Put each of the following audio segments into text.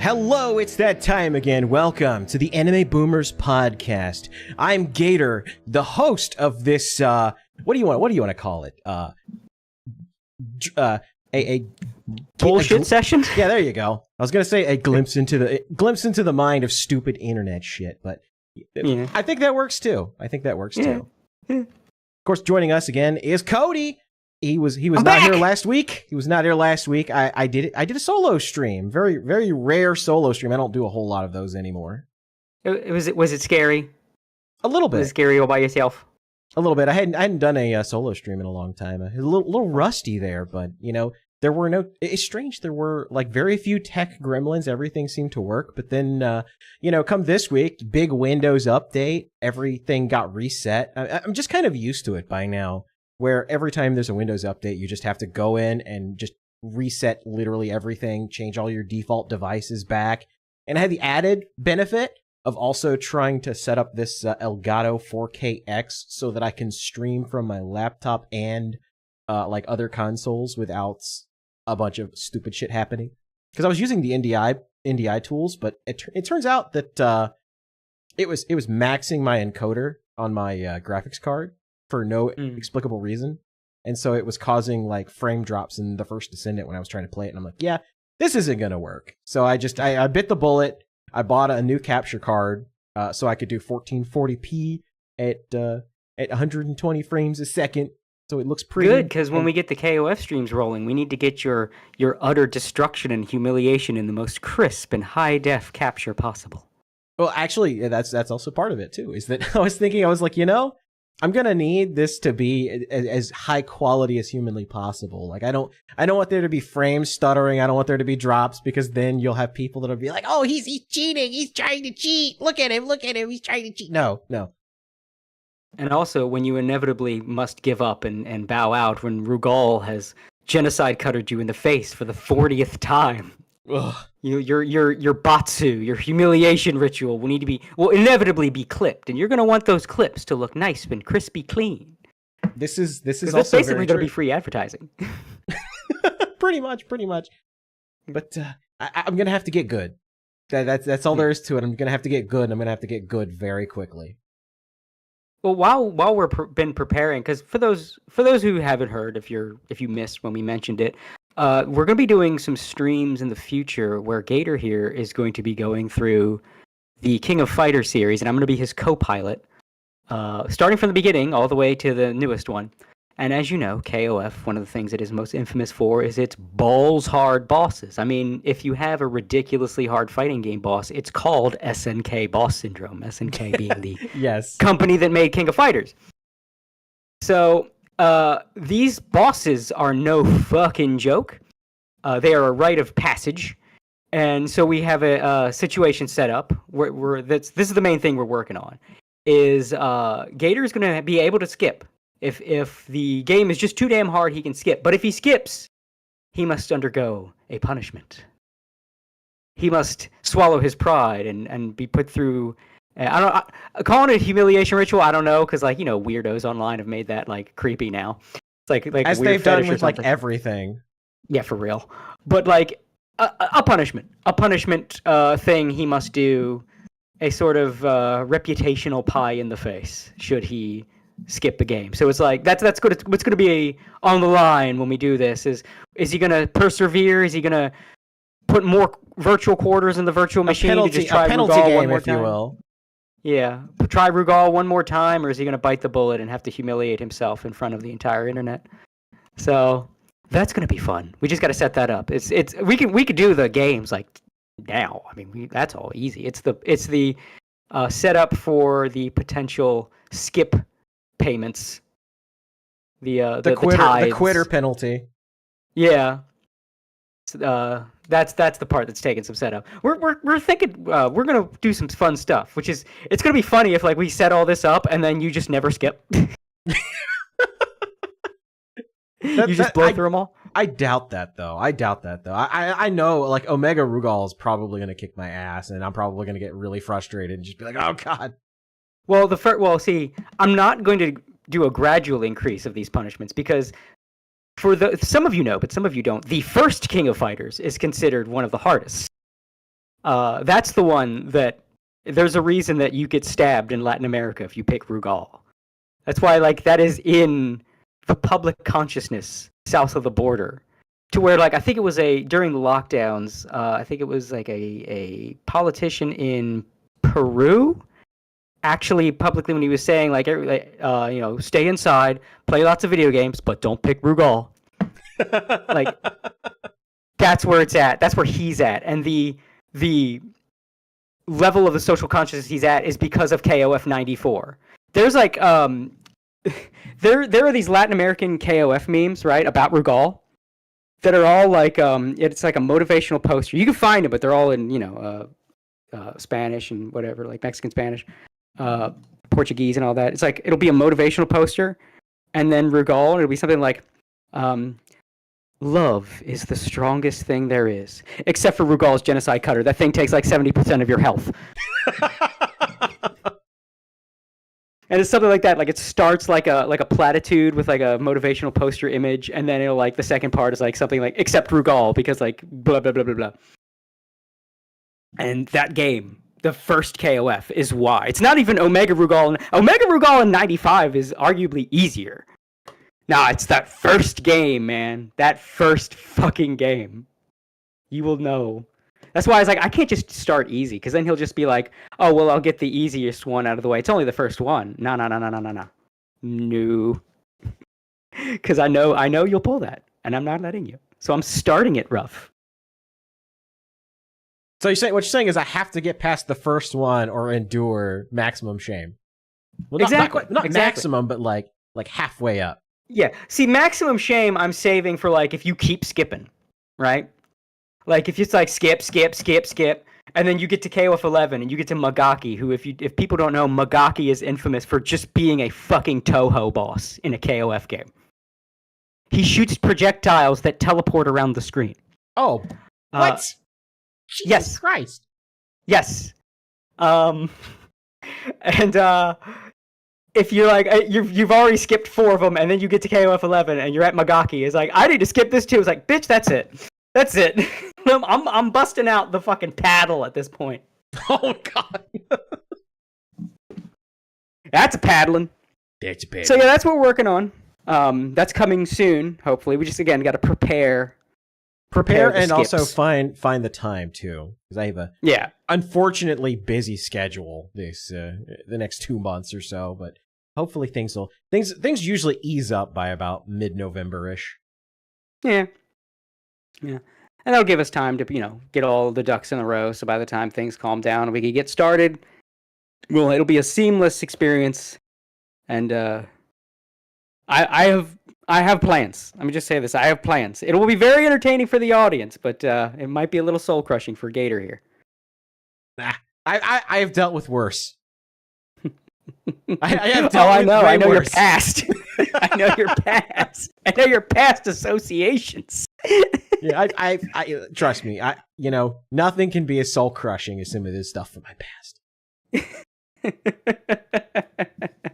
Hello, it's that time again. Welcome to the Anime Boomers podcast. I'm Gator, the host of this, what do you want to call it? A bullshit session? Yeah, there you go. I was going to say a glimpse into the mind of stupid internet shit, but yeah. I think that works too. Of course, joining us again is Cody. He was not here last week. I did a solo stream. Very, very rare solo stream. I don't do a whole lot of those anymore. Was it scary? A little bit. Was it scary all by yourself? A little bit. I hadn't done a solo stream in a long time. A little rusty there, but there were no. It's strange. There were like very few tech gremlins. Everything seemed to work, but then come this week, big Windows update, everything got reset. I'm just kind of used to it by now, where every time there's a Windows update, you just have to go in and just reset literally everything, change all your default devices back. And I had the added benefit of also trying to set up this Elgato 4KX so that I can stream from my laptop and like other consoles without a bunch of stupid shit happening. Because I was using the NDI tools, but it turns out that it was maxing my encoder on my graphics card for no explicable reason. And so it was causing like frame drops in the first Descendant when I was trying to play it. And I'm like, yeah, this isn't going to work. So I bit the bullet. I bought a new capture card so I could do 1440p at 120 frames a second. So it looks pretty good, because when we get the KOF streams rolling, we need to get your utter destruction and humiliation in the most crisp and high def capture possible. Well, actually, that's also part of it too. Is that I was like, I'm gonna need this to be as high quality as humanly possible. Like I don't want there to be frames stuttering. I don't want there to be drops, because then you'll have people that'll be like, "Oh, he's cheating. He's trying to cheat. Look at him. He's trying to cheat." No. And also, when you inevitably must give up and bow out when Rugal has genocide cuttered you in the face for the 40th time. Ugh. Your batsu, your humiliation ritual will inevitably be clipped, and you're going to want those clips to look nice and crispy clean. This is also that's basically going to be free advertising. pretty much. But I'm going to have to get good. That's all there is to it. I'm going to have to get good. And I'm going to have to get good very quickly. Well, while we're been preparing, because for those who haven't heard, if you missed when we mentioned it. We're going to be doing some streams in the future where Gator here is going to be going through the King of Fighters series, and I'm going to be his co-pilot, starting from the beginning all the way to the newest one. And as you know, KOF, one of the things it is most infamous for is its balls hard bosses. I mean, if you have a ridiculously hard fighting game boss, it's called SNK Boss Syndrome, SNK being the yes. company that made King of Fighters. So these bosses are no fucking joke. They are a rite of passage, and so we have a situation set up where this is the main thing we're working on. Is Gator is going to be able to skip if the game is just too damn hard, he can skip. But if he skips, he must undergo a punishment. He must swallow his pride and be put through. Calling it a humiliation ritual, I don't know, because weirdos online have made that like creepy now. It's like as they've done with like everything. Yeah, for real. But like a punishment thing he must do, a sort of reputational pie in the face should he skip the game. So it's like that's what's going to be on the line when we do this. Is he going to persevere? Is he going to put more virtual quarters in the virtual machine to just try penalty Rugal game, one more if time? You will. Yeah, try Rugal one more time, or is he going to bite the bullet and have to humiliate himself in front of the entire internet? So that's going to be fun. We just got to set that up. We could do the games like now. I mean, that's all easy. It's the setup for the potential skip payments. The quitter penalty. Yeah. That's the part that's taking some setup. We're thinking we're gonna do some fun stuff, which is it's gonna be funny if like we set all this up and then you just never skip. You just blow through them all. I doubt that though. I know like Omega Rugal is probably gonna kick my ass, and I'm probably gonna get really frustrated and just be like, oh god. Well, see, I'm not going to do a gradual increase of these punishments because some of you know, but some of you don't. The first King of Fighters is considered one of the hardest. That's the one that there's a reason that you get stabbed in Latin America if you pick Rugal. That's why, like, that is in the public consciousness south of the border. To where, like, I think it was during the lockdowns, I think it was like a politician in Peru, actually publicly, when he was saying, like, stay inside, play lots of video games, but don't pick Rugal. Like, that's where it's at. That's where he's at. And the level of the social consciousness he's at is because of KOF 94. There's like there are these Latin American KOF memes, right, about Rugal that are all like it's like a motivational poster. You can find them, but they're all in Spanish and whatever, like Mexican Spanish, Portuguese and all that. It's like it'll be a motivational poster, and then Rugal, it'll be something like love is the strongest thing there is, except for Rugal's genocide cutter. That thing takes like 70% of your health. And it's something like that. Like, it starts like a platitude with like a motivational poster image, and then it'll like the second part is like something like except Rugal because like blah blah blah blah blah. And that game, the first KOF, is why. It's not even Omega Rugal. Omega Rugal in 95 is arguably easier. Nah, it's that first game, man. That first fucking game. You will know. That's why I was like, I can't just start easy, because then he'll just be like, oh, well, I'll get the easiest one out of the way. It's only the first one. No. No. Because I know you'll pull that, and I'm not letting you. So I'm starting it rough. So what you're saying is I have to get past the first one or endure maximum shame. Well, exactly. Not maximum, but like halfway up. Yeah. See, maximum shame I'm saving for like if you keep skipping, right? Like if it's like skip, and then you get to KOF 11 and you get to Magaki, who if people don't know, Magaki is infamous for just being a fucking Toho boss in a KOF game. He shoots projectiles that teleport around the screen. Oh, what? Jesus Christ. Yes. And if you're like you've already skipped 4 of them, and then you get to KOF 11 and you're at Magaki, it's like, I need to skip this too. It's like, bitch, that's it. I'm busting out the fucking paddle at this point. Oh god. That's a paddling. That's a paddling. So yeah, that's what we're working on. That's coming soon. Hopefully, we just again got to prepare and skips. also find the time too, because I have a unfortunately busy schedule the next 2 months or so. But hopefully things usually ease up by about mid-November-ish. Yeah, and that'll give us time to get all the ducks in a row. So by the time things calm down and we can get started, it'll be a seamless experience. And I have plans. Let me just say this. I have plans. It will be very entertaining for the audience, but it might be a little soul-crushing for Gator here. Nah, I have dealt with worse. I have dealt with I know worse. Your past. I know your past. I know your past associations. Yeah, I trust me. Nothing can be as soul-crushing as some of this stuff from my past.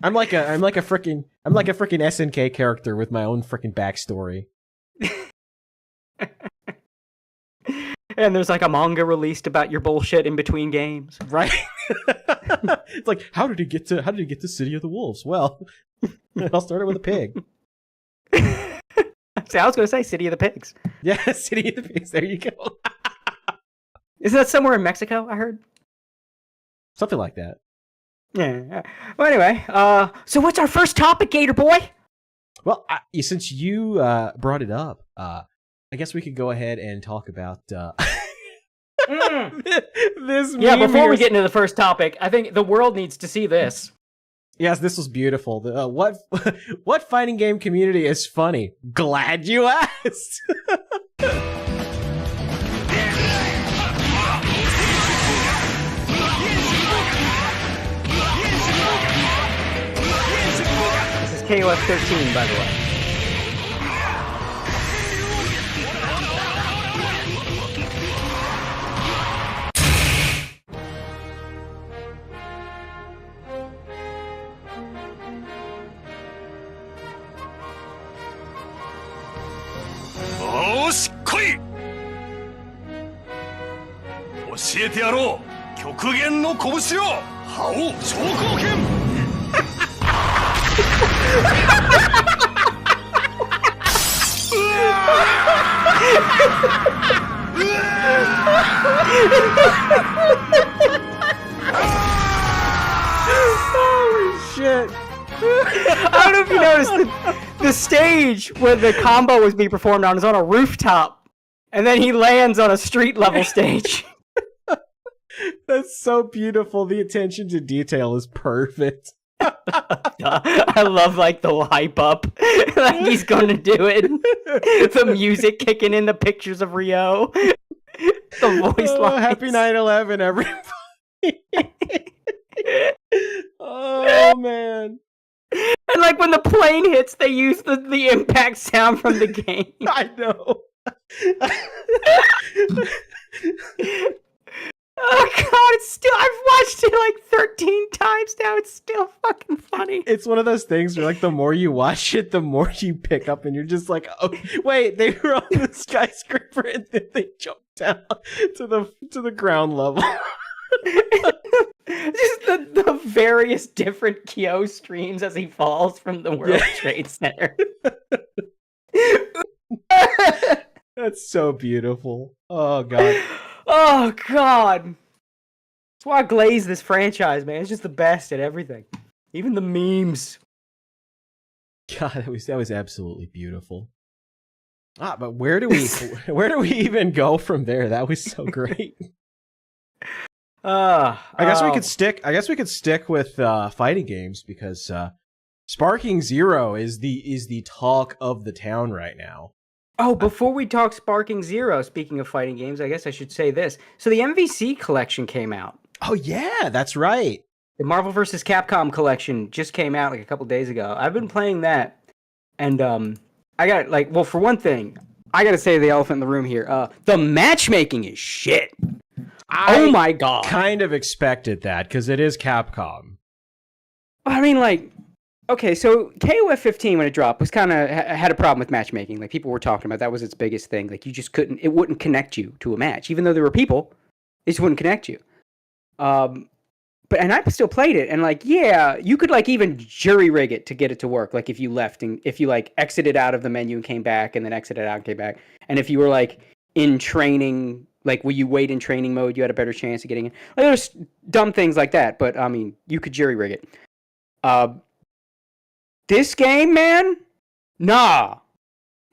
I'm like a freaking SNK character with my own freaking backstory. And there's like a manga released about your bullshit in between games, right? It's like, how did he get to City of the Wolves? Well, I'll start it with a pig. See, I was going to say City of the Pigs. Yeah, City of the Pigs. There you go. Isn't that somewhere in Mexico? I heard something like that. Yeah. Well, anyway, so what's our first topic, Gator Boy? Well, since you brought it up, I guess we could go ahead and talk about this. Yeah, before we get into the first topic, I think the world needs to see this. Yes, this was beautiful. What fighting game community is funny? Glad you asked. This is KOF 13, by the way. えてやろう極限の拳を覇王昇降拳 Holy shit. I don't know if you noticed the stage where the combo was being performed on is on a rooftop, and then he lands on a street level stage. That's so beautiful. The attention to detail is perfect. I love like the hype up, like he's gonna do it. The music kicking in, the pictures of Rio, the voice lines. Happy 9/11, everybody. Oh man. And like when the plane hits, they use the impact sound from the game. I know. Oh god, it's still, I've watched it like 13 times now, it's still fucking funny. It's one of those things where like the more you watch it, the more you pick up and you're just like, oh wait, they were on the skyscraper and then they jumped down to the ground level. Just the various different Kyo streams as he falls from the World Trade Center. That's so beautiful. Oh god. Oh god. That's why I glaze this franchise, man. It's just the best at everything. Even the memes. God, that was absolutely beautiful. But where do we even go from there? That was so great. I guess we could stick with fighting games because Sparking Zero is the talk of the town right now. Oh, before we talk Sparking Zero, speaking of fighting games, I guess I should say this. So the MVC collection came out. Oh yeah, that's right. The Marvel vs. Capcom collection just came out like a couple days ago. I've been playing that, and I got like, well, for one thing, I gotta say the elephant in the room here. The matchmaking is shit. Oh my god! Kind of expected that because it is Capcom. I mean, like, okay, so KOF 15 when it dropped was kind of had a problem with matchmaking. Like people were talking about that was its biggest thing. Like you just couldn't, it wouldn't connect you to a match, even though there were people. It just wouldn't connect you. And I still played it, and like, yeah, you could like even jury rig it to get it to work. Like if you left and if you like exited out of the menu and came back, and then exited out and came back, and if you were like in training. Like, will you wait in training mode? You had a better chance of getting in. Like, there's dumb things like that, but I mean, you could jury rig it. This game, man, nah,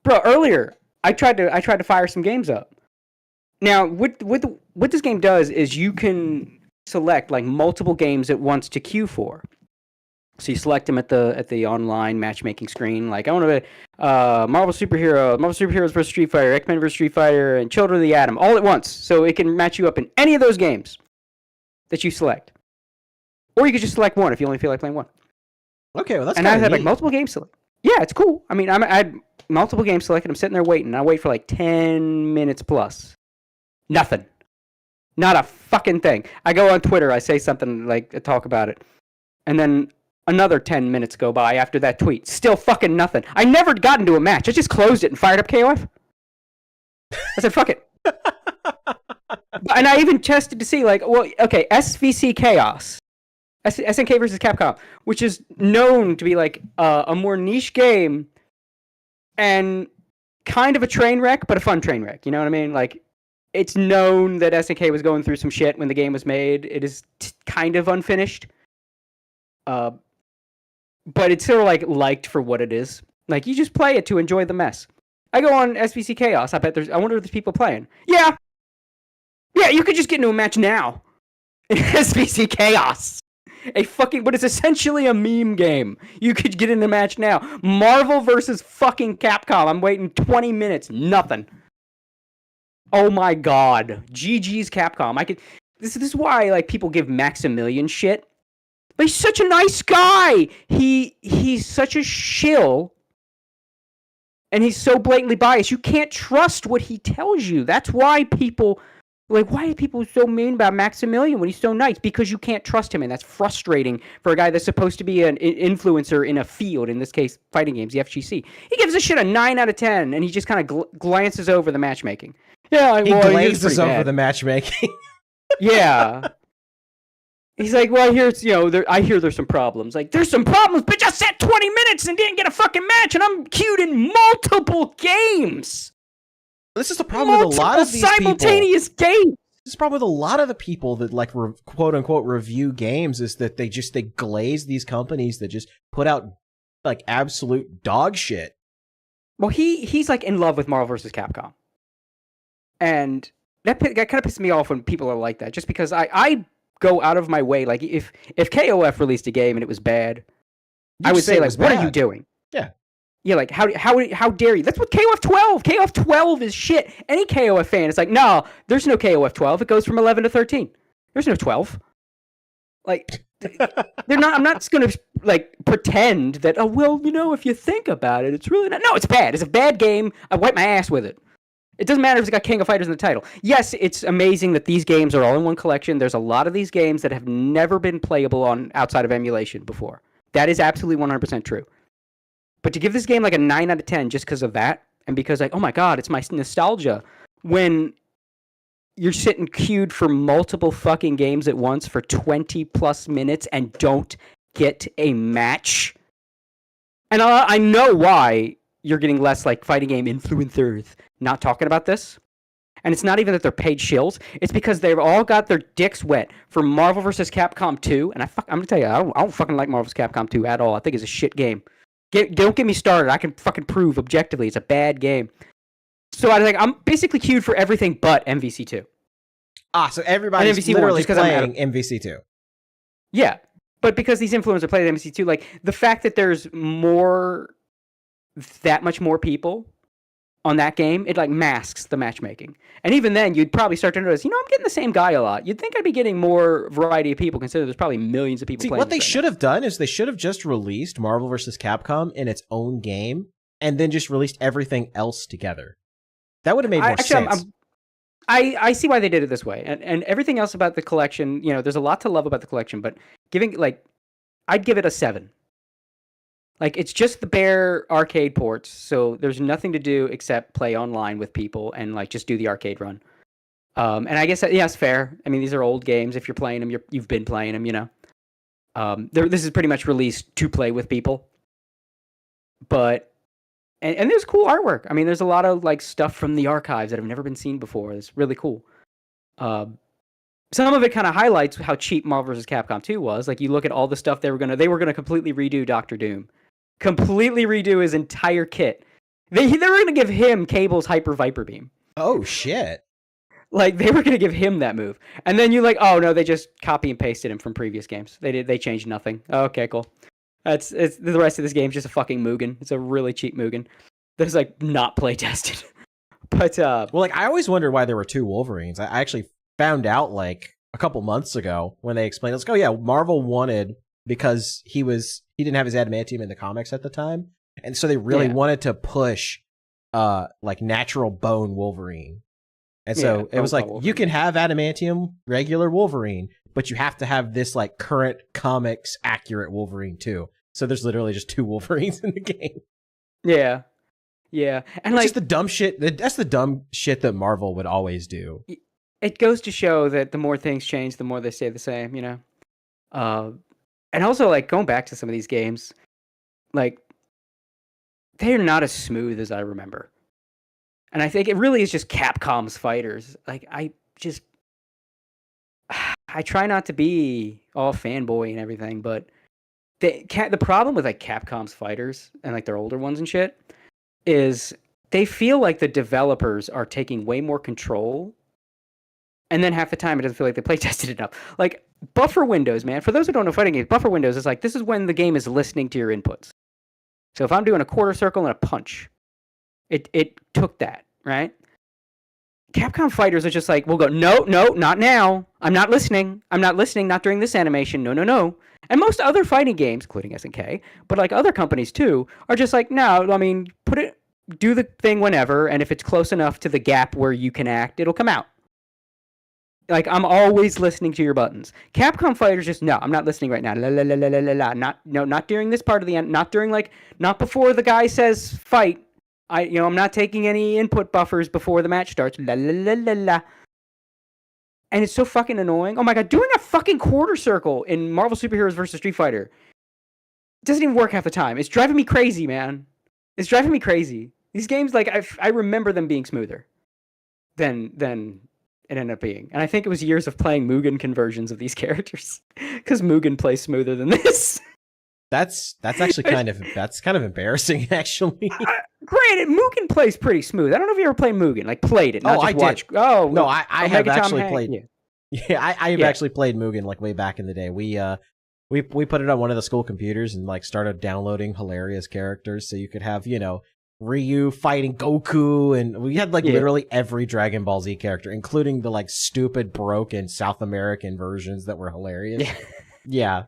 bro. Earlier, I tried to fire some games up. Now, what this game does is you can select like multiple games at once to queue for. So you select them at the online matchmaking screen. Like I want to Marvel Superheroes vs Street Fighter, X-Men vs Street Fighter, and Children of the Atom all at once. So it can match you up in any of those games that you select, or you could just select one if you only feel like playing one. Okay, well that's and I had like multiple games select. Yeah, it's cool. I mean, I had multiple games selected. I'm sitting there waiting. I wait for like 10 minutes plus. Nothing. Not a fucking thing. I go on Twitter. I say something like talk about it, and then. Another 10 minutes go by after that tweet. Still fucking nothing. I never got into a match. I just closed it and fired up KOF. I said, fuck it. And I even tested to see, like, well, okay, SVC Chaos. SNK versus Capcom, which is known to be, like, a more niche game and kind of a train wreck, but a fun train wreck. You know what I mean? Like, it's known that SNK was going through some shit when the game was made. It is kind of unfinished. But it's sort of like liked for what it is. Like you just play it to enjoy the mess. I go on SVC Chaos. I wonder if there's people playing. Yeah, you could just get into a match now. SVC Chaos, but it's essentially a meme game. You could get in a match now. Marvel versus fucking Capcom. I'm waiting 20 minutes. Nothing. Oh my god. GG's Capcom. This is why like people give Maximilian shit. But he's such a nice guy. He's such a shill. And he's so blatantly biased. You can't trust what he tells you. That's why people why are people so mean about Maximilian when he's so nice? Because you can't trust him, and that's frustrating for a guy that's supposed to be an influencer in a field, in this case, fighting games, the FGC. He gives this shit a 9 out of 10, and he just kind of glances over the matchmaking. Yeah, he glazes over the matchmaking. Yeah. He's like, well, I hear I hear there's some problems. Like, there's some problems, bitch. I sat 20 minutes and didn't get a fucking match, and I'm queued in multiple games. This is the problem with a lot of these simultaneous games. This is the problem with a lot of the people that like quote unquote review games is that they glaze these companies that just put out like absolute dog shit. Well, he's like in love with Marvel vs. Capcom, and that kind of pisses me off when people are like that. Just because I go out of my way, like if KOF released a game and it was bad, I would say like, what are you doing? Yeah, like how dare you? That's what KOF 12. KOF 12 is shit. Any KOF fan is like, no, there's no KOF 12. It goes from 11 to 13. There's no 12. Like, they're not. I'm not just gonna like pretend that. Oh well, if you think about it, it's really not. No, it's bad. It's a bad game. I wipe my ass with it. It doesn't matter if it's got King of Fighters in the title. Yes, it's amazing that these games are all in one collection. There's a lot of these games that have never been playable on outside of emulation before. That is absolutely 100% true. But to give this game like a 9 out of 10 just because of that, and because like, oh my god, it's my nostalgia, when you're sitting queued for multiple fucking games at once for 20 plus minutes and don't get a match. And I know why you're getting less like fighting game influencers not talking about this. And it's not even that they're paid shills. It's because they've all got their dicks wet for Marvel vs. Capcom 2. And I'm going to tell you, I don't fucking like Marvel vs. Capcom 2 at all. I think it's a shit game. Don't get me started. I can fucking prove objectively it's a bad game. So I think I'm basically queued for everything but MVC2. So everybody's MVC literally playing MVC2. Yeah. But because these influencers play the MVC2, like the fact that there's that much more people on that game, it like masks the matchmaking. And even then, you'd probably start to notice, I'm getting the same guy a lot. You'd think I'd be getting more variety of people, considering there's probably millions of people playing. What they should have done is they should have just released Marvel vs. Capcom in its own game, and then just released everything else together. That would have made more sense. I see why they did it this way. And everything else about the collection, there's a lot to love about the collection, but I'd give it a 7. Like, it's just the bare arcade ports, so there's nothing to do except play online with people and, like, just do the arcade run. And I guess, it's fair. I mean, these are old games. If you're playing them, you've been playing them, This is pretty much released to play with people. But, and there's cool artwork. I mean, there's a lot of, like, stuff from the archives that have never been seen before. It's really cool. Some of it kind of highlights how cheap Marvel vs. Capcom 2 was. Like, you look at all the stuff they were gonna completely redo Dr. Doom. Completely redo his entire kit. They were going to give him Cable's Hyper Viper Beam. Oh, shit. Like, they were going to give him that move. And then you're like, oh, no, they just copy and pasted him from previous games. They changed nothing. Okay, cool. It's the rest of this game's just a fucking Mugen. It's a really cheap Mugen that's, like, not play tested. But, well, like, I always wondered why there were 2 Wolverines. I actually found out, like, a couple months ago when they explained, let's go, yeah, Marvel wanted... because he didn't have his adamantium in the comics at the time, and so they really wanted to push like natural bone Wolverine, and so it was like Wolverine. You can have adamantium regular Wolverine, but you have to have this like current comics accurate Wolverine too. So there's literally just 2 Wolverines in the game. Yeah, and like just the dumb shit. That's the dumb shit that Marvel would always do. It goes to show that the more things change, the more they stay the same. And also, like, going back to some of these games, like, they're not as smooth as I remember. And I think it really is just Capcom's fighters. Like, I try not to be all fanboy and everything, but the problem with, like, Capcom's fighters, and, like, their older ones and shit, is they feel like the developers are taking way more control, and then half the time it doesn't feel like they play tested enough. Like, buffer windows, man. For those who don't know fighting games, buffer windows is like, this is when the game is listening to your inputs. So if I'm doing a quarter circle and a punch, it took that, right? Capcom fighters are just like, we'll go, no, not now. I'm not listening, not during this animation, no. And most other fighting games, including SNK, but like other companies too, are just like, no, I mean, do the thing whenever, and if it's close enough to the gap where you can act, it'll come out. Like, I'm always listening to your buttons. Capcom fighters just, no, I'm not listening right now. La la la la la la. Not during this part of the end. Not during, like, not before the guy says fight. I'm not taking any input buffers before the match starts. La la la la la. and it's so fucking annoying. Oh my god, doing a fucking quarter circle in Marvel Superheroes versus Street Fighter doesn't even work half the time. It's driving me crazy, man. It's driving me crazy. These games, like, I remember them being smoother than it ended up being. And I think it was years of playing Mugen conversions of these characters. Because Mugen plays smoother than this. That's actually kind of embarrassing, actually. Granted, Mugen plays pretty smooth. I don't know if you ever played Mugen, like played it, not just watched. Oh, no, I have actually played. Yeah, I have actually played Mugen like way back in the day. We put it on one of the school computers and like started downloading hilarious characters so you could have, you know, Ryu fighting Goku, and we had like literally every Dragon Ball Z character, including the like stupid broken South American versions that were hilarious. Yeah.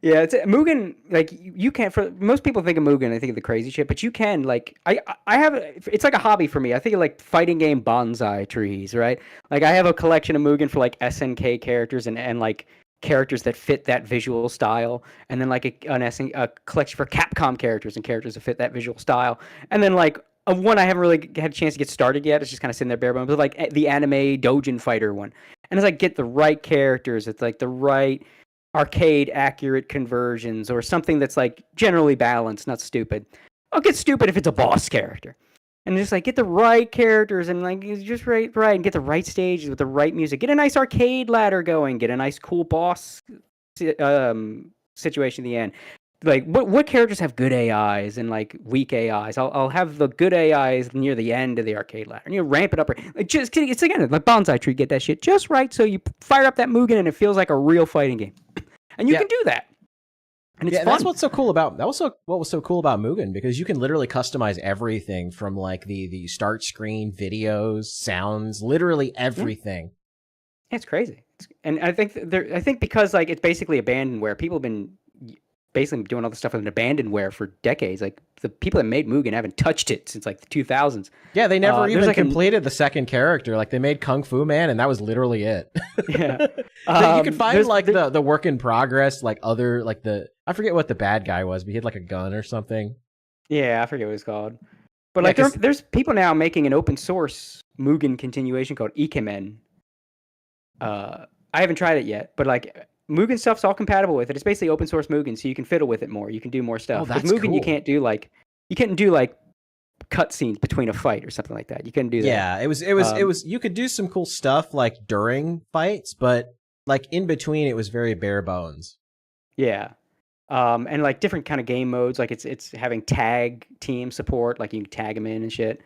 Yeah, it's Mugen. Like you can't. For most people think of Mugen, I think of the crazy shit, but you can like I have. It's like a hobby for me. I think of like fighting game bonsai trees, right? Like I have a collection of Mugen for like SNK characters and like characters that fit that visual style, and then like a collection for Capcom characters and characters that fit that visual style, and then like one I haven't really had a chance to get started yet. It's just kind of sitting there bare bones, but like the anime Dojin Fighter one, and it's like get the right characters. It's like the right arcade accurate conversions or something that's like generally balanced, not stupid. I'll get stupid if it's a boss character. And just like get the right characters and like just right and get the right stages with the right music. Get a nice arcade ladder going. Get a nice cool boss situation at the end. Like what characters have good AIs and like weak AIs? I'll have the good AIs near the end of the arcade ladder. And you ramp it up. Like just it's again like bonsai tree. Get that shit just right so you fire up that Mugen and it feels like a real fighting game. And you can do that. And it's fun. That's what's so cool about what was so cool about Mugen, because you can literally customize everything from like the start screen, videos, sounds, literally everything. Yeah, it's crazy. And I think because like it's basically abandonware, people have been basically doing all this stuff with an abandonware for decades. Like the people that made Mugen haven't touched it since like the 2000s. Yeah, they never even completed the second character. Like they made Kung Fu Man, and that was literally it. Yeah, you could find like the work in progress, like other like I forget what the bad guy was, but he had like a gun or something. Yeah, I forget what it's called. But like there's people now making an open source Mugen continuation called Ikemen. I haven't tried it yet, but like Mugen stuff's all compatible with it. It's basically open source Mugen, so you can fiddle with it more. You can do more stuff. Oh, that's Mugen, cool. you can't do like cutscenes between a fight or something like that. You couldn't do that. Yeah, it was. You could do some cool stuff like during fights, but like in between, it was very bare bones. Yeah, and like different kind of game modes. Like it's having tag team support. Like you can tag them in and shit.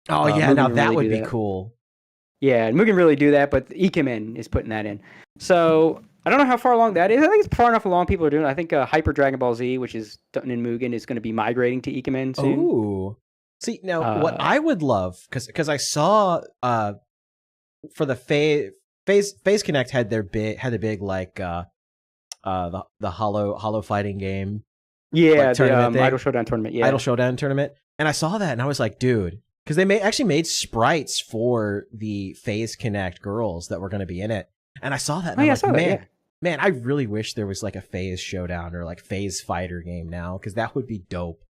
Oh yeah, Mugen now that really would be that. cool. Yeah, and Mugen really do that, but Ikemen is putting that in. So I don't know how far along that is. I think it's far enough along people are doing it. I think Hyper Dragon Ball Z, which is done in Mugen, is going to be migrating to Ikemen soon. Ooh. See, now what I would love, because I saw for the Phase Connect had the big like the hollow fighting game. Yeah, like, the tournament Idol Showdown tournament. Yeah, Idol Showdown tournament. And I saw that and I was like, dude, because they actually made sprites for the Phase Connect girls that were going to be in it. And I saw that and I'm like, man, I really wish there was like a Phase Showdown or like Phase Fighter game now, because that would be dope.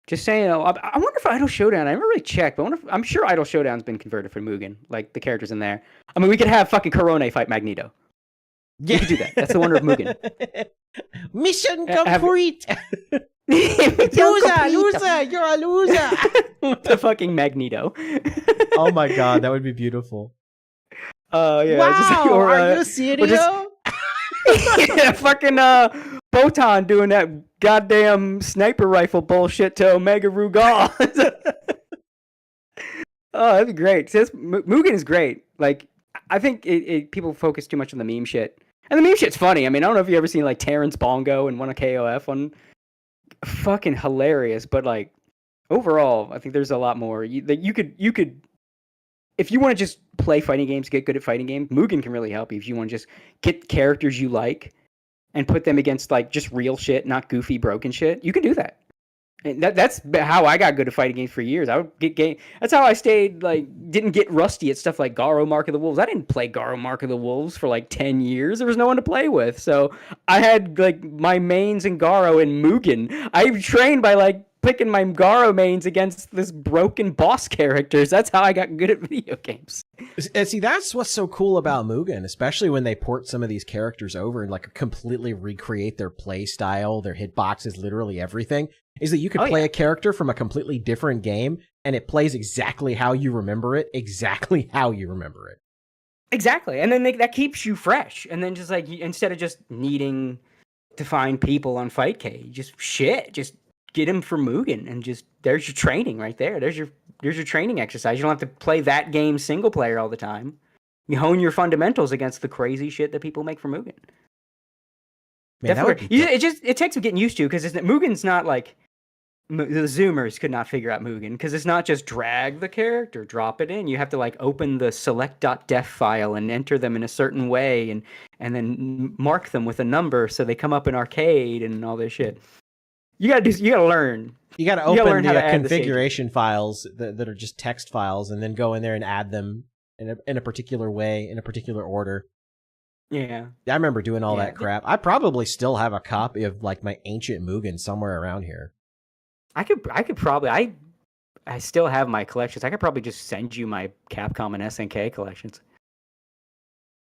Just saying, I wonder if Idol Showdown, I never really checked, but I'm sure Idol Showdown's been converted for Mugen, like the characters in there. I mean, we could have fucking Korone fight Magneto. Yeah. We could do that. That's the wonder of Mugen. Mission complete! Loser, you're a loser! The fucking Magneto. Oh my god, that would be beautiful. Yeah. Wow, just like, are you serious? Yeah, fucking Botan doing that goddamn sniper rifle bullshit to Omega Rugal. Oh, that'd be great. See, Mugen is great. Like, I think people focus too much on the meme shit. And the meme shit's funny. I mean, I don't know if you've ever seen, like, Terrence Bongo and one of KOF one. Fucking hilarious. But, like, overall, I think there's a lot more. You could... If you want to just play fighting games, get good at fighting games, Mugen can really help you. If you want to just get characters you like and put them against, like, just real shit, not goofy, broken shit, you can do that. And that's how I got good at fighting games for years. I would get game. That's how I stayed, like, didn't get rusty at stuff like Garo Mark of the Wolves. I didn't play Garo Mark of the Wolves for like 10 years. There was no one to play with. So I had like my mains in Garo and Mugen. I trained by like picking my Garo mains against this broken boss characters. That's how I got good at video games. And see, that's what's so cool about Mugen, especially when they port some of these characters over and like completely recreate their play style, their hitboxes, literally everything, is that you could play a character from a completely different game and it plays exactly how you remember it, exactly how you remember it. Exactly. And then that keeps you fresh. And then just like, instead of just needing to find people on Fightcade, just get him for Mugen and just, there's your training right there. There's your training exercise. You don't have to play that game single player all the time. You hone your fundamentals against the crazy shit that people make for Mugen. Man, it takes some getting used to, because Mugen's not like, the Zoomers could not figure out Mugen, because it's not just drag the character, drop it in. You have to like open the select.def file and enter them in a certain way and then mark them with a number so they come up in arcade and all this shit. You gotta learn. You gotta open the configuration files that are just text files and then go in there and add them in a particular way, in a particular order. Yeah. I remember doing all that crap. I probably still have a copy of like my ancient Mugen somewhere around here. I could probably, I still have my collections. I could probably just send you my Capcom and SNK collections.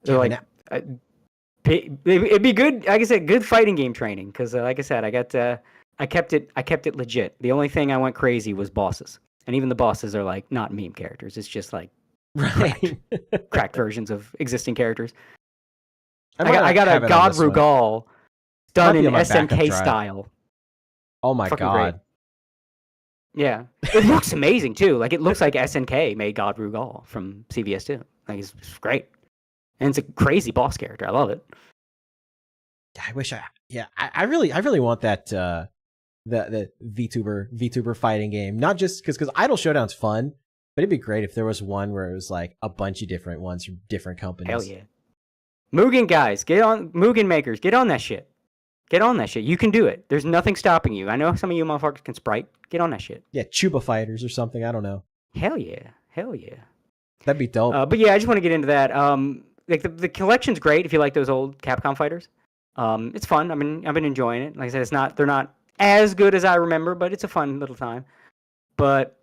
They're like, it'd be good. Like I said, good fighting game training. Because like I said, I kept it legit. The only thing I went crazy was bosses, and even the bosses are like not meme characters. It's just like cracked versions of existing characters. I got a God Rugal done in SNK style. Oh my god. Great. Yeah, it looks amazing too. Like it looks like SNK made God Rugal from CVS2. Like it's great, and it's a crazy boss character. I love it. I wish I really want that the VTuber fighting game. Not just because Idol Showdown's fun, but it'd be great if there was one where it was like a bunch of different ones from different companies. Hell yeah. Mugen guys, Mugen makers, get on that shit. Get on that shit. You can do it. There's nothing stopping you. I know some of you motherfuckers can sprite. Get on that shit. Yeah, Chuba Fighters or something. I don't know. Hell yeah. That'd be dope. But yeah, I just want to get into that. Like the collection's great if you like those old Capcom fighters. It's fun. I mean, I've been enjoying it. Like I said, they're not as good as I remember, but it's a fun little time. But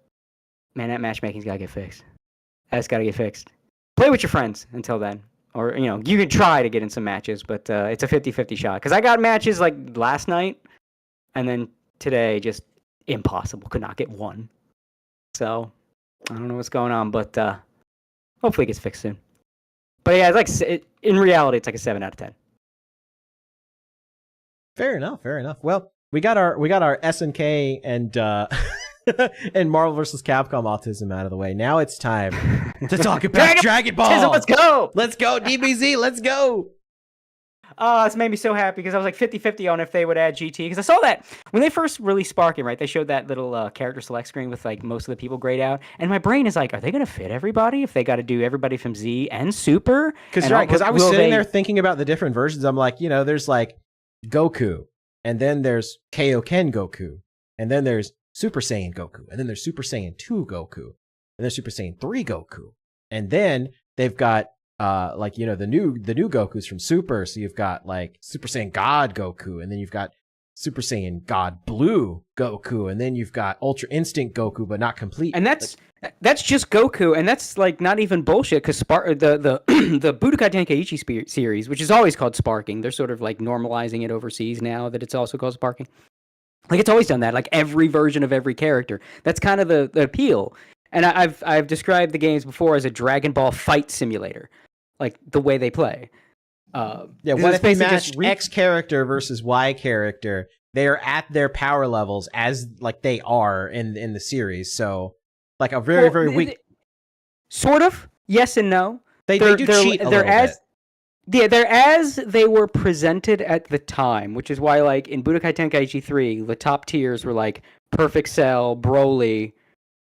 man, that matchmaking's gotta get fixed. That's gotta get fixed. Play with your friends until then. Or, you know, you can try to get in some matches, but it's a 50-50 shot. Because I got matches like last night, and then today, just impossible. Could not get one. So, I don't know what's going on, but hopefully it gets fixed soon. But yeah, it's like in reality, it's like a 7 out of 10. Fair enough. Well, we got our SNK and and Marvel vs. Capcom autism out of the way. Now it's time to talk about Dragon Ball. Let's go, DBZ, let's go. Oh, it's made me so happy because I was like 50-50 on if they would add GT. Because I saw that when they first released Sparking, right? They showed that little character select screen with like most of the people grayed out. And my brain is like, are they going to fit everybody if they got to do everybody from Z and Super? Because I was sitting there thinking about the different versions. I'm like, you know, there's like Goku, and then there's Kaioken Goku, and then there's Super Saiyan Goku, and then there's Super Saiyan 2 Goku, and there's Super Saiyan 3 Goku, and then they've got like, you know, the new Gokus from Super. So you've got like Super Saiyan God Goku, and then you've got Super Saiyan God Blue Goku, and then you've got Ultra Instinct Goku, but not complete. And that's just Goku, and that's like not even bullshit because the Budokai Tenkaichi series, which is always called Sparking, they're sort of like normalizing it overseas now that it's also called Sparking. Like it's always done that, like every version of every character. That's kind of the appeal. And I've described the games before as a Dragon Ball fight simulator, like the way they play. What if they match X character versus Y character? They are at their power levels as like they are in the series. So like a very weak. Sort of yes and no. They do cheat a little bit. Yeah, they're as they were presented at the time, which is why, like, in Budokai Tenkaichi 3, the top tiers were, like, Perfect Cell, Broly,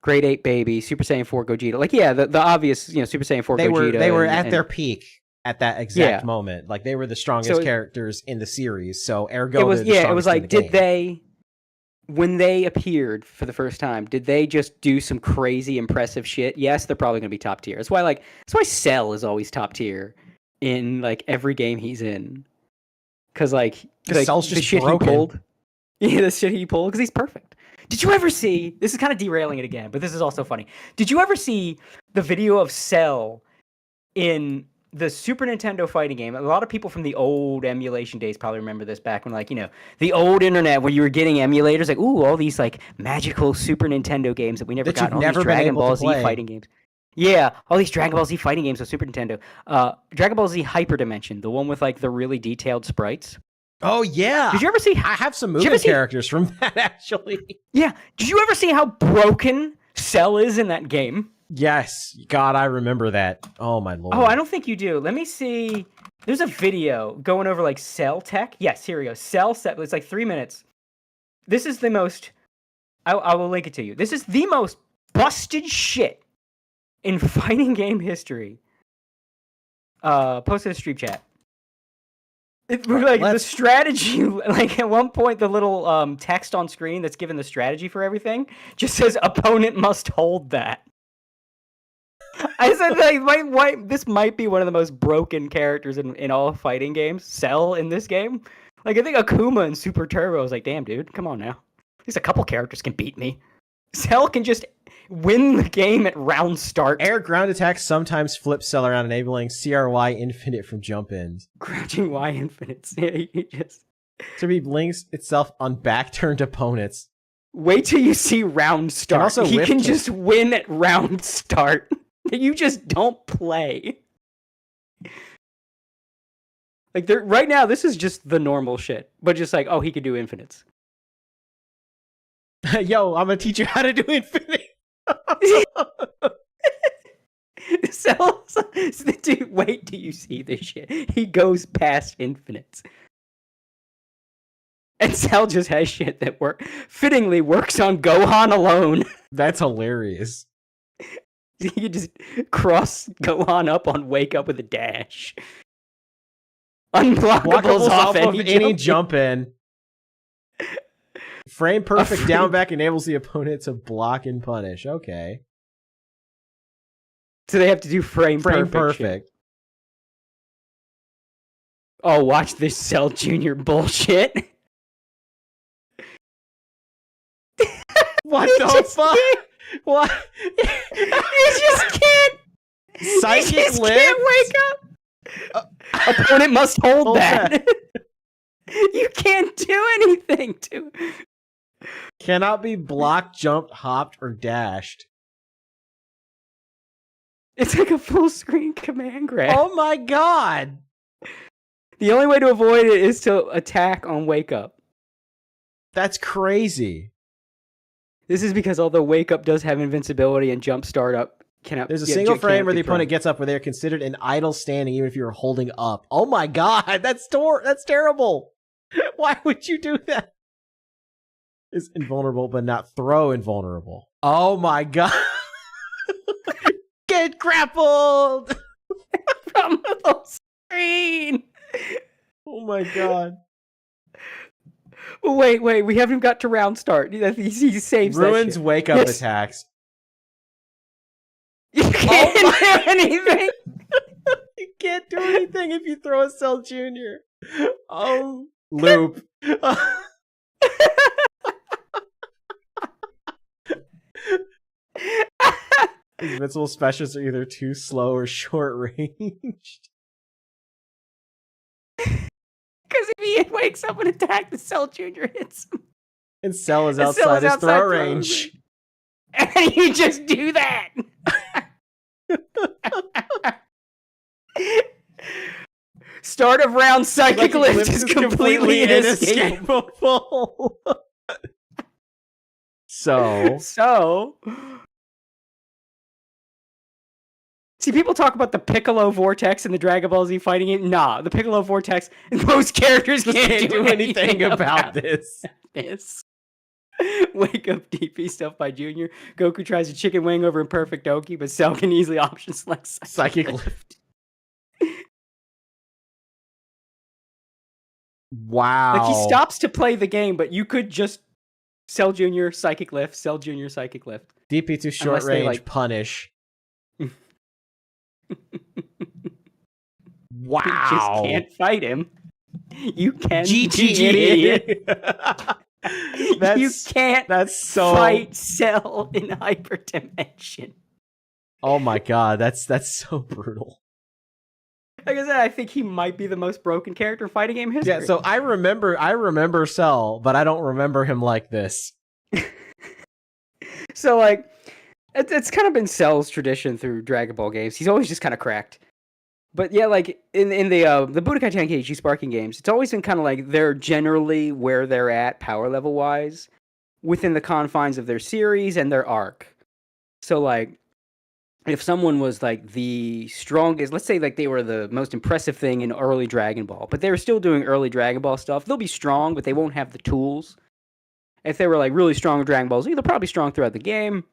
Grade 8 Baby, Super Saiyan 4 Gogeta. Like, yeah, the obvious, you know, Super Saiyan 4 Gogeta. They were at their peak at that exact moment. Like, they were the strongest characters in the series, so ergo it was like, when they appeared for the first time, did they just do some crazy impressive shit? Yes, they're probably going to be top tier. That's why Cell is always top tier in like every game he's in, because Cell's just the shit broken. He pulled. Yeah, the shit he pulled because he's perfect. Did you ever see? This is kind of derailing it again, but this is also funny. Did you ever see the video of Cell in the Super Nintendo fighting game? A lot of people from the old emulation days probably remember this back when, like, you know, the old internet where you were getting emulators, like, ooh, all these like magical Super Nintendo games that we never got. All these Dragon Ball Z fighting games. Yeah, all these Dragon Ball Z fighting games on Super Nintendo. Dragon Ball Z Hyperdimension, the one with like the really detailed sprites. Oh yeah. Did you ever see? I have some movie characters from that actually. Yeah. Did you ever see how broken Cell is in that game? Yes. God, I remember that. Oh my lord. Oh, I don't think you do. Let me see. There's a video going over like Cell tech. Yes, here we go. Cell set. It's like 3 minutes. This is the most. I will link it to you. This is the most busted shit in fighting game history. Post in the stream chat. Like the strategy, like at one point, the little text on screen that's given the strategy for everything just says "opponent must hold that." I said, like, this might be one of the most broken characters in all fighting games. Cell in this game, like I think Akuma in Super Turbo was like, "Damn, dude, come on now. At least a couple characters can beat me." Cell can just win the game at round start. Air ground attacks sometimes flip Cell around, enabling CRY infinite from jump ins. Crouching Y infinite. He just to be blinks itself on back turned opponents. Wait till you see round start. He can just win at round start. You just don't play. Like right now, this is just the normal shit, but just like, oh, he could do infinites. Yo, I'm gonna teach you how to do infinite. Dude, wait till you see this shit. He goes past infinites. And Cell just has shit that fittingly works on Gohan alone. That's hilarious. You can just cross Gohan up on Wake Up with a dash. Unblockables off any jump in. Frame perfect down back enables the opponent to block and punish. Okay. So they have to do frame perfect. Oh, watch this Cell Jr. bullshit. What the fuck? What? You just can't. Psychic you just lift? Can't wake up. Opponent must hold that. You can't do anything to. Cannot be blocked, jumped, hopped, or dashed. It's like a full screen command grab. Oh my god! The only way to avoid it is to attack on Wake Up. That's crazy. This is because although Wake Up does have invincibility and jump startup, there's a single frame where the opponent gets up where they're considered an idle standing even if you're holding up. Oh my god, that's terrible. Why would you do that? Is invulnerable but not throw invulnerable. Oh my god. Get grappled from the screen. Oh my god. Wait, we haven't got to round start. He saves Ruins that shit. Wake Up attacks. You can't do anything. You can't do anything if you throw a Cell Jr. Oh, loop. His invincible specials are either too slow or short ranged. Because if he wakes up and attacks, the Cell Jr. hits him. And Cell is outside his throw range. And you just do that. Start of round psychic lift is completely inescapable. So see, people talk about the Piccolo Vortex in the Dragon Ball Z fighting game. Nah, the Piccolo Vortex, most characters can't do anything about this. Wake Up DP stuff by Junior. Goku tries a chicken wing over Imperfect Doki, but Cell can easily option select Psychic Lift. Wow. Like, he stops to play the game, but you could just Cell Junior, Psychic Lift, Cell Junior, Psychic Lift. DP to short range, punish. Wow. You just can't fight him. You can GG. You can't that's so fight Cell in hyperdimension. Oh my god, that's so brutal. Like I said, I think he might be the most broken character in fighting game history. Yeah, so I remember Cell, but I don't remember him like this. So like, it's kind of been Cell's tradition through Dragon Ball games. He's always just kind of cracked. But yeah, like in the Budokai Tenkaichi Sparking games, it's always been kind of like they're generally where they're at power level wise within the confines of their series and their arc. So like, if someone was like the strongest, let's say like they were the most impressive thing in early Dragon Ball, but they were still doing early Dragon Ball stuff, they'll be strong, but they won't have the tools. If they were like really strong in Dragon Ball Z, they're probably strong throughout the game.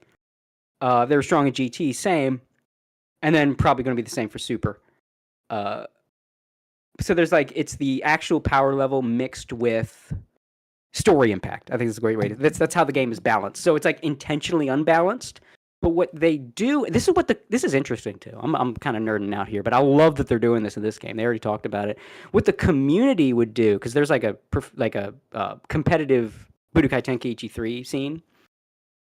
If they were strong in GT, same. And then probably going to be the same for Super. So there's like, it's the actual power level mixed with story impact. I think it's a great way to, that's how the game is balanced. So it's like intentionally unbalanced. But what they do, this is interesting too. I'm kind of nerding out here, but I love that they're doing this in this game. They already talked about it. What the community would do, because there's like a competitive Budokai Tenkaichi 3 scene.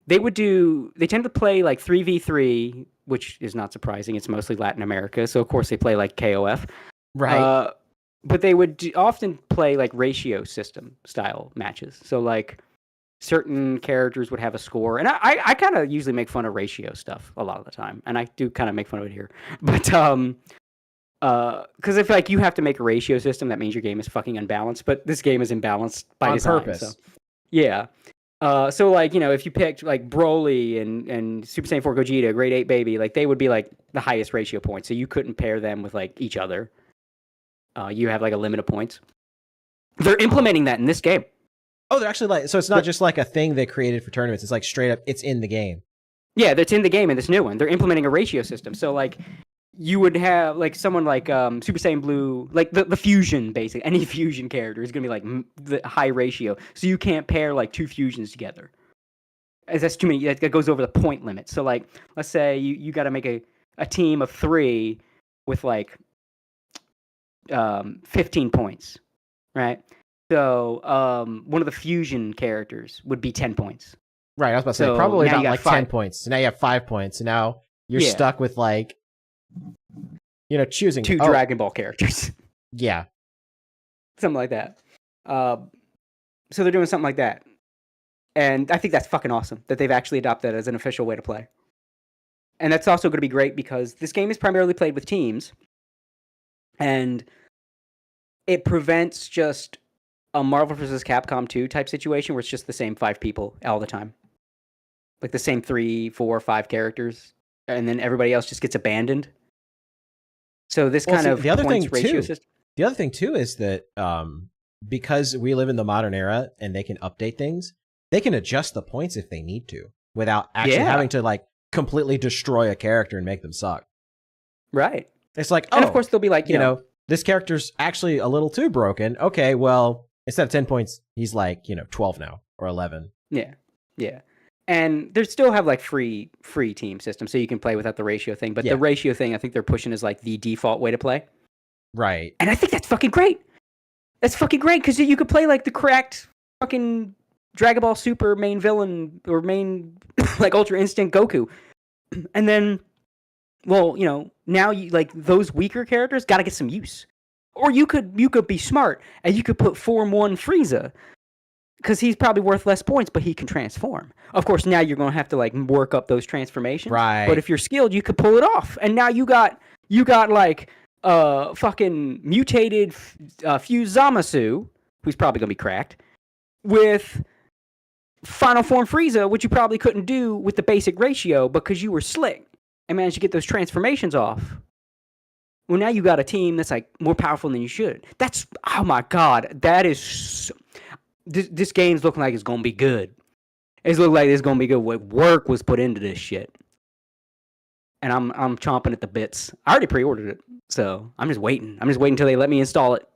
They tend to play like 3v3, which is not surprising. It's mostly Latin America, so of course they play like KOF. Right. But they would often play like ratio system style matches. So like certain characters would have a score, and I kind of usually make fun of ratio stuff a lot of the time, and I do kind of make fun of it here. But because if like you have to make a ratio system, that means your game is fucking unbalanced. But this game is imbalanced by design, purpose. So, yeah. So like, you know, if you picked like Broly and Super Saiyan 4 Gogeta, Grade 8 Baby, like they would be like the highest ratio points. So you couldn't pair them with like each other. You have like a limit of points. They're implementing that in this game. Oh, they're actually like, so it's not just like a thing they created for tournaments. It's like straight up, it's in the game. Yeah, that's in the game in this new one. They're implementing a ratio system. So like, you would have like someone like Super Saiyan Blue, like the fusion, basically. Any fusion character is going to be like the high ratio. So you can't pair like two fusions together. As that's too many, that goes over the point limit. So like, let's say you got to make a team of 3 with like 15 points, right? So one of the fusion characters would be 10 points. Right, I was about to say, probably about like 10 points. So now you have 5 points. And now you're stuck with like, you know, choosing 2 Dragon Ball characters. Yeah. Something like that. So they're doing something like that. And I think that's fucking awesome that they've actually adopted that as an official way to play. And that's also going to be great because this game is primarily played with teams. And it prevents just a Marvel vs. Capcom 2 type situation where it's just the same 5 people all the time. Like the same 3, 4, 5 characters. And then everybody else just gets abandoned. So this kind of points ratio system. The other thing too is that because we live in the modern era and they can update things, they can adjust the points if they need to without actually having to like completely destroy a character and make them suck. Right. It's like, and of course they'll be like, you know, this character's actually a little too broken. Okay, well, instead of 10 points, he's like, 12 now or 11. Yeah. Yeah. And they still have like free team system, so you can play without the ratio thing. But the ratio thing, I think they're pushing is like the default way to play. Right. And I think that's fucking great. That's fucking great because you could play like the correct fucking Dragon Ball Super main villain or main like Ultra Instinct Goku, and then, well, now you like those weaker characters got to get some use. Or you could be smart and you could put Form 1 Frieza. Because he's probably worth less points, but he can transform. Of course, now you're going to have to like work up those transformations. Right. But if you're skilled, you could pull it off. And now you got like fucking mutated Fuse Zamasu, who's probably going to be cracked, with Final Form Frieza, which you probably couldn't do with the basic ratio because you were slick and managed to get those transformations off. Well, now you got a team that's like more powerful than you should. That's, oh my God, that is... This game's looking like it's gonna be good. It's looking like it's gonna be good. What work was put into this shit, and I'm chomping at the bits. I already pre-ordered it, so I'm just waiting. I'm just waiting until they let me install it.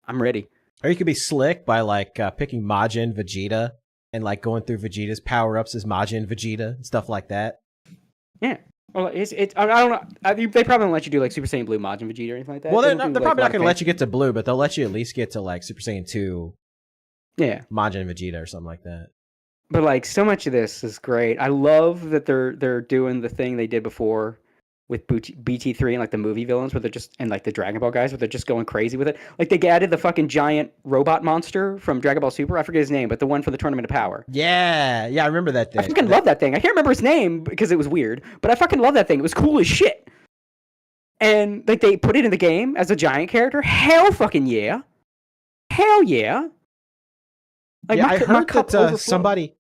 I'm ready. Or you could be slick by like picking Majin Vegeta and like going through Vegeta's power-ups as Majin Vegeta and stuff like that. Yeah. Well, it's I don't know. They probably don't let you do like Super Saiyan Blue Majin Vegeta or anything like that. Well, they're probably not going to let you get to Blue, but they'll let you at least get to like Super Saiyan 2. Yeah. Majin and Vegeta or something like that. But like so much of this is great. I love that they're doing the thing they did before with BT3 and like the movie villains where they're just and like the Dragon Ball guys where they're just going crazy with it. Like they added the fucking giant robot monster from Dragon Ball Super. I forget his name, but the one for the Tournament of Power. Yeah, I remember that thing. I fucking love that thing. I can't remember his name because it was weird, but I fucking love that thing. It was cool as shit. And like they put it in the game as a giant character. Hell fucking yeah. Hell yeah. Like yeah, I heard that somebody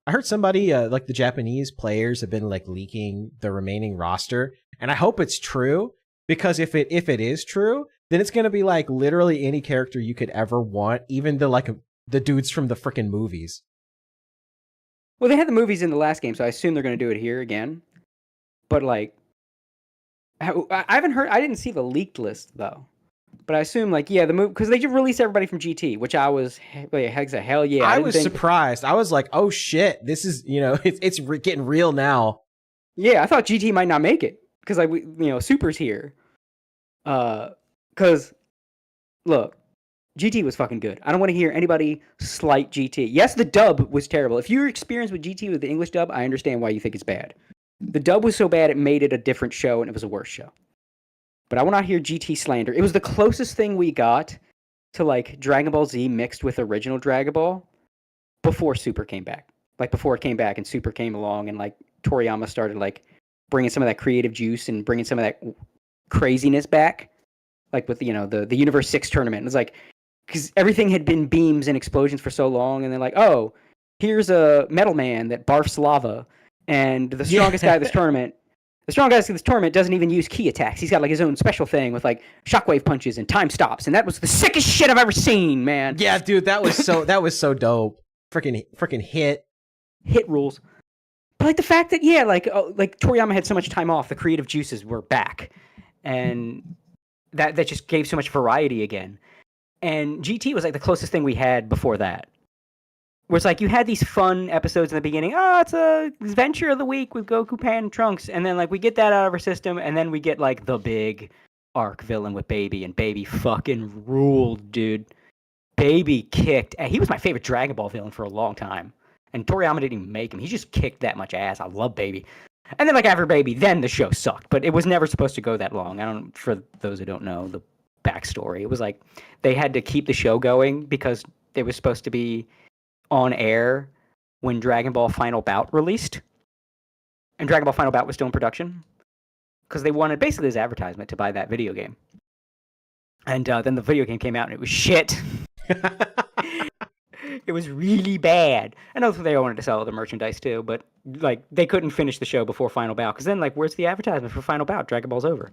like the Japanese players have been like leaking the remaining roster, and I hope it's true because if it is true, then it's gonna be like literally any character you could ever want, even the dudes from the freaking movies. Well, they had the movies in the last game, so I assume they're gonna do it here again. But like, I haven't heard. I didn't see the leaked list though. But I assume, like, yeah, the move because they just released everybody from GT, which I was, hell yeah. I was surprised. I was like, oh shit, this is, it's getting real now. Yeah, I thought GT might not make it because, like, Super's here. Because, look, GT was fucking good. I don't want to hear anybody slight GT. Yes, the dub was terrible. If you're experienced with GT with the English dub, I understand why you think it's bad. The dub was so bad it made it a different show and it was a worse show. But I will not hear GT slander. It was the closest thing we got to like Dragon Ball Z mixed with original Dragon Ball before Super came back. Like before it came back and Super came along and like Toriyama started like bringing some of that creative juice and bringing some of that craziness back. Like with the Universe 6 tournament. It was like because everything had been beams and explosions for so long and they're like, oh, here's a metal man that barfs lava and the strongest guy of this tournament. The strongest guy in this tournament doesn't even use key attacks. He's got like his own special thing with like shockwave punches and time stops, and that was the sickest shit I've ever seen, man. Yeah, dude, that was so dope. Freaking hit rules. But like the fact that like Toriyama had so much time off, the creative juices were back, and that just gave so much variety again. And GT was like the closest thing we had before that. Where it's like you had these fun episodes in the beginning. Oh, it's a adventure of the week with Goku, Pan, and Trunks, and then like we get that out of our system, and then we get like the big arc villain with Baby, and Baby fucking ruled, dude. Baby kicked. He was my favorite Dragon Ball villain for a long time, and Toriyama didn't even make him. He just kicked that much ass. I love Baby. And then like after Baby, then the show sucked, but it was never supposed to go that long. For those who don't know the backstory, it was like they had to keep the show going because it was supposed to be on air when Dragon Ball Final Bout released. And Dragon Ball Final Bout was still in production. Because they wanted basically this advertisement to buy that video game. And then the video game came out and it was shit. It was really bad. I know they wanted to sell the merchandise too, but like they couldn't finish the show before Final Bout. Because then like where's the advertisement for Final Bout? Dragon Ball's over.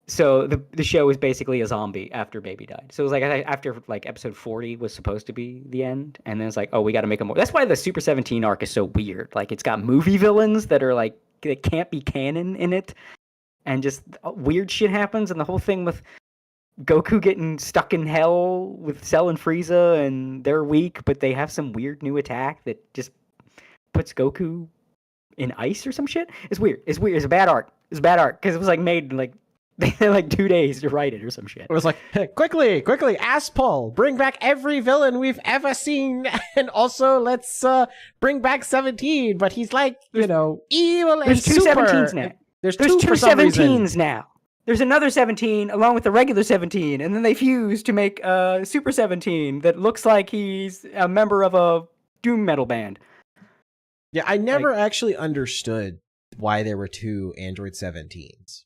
So the show was basically a zombie after Baby died. So it was like after like episode 40 was supposed to be the end, and then it's like, oh, we got to make a more. That's why the Super 17 arc is so weird. Like it's got movie villains that are like that can't be canon in it, and just weird shit happens, and the whole thing with Goku getting stuck in hell with Cell and Frieza, and they're weak, but they have some weird new attack that just puts Goku in ice or some shit. It's weird. It's a bad arc. It's a bad arc because it was like made like. They had like 2 days to write it or some shit. It was like, hey, quickly, ass pull, bring back every villain we've ever seen, and also let's bring back 17, but he's like, evil and there's two super. 17s now. There's two 17s now. There's another 17 along with the regular 17, and then they fuse to make Super 17 that looks like he's a member of a doom metal band. Yeah, I never actually understood why there were two Android 17s.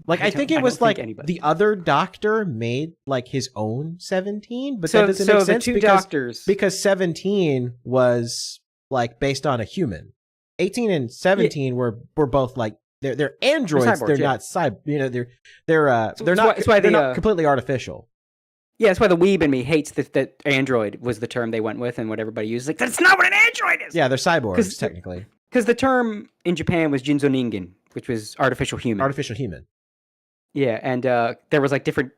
Like I think it was like the other doctor made like his own 17, but that doesn't make sense because 17 was like based on a human. 18 and 17 were both like they're androids. They're not cyber. They're not completely artificial. Yeah, that's why the weeb in me hates that android was the term they went with and what everybody uses. Like that's not what an android is. Yeah, they're cyborgs technically. Because the term in Japan was Jinzo Ningen, which was artificial human. Artificial human. Yeah, and there was like different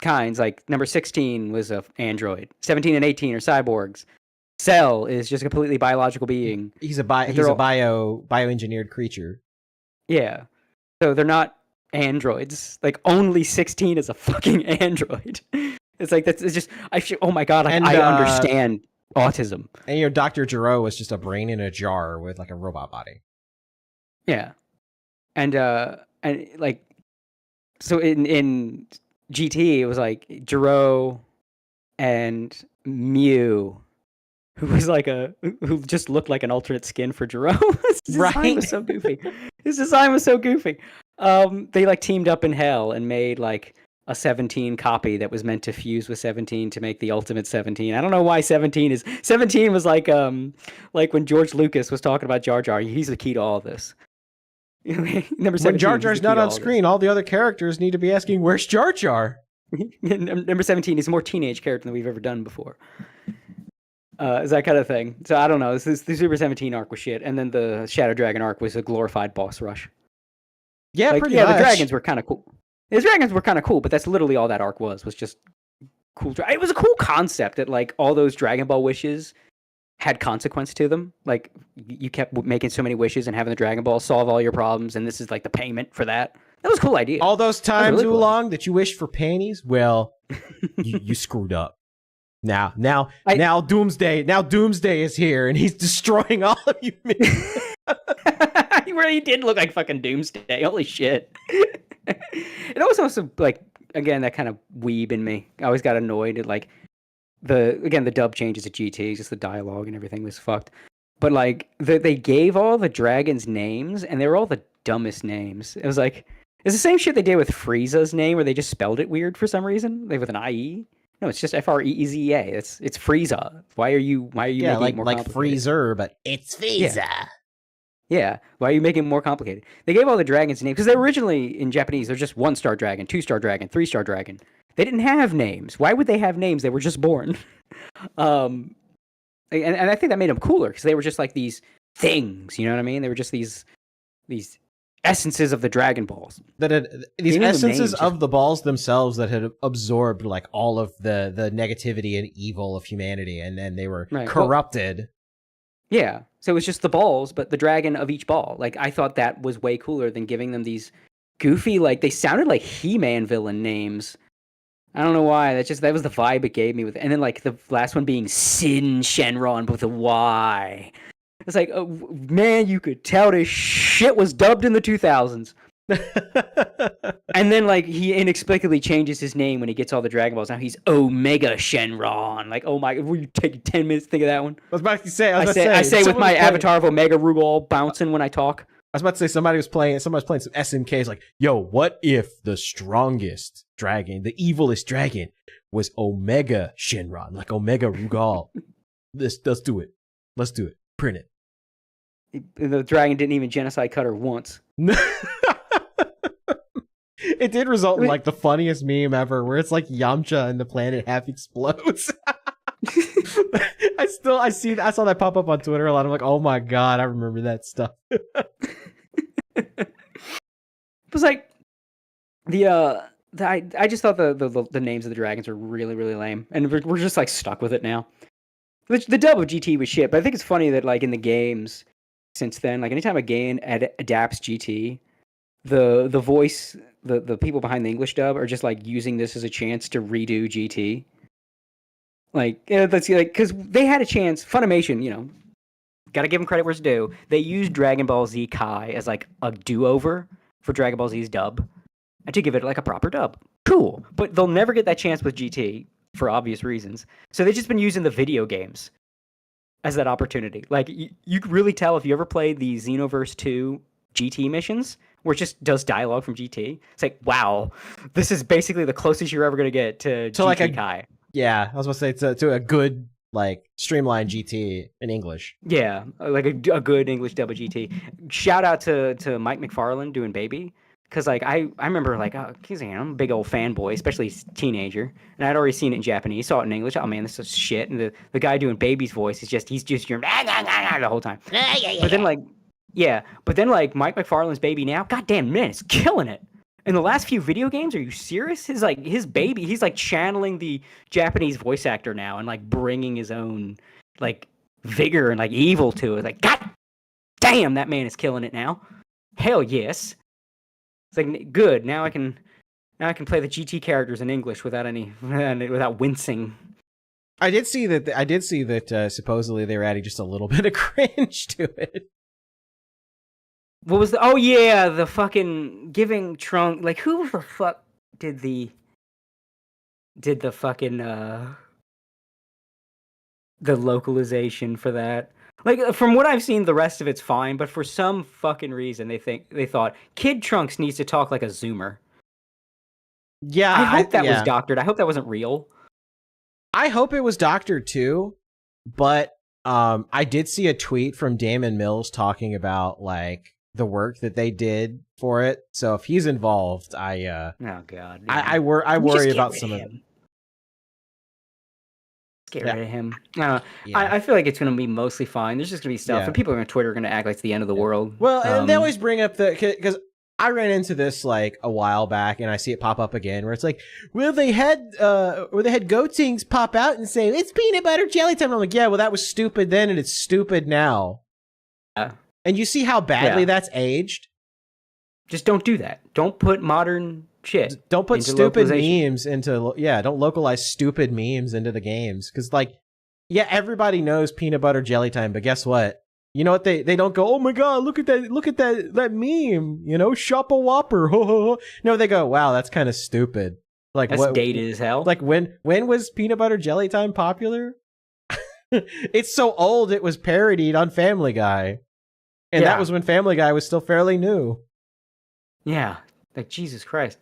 kinds. Like number 16 was a android. 17 and 18 are cyborgs. Cell is just a completely biological being. He's a bioengineered creature. Yeah. So they're not androids. Like only 16 is a fucking android. It's like that's it's just oh my god, And, I understand autism. And Dr. Gero was just a brain in a jar with like a robot body. Yeah, and like so in GT it was like Gero and Mew, who just looked like an alternate skin for Gero. His design was so goofy. His design was so goofy. They like teamed up in hell and made like a 17 copy that was meant to fuse with 17 to make the ultimate 17. I don't know why 17 was like when George Lucas was talking about Jar Jar. He's the key to all this. Number 17, when Jar Jar's not on screen, all the other characters need to be asking, "Where's Jar Jar?" Number 17 is a more teenage character than we've ever done before. Is that kind of thing. So I don't know. The Super 17 arc was shit, and then the Shadow Dragon arc was a glorified boss rush. Yeah, pretty much. The dragons were kind of cool. The dragons were kind of cool, but that's literally all that arc was just cool. It was a cool concept that like all those Dragon Ball wishes had consequence to them. Like you kept making so many wishes and having the Dragon Ball solve all your problems, and this is like the payment for that. That was a cool idea. All those times, really Oolong, that you wished for panties, well, you screwed up. Now Doomsday is here, and he's destroying all of you. He really did look like fucking Doomsday. Holy shit. It also like, again, that kind of weeb in me. I always got annoyed at like the dub changes at GT, just the dialogue and everything was fucked. But like they gave all the dragons names, and they were all the dumbest names. It was like it's the same shit they did with Frieza's name, where they just spelled it weird for some reason, like with an IE. No, it's just Freeza. It's Frieza. Why are you making it more complicated? Like Freezer, but it's Frieza. Yeah. Why are you making it more complicated? They gave all the dragons names because they were originally in Japanese. They're just 1-star dragon, 2-star dragon, 3-star dragon. They didn't have names. Why would they have names? They were just born. And I think that made them cooler because they were just like these things. You know what I mean? They were just these essences of the Dragon Balls. These essences of the balls themselves that had absorbed like all of the negativity and evil of humanity, and then they were corrupted. Well, yeah, so it was just the balls, but the dragon of each ball. Like I thought that was way cooler than giving them these goofy, like they sounded like He-Man villain names. I don't know why. That was the vibe it gave me with. And then like the last one being Sin Shenron with a Y. It's like, oh, man, you could tell this shit was dubbed in the 2000s. And then, like, he inexplicably changes his name when he gets all the Dragon Balls. Now he's Omega Shenron. Like, oh my, will you take 10 minutes to think of that one? I was about to say, I say with my avatar of Omega Rugal bouncing when I talk. I was about to say somebody was playing some SMKs like, yo, what if the strongest dragon, the evilest dragon, was Omega Shenron, like Omega Rugal? Let's do it. Let's do it. Print it. The dragon didn't even genocide Cutter once. It did result in like the funniest meme ever, where it's like Yamcha and the planet half explodes. I saw that pop up on Twitter a lot. I'm like, oh my god, I remember that stuff. It was like I just thought the names of the dragons were really, really lame, and we're just like stuck with it now. The dub of GT was shit, but I think it's funny that like in the games since then, like anytime a game adapts GT, the voice, the people behind the English dub are just like using this as a chance to redo GT. Like, that's like, because they had a chance. Funimation, got to give them credit where it's due. They used Dragon Ball Z Kai as like a do-over for Dragon Ball Z's dub, and to give it like a proper dub. Cool, but they'll never get that chance with GT for obvious reasons. So they've just been using the video games as that opportunity. Like, you could really tell if you ever played the Xenoverse 2 GT missions, where it just does dialogue from GT. It's like, wow, this is basically the closest you're ever going to get to GT like Kai. Yeah, I was going to say, to a good, like, streamlined GT in English. Yeah, like a good English dub of GT. Shout out to Mike McFarlane doing Baby. Because, like, I remember, like, I'm a big old fanboy, especially as a teenager. And I'd already seen it in Japanese, saw it in English. Oh, man, this is shit. And the guy doing Baby's voice, he's just your the whole time. But then, like, Mike McFarlane's Baby now, goddamn, man, it's killing it. In the last few video games, are you serious? His Baby, he's, like, channeling the Japanese voice actor now and, like, bringing his own, like, vigor and, like, evil to it. Like, god damn, that man is killing it now. Hell yes. It's like, good, now I can Now I can play the GT characters in English without wincing. I did see that supposedly they were adding just a little bit of cringe to it. What was the? Oh yeah, the fucking giving Trunk. Like, who the fuck did the fucking the localization for that? Like, from what I've seen, the rest of it's fine, but for some fucking reason, they thought Kid Trunks needs to talk like a Zoomer. Yeah, I hope that was doctored. I hope that wasn't real. I hope it was doctored too, but I did see a tweet from Damon Mills talking about like the work that they did for it. So if he's involved, oh god, I worry about some of it. Get rid of him. I feel like it's going to be mostly fine. There's just going to be stuff, and people on Twitter are going to act like it's the end of the world. Well, and they always bring up because I ran into this like a while back, and I see it pop up again, where it's like, well, they had Goatings pop out and say it's peanut butter jelly time. I'm like, yeah, well, that was stupid then, and it's stupid now. And you see how badly that's aged. Just don't do that. Don't put modern shit. Don't put stupid memes into don't localize stupid memes into the games, because like everybody knows peanut butter jelly time, but guess what, you know what, they don't go, oh my god, look at that meme, you know, shop a whopper. No, they go, wow, that's kind of stupid. Like, that's dated as hell. Like, when was peanut butter jelly time popular? It's so old it was parodied on Family Guy, and that was when Family Guy was still fairly new. Yeah, like, Jesus Christ.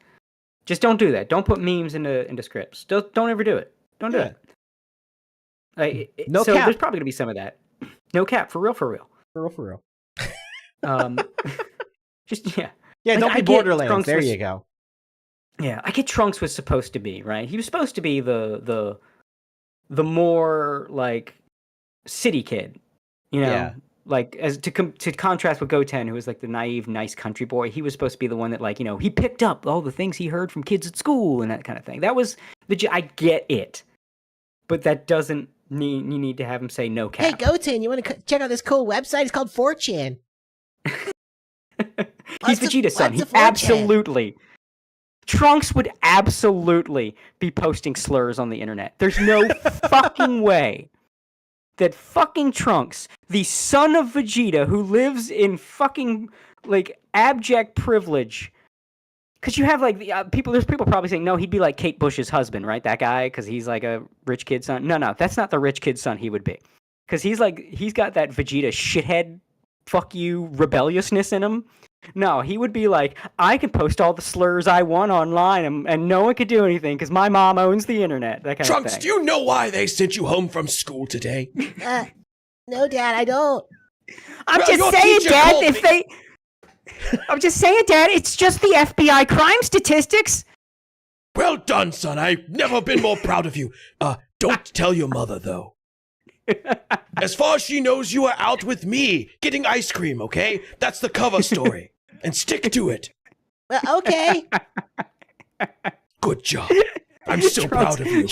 Just don't do that. Don't put memes into scripts. Don't ever do it. Don't do it. Like, no cap. There's probably gonna be some of that. No cap, for real. Just like, don't be Borderlands. There you go. Yeah, I get Trunks was supposed to be, right. He was supposed to be the more like city kid, you know. Yeah. Like, as to contrast with Goten, who was like the naive, nice country boy, he was supposed to be the one that, like, you know, he picked up all the things he heard from kids at school and that kind of thing. That was I get it, but that doesn't mean you need to have him say no cap. Hey, Goten, you want to check out this cool website? It's called 4chan. He's Vegeta's son. He absolutely. Trunks would absolutely be posting slurs on the internet. There's no fucking way that fucking Trunks, the son of Vegeta, who lives in fucking, like, abject privilege, because you have, like, there's people probably saying, no, he'd be like Kate Bush's husband, right? That guy, because he's, like, a rich kid's son. No, that's not the rich kid's son he would be. Because he's got that Vegeta shithead, fuck you, rebelliousness in him. No, he would be like, I can post all the slurs I want online, and no one could do anything because my mom owns the internet. That kind Trunks, of thing. Do you know why they sent you home from school today? No, Dad, I don't. I'm just saying, Dad. I'm just saying, Dad. It's just the FBI crime statistics. Well done, son. I've never been more proud of you. Don't tell your mother, though. As far as she knows, you are out with me getting ice cream, okay? That's the cover story. And stick to it. Well, okay. Good job. I'm so proud of you.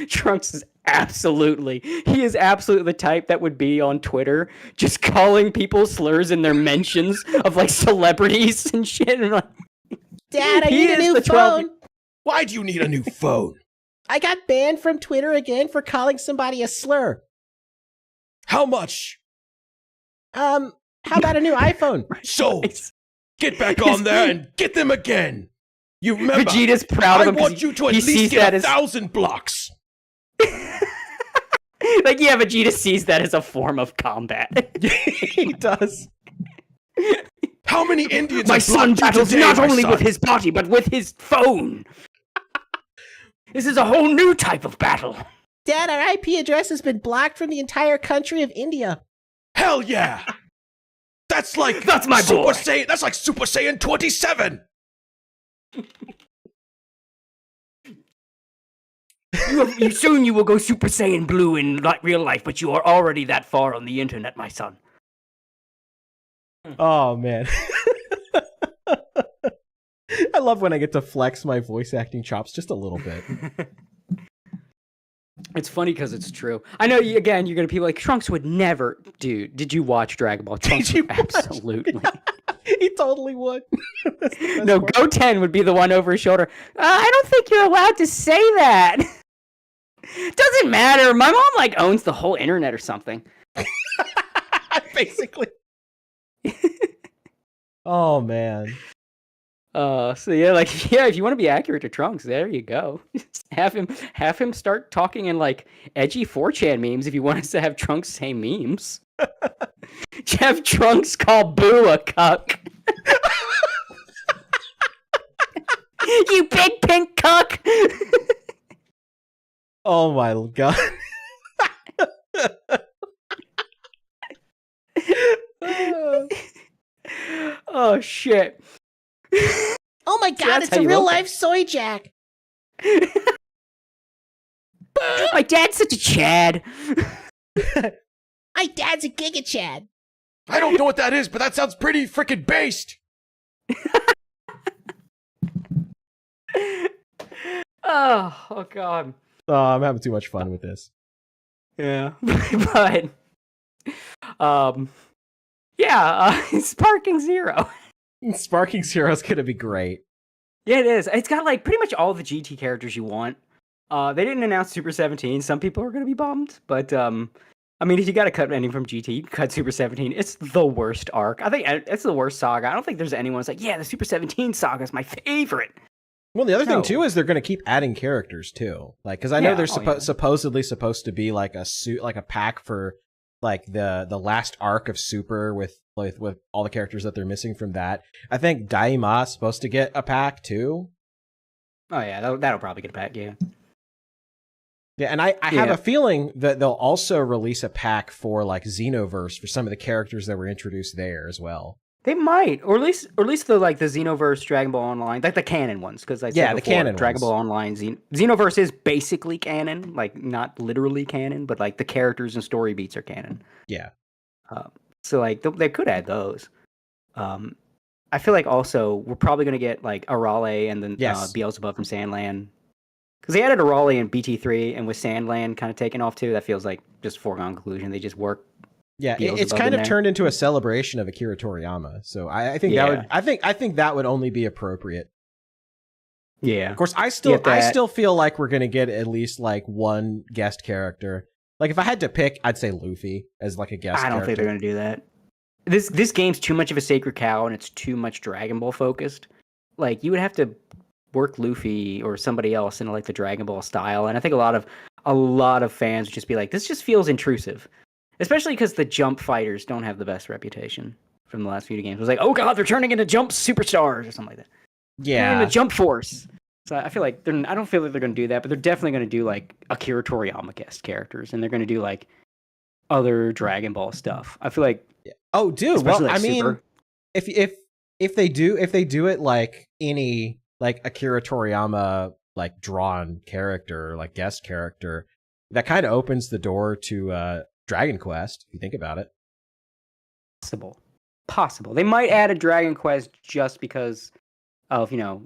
Trunks is absolutely the type that would be on Twitter just calling people slurs in their mentions of, like, celebrities and shit. And, like, Dad, I need a new phone. Why do you need a new phone? I got banned from Twitter again for calling somebody a slur. How much? How about a new iPhone? So, get back on there and get them again. You remember, Vegeta's proud of him. I want you to at least get 1,000 blocks. Like, yeah, Vegeta sees that as a form of combat. He does. How many Indians? My son battles not only with his body, but with his phone. This is a whole new type of battle. Dad, our IP address has been blocked from the entire country of India. Hell yeah! That's my boy. That's like Super Saiyan 27. Soon you will go Super Saiyan Blue in real life, but you are already that far on the internet, my son. Oh man. I love when I get to flex my voice acting chops just a little bit. It's funny because it's true. I know, you're going to be like, Trunks would never. Dude, did you watch Dragon Ball? Trunks would absolutely. He totally would. No, Goten would be the one over his shoulder. I don't think you're allowed to say that. Doesn't matter. My mom like owns the whole internet or something. Basically. Oh man. So yeah, like if you want to be accurate to Trunks, there you go. Just have him start talking in like edgy 4chan memes if you want us to have Trunks say memes. Have Trunks call Boo a cuck. You big pink cuck. Oh my god. Oh shit. Oh my god, it's a real life soy jack. My dad's such a Chad. My dad's a Giga Chad. I don't know what that is, but that sounds pretty freaking based. Oh god. Oh, I'm having too much fun with this. Yeah. But Sparking Zero. Sparking Zero is gonna be great. Yeah, it is. It's got like pretty much all the GT characters you want. They didn't announce Super 17. Some people are gonna be bummed, but I mean, if you gotta cut any from GT, you can cut Super 17. It's the worst arc. I think it's the worst saga. I don't think there's anyone who's like, yeah, the Super 17 saga is my favorite. Well, the other thing too is they're going to keep adding characters too, like because I know there's supposedly supposed to be like a suit, like a pack for like the last arc of Super with all the characters that they're missing from that. I think Daima's supposed to get a pack too. Oh yeah, that'll probably get a pack. Yeah. Yeah, and I have a feeling that they'll also release a pack for like Xenoverse for some of the characters that were introduced there as well. They might, or at least the like the Xenoverse Dragon Ball Online, like the canon ones, because I said the canon Dragon Ball Online Xenoverse is basically canon, like not literally canon, but like the characters and story beats are canon. Yeah. So like they could add those. I feel like also we're probably gonna get like Arale and then Beelzebub from Sandland. Because they added Arale in BT3, and with Sandland kind of taking off too, that feels like just foregone conclusion. They just work. Yeah, it's kind of turned into a celebration of Akira Toriyama. So I think that would I think that would only be appropriate. Yeah. Of course, I still feel like we're gonna get at least like one guest character. Like if I had to pick, I'd say Luffy as like a guest. I don't think they're gonna do that. This game's too much of a sacred cow, and it's too much Dragon Ball focused. Like you would have to work Luffy or somebody else into like the Dragon Ball style, and I think a lot of fans would just be like, this just feels intrusive. Especially because the Jump fighters don't have the best reputation from the last few games. It was like, oh god, they're turning into Jump superstars or something like that. Yeah, they're in the Jump Force. So I feel like I don't feel like they're going to do that, but they're definitely going to do like Akira Toriyama guest characters, and they're going to do like other Dragon Ball stuff. I feel like. Oh, dude. Well, like I mean, if they do it like any like Akira Toriyama like drawn character, like guest character, that kind of opens the door to Dragon Quest, if you think about it. Possible. They might add a Dragon Quest just because of, a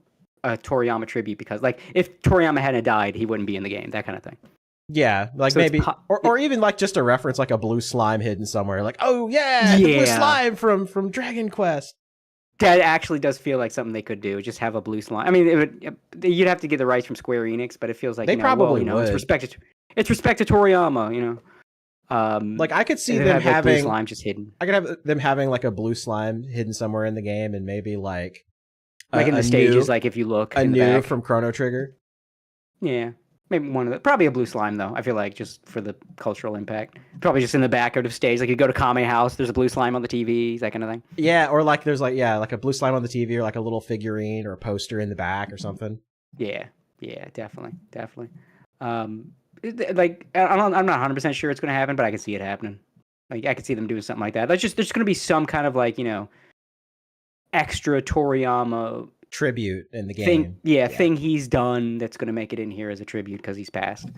Toriyama tribute, because like if Toriyama hadn't died, he wouldn't be in the game, that kind of thing. Yeah, like so maybe or even like just a reference, like a blue slime hidden somewhere, like, oh yeah, the blue slime from Dragon Quest. That actually does feel like something they could do. Just have a blue slime. I mean, you'd have to get the rights from Square Enix, but it feels like they probably would. It's respect to Toriyama, like I could see them having blue slime just hidden. I could have them having like a blue slime hidden somewhere in the game, and maybe like in the stages, like if you look a new from Chrono Trigger. Yeah, maybe probably a blue slime though. I feel like just for the cultural impact, probably just in the back of the stage. Like you go to Kame House, there's a blue slime on the TV, that kind of thing. Yeah, or like there's like like a blue slime on the TV, or like a little figurine or a poster in the back or something. Yeah, definitely. Like I'm not 100% sure it's going to happen, but I can see it happening. Like I can see them doing something like that. There's going to be some kind of like extra Toriyama tribute in the game. Thing he's done that's going to make it in here as a tribute because he's passed.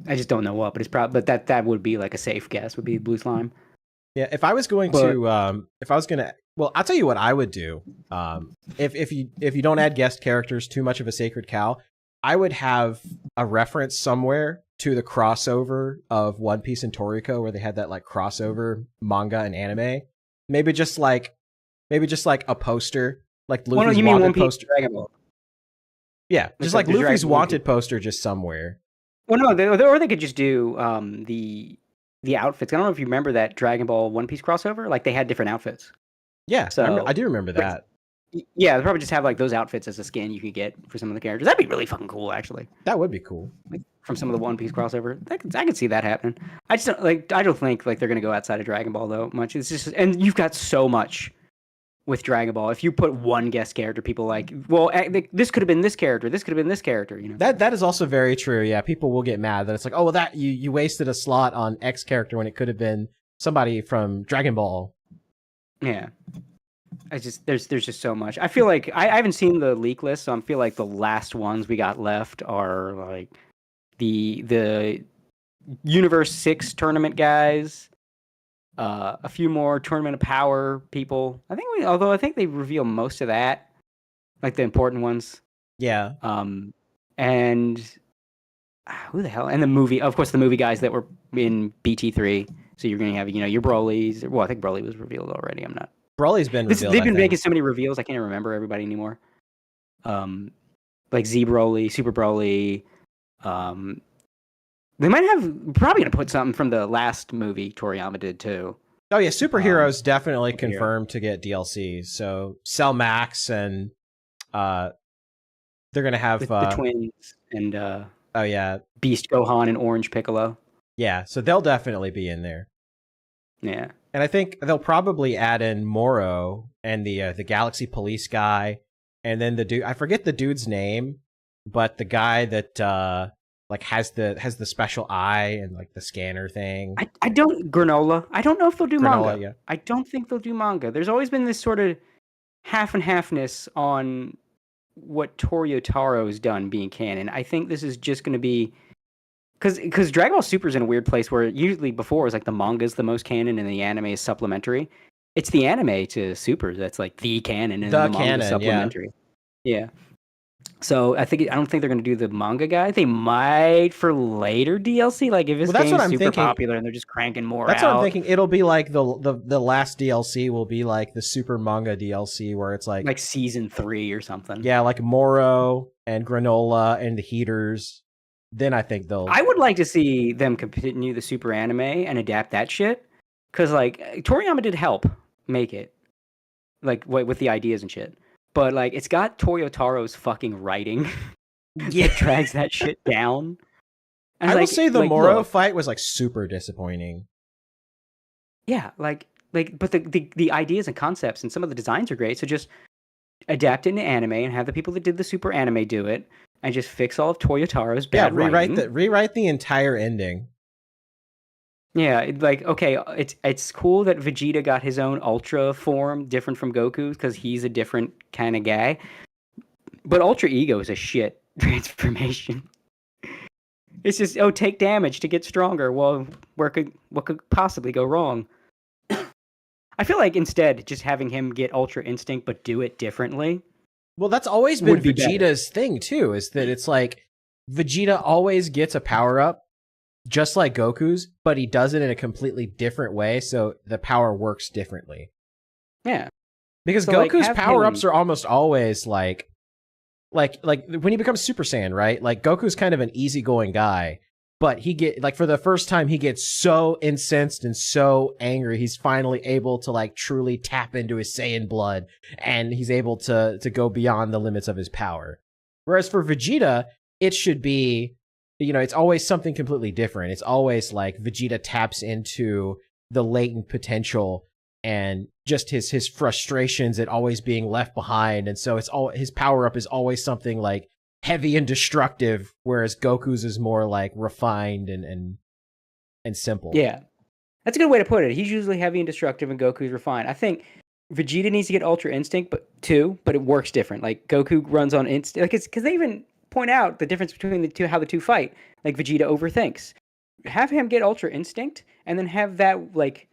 I just don't know what, but it's probably that would be like a safe guess. Would be blue slime. Yeah, if I was going to well, I'll tell you what I would do. If you don't add guest characters, too much of a sacred cow, I would have a reference somewhere to the crossover of One Piece and Toriko, where they had that like crossover manga and anime. Maybe just like Maybe just like a poster, like Well, no, Luffy's you mean wanted One Piece poster. Dragon Ball? Yeah, just like like the Luffy's Dragon Ball wanted poster just somewhere. Well, no, or they could just do the outfits. I don't know if you remember that Dragon Ball One Piece crossover. Like they had different outfits. Yeah, So I do remember that. yeah, they probably just have like those outfits as a skin you could get for some of the characters. That'd be really fucking cool, actually. That would be cool. Like, from some of the One Piece crossover, I could see that happening. I just don't, like. I don't think like they're gonna go outside of Dragon Ball though much. It's just, and you've got so much with Dragon Ball. If you put one guest character, people like, well, this could have been this character. This could have been this character. You know. That is also very true. Yeah, people will get mad that it's like, oh, well, that you wasted a slot on X character when it could have been somebody from Dragon Ball. Yeah. There's just so much. I feel like I haven't seen the leak list, so I feel like the last ones we got left are like the Universe 6 tournament guys, a few more Tournament of Power people. Although I think they reveal most of that, like the important ones. Yeah. And who the hell? And the movie, of course, the movie guys that were in BT3. So you're gonna have your Broly's. Well, I think Broly was revealed already. I'm not. Broly's been revealed. They've been making so many reveals, I can't even remember everybody anymore. Like Z Broly, Super Broly. They might have probably gonna put something from the last movie Toriyama did too. Oh yeah, Superheroes definitely confirmed to get DLC. So Cell Max and they're gonna have the twins and oh yeah, Beast Gohan and Orange Piccolo. Yeah, so they'll definitely be in there. Yeah. And I think they'll probably add in Moro and the Galaxy Police guy, and then the dude, I forget the dude's name, but the guy that like has the special eye and like the scanner thing. I don't Granola. I don't know if they'll do manga. Yeah. I don't think they'll do manga. There's always been this sort of half and halfness on what Toyotaro's done being canon. I think this is just going to be because Dragon Ball Super is in a weird place where usually before it was like the manga is the most canon and the anime is supplementary. It's the anime to Super that's like the canon and the manga is supplementary. Yeah. So I don't think they're going to do the manga guy. They might for later DLC, like if it's super popular and they're just cranking more. That's what I'm thinking. It'll be like the last DLC will be like the Super manga DLC where it's like season 3 or something. Yeah, like Moro and Granola and the Heaters. Then I think they'll. I would like to see them continue the Super anime and adapt that shit, because like Toriyama did help make it, like with the ideas and shit. But like it's got Toyotaro's fucking writing. Yeah, it drags that shit down. And I will say the Moro fight was like super disappointing. Yeah, but the ideas and concepts and some of the designs are great. So just adapt it into anime and have the people that did the Super anime do it. And just fix all of Toyotaro's bad writing. Rewrite the entire ending. Yeah, like okay, it's cool that Vegeta got his own Ultra form, different from Goku's, because he's a different kind of guy. But Ultra Ego is a shit transformation. It's just take damage to get stronger. Well, what could possibly go wrong? I feel like instead, just having him get Ultra Instinct but do it differently. Well, that's always been Vegeta's thing, too, is that it's like Vegeta always gets a power-up, just like Goku's, but he does it in a completely different way, so the power works differently. Yeah. Because so Goku's power-ups are almost always like when he becomes Super Saiyan, right? Like, Goku's kind of an easygoing guy, but for the first time, he gets so incensed and so angry, he's finally able to, like, truly tap into his Saiyan blood, and he's able to go beyond the limits of his power. Whereas for Vegeta, it should be, it's always something completely different. It's always, like, Vegeta taps into the latent potential and just his frustrations at always being left behind, and so his power-up is always something, like, heavy and destructive, whereas Goku's is more like refined and simple. Yeah, that's a good way to put it. He's usually heavy and destructive, and Goku's refined. I think Vegeta needs to get Ultra Instinct, but it works different. Like Goku runs on instinct, like it's because they even point out the difference between the two, how the two fight. Like Vegeta overthinks. Have him get Ultra Instinct, and then have that like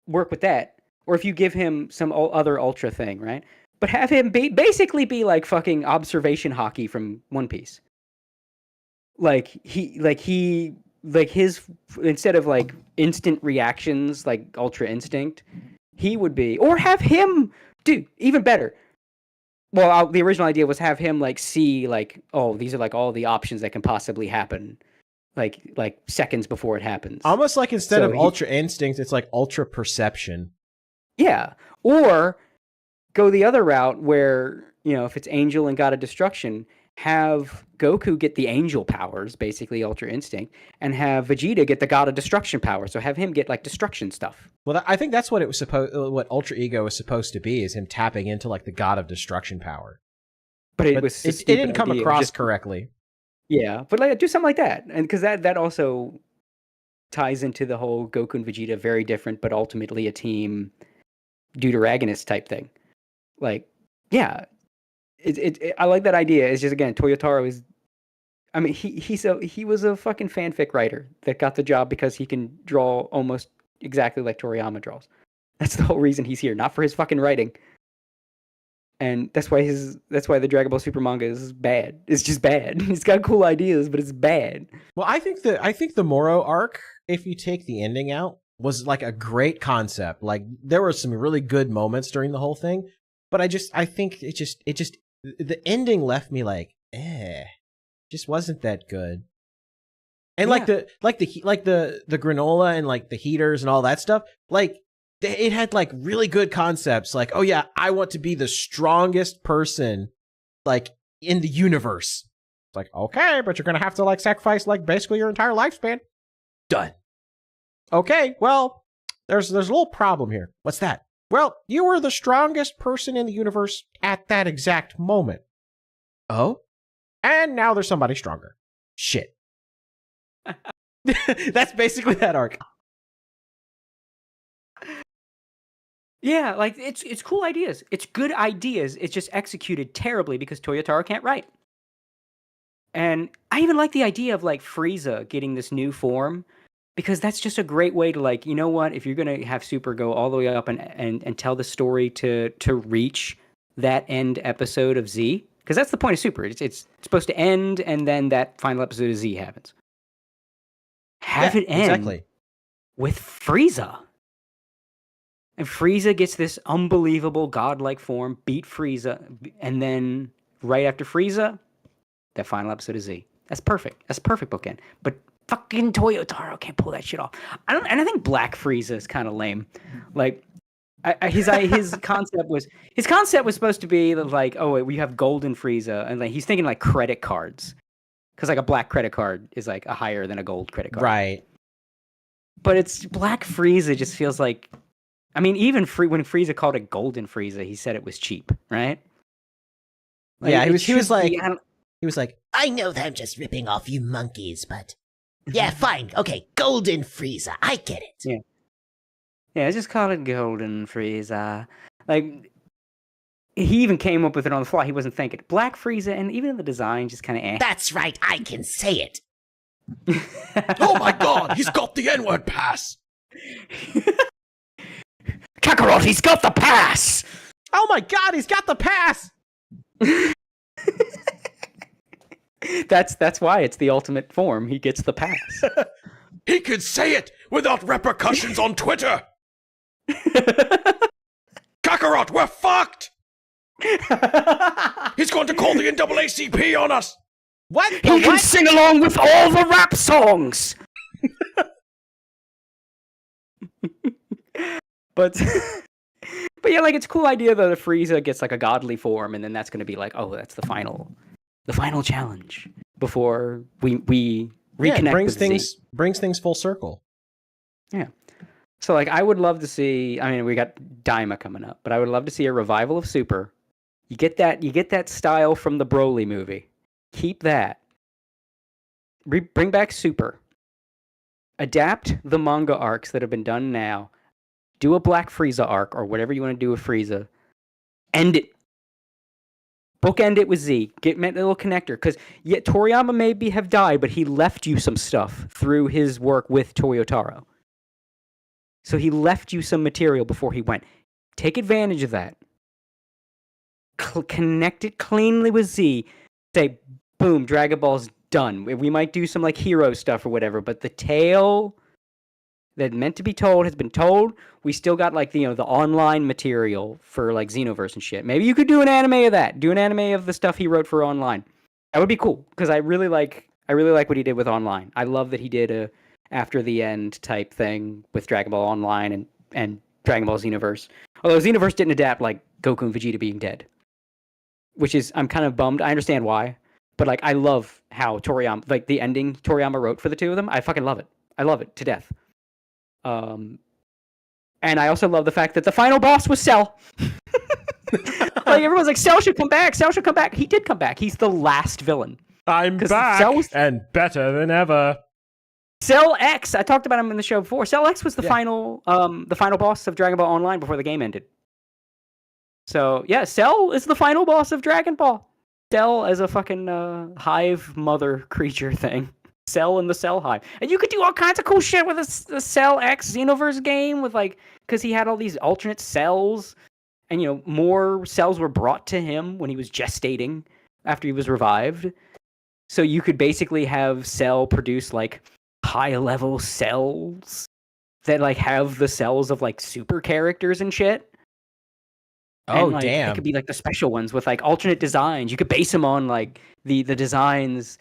work with that. Or if you give him some other Ultra thing, right? But have him basically be like fucking observation hockey from One Piece. His instead of like instant reactions like Ultra Instinct, he would be, or have him, dude, even better. Well, the original idea was have him like see like, oh, these are like all the options that can possibly happen, like seconds before it happens. Almost like instead of ultra instinct, it's like ultra perception. Yeah, or go the other route where, if it's Angel and God of Destruction, have Goku get the Angel powers, basically Ultra Instinct, and have Vegeta get the God of Destruction power. So have him get like destruction stuff. Well, I think that's what it was what Ultra Ego was supposed to be, is him tapping into like the God of Destruction power. But it didn't come across correctly. Yeah, but like do something like that, and because that also ties into the whole Goku and Vegeta very different, but ultimately a team deuteragonist type thing. Like, yeah. I like that idea. It's just, again, Toyotaro is, I mean, he was a fucking fanfic writer that got the job because he can draw almost exactly like Toriyama draws. That's the whole reason he's here, not for his fucking writing. And that's why the Dragon Ball Super manga is bad. It's just bad. He's got cool ideas, but it's bad. Well, I think the Moro arc, if you take the ending out, was like a great concept. Like there were some really good moments during the whole thing, but I think it just the ending left me like, just wasn't that good. And like the granola and like the heaters and all that stuff, like it had like really good concepts. Like, oh yeah, I want to be the strongest person like in the universe. It's like, okay, but you're gonna have to like sacrifice like basically your entire lifespan. Done. Okay, well, there's a little problem here. What's that? Well, you were the strongest person in the universe at that exact moment. Oh? And now there's somebody stronger. Shit. That's basically that arc. Yeah, like it's cool ideas. It's good ideas. It's just executed terribly because Toyotaro can't write. And I even like the idea of like Frieza getting this new form, because that's just a great way to like, you know what, if you're going to have Super go all the way up and tell the story to reach that end episode of Z, because that's the point of Super. It's supposed to end, and then that final episode of Z happens. Have it end with Frieza. And Frieza gets this unbelievable godlike form, beat Frieza, and then right after Frieza, that final episode of Z. That's perfect. That's a perfect bookend. But fucking Toyotaro can't pull that shit off. I think Black Frieza is kind of lame. Like, his concept was supposed to be like, oh, we have Golden Frieza, and like he's thinking like credit cards, because like a black credit card is like a higher than a gold credit card, right? But it's Black Frieza just feels like, I mean, even when Frieza called it Golden Frieza, he said it was cheap, right? Like, yeah, he was like, I know that I'm just ripping off you monkeys, but yeah, fine. Okay, Golden Frieza. I get it. Yeah, just call it Golden Frieza. Like, he even came up with it on the fly. He wasn't thinking. Black Frieza, and even the design just kind of That's right. I can say it. Oh my god, he's got the N-word pass. Kakarot, he's got the pass. Oh my god, he's got the pass. That's why it's the ultimate form. He gets the pass. He could say it without repercussions on Twitter. Kakarot, we're fucked. He's going to call the NAACP on us. What? He can sing along with all the rap songs. But yeah, like it's a cool idea that Frieza gets like a godly form, and then that's going to be like, oh, that's the final challenge before we reconnect. Yeah, brings things full circle. Yeah. So like, I would love to see. I mean, we got Daima coming up, but I would love to see a revival of Super. You get that style from the Broly movie. Keep that. Bring back Super. Adapt the manga arcs that have been done now. Do a Black Frieza arc or whatever you want to do with Frieza. End it. Bookend it with Z. Get a little connector. Because yet Toriyama maybe have died, but he left you some stuff through his work with Toyotaro. So he left you some material before he went. Take advantage of that. Connect it cleanly with Z. Say, boom, Dragon Ball's done. We might do some like hero stuff or whatever, but the tale that meant to be told has been told. We still got like the online material for like Xenoverse and shit. Maybe you could do an anime of that. Do an anime of the stuff he wrote for online. That would be cool because I really like what he did with online. I love that he did a after the end type thing with Dragon Ball Online and Dragon Ball Xenoverse. Although Xenoverse didn't adapt like Goku and Vegeta being dead, which is I'm kind of bummed. I understand why, but like I love how Toriyama like the ending Toriyama wrote for the two of them. I fucking love it. I love it to death. And I also love the fact that the final boss was Cell. Like everyone's like, Cell should come back. Cell should come back. He did come back. He's the last villain. I'm back and better than ever. Cell X. I talked about him in the show before. Cell X was the final boss of Dragon Ball Online before the game ended. So yeah, Cell is the final boss of Dragon Ball. Cell as a fucking hive mother creature thing. Cell in the Cell Hive. And you could do all kinds of cool shit with the Cell X Xenoverse game with like, because he had all these alternate cells and, more cells were brought to him when he was gestating after he was revived. So you could basically have Cell produce like high level cells that like have the cells of like super characters and shit. Oh, and, like, damn. It could be like the special ones with like alternate designs. You could base them on like the designs.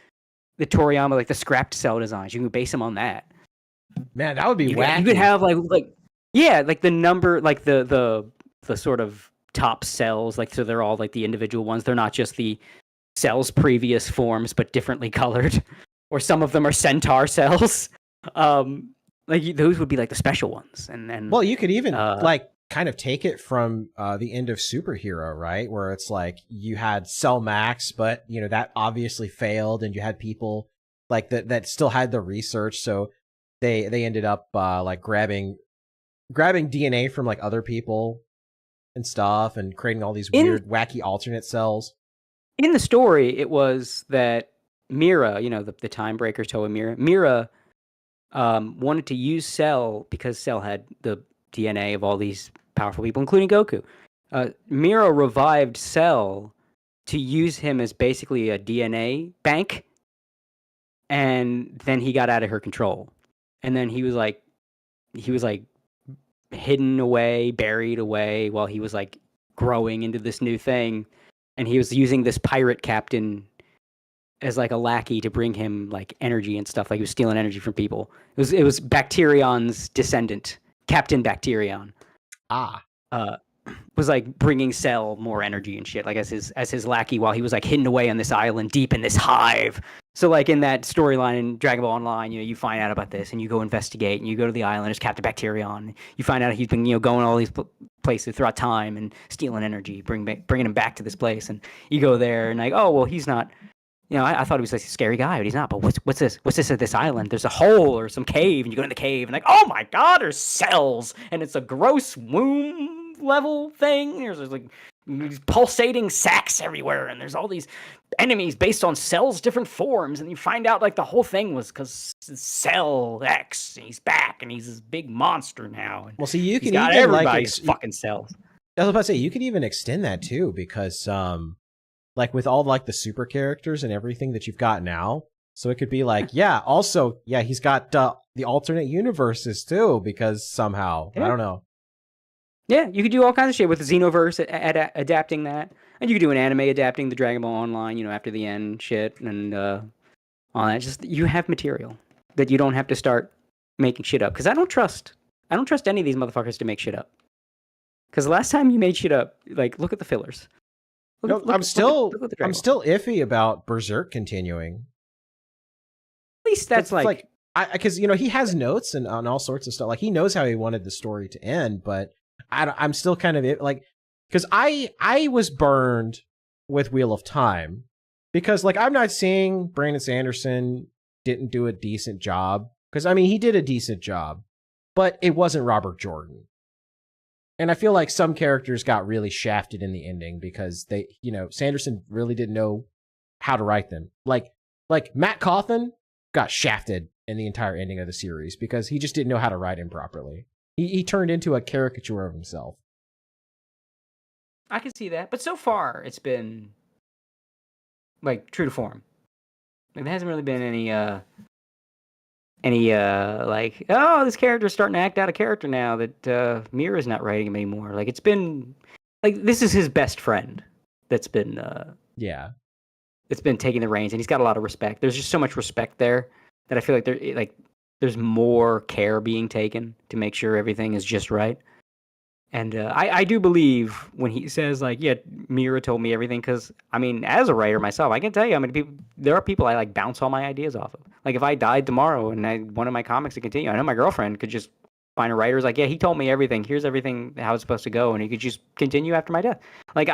The Toriyama, like the scrapped cell designs, you can base them on that. Man, that would be wacky. You could have like the number, like the sort of top cells, like so they're all like the individual ones. They're not just the cells' previous forms, but differently colored. Or some of them are centaur cells. Like those would be like the special ones. And then well, you could even like kind of take it from the end of Superhero, right? Where it's like you had Cell Max, but that obviously failed, and you had people like that still had the research, so they ended up like grabbing DNA from like other people and stuff, and creating all these weird, wacky alternate cells. In the story, it was that Mira, the Time Breaker Toa Mira wanted to use Cell because Cell had the DNA of all these powerful people, including Goku. Mira revived Cell to use him as basically a DNA bank, and then he got out of her control. And then he was like hidden away, buried away while he was like growing into this new thing. And he was using this pirate captain as like a lackey to bring him like energy and stuff. Like he was stealing energy from people. It was Bacterion's descendant, Captain Bacterion. Was like bringing Cell more energy and shit, like as his lackey while he was like hidden away on this island deep in this hive. So like in that storyline in Dragon Ball Online, you find out about this and you go investigate and you go to the island as Captain Bacterion. You find out he's been going all these places throughout time and stealing energy, bringing him back to this place. And you go there and like, oh well, he's not. I thought he was like a scary guy, but he's not. But what's this? What's this at this island? There's a hole or some cave, and you go in the cave, and like, oh my god, there's cells, and it's a gross womb level thing. There's like these pulsating sacs everywhere, and there's all these enemies based on Cell's different forms, and you find out like the whole thing was because Cell X, and he's back, and he's this big monster now. And well, see, you can got even everybody's fucking cells. I was about to say you could even extend that too, because like with all like the super characters and everything that you've got now. So it could be like, he's got the alternate universes too, because somehow, I don't know. Yeah, you could do all kinds of shit with the Xenoverse adapting that. And you could do an anime adapting the Dragon Ball Online, after the end shit and all that. Just, you have material that you don't have to start making shit up. Because I don't trust any of these motherfuckers to make shit up. Because the last time you made shit up, like, look at the fillers. I'm still iffy about Berserk continuing. At least that's like because he has notes and on all sorts of stuff. Like he knows how he wanted the story to end, but I'm still kind of like, because I was burned with Wheel of Time because like I'm not saying Brandon Sanderson didn't do a decent job, because I mean he did a decent job, but it wasn't Robert Jordan. And I feel like some characters got really shafted in the ending because they, Sanderson really didn't know how to write them. Like Matt Cawthon got shafted in the entire ending of the series because he just didn't know how to write him properly. He turned into a caricature of himself. I can see that, but so far it's been like true to form. Like, there hasn't really been any any like, oh, this character's starting to act out of character now that Mira's not writing him anymore. Like, it's been like, this is his best friend that's been it's been taking the reins, and he's got a lot of respect. There's just so much respect there that I feel like there's more care being taken to make sure everything is just right. And I do believe when he says, like, yeah, Mira told me everything, because, I mean, as a writer myself, I can tell you, I mean, there are people I, like, bounce all my ideas off of. Like, if I died tomorrow and I wanted my comics to continue, I know my girlfriend could just find a writer who's like, yeah, he told me everything. Here's everything, how it's supposed to go, and he could just continue after my death. Like,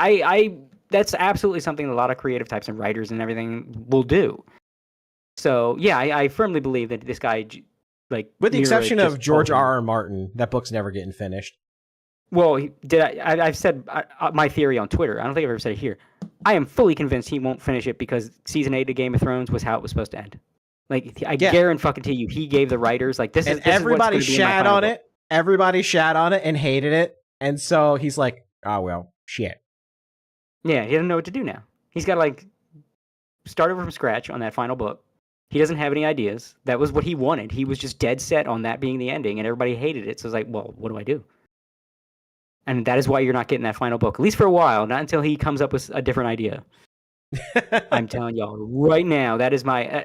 that's absolutely something a lot of creative types and writers and everything will do. So, yeah, I firmly believe that this guy, like... With the exception of George R.R. Martin, that book's never getting finished. Well, I've said my theory on Twitter. I don't think I've ever said it here. I am fully convinced he won't finish it because season 8 of Game of Thrones was how it was supposed to end. Like, I guarantee you, he gave the writers, like, this is everybody what's shat on it. Everybody shat on it and hated it. And so he's like, oh, well, shit. Yeah, he doesn't know what to do now. He's got to, like, start over from scratch on that final book. He doesn't have any ideas. That was what he wanted. He was just dead set on that being the ending, and everybody hated it. So it's like, well, what do I do? And that is why you're not getting that final book, at least for a while, not until he comes up with a different idea. I'm telling y'all right now, that is my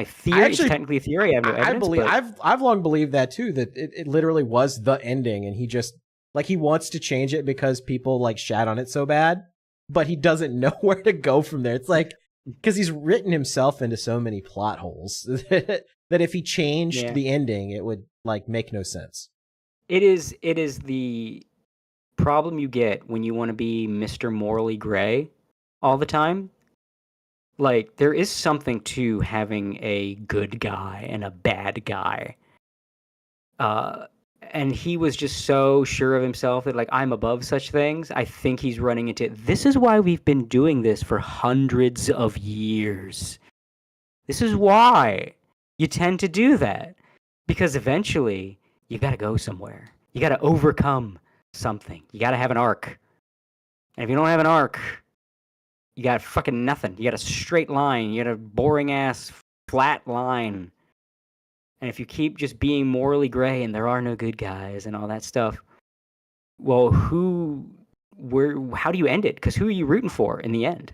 theory. It's technically a theory. I've long believed that too. That it literally was the ending, and he just like he wants to change it because people like shat on it so bad, but he doesn't know where to go from there. It's like because he's written himself into so many plot holes that if he changed the ending, it would like make no sense. It is the problem you get when you want to be Mr. Morally Gray all the time. Like, there is something to having a good guy and a bad guy. And he was just so sure of himself that, like, I'm above such things. I think he's running into it. This is why we've been doing this for hundreds of years. This is why you tend to do that. Because eventually, you got to go somewhere. You got to overcome something. You got to have an arc. And if you don't have an arc, you got fucking nothing. You got a straight line. You got a boring ass flat line. And if you keep just being morally gray and there are no good guys and all that stuff, well, how do you end it? Because who are you rooting for in the end?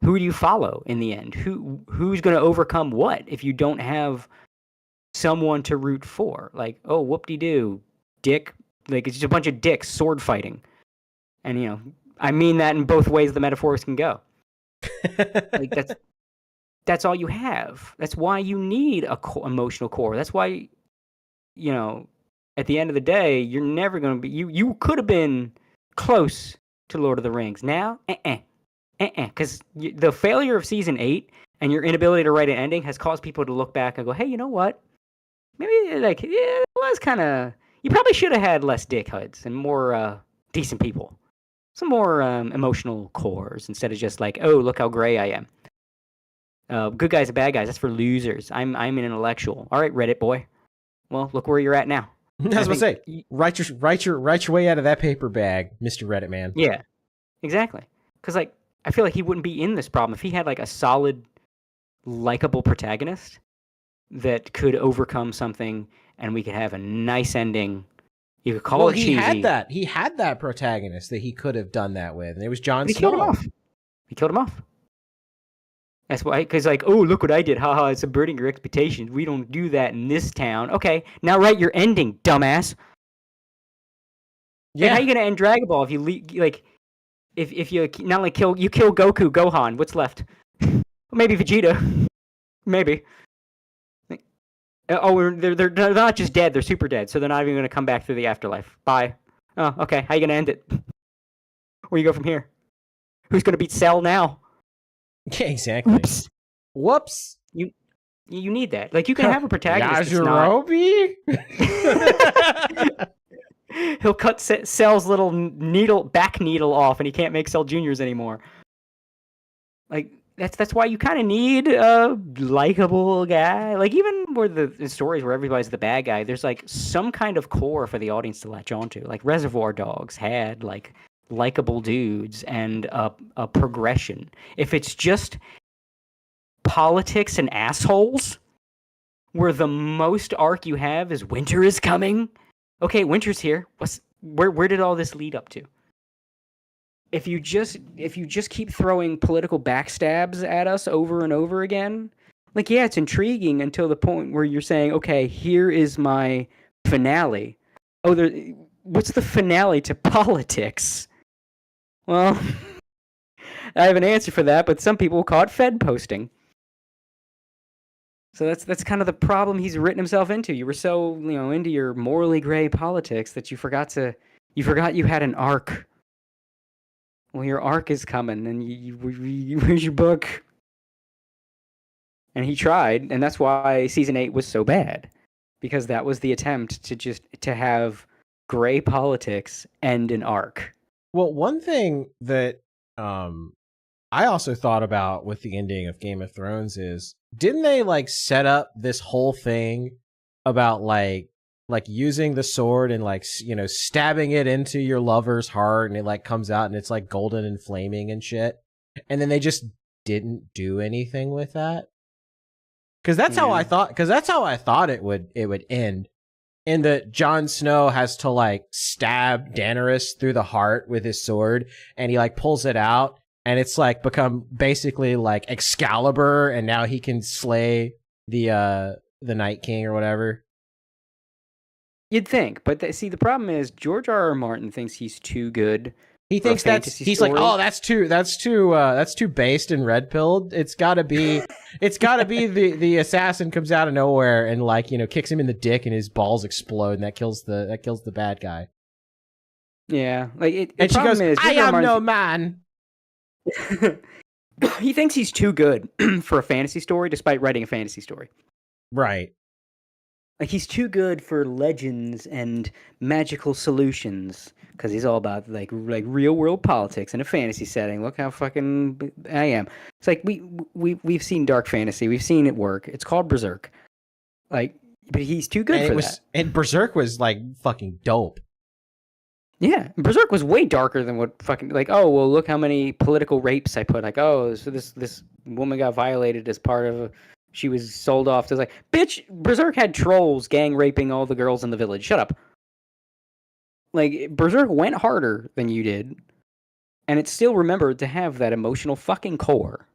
Who do you follow in the end? Who's going to overcome what if you don't have someone to root for? Like, oh, whoop-de-doo, dick. Like, it's just a bunch of dicks sword fighting. And, you know, I mean that in both ways the metaphors can go. Like, that's all you have. That's why you need a emotional core. That's why, you know, at the end of the day, you're never going to be... You could have been close to Lord of the Rings. Now, because the failure of Season 8 and your inability to write an ending has caused people to look back and go, hey, you know what? Maybe, like, yeah, it was kind of... You probably should have had less dickheads and more decent people. Some more emotional cores instead of just like, oh, look how gray I am. Good guys and bad guys, that's for losers. I'm an intellectual. All right, Reddit boy. Well, look where you're at now. I was going to say, write your way out of that paper bag, Mr. Reddit man. Yeah, exactly. Because like I feel like he wouldn't be in this problem if he had like a solid, likable protagonist that could overcome something, and we could have a nice ending. You could call it cheesy. He had that protagonist that he could have done that with, and it was Jon Snow. He killed him off. That's why, because like, oh, look what I did. Haha, it's subverting your expectations. We don't do that in this town. Okay, now write your ending, dumbass. Yeah. Like, how you gonna end Dragon Ball if you if you not only kill Goku, Gohan? What's left? Maybe Vegeta. Maybe. Oh, they're not just dead; they're super dead. So they're not even going to come back through the afterlife. Bye. Oh, okay. How you going to end it? Where you go from here? Who's going to beat Cell now? Yeah, exactly. Whoops. You need that. Like, you can have a protagonist. Yajirobe? He'll cut Cell's little back needle off, and he can't make Cell Juniors anymore. Like. That's why you kind of need a likable guy. Like, even where the stories where everybody's the bad guy, there's, like, some kind of core for the audience to latch onto. Like, Reservoir Dogs had, like, likable dudes and a progression. If it's just politics and assholes, where the most arc you have is winter is coming. Okay, winter's here. Where did all this lead up to? If you just keep throwing political backstabs at us over and over again, like, yeah, it's intriguing until the point where you're saying, okay, here is my finale. Oh, what's the finale to politics? Well, I have an answer for that, but some people call it Fed posting. So that's kind of the problem he's written himself into. You were so, into your morally gray politics that you forgot you had an arc. Well, your arc is coming, and where's your book? And he tried, and that's why season 8 was so bad, because that was the attempt to have gray politics end an arc. Well, one thing that I also thought about with the ending of Game of Thrones is, didn't they like set up this whole thing about like using the sword and like, stabbing it into your lover's heart, and it like comes out and it's like golden and flaming and shit, and then they just didn't do anything with that? Because that's how I thought it would end, in that Jon Snow has to like stab Daenerys through the heart with his sword, and he like pulls it out, and it's like become basically like Excalibur, and now he can slay the Night King or whatever. You'd think, but the problem is George R.R. Martin thinks he's too good. He thinks he's like, oh, that's too based and red pilled. It's gotta be the assassin comes out of nowhere and like, kicks him in the dick and his balls explode, and that kills the bad guy. Yeah, like and she goes, I am no man. He thinks he's too good for a fantasy story, despite writing a fantasy story. Right. Like, he's too good for legends and magical solutions, because he's all about like real world politics in a fantasy setting. Look how fucking I am. It's like we've seen dark fantasy, we've seen it work. It's called Berserk. Like, but he's too good for that. And Berserk was like fucking dope. Yeah, Berserk was way darker than what fucking like. Oh well, look how many political rapes I put. Like, oh, so this woman got violated as part of. She was sold off to like, bitch, Berserk had trolls gang raping all the girls in the village. Shut up. Like, Berserk went harder than you did, and it's still remembered to have that emotional fucking core.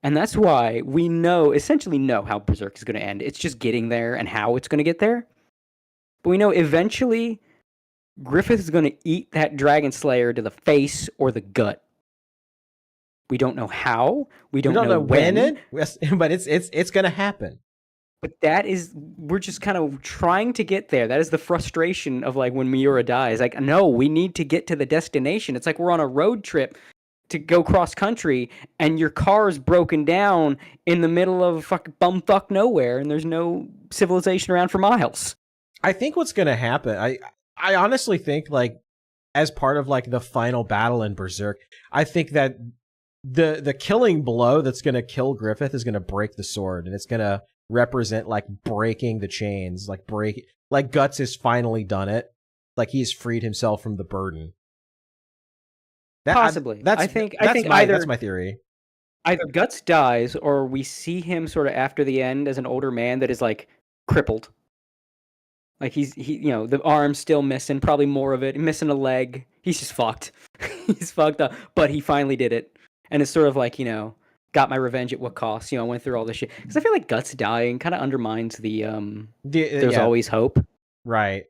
And that's why we essentially know how Berserk is going to end. It's just getting there and how it's going to get there. But we know eventually Griffith is going to eat that Dragon Slayer to the face or the gut. We don't know how. We don't know when. But it's going to happen. But we're just kind of trying to get there. That is the frustration of like when Miura dies. Like, no, we need to get to the destination. It's like we're on a road trip to go cross country, and your car is broken down in the middle of bumfuck nowhere, and there's no civilization around for miles. I think what's going to happen, I honestly think, like, as part of like the final battle in Berserk, I think that the killing blow that's going to kill Griffith is going to break the sword, and it's going to represent like breaking the chains, like Guts has finally done it, like he's freed himself from the burden. Possibly. I think that's my theory. Either Guts dies, or we see him sort of after the end as an older man that is like crippled. Like he the arm's still missing, probably more of it, missing a leg. He's just fucked. He's fucked up, but he finally did it. And it's sort of like, got my revenge at what cost? Went through all this shit. Because I feel like Guts dying kind of undermines the there's always hope. Right.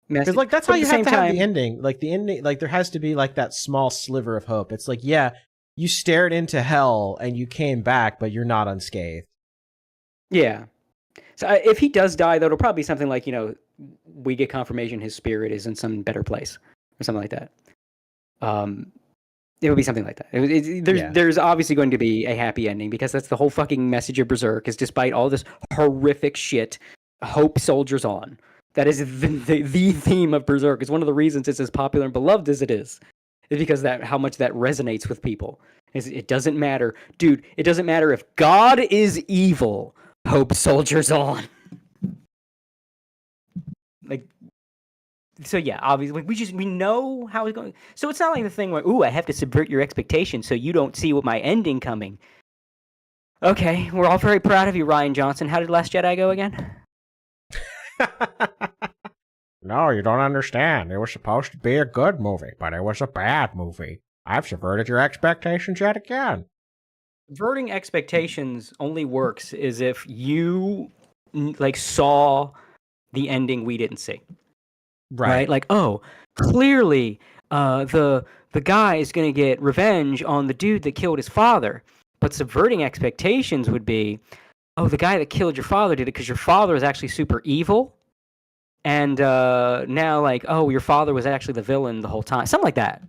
Because like that's how you have to have the ending. Like the ending, like there has to be like that small sliver of hope. It's like, yeah, you stared into hell and you came back, but you're not unscathed. Yeah. So if he does die, though, it'll probably be something like, we get confirmation his spirit is in some better place or something like that. It would be something like that. There's obviously going to be a happy ending, because that's the whole fucking message of Berserk, is despite all this horrific shit, hope soldiers on. That is the theme of Berserk. It's one of the reasons it's as popular and beloved as it is because how much that resonates with people. It doesn't matter. Dude, it doesn't matter if God is evil. Hope soldiers on. Like, so yeah, obviously we know how it's going. So it's not like the thing where, ooh, I have to subvert your expectations so you don't see what my ending coming. Okay, we're all very proud of you, Ryan Johnson. How did Last Jedi go again? No, you don't understand. It was supposed to be a good movie, but it was a bad movie. I've subverted your expectations yet again. Subverting expectations only works is if you saw the ending we didn't see. Right? Like, oh, clearly the guy is going to get revenge on the dude that killed his father. But subverting expectations would be, oh, the guy that killed your father did it because your father was actually super evil. And now, oh, your father was actually the villain the whole time. Something like that.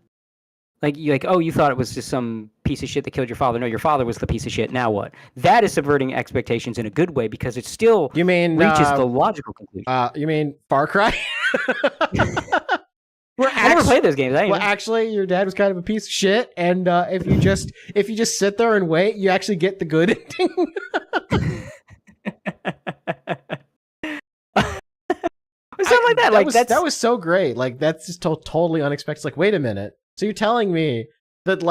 Oh, you thought it was just some piece of shit that killed your father. No, your father was the piece of shit. Now what? That is subverting expectations in a good way because it still reaches the logical conclusion. You mean Far Cry? I never played those games. Actually, your dad was kind of a piece of shit, and if you just sit there and wait, you actually get the good ending. Something like that. That was so great. That's just totally unexpected. Wait a minute. So you're telling me that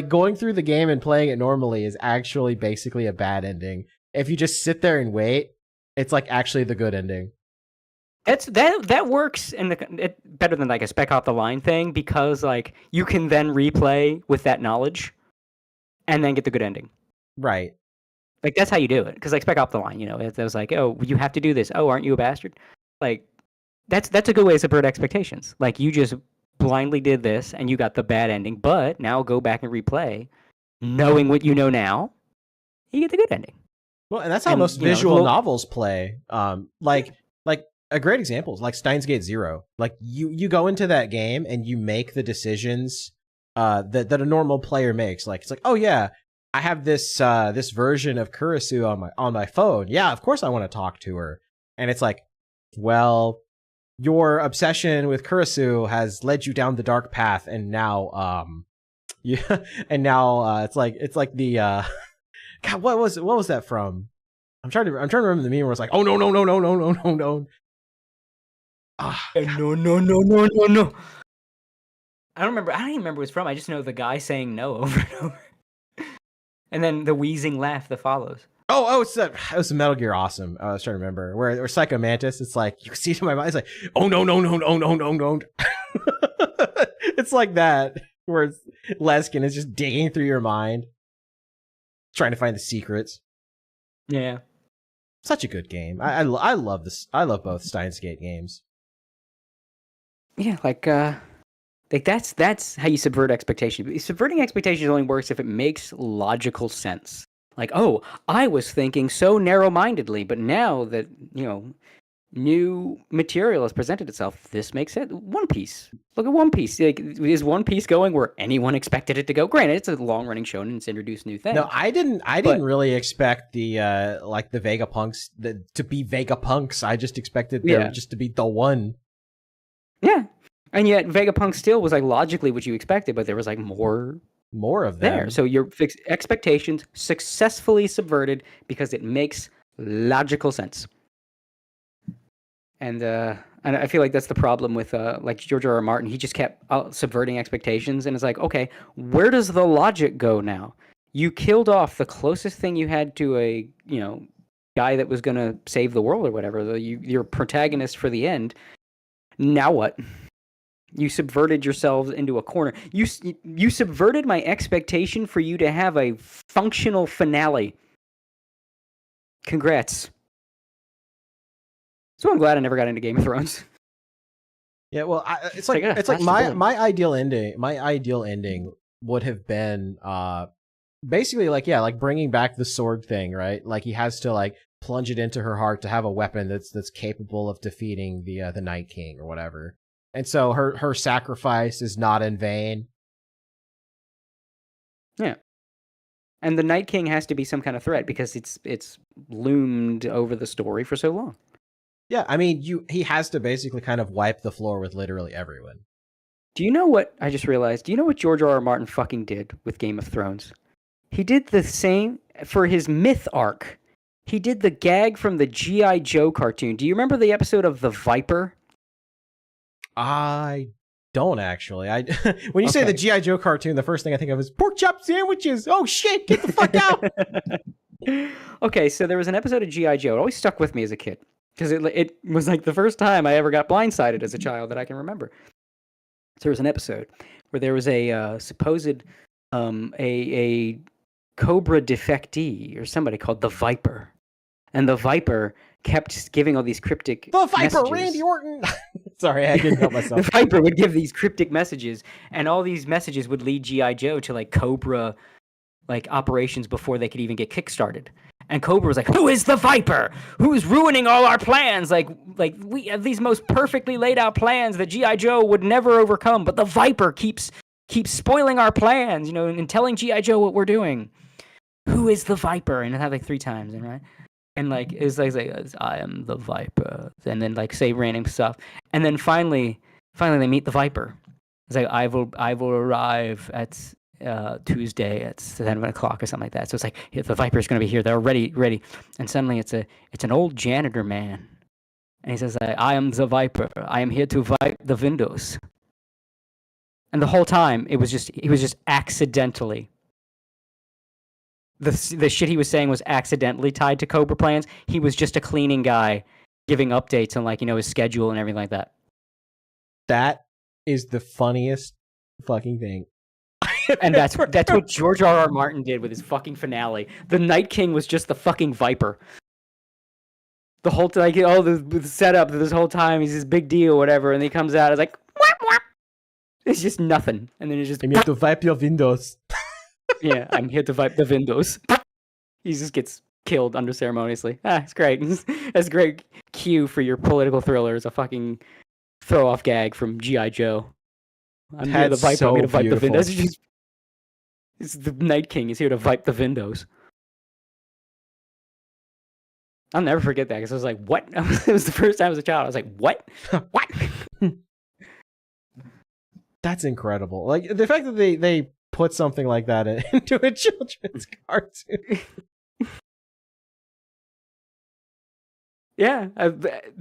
going through the game and playing it normally is actually basically a bad ending. If you just sit there and wait, it's actually the good ending. That works better than a spec off the line thing because you can then replay with that knowledge and then get the good ending. Right. That's how you do it. Because spec off the line, it was oh, you have to do this. Oh, aren't you a bastard? That's a good way to subvert expectations. You just blindly did this and you got the bad ending, but now go back and replay, knowing what you know now, you get the good ending. Well, and that's how most visual novels play. A great example is Steins Gate Zero. You go into that game and you make the decisions that a normal player makes. It's oh yeah, I have this version of Kurisu on my phone. Yeah, of course I want to talk to her. And it's well, your obsession with Kurisu has led you down the dark path, and now it's like the God, what was that from? I'm trying to remember the meme where it's oh no. No. I don't even remember what it's from. I just know the guy saying no over and over. And then the wheezing laugh that follows. Oh, it was Metal Gear Awesome. I was trying to remember where Psycho Mantis. It's you can see it in my mind. It's oh no. It's like that where Leskin is just digging through your mind, trying to find the secrets. Yeah, such a good game. I love this. I love both Steins Gate games. Yeah, that's how you subvert expectations. Subverting expectations only works if it makes logical sense. Oh, I was thinking so narrow-mindedly, but now that, new material has presented itself, this makes it. One Piece. Look at One Piece. Is One Piece going where anyone expected it to go? Granted, it's a long-running shonen and it's introduced new things. No, I didn't really expect the Vegapunks to be Vegapunks. I just expected them just to be the one. Yeah. And yet Vegapunk still was logically what you expected, but there was more of them there. So your expectations successfully subverted because it makes logical sense. And I feel that's the problem with George R.R. Martin. He just kept subverting expectations, and it's okay, where does the logic go now? You killed off the closest thing you had to a guy that was going to save the world or whatever. Your protagonist for the end. Now what? You subverted yourselves into a corner. You subverted my expectation for you to have a functional finale. Congrats. So I'm glad I never got into Game of Thrones. Yeah, well, it's my ideal ending. My ideal ending would have been basically bringing back the sword thing, right? He has to plunge it into her heart to have a weapon that's capable of defeating the Night King or whatever. And so her sacrifice is not in vain. Yeah. And the Night King has to be some kind of threat because it's loomed over the story for so long. Yeah, I mean, he has to basically kind of wipe the floor with literally everyone. Do you know what I just realized? Do you know what George R.R. Martin fucking did with Game of Thrones? He did the same for his myth arc. He did the gag from the G.I. Joe cartoon. Do you remember the episode of The Viper? I don't actually. I when you say the G.I. Joe cartoon, the first thing I think of is pork chop sandwiches. Oh shit, get the fuck out. Okay, so there was an episode of G.I. Joe. It always stuck with me as a kid because it was like the first time I ever got blindsided as a child that I can remember. So there was an episode where there was a supposed a Cobra defectee or somebody called the Viper, and the Viper kept giving all these cryptic the Viper, messages. Randy Orton. Sorry, I didn't help myself. The Viper would give these cryptic messages, and all these messages would lead G.I. Joe to like Cobra, like operations before they could even get kickstarted. And Cobra was like, "Who is the Viper? Who's ruining all our plans? Like we have these most perfectly laid out plans that G.I. Joe would never overcome, but the Viper keeps spoiling our plans, you know, and telling G.I. Joe what we're doing. Who is the Viper?" And it had like 3 times, and right. And like it's like I am the Viper, and then like say random stuff, and then finally they meet the Viper. It's like I will arrive at Tuesday at 7 o'clock or something like that. So it's like the Viper is going to be here. They're ready, and suddenly it's an old janitor man, and he says, "I am the Viper. I am here to wipe the windows." And the whole time he was just accidentally. The shit he was saying was accidentally tied to Cobra plans. He was just a cleaning guy giving updates on like, you know, his schedule and everything like that. That is the funniest fucking thing. And that's what George R.R. Martin did with his fucking finale. The Night King was just the fucking Viper. The whole like all the setup this whole time, he's this big deal, whatever, and he comes out, it's like whap, whap. It's just nothing. And then it's just you have to wipe your windows. Yeah, I'm here to wipe the windows. He just gets killed unceremoniously. It's great. That's a great cue for your political thrillers. A fucking throw-off gag from G.I. Joe. I'm here to wipe. So I'm here to wipe the beautiful. windows. It's the Night King. He's here to wipe the windows. I'll never forget that because I was like, "What?" It was the first time as a child. I was like, "What? What?" That's incredible. Like the fact that they put something like that into a children's cartoon. Yeah,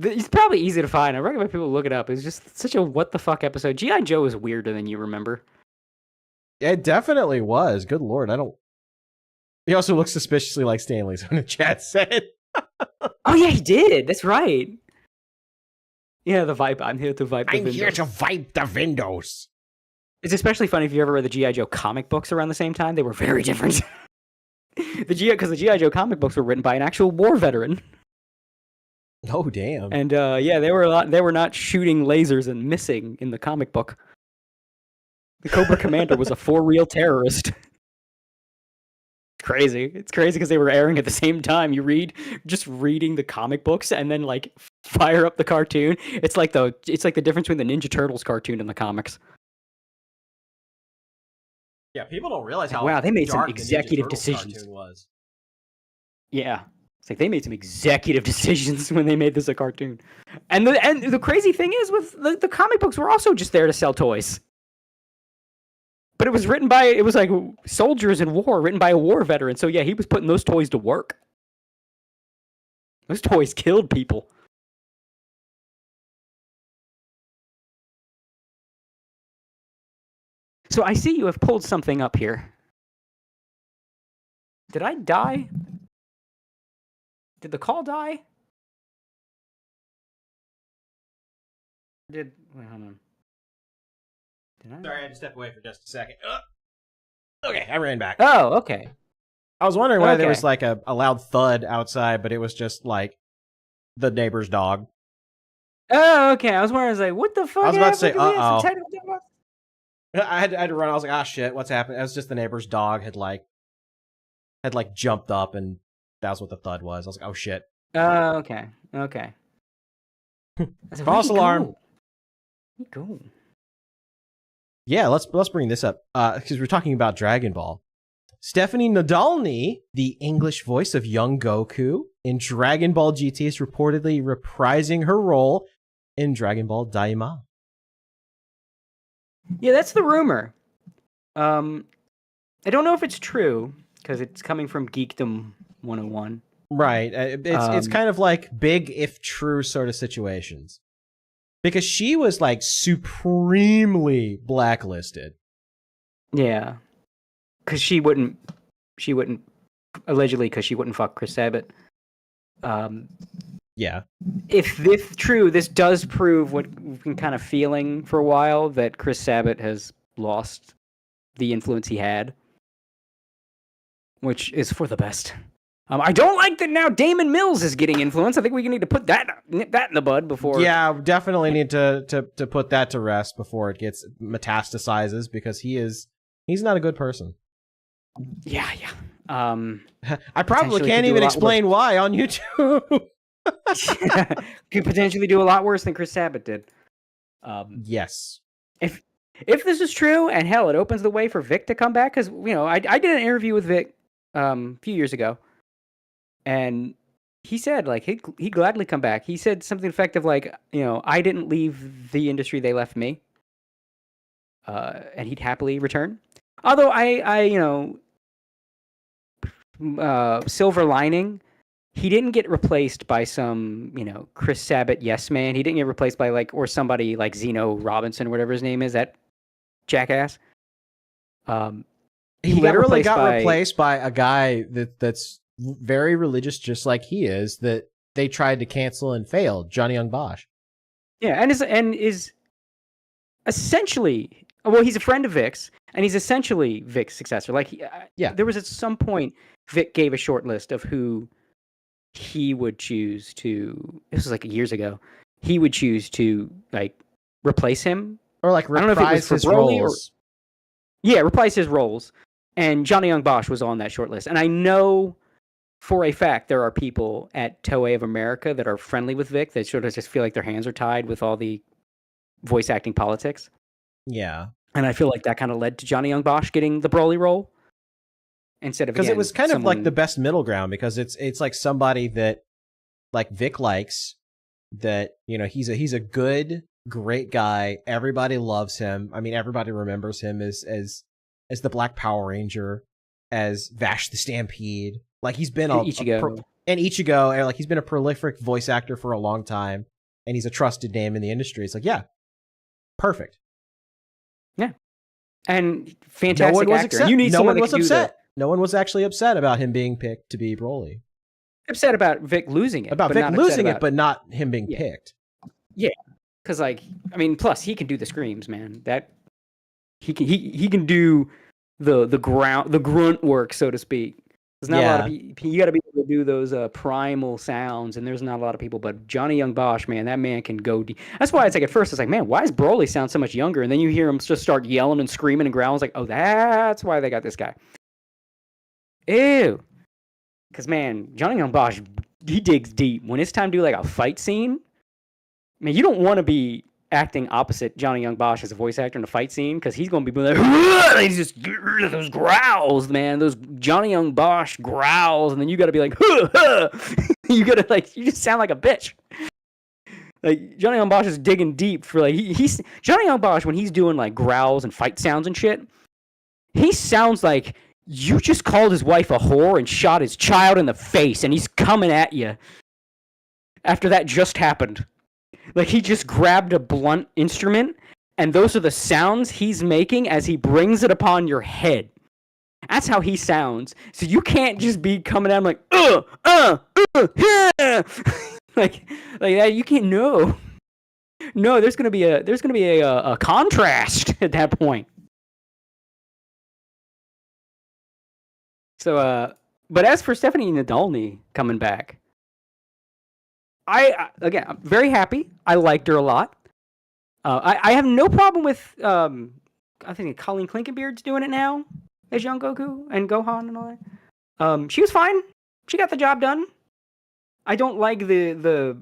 it's probably easy to find. I recommend people look it up. It's just such a what the fuck episode. G.I. Joe is weirder than you remember. It definitely was. Good lord, I don't. He also looks suspiciously like Stanley's when the chat said. Oh yeah, he did. That's right. Yeah, the Viper. I'm here to wipe the windows. I'm here to wipe the windows. It's especially funny if you ever read the G.I. Joe comic books around the same time. They were very different. Because the G.I. Joe comic books were written by an actual war veteran. Oh damn! And yeah, they were not shooting lasers and missing in the comic book. The Cobra Commander was a for-real terrorist. Crazy. It's crazy because they were airing at the same time. Just reading the comic books and then like fire up the cartoon. It's like the difference between the Ninja Turtles cartoon and the comics. Yeah, people don't realize how wow, they made some dark executive the Ninja Turtles decisions. cartoon was. Yeah. It's like they made some executive decisions when they made this a cartoon. And the crazy thing is with the comic books were also just there to sell toys. But it was like soldiers in war, written by a war veteran. So yeah, he was putting those toys to work. Those toys killed people. So I see you have pulled something up here. Did I die? Did the call die? Wait, hold on. Did I? Sorry, I had to step away for just a second. Okay, I ran back. Oh, okay. I was wondering why there Okay. was like a loud thud outside, but it was just like the neighbor's dog. Oh, okay. I was wondering, I was like, what the fuck? I was about to say, happened? Do we have some uh-oh. technical difficulties? I had to run. I was like, ah, shit, what's happening? It was just the neighbor's dog had jumped up, and that was what the thud was. I was like, oh shit. Oh, okay. Okay. False alarm. Where'd he go? Yeah, let's bring this up because we're talking about Dragon Ball. Stephanie Nadolny, the English voice of young Goku in Dragon Ball GT, is reportedly reprising her role in Dragon Ball Daima. Yeah, that's the rumor. I don't know if it's true because it's coming from Geekdom 101. Right. It's kind of like big if true sort of situations. because she was like supremely blacklisted. Yeah, because she wouldn't allegedly because she wouldn't fuck Chris Sabat. Yeah. If this true, this does prove what we've been kind of feeling for a while, that Chris Sabat has lost the influence he had, which is for the best. I don't like that now Damon Mills is getting influence. I think we need to put that in the bud before. Yeah, definitely need to put that to rest before it gets metastasizes, because he's not a good person. Yeah. I probably can't even explain why on YouTube. Could potentially do a lot worse than Chris Sabat did. Yes. If this is true, and hell, it opens the way for Vic to come back, because I did an interview with Vic a few years ago, and he said like he'd gladly come back. He said something effective like, I didn't leave the industry, they left me, and he'd happily return. Although silver lining, he didn't get replaced by some, Chris Sabat yes man. He didn't get replaced by or somebody like Zeno Robinson, whatever his name is, that jackass. He literally got replaced by a guy that's very religious, just like he is, that they tried to cancel and failed, Johnny Young Bosch. Yeah, and is essentially, well, he's a friend of Vic's, and he's essentially Vic's successor. There was at some point Vic gave a short list of who he would choose to. This was years ago. He would choose to replace him, or reprise his roles. Replace his roles. And Johnny Young Bosch was on that short list. And I know for a fact there are people at Toei of America that are friendly with Vic that sort of just feel like their hands are tied with all the voice acting politics. Yeah. And I feel like that kind of led to Johnny Young Bosch getting the Broly role instead of, because it was kind of like the best middle ground, because it's like somebody that Vic likes, that he's a good, great guy. Everybody loves him. I mean, everybody remembers him as the Black Power Ranger, as Vash the Stampede. He's been Ichigo. And he's been a prolific voice actor for a long time, and he's a trusted name in the industry. It's perfect. Yeah. And fantastic no one was actor. No one was upset. No one was actually upset about him being picked to be Broly. Upset about Vic losing it. But not him being picked. Yeah. Because plus he can do the screams, man. That he can do the grunt work, so to speak. There's not a lot of people. You got to be able to do those primal sounds, and there's not a lot of people. But Johnny Young Bosch, man, that man can go deep. That's why it's at first it's man, why does Broly sound so much younger? And then you hear him just start yelling and screaming and growling. It's oh, that's why they got this guy. Ew. Because man, Johnny Young Bosch, he digs deep. When it's time to do a fight scene, man, you don't want to be acting opposite Johnny Young Bosch as a voice actor in a fight scene, because he's going to be he's just those growls, man, those Johnny Young Bosch growls, and then you got to be you got to you just sound like a bitch. Johnny Young Bosch is digging deep for he's Johnny Young Bosch when he's doing growls and fight sounds and shit. He sounds like you just called his wife a whore and shot his child in the face, and he's coming at you after that just happened. He just grabbed a blunt instrument, and those are the sounds he's making as he brings it upon your head. That's how he sounds. So you can't just be coming at him yeah. like that. You can't. No, there's gonna be a contrast at that point. So, but as for Stephanie Nadolny coming back, I'm very happy. I liked her a lot. I have no problem with, I think Colleen Klinkenbeard's doing it now as young Goku and Gohan and all that. She was fine. She got the job done. I don't like the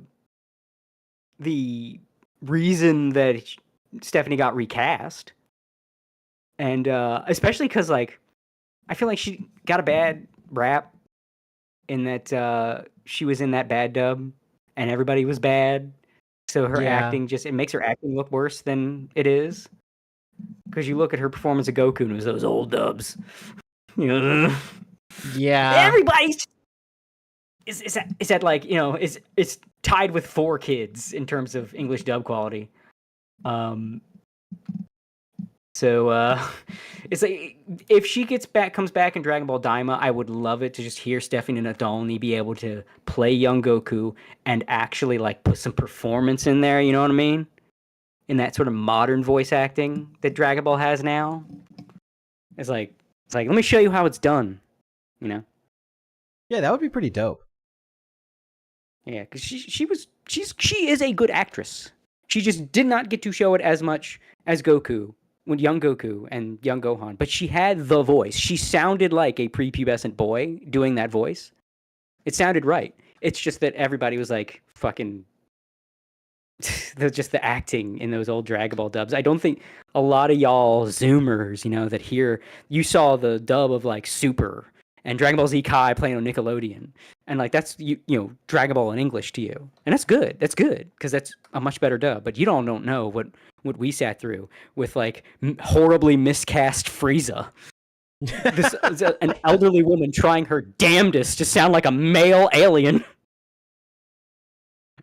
reason that Stephanie got recast. And especially because, I feel like she got a bad rap in that she was in that bad dub. And everybody was bad, so her acting it makes her acting look worse than it is. Because you look at her performance of Goku, and it was those old dubs. Yeah. Everybody's is that like, you know, it's tied with 4 kids in terms of English dub quality. So it's like if she comes back in Dragon Ball Daima, I would love it to just hear Stephanie Nadolny be able to play young Goku and actually like put some performance in there, you know what I mean? In that sort of modern voice acting that Dragon Ball has now. It's like let me show you how it's done, you know? Yeah, that would be pretty dope. Yeah, because she is a good actress. She just did not get to show it as much as Goku, when young Goku and young Gohan, but she had the voice. She sounded like a prepubescent boy doing that voice. It sounded right. It's just that everybody was like fucking just the acting in those old Dragon Ball dubs. I don't think a lot of y'all Zoomers, you know, that here you saw the dub of like Super and Dragon Ball Z Kai playing on Nickelodeon, and like that's you know Dragon Ball in English to you, and that's good. That's good because that's a much better dub. But you don't know what we sat through with like horribly miscast Frieza. An elderly woman trying her damnedest to sound like a male alien.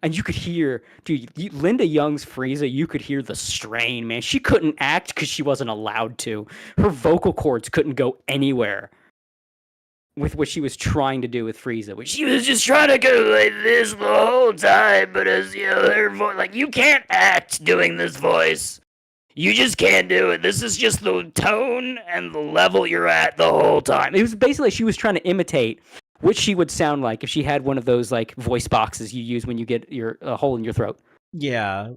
And you could hear, dude, Linda Young's Frieza, you could hear the strain, man. She couldn't act because she wasn't allowed to. Her vocal cords couldn't go anywhere with what she was trying to do with Frieza. Which she was just trying to go like this the whole time, but as you know, her voice, like, you can't act doing this voice. You just can't do it. This is just the tone and the level you're at the whole time. It was basically, she was trying to imitate what she would sound like if she had one of those like voice boxes you use when you get a hole in your throat. Yeah.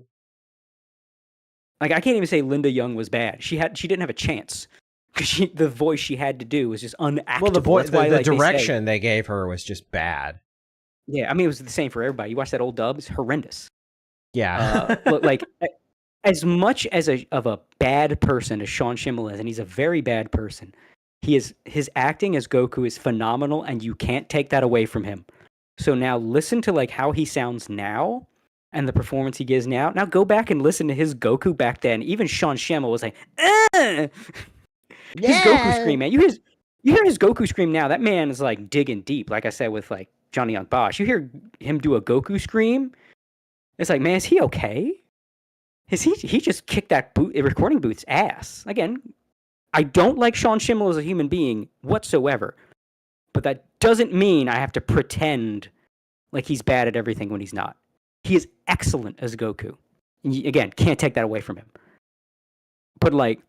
Like, I can't even say Linda Young was bad. She didn't have a chance because the voice she had to do was just unactable. Well, the direction they gave her was just bad. Yeah, I mean, it was the same for everybody. You watch that old dub; it's horrendous. Yeah, like as much as of a bad person as Sean Schemmel is, and he's a very bad person. His acting as Goku is phenomenal, and you can't take that away from him. So now listen to like how he sounds now, and the performance he gives now. Now go back and listen to his Goku back then. Even Sean Schemmel was like, "Ugh!" His Goku scream, man. You hear his Goku scream now. That man is like digging deep. Like I said with like Johnny Young Bosch, you hear him do a Goku scream. It's like, man, is he okay? He just kicked that recording booth's ass again. I don't like Sean Schemmel as a human being whatsoever, but that doesn't mean I have to pretend like he's bad at everything when he's not. He is excellent as Goku. Again, can't take that away from him. But like,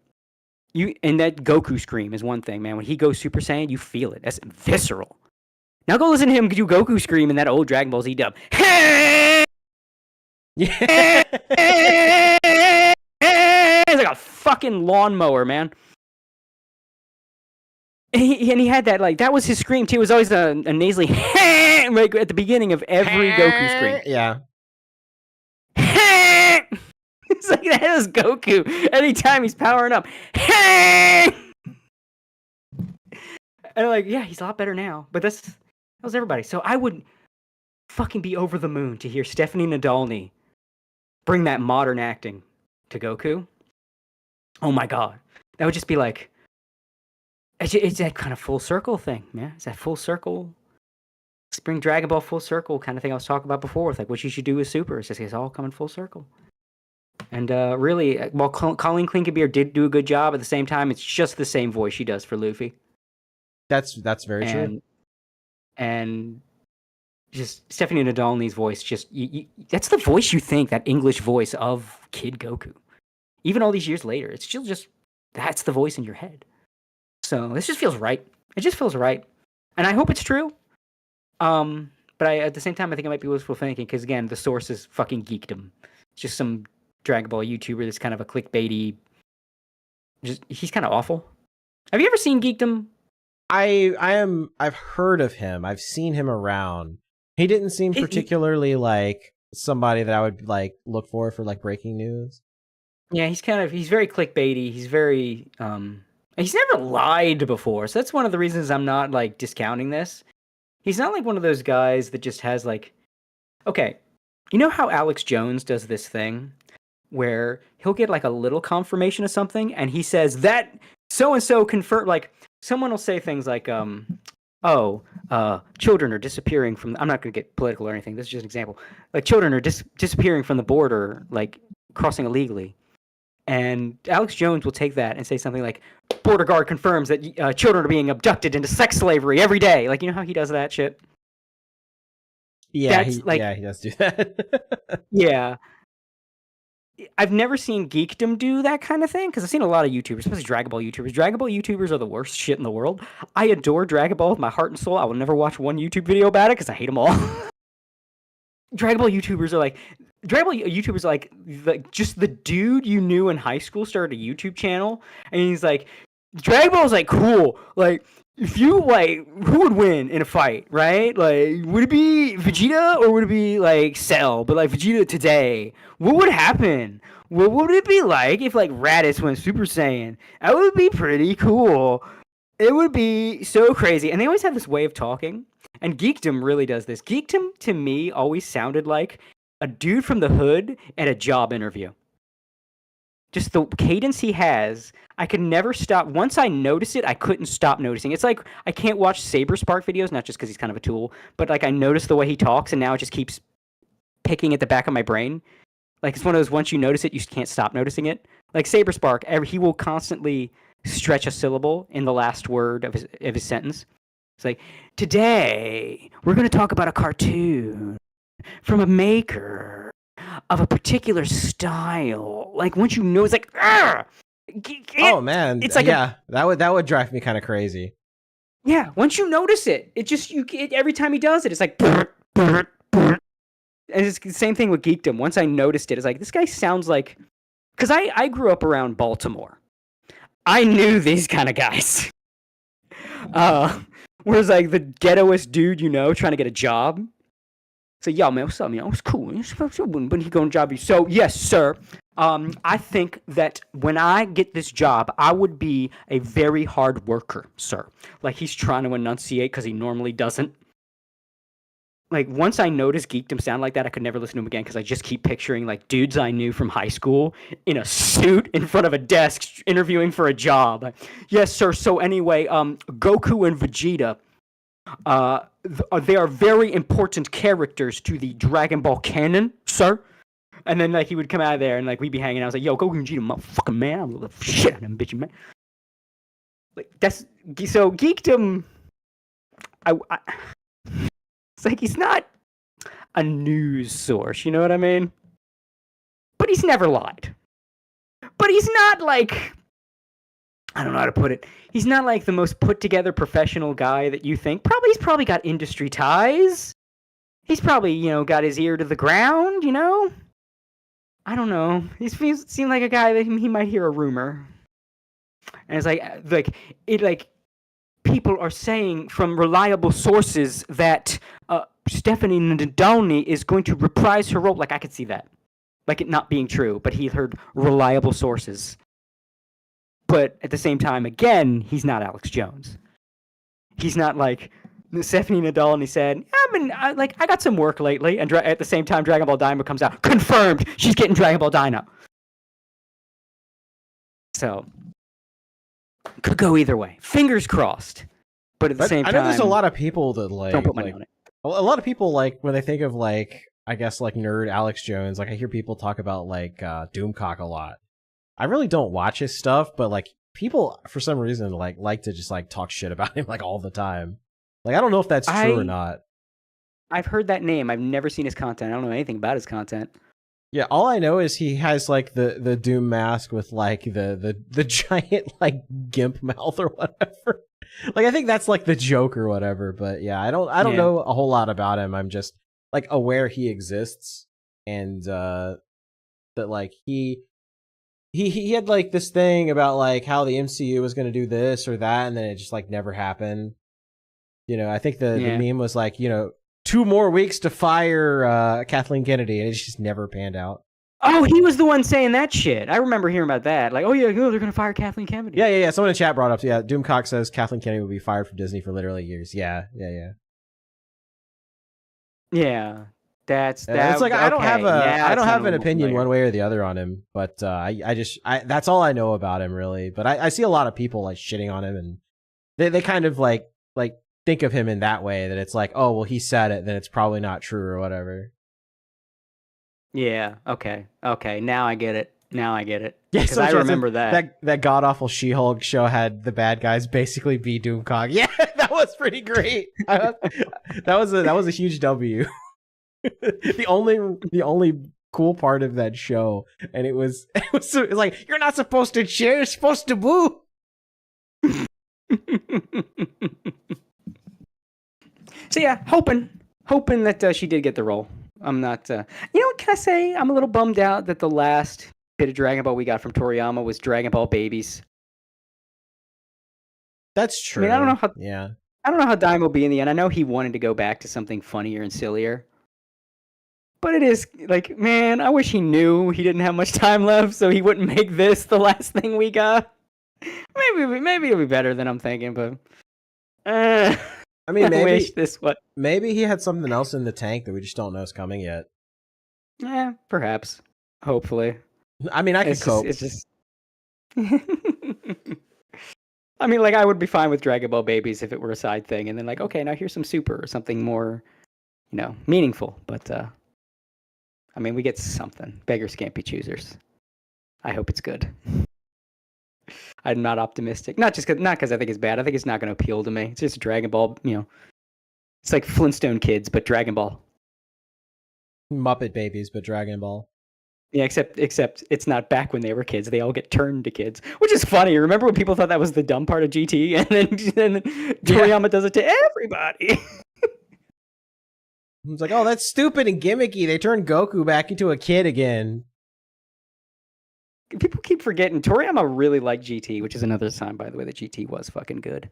and that Goku scream is one thing, man. When he goes Super Saiyan, you feel it. That's visceral. Now go listen to him do Goku scream in that old Dragon Ball Z dub. Yeah. It's like a fucking lawnmower, man. And he had that, like, that was his scream too. It was always a nasally right at the beginning of every Goku scream. Yeah. It's like that is Goku anytime he's powering up. And like, yeah, he's a lot better now. But that was everybody. So I would fucking be over the moon to hear Stephanie Nadolny bring that modern acting to Goku. Oh my god. That would just be like, it's that kind of full circle thing, man. It's that full circle, bring Dragon Ball full circle kind of thing I was talking about before with like what you should do with Super. It's just it's all coming full circle. And really, while Colleen Klinkenbeer did do a good job, at the same time, it's just the same voice she does for Luffy. That's very true. And just Stephanie Nadolny's voice, just that's the voice you think, that English voice of Kid Goku. Even all these years later, it's still just, that's the voice in your head. So this just feels right. It just feels right. And I hope it's true. But at the same time, I think it might be wishful thinking, because again, the source is fucking geekdom. It's just some Dragon Ball YouTuber that's kind of a clickbaity. He's kind of awful. Have you ever seen Geekdom? I've heard of him. I've seen him around. He didn't seem particularly like somebody that I would like look for like breaking news. Yeah, he's very clickbaity. He's very he's never lied before. So that's one of the reasons I'm not like discounting this. He's not like one of those guys that just has like, okay, you know how Alex Jones does this thing where he'll get like a little confirmation of something and he says that so-and-so confirmed, like someone will say things like, oh, children are disappearing from. I'm not going to get political or anything. This is just an example. Like children are disappearing from the border, like crossing illegally. And Alex Jones will take that and say something like, "Border guard confirms that children are being abducted into sex slavery every day." Like, you know how he does that shit? Yeah, he does do that. Yeah. I've never seen Geekdom do that kind of thing, because I've seen a lot of YouTubers, especially Dragon Ball YouTubers. Dragon Ball YouTubers are the worst shit in the world. I adore Dragon Ball with my heart and soul. I will never watch one YouTube video about it, because I hate them all. Dragon Ball YouTubers are like just the dude you knew in high school started a YouTube channel, and he's like, Dragon Ball's like cool. Like, if you like, who would win in a fight, right? Like, would it be Vegeta or would it be like Cell? But like Vegeta today, what would happen? What would it be like if like Raditz went Super Saiyan? That would be pretty cool. It would be so crazy. And they always have this way of talking. And Geekdom really does this. Geekdom, to me, always sounded like a dude from the hood at a job interview. Just the cadence he has, I could never stop. Once I notice it, I couldn't stop noticing. It's like I can't watch Saber Spark videos, not just because he's kind of a tool, but like I notice the way he talks, and now it just keeps picking at the back of my brain. Like it's one of those, once you notice it, you just can't stop noticing it. Like Saber Spark, he will constantly stretch a syllable in the last word of his sentence. It's like, today we're going to talk about a cartoon from a maker of a particular style. Like once you know, it's like, oh man, it's like that would drive me kind of crazy. Yeah, once you notice it, every time he does it, it's like, and it's the same thing with Geekdom. Once I noticed it, it's like, this guy sounds like, because I grew up around Baltimore. I knew these kind of guys. Whereas like the ghettoest dude, trying to get a job. So, yo, man, what's up, man? It's cool. When he going to job you. So, yes, sir. I think that when I get this job, I would be a very hard worker, sir. Like, he's trying to enunciate because he normally doesn't. Like, once I noticed Geekdom sound like that, I could never listen to him again because I just keep picturing, like, dudes I knew from high school in a suit in front of a desk interviewing for a job. Yes, sir. So, anyway, Goku and Vegeta, they are very important characters to the Dragon Ball canon, sir. And then, like, he would come out of there and, like, we'd be hanging out. I was like, yo, Goku and Vegeta, motherfucking man. I'm the shit out of them, bitchy man. Like, so Geekdom, it's like he's not a news source, you know what I mean? But he's never lied. But he's not like, I don't know how to put it. He's not like the most put together professional guy that you think. He's probably got industry ties. He's probably, got his ear to the ground, I don't know. He seems like a guy that he might hear a rumor. And it's like people are saying from reliable sources that Stephanie Nadolny is going to reprise her role. Like, I could see that. Like, it not being true, but he heard reliable sources. But at the same time, again, he's not Alex Jones. He's not like Stephanie Nadolny said, I got some work lately. And at the same time, Dragon Ball Daima comes out. Confirmed! She's getting Dragon Ball Daima. So, could go either way. Fingers crossed. But at the same time, I know there's a lot of people that don't put money on it. A lot of people, like, when they think of, like, I guess, like, nerd Alex Jones, like, I hear people talk about, like, Doomcock a lot. I really don't watch his stuff, but, like, people, for some reason, like to just, like, talk shit about him, like, all the time. Like, I don't know if that's true or not. I've heard that name. I've never seen his content. I don't know anything about his content. Yeah, all I know is he has, like, the Doom mask with, like, the giant, like, gimp mouth or whatever. Like, I think that's, like, the joke or whatever, but yeah, I don't know a whole lot about him. I'm just, like, aware he exists, and that, like, he had, like, this thing about, like, how the MCU was going to do this or that, and then it just, like, never happened. I think the meme was, like, 2 more weeks to fire Kathleen Kennedy, and it just never panned out. Oh, he was the one saying that shit. I remember hearing about that. Like, oh yeah, they're going to fire Kathleen Kennedy. Yeah. Someone in chat brought up, Doomcock says Kathleen Kennedy will be fired from Disney for literally years. Yeah. Yeah. That's it's like, I don't have an opinion familiar. one way or the other on him, but I that's all I know about him, really. But I see a lot of people, like, shitting on him, and they kind of like think of him in that way, that it's like, oh, well, he said it, then it's probably not true or whatever. Yeah. Okay. Now I get it. Yeah, because I remember that god awful She-Hulk show had the bad guys basically be Doomcock. Yeah, that was pretty great. that was a huge W. the only cool part of that show, and it was like, you're not supposed to cheer, you're supposed to boo. So yeah, hoping that she did get the role. I'm not. You know what can I say? I'm a little bummed out that the last bit of Dragon Ball we got from Toriyama was Dragon Ball Babies. That's true. I mean, I don't know how. Yeah. I don't know how Daima will be in the end. I know he wanted to go back to something funnier and sillier. But it is like, man, I wish he knew he didn't have much time left, so he wouldn't make this the last thing we got. Maybe it'll be better than I'm thinking, but I mean, maybe I wish this what. Maybe he had something else in the tank that we just don't know is coming yet. Yeah, perhaps. Hopefully. I mean, I could cope. It's just. I mean, like, I would be fine with Dragon Ball Babies if it were a side thing, and then like, okay, now here's some Super or something more, meaningful. But I mean, we get something. Beggars can't be choosers. I hope it's good. I'm not optimistic. Not because I think it's bad. I think it's not going to appeal to me. It's just Dragon Ball. It's like Flintstone Kids, but Dragon Ball. Muppet Babies, but Dragon Ball. Yeah, except it's not back when they were kids. They all get turned to kids, which is funny. Remember when people thought that was the dumb part of GT, and then Toriyama does it to everybody. It's like, oh, that's stupid and gimmicky. They turned Goku back into a kid again. People keep forgetting Toriyama really liked GT, which is another sign, by the way, that GT was fucking good.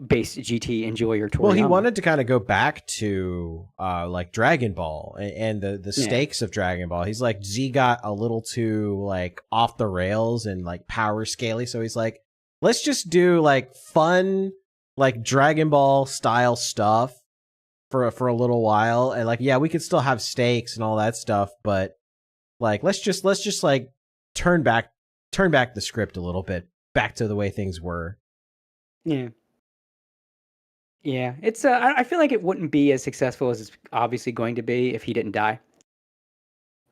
Base GT enjoyer Toriyama. Well, he wanted to kind of go back to like Dragon Ball and the stakes of Dragon Ball. He's like, Z got a little too like off the rails and like power scaly, so he's like, let's just do like fun like Dragon Ball style stuff for a little while, and like, yeah, we could still have stakes and all that stuff, but like let's just like turn back the script a little bit back to the way things were. Yeah, it's. I feel like it wouldn't be as successful as it's obviously going to be if he didn't die.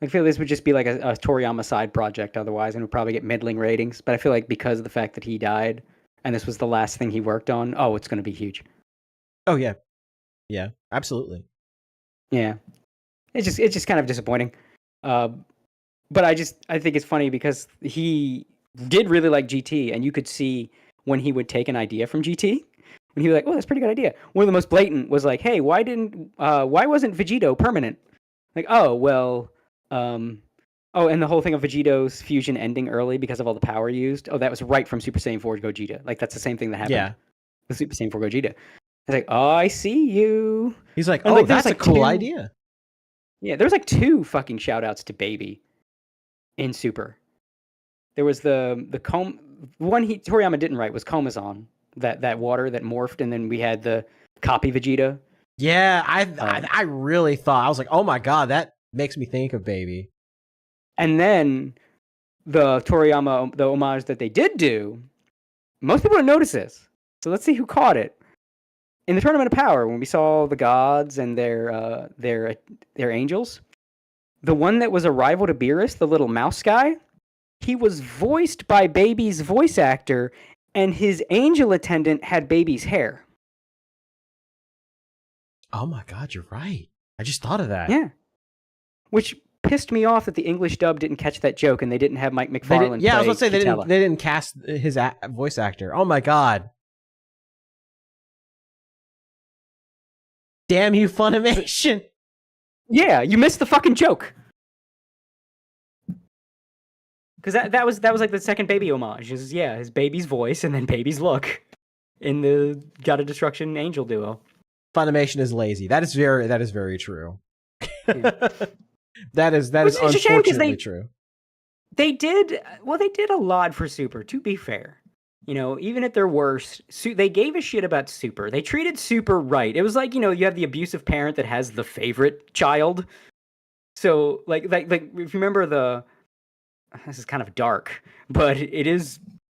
I feel this would just be like a Toriyama side project otherwise, and it would probably get middling ratings. But I feel like because of the fact that he died, and this was the last thing he worked on, it's going to be huge. Oh yeah, absolutely. Yeah, it's just kind of disappointing. But I think it's funny because he did really like GT, and you could see when he would take an idea from GT. And he was like, "Oh, that's a pretty good idea." One of the most blatant was like, "Hey, why wasn't Vegito permanent?" Like, and the whole thing of Vegito's fusion ending early because of all the power used. Oh, that was right from Super Saiyan 4 Gogeta. Like, that's the same thing that happened with Super Saiyan 4 Gogeta. I was like, "Oh, I see you." He's like, and "Oh, that's a cool idea." Yeah, there was like 2 fucking shout outs to Baby in Super. There was the one Toriyama didn't write was Komazon. That water that morphed, and then we had the copy Vegeta. Yeah, I really thought, I was like, oh my god, that makes me think of Baby. And then the Toriyama, the homage that they did do, most people don't notice this. So let's see who caught it. In the Tournament of Power, when we saw the gods and their angels, the one that was a rival to Beerus, the little mouse guy, he was voiced by Baby's voice actor. And his angel attendant had Baby's hair. Oh my god, you're right. I just thought of that. Yeah. Which pissed me off that the English dub didn't catch that joke and they didn't have Mike McFarlane. Yeah, I was going to say they didn't cast his voice actor. Oh my god. Damn you, Funimation. Yeah, you missed the fucking joke. Because that was like the second Baby homage. His Baby's voice and then Baby's look in the God of Destruction Angel duo. Funimation is lazy. That is very true. Yeah. that is unfortunately true. They did a lot for Super, to be fair. Even at their worst, they gave a shit about Super. They treated Super right. It was like, you have the abusive parent that has the favorite child. So like if you remember this is kind of dark, but it is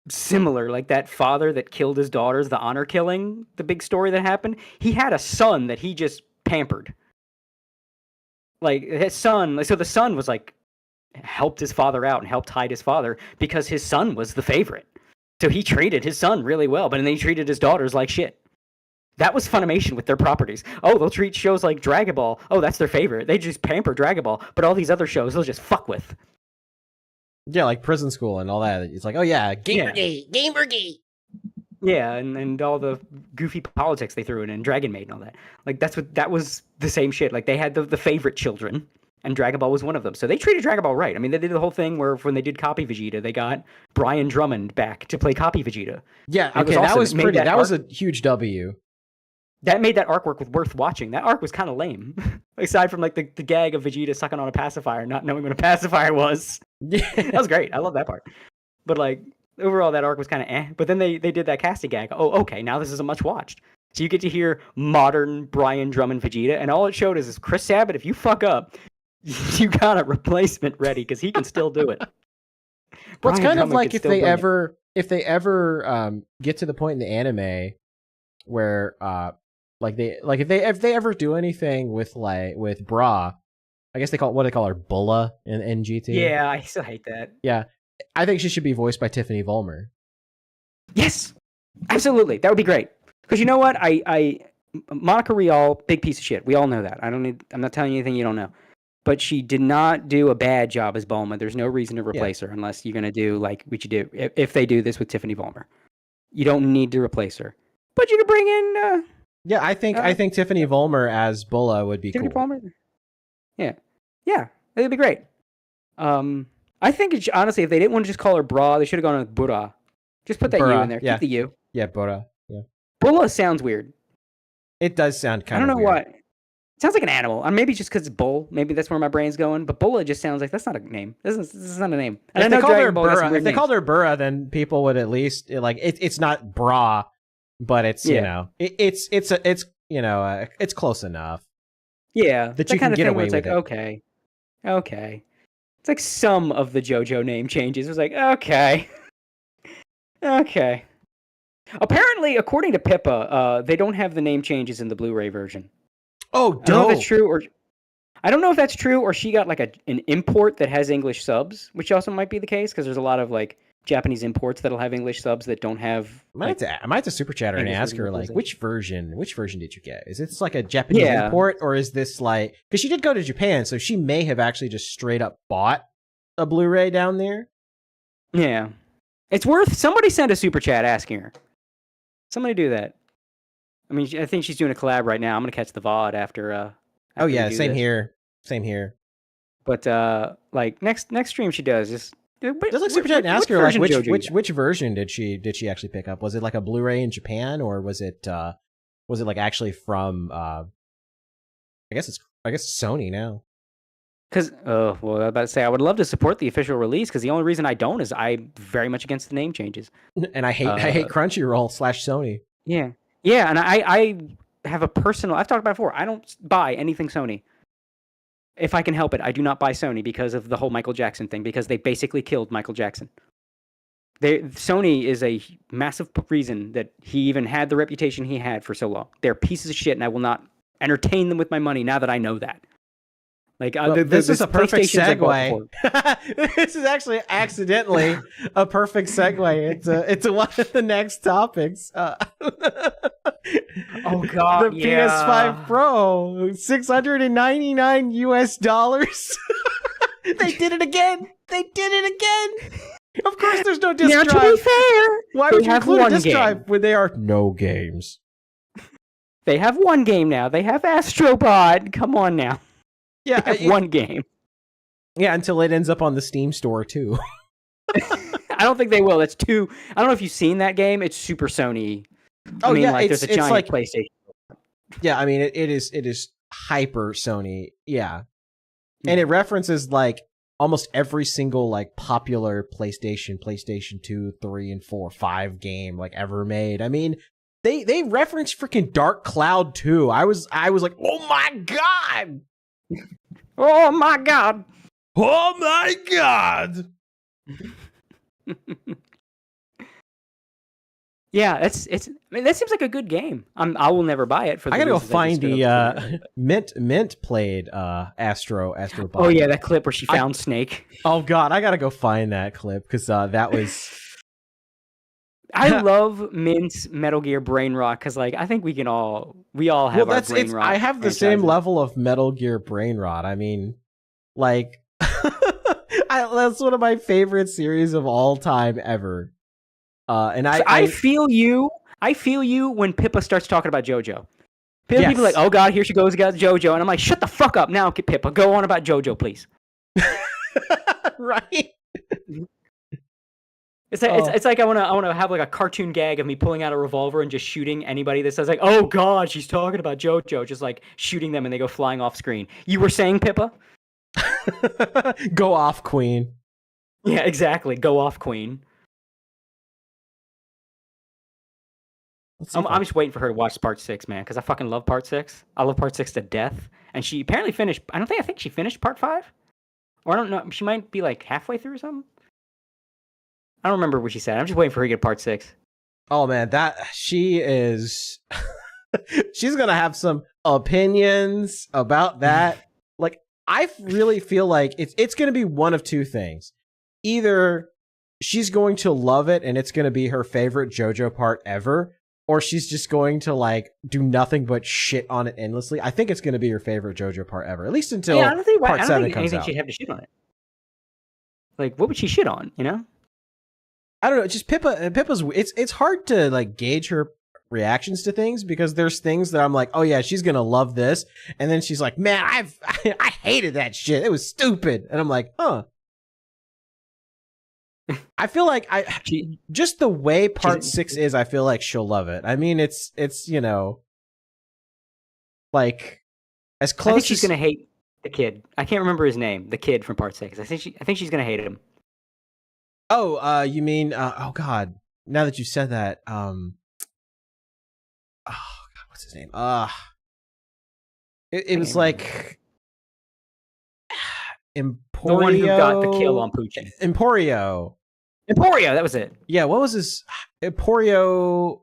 similar. Like that father that killed his daughters, the honor killing, the big story that happened. He had a son that he just pampered. Like his son, so the son was like helped his father out and helped hide his father because his son was the favorite. So he treated his son really well, but then he treated his daughters like shit. That was Funimation with their properties. Oh, they'll treat shows like Dragon Ball. Oh, that's their favorite. They just pamper Dragon Ball, but all these other shows they'll just fuck with. Yeah, like Prison School and all that. It's like, oh yeah, Gamergate. Yeah, and all the goofy politics they threw in Dragon Maid and all that. Like that was the same shit. Like they had the favorite children, and Dragon Ball was one of them. So they treated Dragon Ball right. I mean, they did the whole thing where when they did Copy Vegeta, they got Brian Drummond back to play Copy Vegeta. Yeah, okay, that was pretty. That was a huge W. That made that arc worth watching. That arc was kind of lame, aside from like the gag of Vegeta sucking on a pacifier, not knowing what a pacifier was. Yeah, that was great. I love that part. But like overall, that arc was kind of eh. But then they did that casting gag. Oh, okay, now this is a much watched. So you get to hear modern Brian Drummond Vegeta, and all it showed is Chris Sabat. If you fuck up, you got a replacement ready because he can still do it. Well, it's kind of like if they ever get to the point in the anime where if they ever do anything with Bra, I guess they call her Bulla in GT. Yeah, I still hate that. Yeah, I think she should be voiced by Tiffany Vollmer. Yes, absolutely, that would be great. Because you know what, Monica Rial, big piece of shit. We all know that. I'm not telling you anything you don't know. But she did not do a bad job as Bulma. There's no reason to replace her unless you're gonna do like what you do. If they do this with Tiffany Vollmer, you don't need to replace her. But you could bring in. Yeah, I think Tiffany Vollmer as Bulla would be Tiffany cool. Vollmer? Yeah, it'd be great. I think honestly, if they didn't want to just call her Bra, they should have gone with Bura. Just put that Bura, U in there. yeah. Keep the U. Yeah, Bura. Yeah. Bulla sounds weird. It does sound kind of. I don't know weird. why. It sounds like an animal. Maybe just because it's bull. Maybe that's where my brain's going. But Bulla just sounds like that's not a name. This is not a name. And If they called her Bura, then people would at least like it's not Bra, but it's it's close enough. Yeah, that you can get away with like, it. Okay. It's like some of the JoJo name changes. It was like okay. Apparently, according to Pippa, they don't have the name changes in the Blu-ray version. Oh, I don't know if that's true, or I don't know if that's true, or she got like an import that has English subs, which also might be the case because there's a lot of like Japanese imports that'll have English subs that don't have. I might have to super chat her and ask her like which version did you get? Is this like a Japanese import, or is this like because she did go to Japan, so she may have actually just straight up bought a Blu-ray down there. Yeah, it's worth. Somebody send a super chat asking her. Somebody do that. I mean, I think she's doing a collab right now. I'm gonna catch the VOD after. Oh yeah, same here. But like next stream she does just. Just like super chat and ask her like which version did she actually pick up? Was it like a Blu-ray in Japan, or was it like actually from I guess it's Sony now. Because I was about to say I would love to support the official release because the only reason I don't is I'm very much against the name changes. And I hate Crunchyroll / Sony. Yeah, and I have a personal. I've talked about it before. I don't buy anything Sony. If I can help it, I do not buy Sony because of the whole Michael Jackson thing, because they basically killed Michael Jackson. Sony is a massive reason that he even had the reputation he had for so long. They're pieces of shit, and I will not entertain them with my money now that I know that. Like this is a perfect segue. This is actually accidentally a perfect segue into one of the next topics. Oh God! The PS5 Pro, $699. They did it again. Of course, there's no disk drive. Now, to be fair, why would you include a disk drive when there are no games? They have one game now. They have Astrobot. Come on now. Yeah, they have one game. Yeah, until it ends up on the Steam store too. I don't think they will. That's too. I don't know if you've seen that game. It's super Sony. Oh, I mean, yeah, like there's a giant like, PlayStation. Yeah, I mean it is hyper Sony. Yeah. And it references like almost every single like popular PlayStation 2, 3, and 4, 5 game like ever made. I mean, they referenced freaking Dark Cloud 2. I was like, "Oh my god." Oh my god. Oh my god. Yeah, it's. I mean, that seems like a good game. I will never buy it. For the I gotta go reasons find just the Mint played Astro Bot. Oh yeah, that clip where she found Snake. Oh god, I gotta go find that clip because that was. I love Mint's Metal Gear brain rot because like I think we all have our brain rot. I have the same level of Metal Gear brain rot. I mean, like, that's one of my favorite series of all time ever. And I feel you. I feel you when Pippa starts talking about JoJo. People are like, "Oh God, here she goes again, JoJo," and I'm like, "Shut the fuck up now, Pippa. Go on about JoJo, please." Right. It's like I want to have like a cartoon gag of me pulling out a revolver and just shooting anybody that says like, "Oh God, she's talking about JoJo," just like shooting them and they go flying off screen. You were saying, Pippa? Go off, Queen. Yeah, exactly. Go off, Queen. I'm just waiting for her to watch Part 6, man, because I fucking love Part 6. I love Part 6 to death. And she apparently finished... I think she finished Part 5? Or I don't know. She might be like halfway through or something. I don't remember what she said. I'm just waiting for her to get Part 6. Oh, man, she is... She's going to have some opinions about that. Like, I really feel like it's going to be one of two things. Either she's going to love it and it's going to be her favorite JoJo part ever, or she's just going to like do nothing but shit on it endlessly. I think it's going to be her favorite JoJo part ever, at least until Part 7 comes out. I don't think anything she'd have to shit on it. Like, what would she shit on? You know? I don't know. Just Pippa's. It's hard to like gauge her reactions to things because there's things that I'm like, oh yeah, she's gonna love this, and then she's like, man, I hated that shit. It was stupid, and I'm like, huh. I feel like just the way Part 6 is, I feel like she'll love it. I mean, it's you know, like as close. I think she's gonna hate the kid. I can't remember his name. The kid from Part 6. I think she's gonna hate him. Oh, you mean? Oh God! Now that you said that, oh God, what's his name? It was like Emporio. The one who got the kill on Poochie. Emporio, that was it. Yeah, what was his Emporio?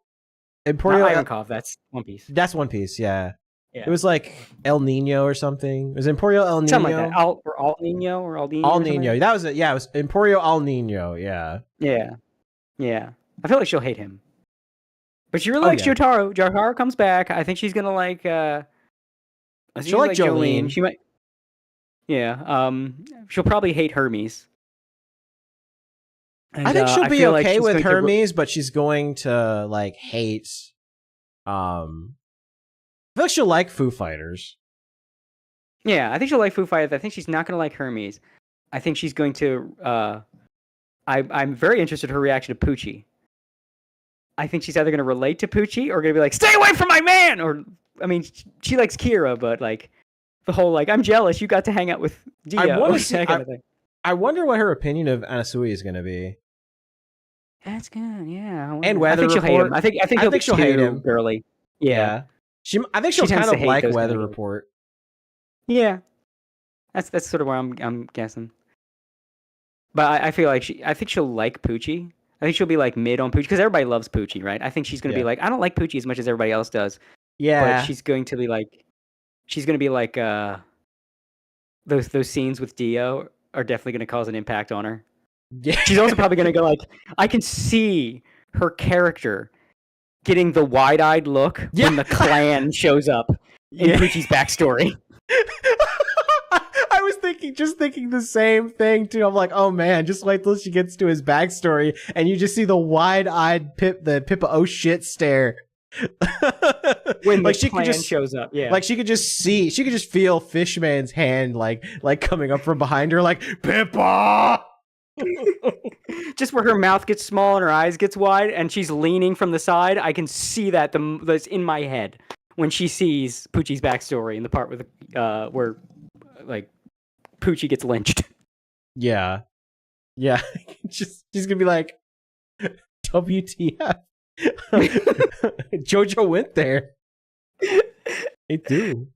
Not Ironcov, that's One Piece. That's One Piece, yeah. It was like El Nino or something. It was Emporio El Nino. Something like that. Al Nino or Al Nino. Al Nino. That was it. Yeah, it was Emporio Al Nino, yeah. Yeah. I feel like she'll hate him. But she really likes Jotaro. Jotaro comes back. I think she's gonna like she'll like Jolene. She might. Yeah. She'll probably hate Hermes. And, I think she'll be okay with Hermes, but she's going to like hate. I feel like she'll like Foo Fighters. Yeah, I think she'll like Foo Fighters. I think she's not going to like Hermes. I think she's going to. I'm very interested in her reaction to Poochie. I think she's either going to relate to Poochie or going to be like, "Stay away from my man!" Or, I mean, she likes Kira, but like the whole like, "I'm jealous you got to hang out with Dio." I want to see. I wonder what her opinion of Anasui is going to be. That's good, yeah. And Weather I think she'll hate him. I think she'll hate him. Girly, yeah. I think she'll kind of like Weather Report. Yeah, that's sort of where I'm guessing. But I feel like I think she'll like Poochie. I think she'll be like mid on Poochie because everybody loves Poochie, right? I think she's gonna be like, I don't like Poochie as much as everybody else does. Yeah, but she's gonna be like those scenes with Dio are definitely gonna cause an impact on her. Yeah, she's also probably gonna go like, I can see her character getting the wide-eyed look when the clan shows up in Poochie's backstory. I was thinking the same thing too. I'm like, oh man, just wait till she gets to his backstory, and you just see the wide-eyed Pippa oh shit stare. When like the clan shows up, yeah. Like she could just feel Fishman's hand like coming up from behind her, like Pippa. Just where her mouth gets small and her eyes gets wide and she's leaning from the side. I can see that's in my head when she sees Poochie's backstory in the part where like Poochie gets lynched. Yeah she's gonna be like, WTF. JoJo went there. They do.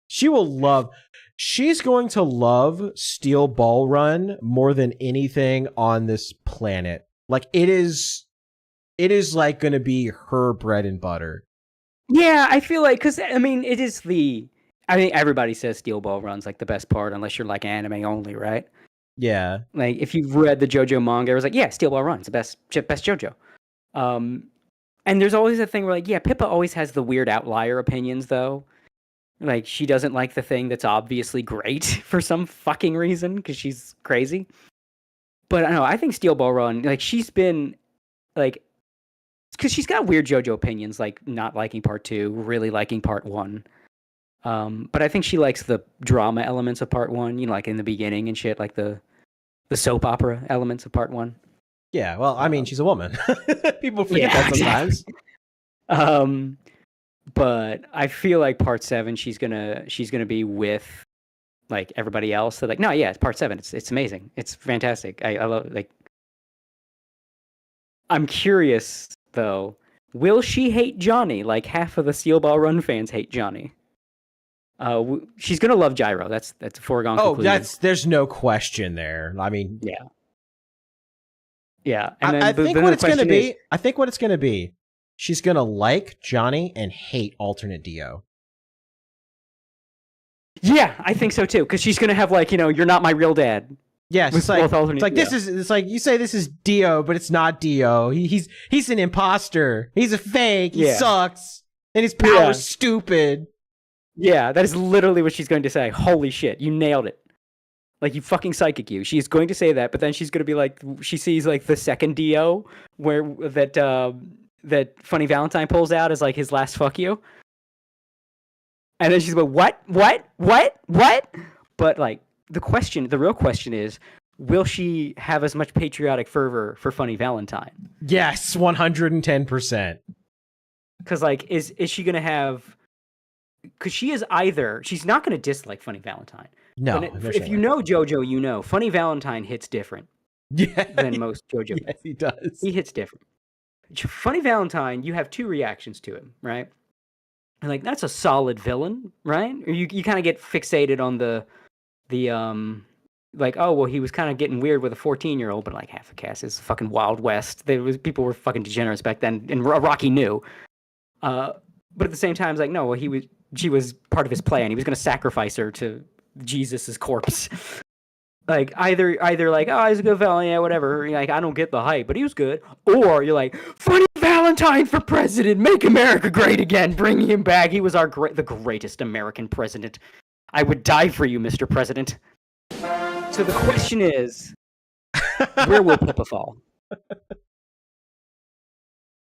She's going to love Steel Ball Run more than anything on this planet. Like, it is it is like going to be her bread and butter. Yeah, I feel like, because, I mean, it is I think everybody says Steel Ball Run's like the best part, unless you're like anime only, right? Yeah. Like, if you've read the JoJo manga, it was like, yeah, Steel Ball Run's the best JoJo. And there's always a thing where, like, yeah, Pippa always has the weird outlier opinions, though. Like, she doesn't like the thing that's obviously great for some fucking reason, because she's crazy. But I don't know, I think Steel Ball Run, like, she's been, like, because she's got weird JoJo opinions, like not liking part 2, really liking part 1. But I think she likes the drama elements of part 1, you know, like in the beginning and shit, like the soap opera elements of part 1. Yeah, well, I mean, she's a woman. People forget that sometimes. But I feel like part 7, she's gonna be with like everybody else. So like, no, yeah, it's part 7. It's amazing. It's fantastic. I love, like. I'm curious though. Will she hate Johnny like half of the Steel Ball Run fans hate Johnny? She's gonna love Gyro. That's a foregone conclusion. There's no question there. I mean, yeah. And then I think what it's gonna be. I think what it's gonna be. She's gonna like Johnny and hate alternate Dio. Yeah, I think so too. Because she's gonna have like, you know, you're not my real dad. Yes, it's like this is. It's like you say this is Dio, but it's not Dio. He's an imposter. He's a fake. He sucks, and his power's stupid. Yeah, that is literally what she's going to say. Holy shit, you nailed it! Like, you fucking psychic, you. She's going to say that, but then she's going to be like, she sees like the second Dio where that Funny Valentine pulls out as like his last fuck you, and then she's like, what? But like. The real question is, will she have as much patriotic fervor for Funny Valentine? Yes, 110%. Because, like, is she going to have... Because she's not going to dislike Funny Valentine. No. If you know JoJo, you know. Funny Valentine hits different than most JoJo. Yes, he does. He hits different. Funny Valentine, you have two reactions to him, right? And, like, that's a solid villain, right? Or you kind of get fixated on the like, oh, well, he was kind of getting weird with a 14-year-old, but like half the cast is fucking Wild West. People were fucking degenerates back then, and Rocky knew. But at the same time, it's like, no, well, she was part of his plan. He was going to sacrifice her to Jesus's corpse. Like, either like, oh, he's a good villain, yeah, whatever. You're like, I don't get the hype, but he was good. Or you're like, Funny Valentine for president, make America great again, bring him back. He was the greatest American president. I would die for you, Mr. President. So the question is, where will Pippa fall?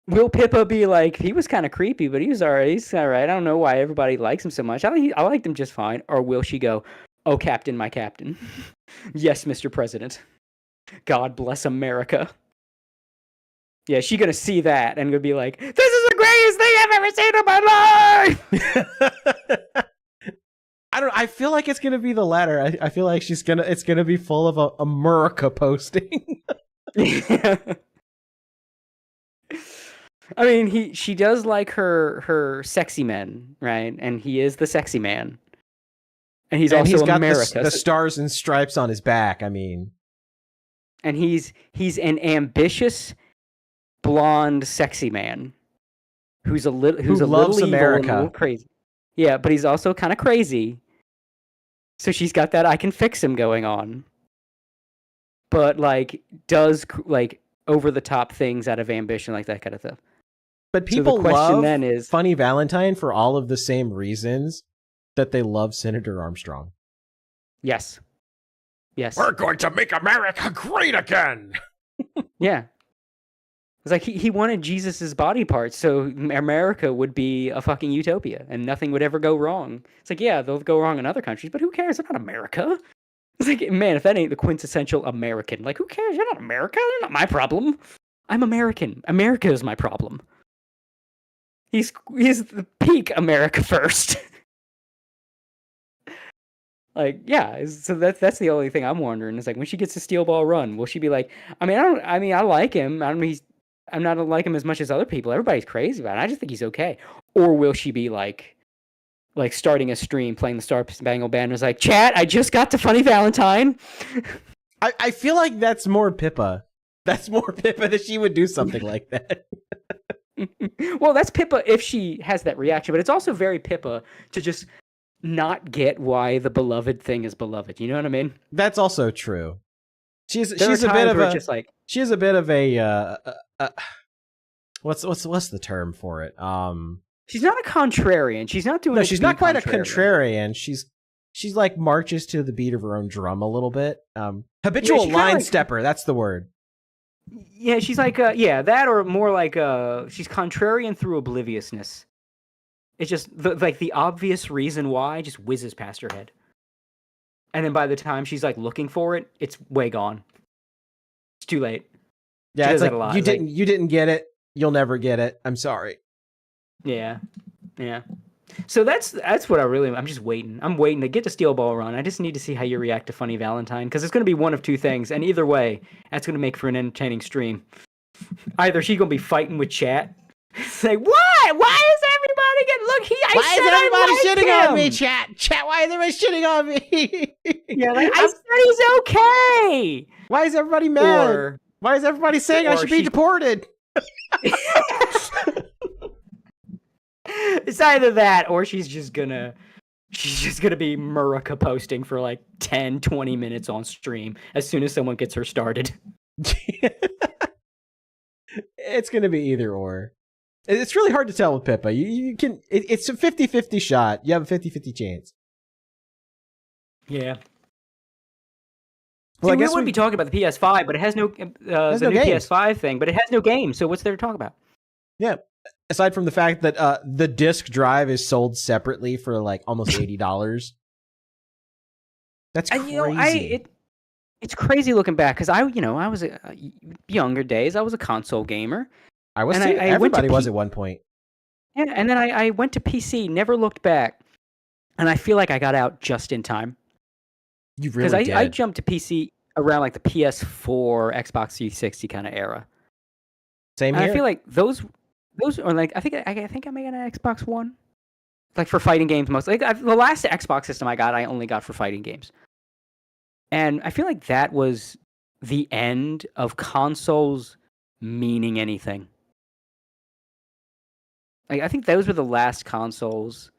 Will Pippa be like, he was kind of creepy, but he's all right. He's all right. I don't know why everybody likes him so much. I liked him just fine. Or will she go, oh, Captain, my captain. Yes, Mr. President. God bless America. Yeah, she's going to see that and going to be like, this is the greatest thing I've ever seen in my life! I feel like it's gonna be the latter. I feel like it's gonna be full of America posting. I mean, she does like her sexy men, right? And he is the sexy man, and he's got America. The stars and stripes on his back. I mean, and he's an ambitious, blonde, sexy man who loves America, a little crazy. Yeah, but he's also kind of crazy. So she's got that I can fix him going on. But, like, does, like, over-the-top things out of ambition, like that kind of stuff. But people love Funny Valentine for all of the same reasons that they love Senator Armstrong. Yes. We're going to make America great again! Yeah. It's like he wanted Jesus's body parts, so America would be a fucking utopia, and nothing would ever go wrong. It's like, yeah, they'll go wrong in other countries, but who cares? They're not America. It's like, man, if that ain't the quintessential American, like, who cares? You're not America. They're not my problem. I'm American. America is my problem. He's the peak America first. Like, yeah, so that's the only thing I'm wondering. Is like, when she gets to Steel Ball Run, will she be like, I like him. I'm not like him as much as other people. Everybody's crazy about it. I just think he's okay. Or will she be like starting a stream, playing the Star Spangled Banner, is like, chat, I just got to Funny Valentine. I feel like that's more Pippa That's more Pippa that she would do something like that. Well, that's Pippa if she has that reaction, but it's also very Pippa to just not get why the beloved thing is beloved. You know what I mean? That's also true. She's a bit of a what's the term for it? She's not a contrarian. She's not doing. No, she's not quite a contrarian. She's like marches to the beat of her own drum a little bit. Habitual line stepper. That's the word. Yeah, she's like that, or more like she's contrarian through obliviousness. It's just the obvious reason why just whizzes past her head, and then by the time she's like looking for it, it's way gone. It's too late. Yeah, it's like, a lot. You didn't get it. You'll never get it. I'm sorry. Yeah. So that's what I'm just waiting. I'm waiting to get to Steel Ball Run. I just need to see how you react to Funny Valentine, because it's going to be one of two things, and either way, that's going to make for an entertaining stream. Either she's going to be fighting with chat. It's like, what? Why is everybody why is everybody shitting on me, chat? Chat, why is everybody shitting on me? Yeah, like, I said he's okay. Why is everybody mad? Why is everybody saying I should be deported? It's either that, or she's just gonna be Murica posting for like 10-20 minutes on stream as soon as someone gets her started. It's gonna be either or. It's really hard to tell with Pippa. It's a 50-50 shot. You have a 50-50 chance. Yeah. Well, I guess we wouldn't be talking about the PS5, but it has no new PS5 thing, but it has no game. So what's there to talk about? Yeah. Aside from the fact that the disc drive is sold separately for like almost $80. That's crazy. It's crazy looking back, because I was younger days. I was a console gamer. I was too. Everybody was at one point. Yeah, and then I went to PC, never looked back, and I feel like I got out just in time. You really did. I jumped to PC around like the PS4, Xbox 360 kind of era. Same here. I feel like those are like I think I may get an Xbox One, like for fighting games mostly. Like the last Xbox system I only got for fighting games, and I feel like that was the end of consoles meaning anything. Like I think those were the last consoles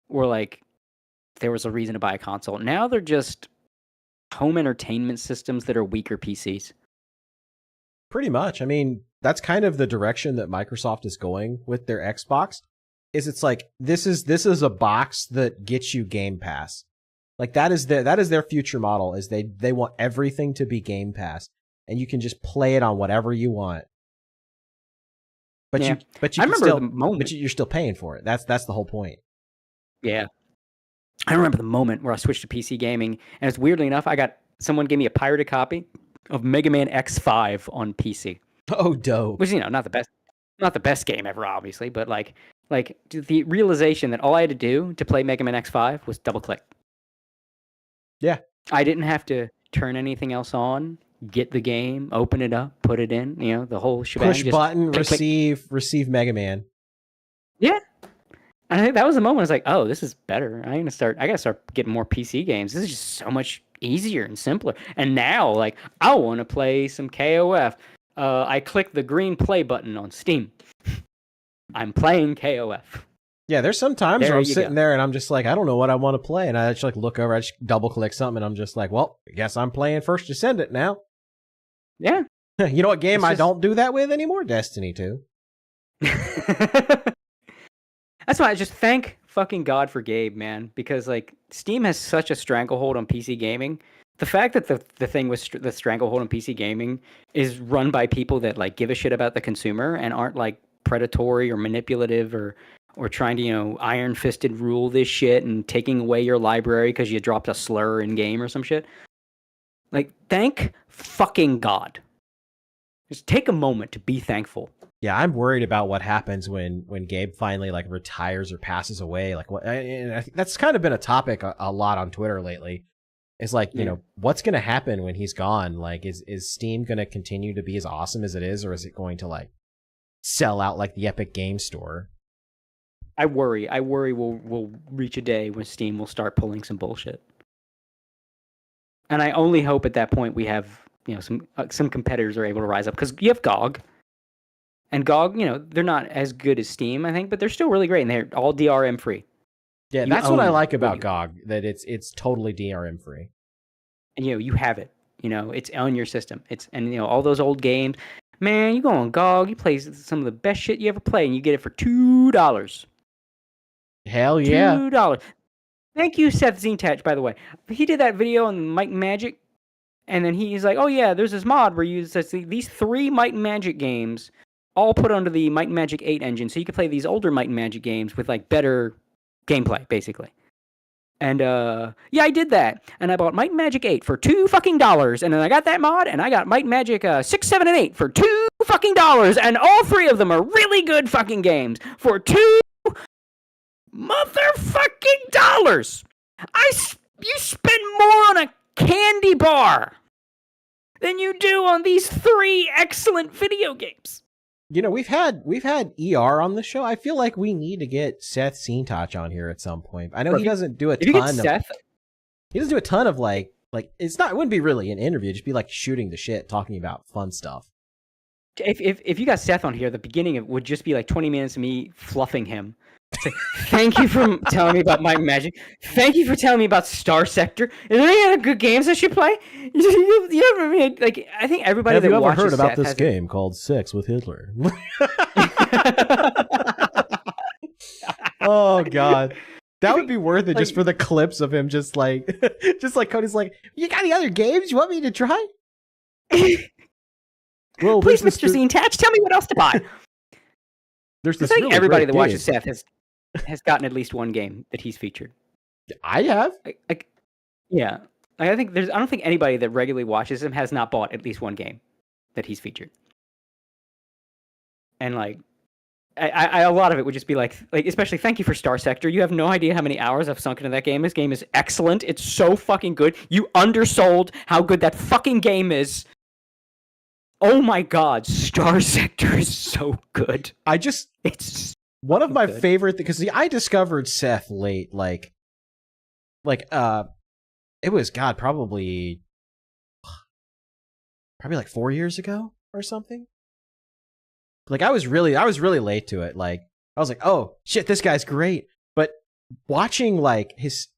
where like there was a reason to buy a console. Now they're just home entertainment systems that are weaker PCs. Pretty much. I mean, that's kind of the direction that Microsoft is going with their Xbox. It's like this is a box that gets you Game Pass. Like that is their future model. Is they want everything to be Game Pass, and you can just play it on whatever you want. But yeah. I remember the moment. But you're still paying for it. That's the whole point. Yeah. I remember the moment where I switched to PC gaming, and it's weirdly enough, someone gave me a pirated copy of Mega Man X5 on PC. Oh, dope. Which, not the best game ever, obviously, but like the realization that all I had to do to play Mega Man X5 was double click. Yeah. I didn't have to turn anything else on, get the game, open it up, put it in, the whole shebang. Push button, receive Mega Man. Yeah. And I think that was the moment I was like, oh, this is better. I gotta start getting more PC games. This is just so much easier and simpler. And now, like, I want to play some KOF. I click the green play button on Steam. I'm playing KOF. Yeah, there's some times where I'm sitting there and I'm just like, I don't know what I want to play. And I just like look over, I just double click something and I'm just like, well, I guess I'm playing First Descendant now. Yeah. You know what game I don't do that with anymore? Destiny 2. That's why I just thank fucking God for Gabe, man. Because like Steam has such a stranglehold on PC gaming. The fact that the thing with the stranglehold on PC gaming is run by people that like give a shit about the consumer and aren't like predatory or manipulative or trying to, iron-fisted rule this shit and taking away your library because you dropped a slur in game or some shit. Like, thank fucking God. Just take a moment to be thankful. Yeah, I'm worried about what happens when Gabe finally like retires or passes away. Like, I think that's kind of been a topic a lot on Twitter lately. It's like, what's going to happen when he's gone? Like, is Steam going to continue to be as awesome as it is, or is it going to like sell out like the Epic Game Store? I worry we'll reach a day when Steam will start pulling some bullshit. And I only hope at that point we have some competitors are able to rise up because you have GOG, and GOG, they're not as good as Steam, I think, but they're still really great, and they're all DRM free. Yeah, that's what I like about GOG, that it's totally DRM free. And you have it. It's on your system. And all those old games. Man, you go on GOG, you play some of the best shit you ever play, and you get it for $2. Hell yeah. $2. Thank you, Seth Zintach, by the way. He did that video on Might and Magic, and then he's like, oh yeah, there's this mod where you use these 3 Might and Magic games, all put under the Might and Magic 8 engine, so you can play these older Might and Magic games with better gameplay, basically. And I did that, and I bought Might and Magic 8 for $2, and then I got that mod, and I got Might and Magic 6, 7, and 8 for $2, and all 3 of them are really good fucking games for $2 motherfucking dollars. You spend more on a candy bar than you do on these 3 excellent video games. We've had ER on the show. I feel like we need to get Seth Seentouch on here at some point. I know he doesn't do a ton of. He doesn't do a ton of it wouldn't be really an interview. It'd just be shooting the shit, talking about fun stuff. If you got Seth on here, the beginning of it would just be 20 minutes of me fluffing him. Say, thank you for telling me about Might and Magic. Thank you for telling me about Star Sector. Is there any other good games I should play? I think everybody Have that you ever watches heard about Seth this game called Sex with Hitler? Oh god, that would be worth it just for the clips of him, just like Cody's like, you got any other games you want me to try? Well, please, Mr. Zintach, tell me what else to buy. There's this. I think everybody that watches Seth has gotten at least one game that he's featured. I have. Yeah. I don't think anybody that regularly watches him has not bought at least one game that he's featured. And a lot of it would just be especially thank you for Star Sector. You have no idea how many hours I've sunk into that game. This game is excellent. It's so fucking good. You undersold how good that fucking game is. Oh my god, Star Sector is so good. It's one of my favorite things, because I discovered Seth late, it was probably 4 years ago or something. I was really late to it. I was like, oh shit, this guy's great. But watching his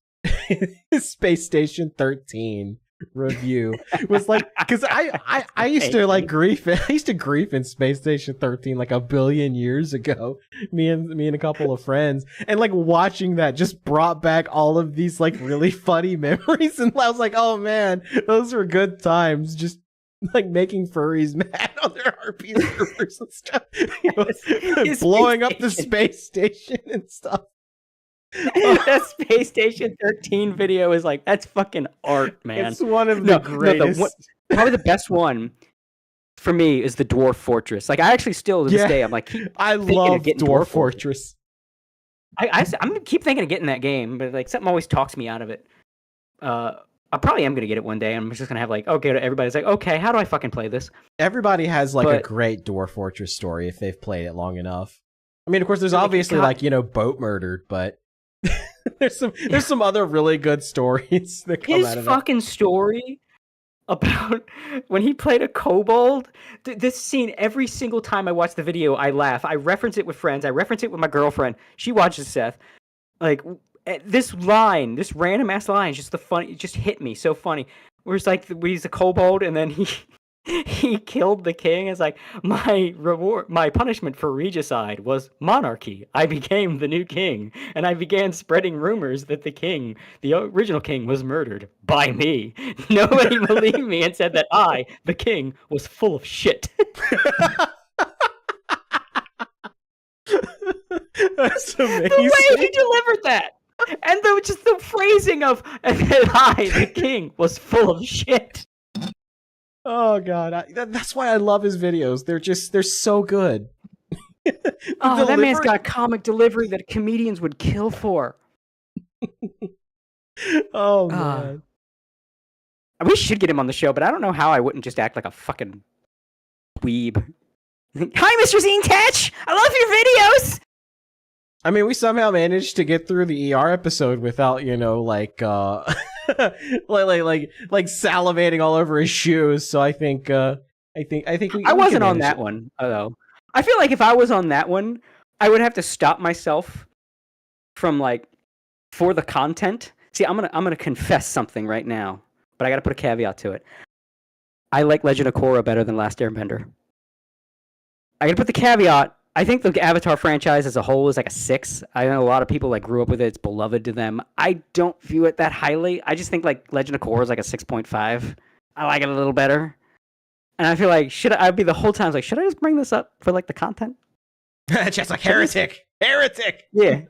his Space Station 13 review was because I used to grief. I used to grief in Space Station 13 a billion years ago. Me and a couple of friends, and watching that just brought back all of these really funny memories. And I was like, oh man, those were good times. Just making furries mad on their RP servers and stuff, blowing up the space station and stuff. That Space Station 13 video is that's fucking art, man. It's one of the greatest. Probably the best one for me is the Dwarf Fortress. I actually still to this day I'm I love Dwarf Fortress. I'm keep thinking of getting that game, but something always talks me out of it. I probably am gonna get it one day. I'm just gonna have everybody's okay, how do I fucking play this? Everybody has a great Dwarf Fortress story if they've played it long enough. I mean, of course, there's obviously boat murdered, but there's some other really good stories that come out of it. His fucking story about when he played a kobold. This scene, every single time I watch the video, I laugh. I reference it with friends. I reference it with my girlfriend. She watches Seth. This line, this random ass line, just it just hit me so funny. Where it's when he's a kobold and then he killed the king. It's my punishment for regicide was monarchy. I became the new king, and I began spreading rumors that the original king, was murdered by me. Nobody believed me and said that I, the king, was full of shit. That's amazing. The way he delivered that, and just the phrasing of that I, the king, was full of shit. Oh god, that's why I love his videos. They're so good. That man's got a comic delivery that comedians would kill for. Oh man, we should get him on the show, but I don't know how I wouldn't just act like a fucking dweeb. Hi, Mr. Zintach! I love your videos! I mean, we somehow managed to get through the ER episode without, like salivating all over his shoes. So I think I wasn't on that one though. I feel like if I was on that one, I would have to stop myself from like for the content. See, I'm gonna confess something right now, but I gotta put a caveat to it. I like Legend of Korra better than Last Airbender. I gotta put the caveat. I think the Avatar franchise as a whole is like a 6. I know a lot of people like grew up with it. It's beloved to them. I don't view it that highly. I just think like Legend of Korra is like a 6.5. I like it a little better. And I feel like I'd be the whole time like, should I just bring this up for like the content? Just like heretic. Yeah.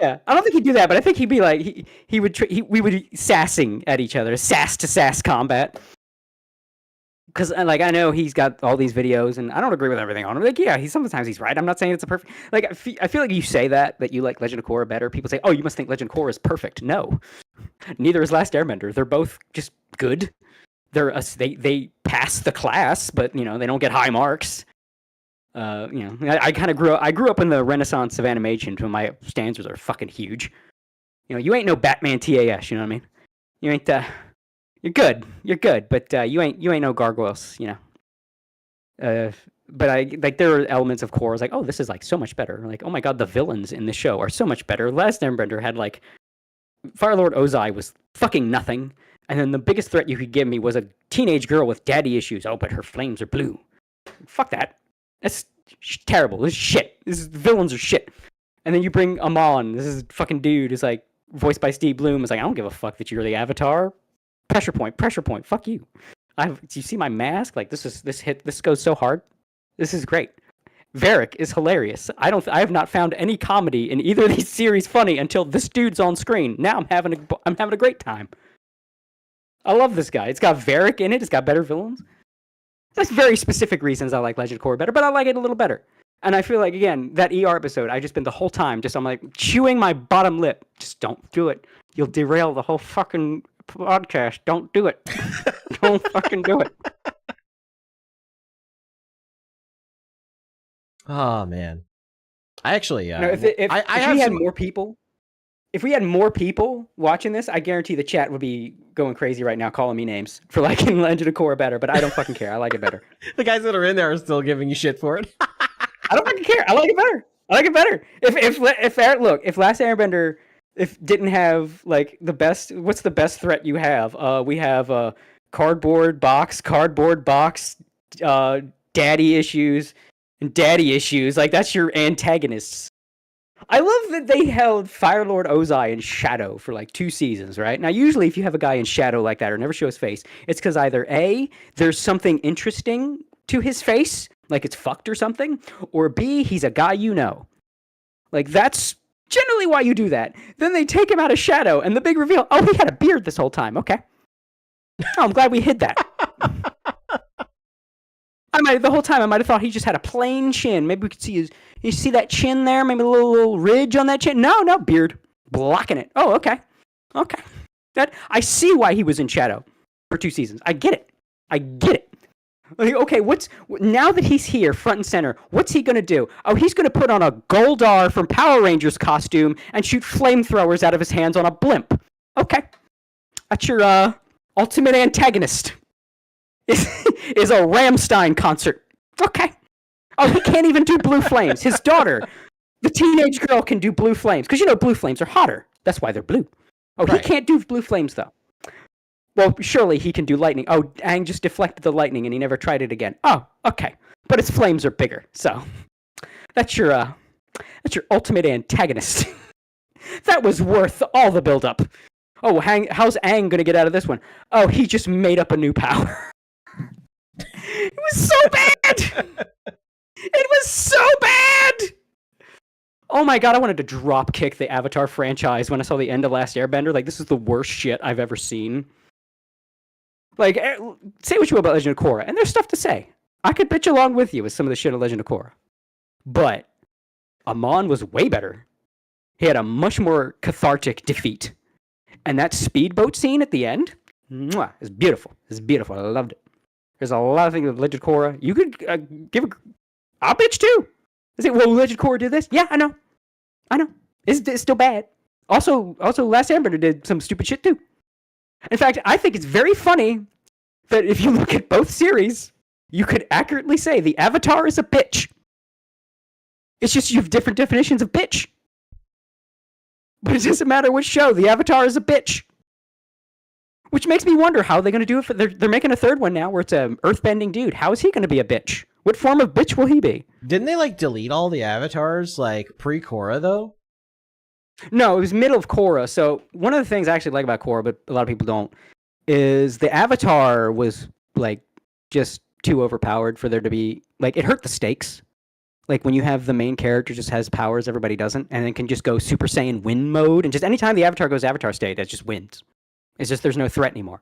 I don't think he'd do that, but I think he'd be like we would be sassing at each other, sass to sass combat. Because like I know he's got all these videos, and I don't agree with everything on him. Like, yeah, sometimes he's right. I'm not saying it's a perfect. Like, I feel like you say that you like Legend of Korra better. People say, "Oh, you must think Legend of Korra is perfect." No, neither is Last Airbender. They're both just good. They pass the class, but they don't get high marks. I kind of grew up in the Renaissance of animation, so my standards are fucking huge. You ain't no Batman TAS. You know what I mean? You ain't. You're good, but you ain't no gargoyles, But I like there are elements of Korra like, oh, this is like so much better. Like, oh my god, the villains in the show are so much better. Last Airbender had like Fire Lord Ozai was fucking nothing, and then the biggest threat you could give me was a teenage girl with daddy issues. Oh, but her flames are blue. Fuck that. That's terrible. This is shit. Villains are shit. And then you bring Amon. This is fucking dude. Is like voiced by Steve Bloom. Is like, I don't give a fuck that you're the Avatar. Pressure point. Fuck you. Do you see my mask? Like this goes so hard. This is great. Varric is hilarious. I have not found any comedy in either of these series funny until this dude's on screen. Now I'm having a great time. I love this guy. It's got Varric in it. It's got better villains. There's very specific reasons I like Legend of Korra better, but I like it a little better. And I feel like again that ER episode, I just been the whole time I'm like chewing my bottom lip. Just don't do it. You'll derail the whole fucking podcast. Don't do it. Don't fucking do it. Oh man, I actually if we had more people watching this, I guarantee the chat would be going crazy right now, calling me names for liking Legend of Korra better. But I don't fucking care. I like it better. The guys that are in there are still giving you shit for it. I don't fucking care. I like it better. If Last Airbender didn't have like the best, what's the best threat you have? We have a cardboard box, daddy issues, and daddy issues. Like that's your antagonists. I love that they held Fire Lord Ozai in shadow for like 2 seasons, right? Now, usually if you have a guy in shadow like that or never show his face, it's because either A, there's something interesting to his face, like it's fucked or something, or B, he's a guy you know. Like that's generally why you do that. Then they take him out of shadow, and the big reveal, oh, he had a beard this whole time. Okay. Oh, I'm glad we hid that. The whole time I might have thought he just had a plain chin. Maybe we could see you see that chin there? Maybe a little ridge on that chin? No, beard. Blocking it. Oh, okay. I see why he was in shadow for 2 seasons. I get it. Like, okay, now that he's here, front and center, what's he going to do? Oh, he's going to put on a Goldar from Power Rangers costume and shoot flamethrowers out of his hands on a blimp. Okay. That's your ultimate antagonist. Is a Rammstein concert. Okay. Oh, he can't even do blue flames. His daughter, the teenage girl, can do blue flames. Because blue flames are hotter. That's why they're blue. Oh, right. He can't do blue flames, though. Well, surely he can do lightning. Oh, Aang just deflected the lightning and he never tried it again. Oh, okay. But his flames are bigger. So that's your ultimate antagonist. That was worth all the build-up. Oh, how's Aang going to get out of this one? Oh, he just made up a new power. It was so bad! It was so bad! Oh my god, I wanted to drop kick the Avatar franchise when I saw the end of Last Airbender. Like, this is the worst shit I've ever seen. Like, say what you will about Legend of Korra, and there's stuff to say. I could bitch along with you with some of the shit of Legend of Korra. But Amon was way better. He had a much more cathartic defeat. And that speedboat scene at the end, mwah, is beautiful. It's beautiful. I loved it. There's a lot of things with Legend of Korra. You could I'll bitch too. I say, well, Legend of Korra did this? Yeah, I know. It's still bad. Also, Last Airbender did some stupid shit too. In fact, I think it's very funny that if you look at both series, you could accurately say the Avatar is a bitch. It's just you have different definitions of bitch. But it doesn't matter which show, the Avatar is a bitch. Which makes me wonder how they're going to do it. They're making a third one now where it's an earthbending dude. How is he going to be a bitch? What form of bitch will he be? Didn't they like delete all the avatars like pre-Korra though? No, it was middle of Korra. So one of the things I actually like about Korra, but a lot of people don't, is the Avatar was like just too overpowered for there to be like it hurt the stakes. Like when you have the main character just has powers everybody doesn't, and then can just go Super Saiyan win mode, and just anytime the Avatar goes Avatar state, that just wins. It's just there's no threat anymore.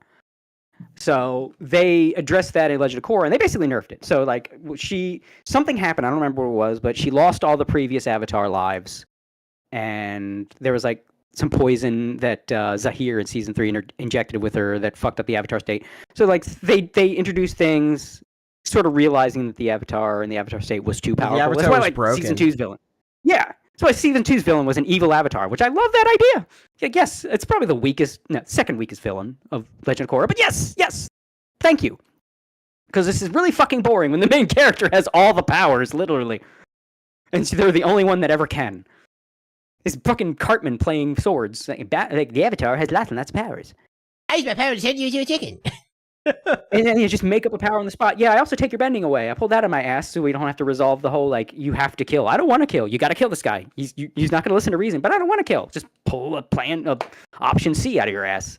So they addressed that in Legend of Korra, and they basically nerfed it. So like something happened, I don't remember what it was, but she lost all the previous Avatar lives, and there was like some poison that Zahir in season 3 injected with her that fucked up the Avatar state. So like they introduced things, sort of realizing that the Avatar and the Avatar state was too powerful. The Avatar That's why, was like, broken. Season 2's villain. Yeah. That's why Season 2's villain was an evil Avatar, which I love that idea. Yeah, yes, it's probably the second weakest villain of Legend of Korra. But yes, thank you. Because this is really fucking boring when the main character has all the powers, literally. And so they're the only one that ever can. This fucking Cartman playing swords. Like, the Avatar has lots and lots of powers. I use my power to turn you into a chicken. And then you just make up a power on the spot. Yeah, I also take your bending away. I pulled that out of my ass so we don't have to resolve the whole, like, you have to kill. I don't want to kill. You got to kill this guy. He's not going to listen to reason, but I don't want to kill. Just pull a plan of option C out of your ass.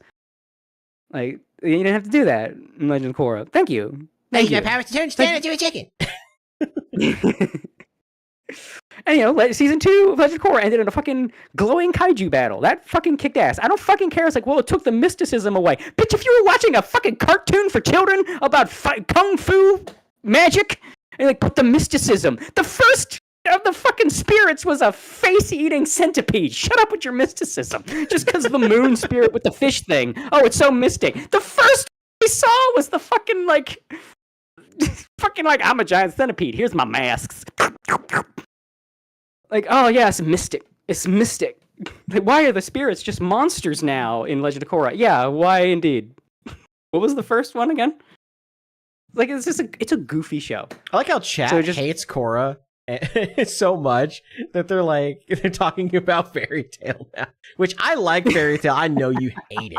Like, you didn't have to do that in Legend of Korra. Thank you. I use my powers to turn Stan into a chicken. And, season 2 of Legend of Korra ended in a fucking glowing kaiju battle. That fucking kicked ass. I don't fucking care. It's like, well, it took the mysticism away. Bitch, if you were watching a fucking cartoon for children about kung fu magic, and like, put the mysticism. The first of the fucking spirits was a face-eating centipede. Shut up with your mysticism. Just because the moon spirit with the fish thing. Oh, it's so mystic. The first we saw was the fucking, like, I'm a giant centipede. Here's my masks. Like, oh yeah, it's mystic. It's mystic. Like, why are the spirits just monsters now in Legend of Korra? Yeah, why indeed? What was the first one again? Like, it's a goofy show. I like how chat hates Korra so much that they're talking about Fairy Tail now. Which I like Fairy Tail. I know you hate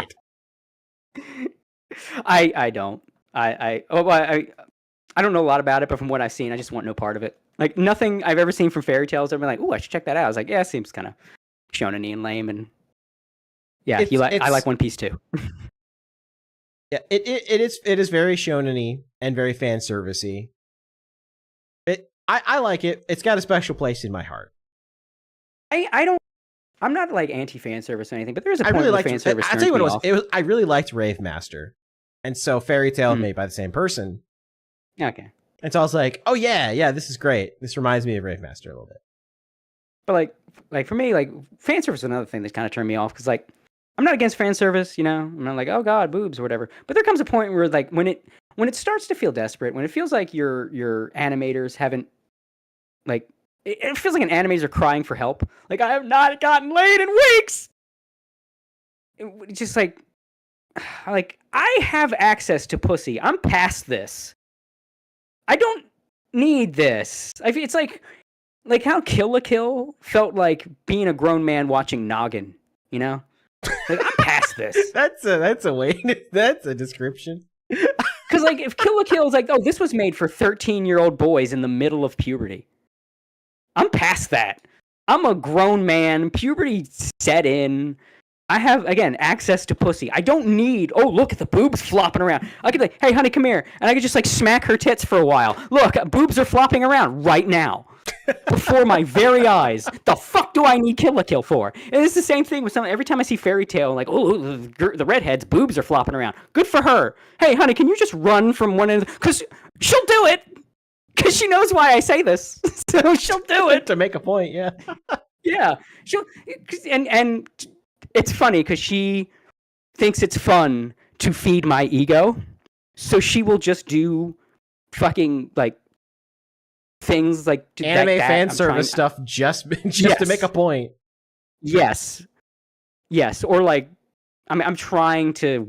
it. I don't. I don't know a lot about it, but from what I've seen, I just want no part of it. Like, nothing I've ever seen from Fairy Tales, I've been like, ooh, I should check that out. I was like, yeah, it seems kind of shonen-y and lame, and yeah, I like One Piece too. Yeah, it is very shonen-y and very fan servicey. I like it. It's got a special place in my heart. I'm not like anti-fan service or anything, but there's a point where fan service. I'll tell you what it was. I really liked Rave Master, and so Fairy Tail made by the same person. Okay. And so I was like, oh yeah, this is great. This reminds me of Rave Master a little bit. But like for me, like, fan service is another thing that's kind of turned me off, because like, I'm not against fan service, you know. I'm not like, oh god, boobs or whatever. But there comes a point where, like, when it starts to feel desperate, when it feels like your animators haven't, like, it feels like an animators are crying for help. Like, I have not gotten laid in weeks. It's just like I have access to pussy. I'm past this. I don't need this. It's like how Kill la Kill felt like being a grown man watching Noggin, you know? Like, I'm past this. That's a way. That's a description. Because, like, if Kill la Kill is like, oh, this was made for 13-year-old boys in the middle of puberty. I'm past that. I'm a grown man. Puberty set in. I have, again, access to pussy. I don't need, oh, look at the boobs flopping around. I could, like, hey, honey, come here. And I could just, like, smack her tits for a while. Look, boobs are flopping around right now. Before my very eyes. The fuck do I need Kill la Kill for? And it's the same thing with every time I see Fairy Tail, like, oh, the redhead's boobs are flopping around. Good for her. Hey, honey, can you just run from one end? Because she'll do it. Because she knows why I say this. So she'll do it. To make a point, yeah. Yeah. And it's funny because she thinks it's fun to feed my ego. So she will just do fucking, like, things like anime fan service stuff just to make a point. Yes. Or, like, I'm trying to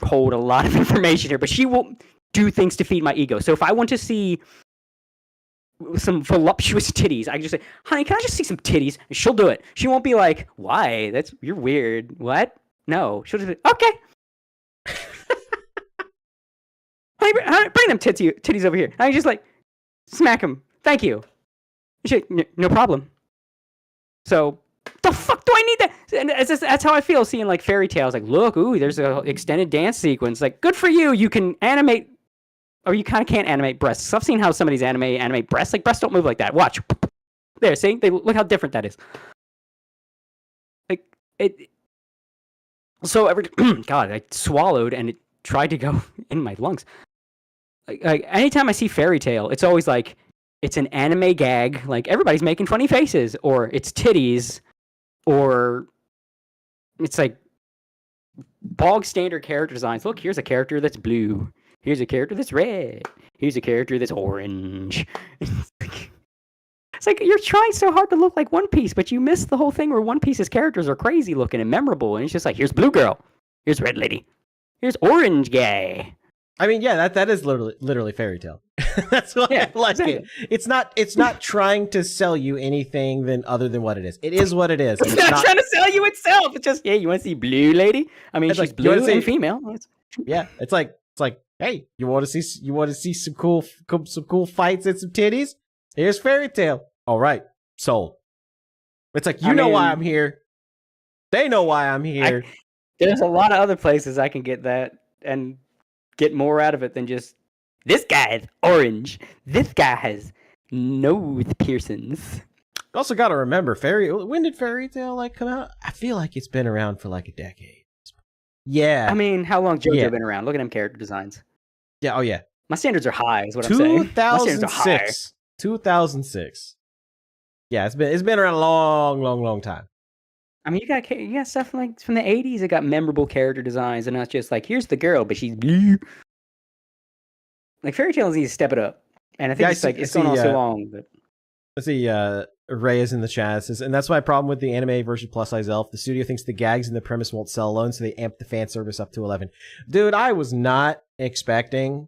hold a lot of information here, but she will do things to feed my ego. So if I want to see some voluptuous titties, I can just say, honey, can I just see some titties? And she'll do it. She won't be like, why? You're weird. What? No. She'll just be, okay. Honey, bring them titties over here. And I just like, smack them. Thank you. She, no problem. So, the fuck do I need that? And that's how I feel seeing like fairy tales. Like, look, ooh, there's an extended dance sequence. Like, good for you. You can animate, or you kind of can't animate breasts. I've seen how some of these animate breasts. Like, breasts don't move like that. Watch. There, see? Look how different that is. Like, it. So God, I swallowed and it tried to go in my lungs. Like anytime I see fairy tale, it's always like it's an anime gag. Like everybody's making funny faces, or it's titties, or it's like bog standard character designs. Look, here's a character that's blue. Here's a character that's red. Here's a character that's orange. It's like you're trying so hard to look like One Piece, but you miss the whole thing where One Piece's characters are crazy looking and memorable. And it's just like, here's blue girl. Here's red lady. Here's orange guy. I mean, yeah, that is literally fairy tale. That's why I like it. It's not trying to sell you anything other than what it is. It is what it is. It's not trying to sell you itself. It's just, yeah, you want to see blue lady? I mean, she's like, blue and female. Yeah, it's like, hey, you want to see some cool fights and some titties? Here's fairy tale. All right, sold. It's like, you know why I'm here. They know why I'm here. There's a lot of other places I can get that and get more out of it than just, this guy is orange. This guy has nose piercings. You also got to remember, when did fairy tale like come out? I feel like it's been around for like a decade. Yeah. I mean, how long JoJo been around? Look at them character designs. Yeah. Oh yeah. My standards are high. Is what I'm saying. 2006. 2006. Yeah, it's been around a long time. I mean, you got stuff like from the 80s that got memorable character designs, and not just like, here's the girl, but she's blue. Like fairy tales need to step it up, and I think it's going on so long. But let's see, Ray is in the chat, says, and that's my problem with the anime version plus size elf. The studio thinks the gags and the premise won't sell alone, so they amp the fan service up to 11. Dude, I was not expecting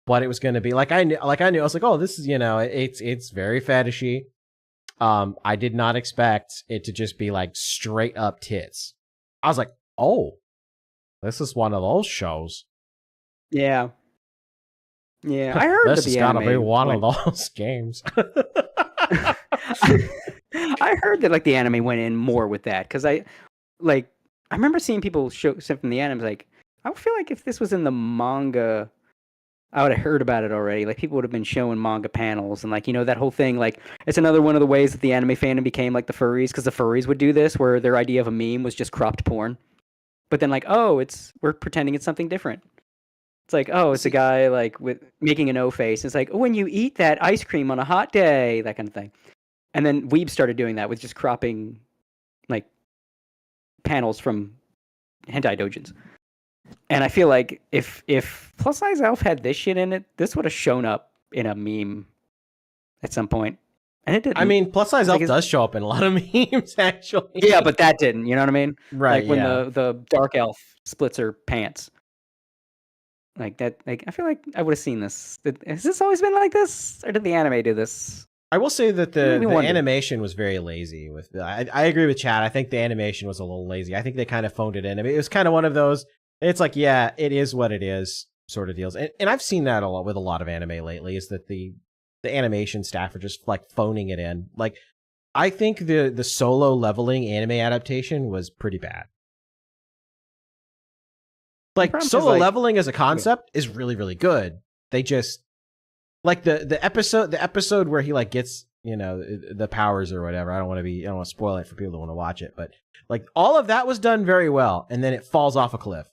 what it was going to be. I knew. I was like, oh, this is, it's very fetishy. I did not expect it to just be like straight up tits. I was like, oh, this is one of those shows. Yeah. Yeah, I heard this has got to be one of those games. I heard that like the anime went in more with that because I remember seeing people show from the anime like, I feel like if this was in the manga, I would have heard about it already. Like people would have been showing manga panels and like, that whole thing. Like it's another one of the ways that the anime fandom became like the furries, because the furries would do this where their idea of a meme was just cropped porn. But then like, oh, we're pretending it's something different. It's like, oh, it's a guy like with making an O face. It's like, oh, when you eat that ice cream on a hot day, that kind of thing. And then Weeb started doing that with just cropping like panels from hentai doujins. And I feel like if Plus Size Elf had this shit in it, this would have shown up in a meme at some point. And it didn't. I mean, Plus Size Elf does show up in a lot of memes, actually. Yeah, but that didn't. You know what I mean? Right. Like when the dark elf splits her pants. Like that. Like I feel like I would have seen this. Has this always been like this, or did the anime do this? I will say that the animation was very lazy. I agree with Chad. I think the animation was a little lazy. I think they kind of phoned it in. I mean, it was kind of one of those. It's like, yeah, it is what it is sort of deals. And I've seen that a lot with a lot of anime lately, is that the animation staff are just like phoning it in. Like, I think the Solo Leveling anime adaptation was pretty bad. Like, Solo Leveling as a concept is really, really good. They just like the episode where he like gets, the powers or whatever. I don't want to spoil it for people that want to watch it, but like all of that was done very well, and then it falls off a cliff.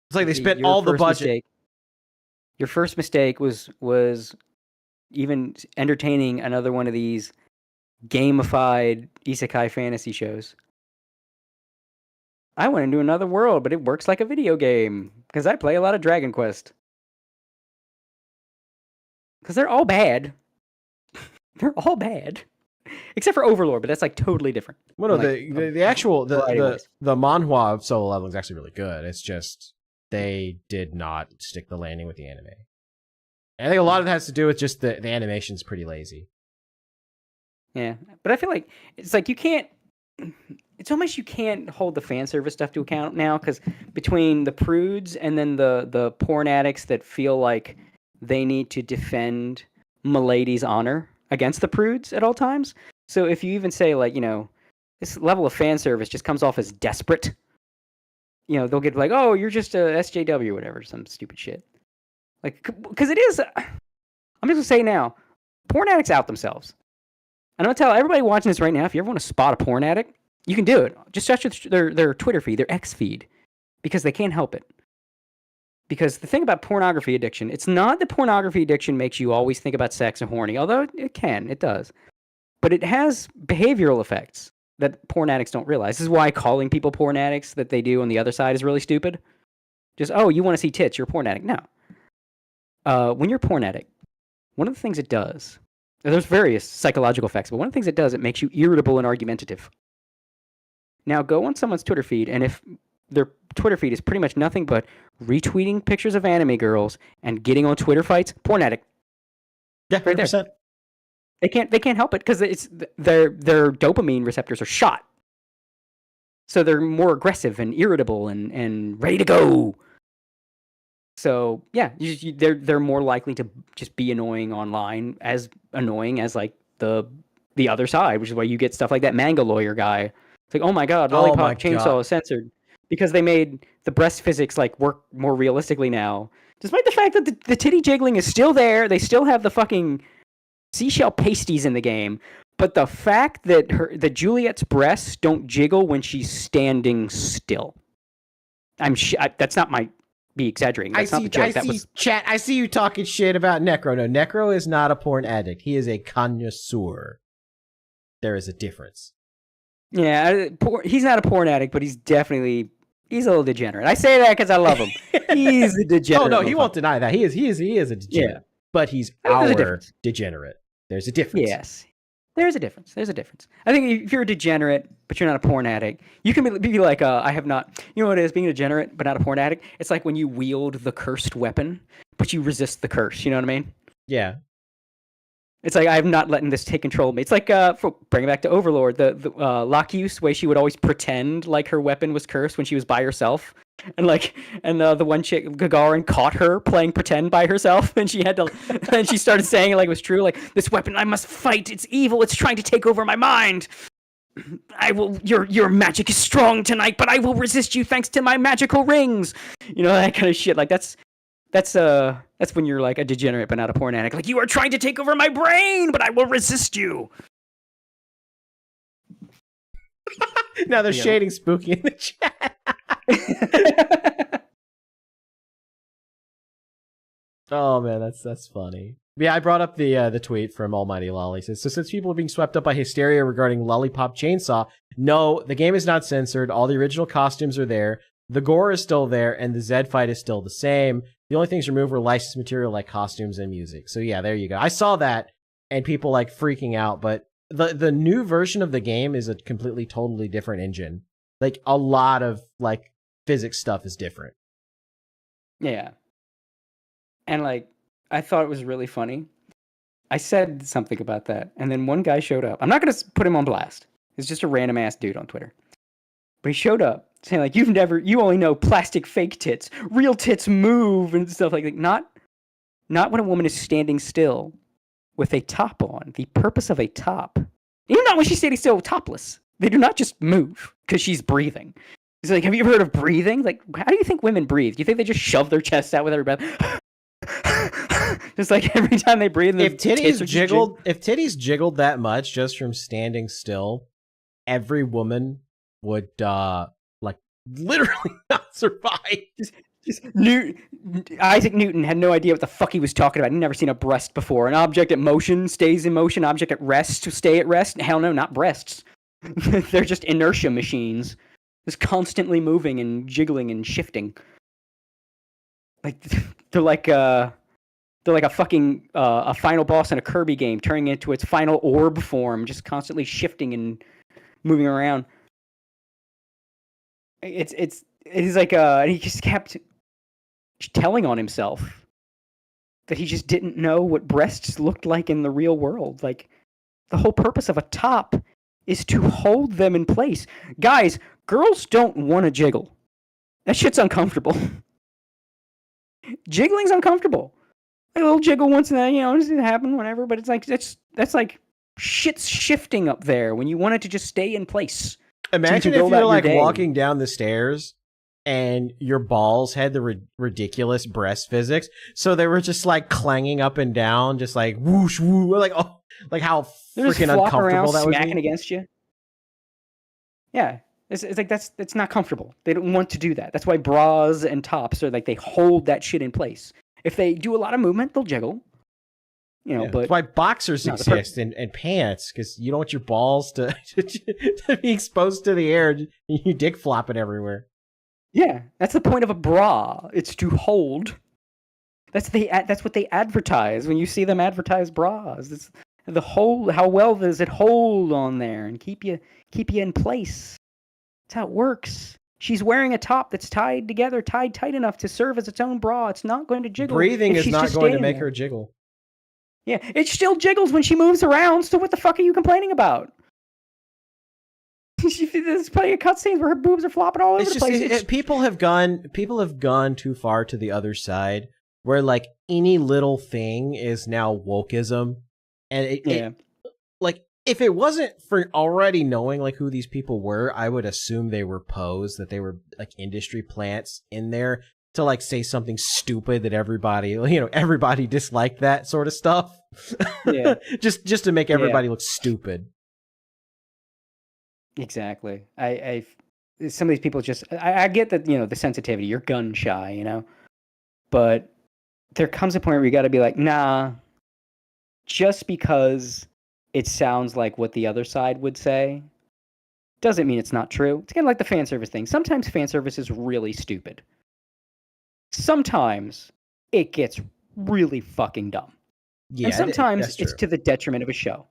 It's like they spent all the budget. Your first mistake was even entertaining another one of these gamified isekai fantasy shows. I went into another world, but it works like a video game because I play a lot of Dragon Quest. Because they're all bad. They're all bad. Except for Overlord, but that's like totally different. Well, no, Like, the actual variety the manhwa of Solo Leveling is actually really good. It's just they did not stick the landing with the anime. I think a lot of it has to do with just the animation's pretty lazy. Yeah, but I feel like it's like you can't. It's almost you can't hold the fan service stuff to account now because between the prudes and then the porn addicts that feel like they need to defend Milady's honor against the prudes at all times. So if you even say like this level of fan service just comes off as desperate, they'll get like, oh, you're just a SJW or whatever, some stupid shit. Like because it is. I'm just gonna say now, porn addicts out themselves. I'm gonna tell everybody watching this right now, if you ever want to spot a porn addict, you can do it. Just search their Twitter feed, their X feed, because they can't help it. Because the thing about pornography addiction, it's not that pornography addiction makes you always think about sex and horny, although it does. But it has behavioral effects that porn addicts don't realize. This is why calling people porn addicts that they do on the other side is really stupid. Just, oh, you want to see tits, you're a porn addict. No. When you're a porn addict, one of the things it does, there's various psychological effects, but one of the things it does, it makes you irritable and argumentative. Now go on someone's Twitter feed, and if their Twitter feed is pretty much nothing but retweeting pictures of anime girls and getting on Twitter fights, porn addict. Yeah, 100%. Right there. They can't help it because it's their dopamine receptors are shot. So they're more aggressive and irritable and ready to go. So yeah, they're more likely to just be annoying online, as annoying as like the other side, which is why you get stuff like that manga lawyer guy. It's like, oh my god, Lollipop Chainsaw is censored because they made the breast physics like work more realistically now, despite the fact that the titty jiggling is still there. They still have the fucking seashell pasties in the game, but the fact that Juliet's breasts don't jiggle when she's standing still, that's not my. Be exaggerating. That's not the joke. Chat. I see you talking shit about Necro. No, Necro is not a porn addict. He is a connoisseur. There is a difference. Yeah, he's not a porn addict, but he's a little degenerate. I say that because I love him. He's a degenerate. Oh no, he won't deny that. He is a degenerate. Yeah. But he's our degenerate. There's a difference. Yes. There's a difference. I think if you're a degenerate, but you're not a porn addict, you can be like, I have not... You know what it is, being a degenerate, but not a porn addict? It's like when you wield the cursed weapon, but you resist the curse. You know what I mean? Yeah. It's like, I'm not letting this take control of me. It's like, bring it back to Overlord, the Lockyus, way she would always pretend like her weapon was cursed when she was by herself. And the one chick, Gagarin, caught her playing pretend by herself, and she had to, and she started saying it like it was true, like, this weapon I must fight, it's evil, it's trying to take over my mind. Your magic is strong tonight, but I will resist you thanks to my magical rings. That kind of shit. Like that's when you're like a degenerate but not a porn addict. Like, you are trying to take over my brain, but I will resist you. Now they're shading Spooky in the chat. Oh man, that's funny. Yeah, I brought up the tweet from Almighty Lolly. So since people are being swept up by hysteria regarding Lollipop Chainsaw, no, the game is not censored. All the original costumes are there. The gore is still there, and the Zed fight is still the same. The only things removed were licensed material like costumes and music. So yeah, there you go. I saw that, and people like freaking out, but the new version of the game is a completely, totally different engine. Like, a lot of like physics stuff is different. Yeah. And like, I thought it was really funny. I said something about that, and then one guy showed up. I'm not going to put him on blast. It's just a random ass dude on Twitter. But he showed up saying like, you only know plastic fake tits. Real tits move and stuff like that. Not when a woman is standing still with a top on. The purpose of a top. Even not when she's standing still topless. They do not just move because she's breathing. It's like, have you ever heard of breathing? Like, how do you think women breathe? Do you think they just shove their chest out with every breath? Just like every time they breathe. If titties jiggled that much just from standing still, every woman would like literally not survive. Isaac Newton had no idea what the fuck he was talking about. He'd never seen a breast before. An object at motion stays in motion. Object at rest to stay at rest. Hell no, not breasts. They're just inertia machines, just constantly moving and jiggling and shifting. Like they're like They're like a fucking a final boss in a Kirby game, turning into its final orb form, just constantly shifting and moving around. It's like he just kept telling on himself that he just didn't know what breasts looked like in the real world. Like, the whole purpose of a top is to hold them in place. Guys, girls don't want to jiggle. That shit's uncomfortable. Jiggling's uncomfortable. A little jiggle once in a, it's gonna happen, whatever. But it's like that's like shit's shifting up there when you want it to just stay in place. Imagine if you're like walking down the stairs and your balls had the ridiculous breast physics, so they were just like clanging up and down, just like whoosh whoo, like how freaking uncomfortable that was. Smacking against you. Yeah, it's like that's not comfortable. They don't want to do that. That's why bras and tops are like they hold that shit in place. If they do a lot of movement, they'll jiggle. But that's why boxers exist and pants, because you don't want your balls to be exposed to the air, you dick flopping everywhere. Yeah, that's the point of a bra. It's to hold. That's what they advertise when you see them advertise bras. It's the hold. How well does it hold on there and keep you in place? That's how it works. She's wearing a top that's tied tight enough to serve as its own bra. It's not going to jiggle. Breathing is not going to make her jiggle. Yeah, it still jiggles when she moves around, so what the fuck are you complaining about? There's plenty of cutscenes where her boobs are flopping all over the place. People have gone too far to the other side, where like any little thing is now wokeism. And if it wasn't for already knowing like who these people were, I would assume they were posed, that they were like industry plants in there to like say something stupid that everybody disliked that sort of stuff. Yeah. just to make everybody look stupid. Exactly. I some of these people just I get that, the sensitivity, you're gun shy, but there comes a point where you got to be like, nah, just because it sounds like what the other side would say doesn't mean it's not true. It's kind of like the fan service thing. Sometimes fan service is really stupid. Sometimes it gets really fucking dumb. Yeah, and sometimes it's to the detriment of a show.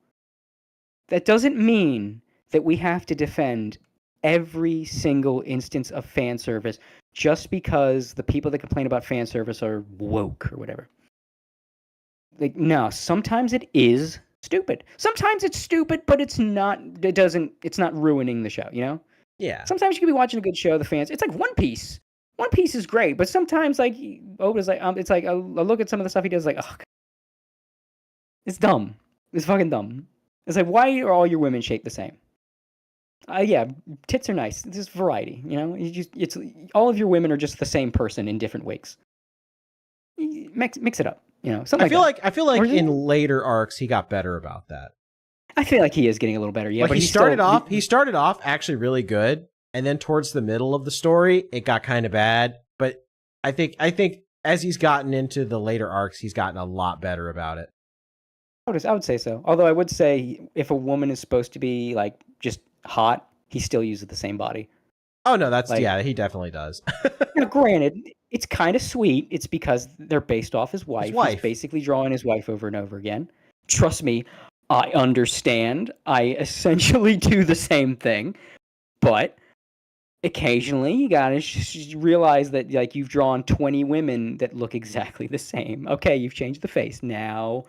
That doesn't mean that we have to defend every single instance of fan service just because the people that complain about fan service are woke or whatever. Like, no, sometimes it is stupid. Sometimes it's stupid, but it's not ruining the show, Yeah. Sometimes you can be watching a good show, the fans, it's like One Piece. One Piece is great, but sometimes Oda's like, it's like, I look at some of the stuff he does, like, ugh. It's dumb. It's fucking dumb. It's like, why are all your women shaped the same? Yeah, tits are nice. This is variety, it's all of your women are just the same person in different wigs. Mix it up, something I feel like in later arcs he got better about that. I feel like he is getting a little better, yeah. But he started off actually really good, and then towards the middle of the story it got kind of bad. But I think as he's gotten into the later arcs, he's gotten a lot better about it. I would say so. Although I would say if a woman is supposed to be like just hot, he still uses the same body. Oh no, he definitely does. Now, granted, it's kind of sweet. It's because they're based off his wife. He's basically drawing his wife over and over again. Trust me, I understand. I essentially do the same thing, but occasionally you gotta realize that like you've drawn 20 women that look exactly the same. Okay, you've changed the face now.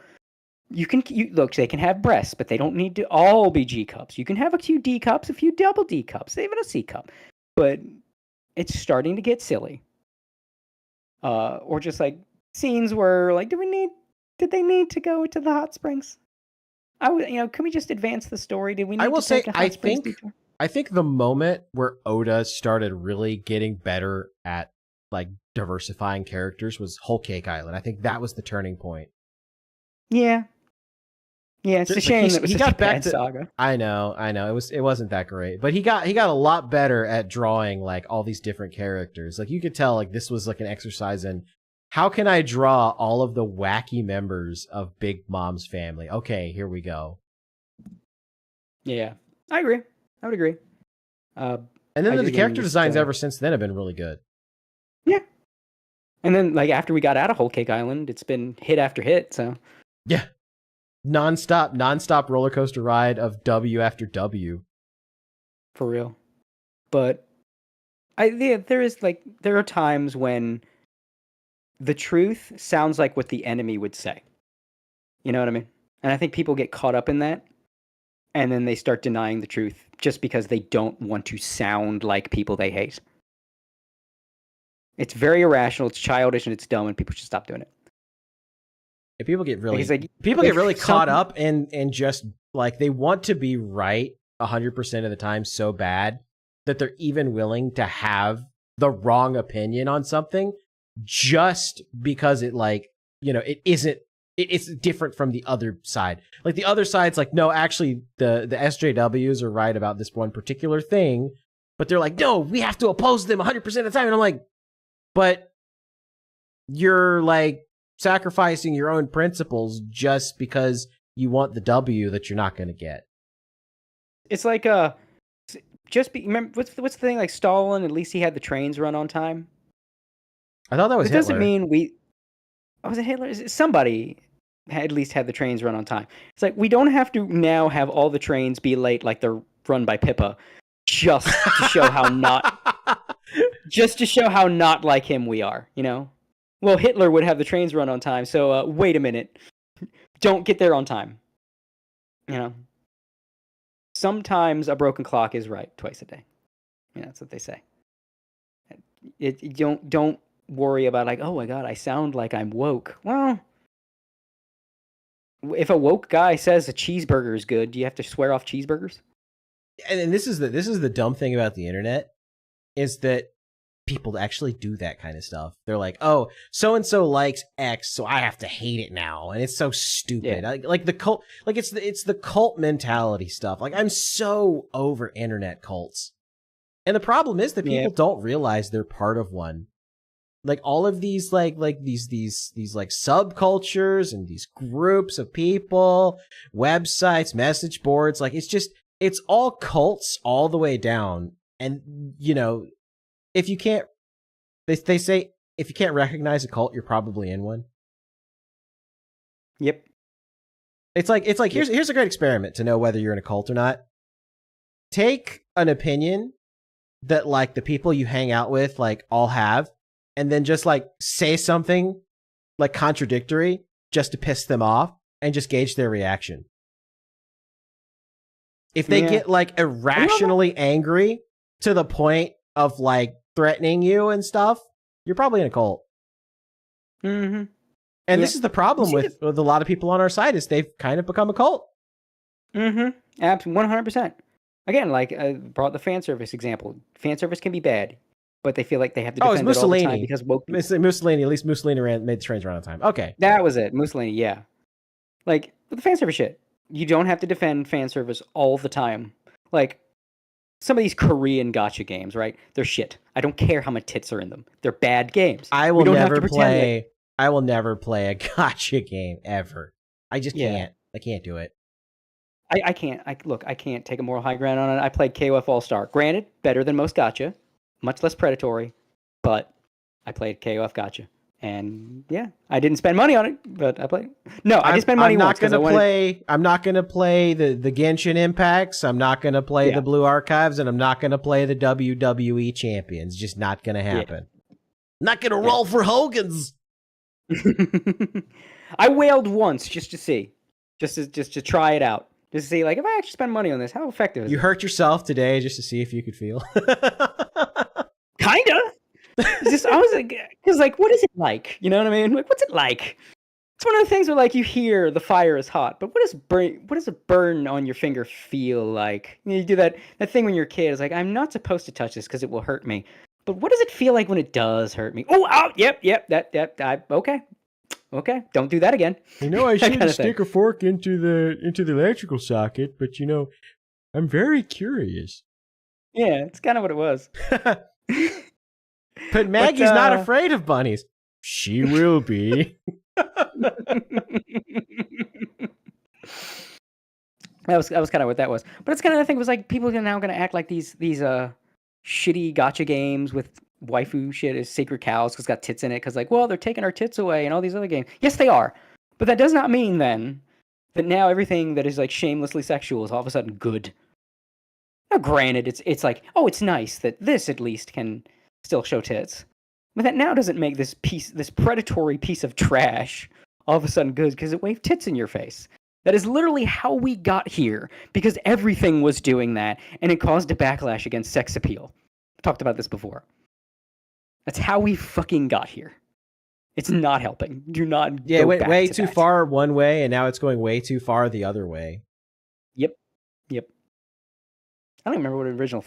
Look, they can have breasts, but they don't need to all be G cups. You can have a few D cups, a few double D cups, even a C cup. But it's starting to get silly. Or just like scenes where like, did they need to go to the hot springs? Can we just advance the story? Did we need to take a hot springs detour? I think the moment where Oda started really getting better at like diversifying characters was Whole Cake Island. I think that was the turning point. Yeah. Yeah, it's a shame that it was he such got a bad saga. I know. It wasn't that great, but he got a lot better at drawing like all these different characters. Like you could tell, like this was like an exercise in how can I draw all of the wacky members of Big Mom's family. Okay, here we go. Yeah, I agree. I would agree. And then the character designs ever since then have been really good. Yeah, And then, like, after we got out of Whole Cake Island, it's been hit after hit. So yeah, nonstop roller coaster ride of W after W. For real. But there are times when the truth sounds like what the enemy would say. You know what I mean? And I think people get caught up in that, and then they start denying the truth just because they don't want to sound like people they hate. It's very irrational, it's childish, and it's dumb, and people should stop doing it. Yeah, people get really caught up in just like they want to be right 100% of the time so bad that they're even willing to have the wrong opinion on something just because it it's different from the other side. Like the other side's like, no, actually the SJWs are right about this one particular thing, but they're like, no, we have to oppose them 100% of the time. And I'm like, but you're like sacrificing your own principles just because you want the W that you're not going to get. It's like remember what's the thing, like Stalin, at least he had the trains run on time. I thought that was Hitler. Doesn't mean was it Hitler? Somebody at least had the trains run on time. It's like we don't have to now have all the trains be late like they're run by Pippa just to show how not like him we are, you know? Well, Hitler would have the trains run on time, so wait a minute. Don't get there on time. You know? Sometimes a broken clock is right twice a day. You know, that's what they say. Don't worry about like, oh my god, I sound like I'm woke. Well, if a woke guy says a cheeseburger is good, do you have to swear off cheeseburgers? And this is the dumb thing about the internet is that people actually do that kind of stuff. They're like, oh, so and so likes X, so I have to hate it now, and it's so stupid. Yeah. Like the cult, like it's the cult mentality stuff. Like I'm so over internet cults, and the problem is that people don't realize they're part of one. Like all of these like these like subcultures and these groups of people, websites, message boards, like it's all cults all the way down. And you know, if you can't, they say if you can't recognize a cult, you're probably in one. Yep. It's like here's a great experiment to know whether you're in a cult or not. Take an opinion that like the people you hang out with like all have, and then just like say something like contradictory just to piss them off and just gauge their reaction. If they get like irrationally angry to the point of like threatening you and stuff, you're probably in a cult. Mm-hmm. And this is the problem with a lot of people on our side is they've kind of become a cult. Mm-hmm. 100%. Again, like I brought the fan service example. Fan service can be bad, but they feel like they have to defend it all the time because woke people. Mussolini, at least Mussolini made the trains run on time. Okay. That was it. Mussolini, yeah. Like, with the fan service shit, you don't have to defend fan service all the time. Like, some of these Korean gacha games, right? They're shit. I don't care how much tits are in them. They're bad games. I will never play a gacha game ever. I just can't. I can't do it. I can't. I can't take a moral high ground on it. I played KOF All-Star. Granted, better than most gacha. Much less predatory. But I played KOF gacha. And yeah, I didn't spend money on it, but I played. No, I did spend money once. I'm not going to play the Genshin Impacts. I'm not going to play the Blue Archives, and I'm not going to play the WWE Champions. Just not going to happen. Yeah. Not going to roll for Hogan's. I wailed once just to see, just to try it out, just to see like if I actually spend money on this, how effective is it? You hurt yourself today just to see if you could feel. Kinda. I was like, because like, what is it like? You know what I mean? Like, what's it like? It's one of the things where like you hear the fire is hot, but what does a burn on your finger feel like? You do that thing when you're a kid. It's like, I'm not supposed to touch this because it will hurt me. But what does it feel like when it does hurt me? Oh, yep. Okay. Don't do that again. You know, I shouldn't stick a fork into the electrical socket, but you know, I'm very curious. Yeah, it's kind of what it was. But Maggie's not afraid of bunnies. She will be. That was kind of what that was. But it's kind of the thing was like people are now going to act like these shitty gacha games with waifu shit is Sacred Cows because it's got tits in it. Because like, well, they're taking our tits away and all these other games. Yes, they are. But that does not mean then that now everything that is like shamelessly sexual is all of a sudden good. Now, granted, it's like, oh, it's nice that this at least can still show tits. But that now doesn't make this predatory piece of trash all of a sudden good because it waved tits in your face. That is literally how we got here, because everything was doing that, and it caused a backlash against sex appeal. I've talked about this before. That's how we fucking got here. It's not helping. Do not Yeah, go went back way to too that. far one way, and now it's going way too far the other way. Yep. I don't even remember what the original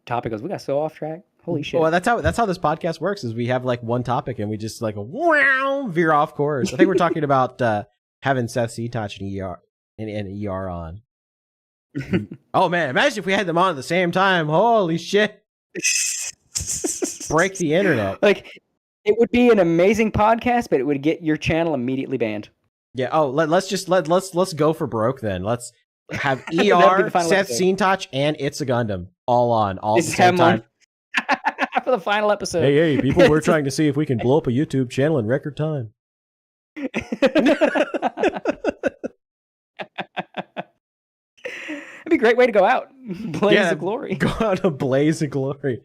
topic was. We got so off track. Holy shit. Well, that's how this podcast works. Is we have like one topic and we just like veer off course. I think we're talking about having Seth Seatouch and ER on. Oh man, imagine if we had them on at the same time. Holy shit! Break the internet. Like, it would be an amazing podcast, but it would get your channel immediately banned. Yeah. Oh, let's go for broke then. Let's have That'd be ER, the final Seth episode. Seatouch, and It's a Gundam all on all at the Just same have 'em on. time. For the final episode. Hey, people, we're trying to see if we can blow up a YouTube channel in record time. It'd be a great way to go out. Blaze of glory. Go out a blaze of glory.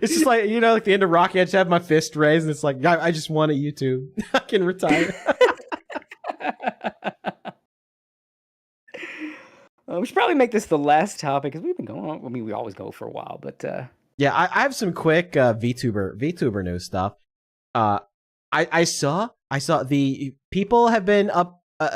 It's just like, like the end of Rocky, I just have my fist raised, and it's like, I just want a YouTube. I can retire. We should probably make this the last topic, because we've been going on. I mean, we always go for a while, but... Yeah, I have some quick VTuber news stuff. I saw the people have been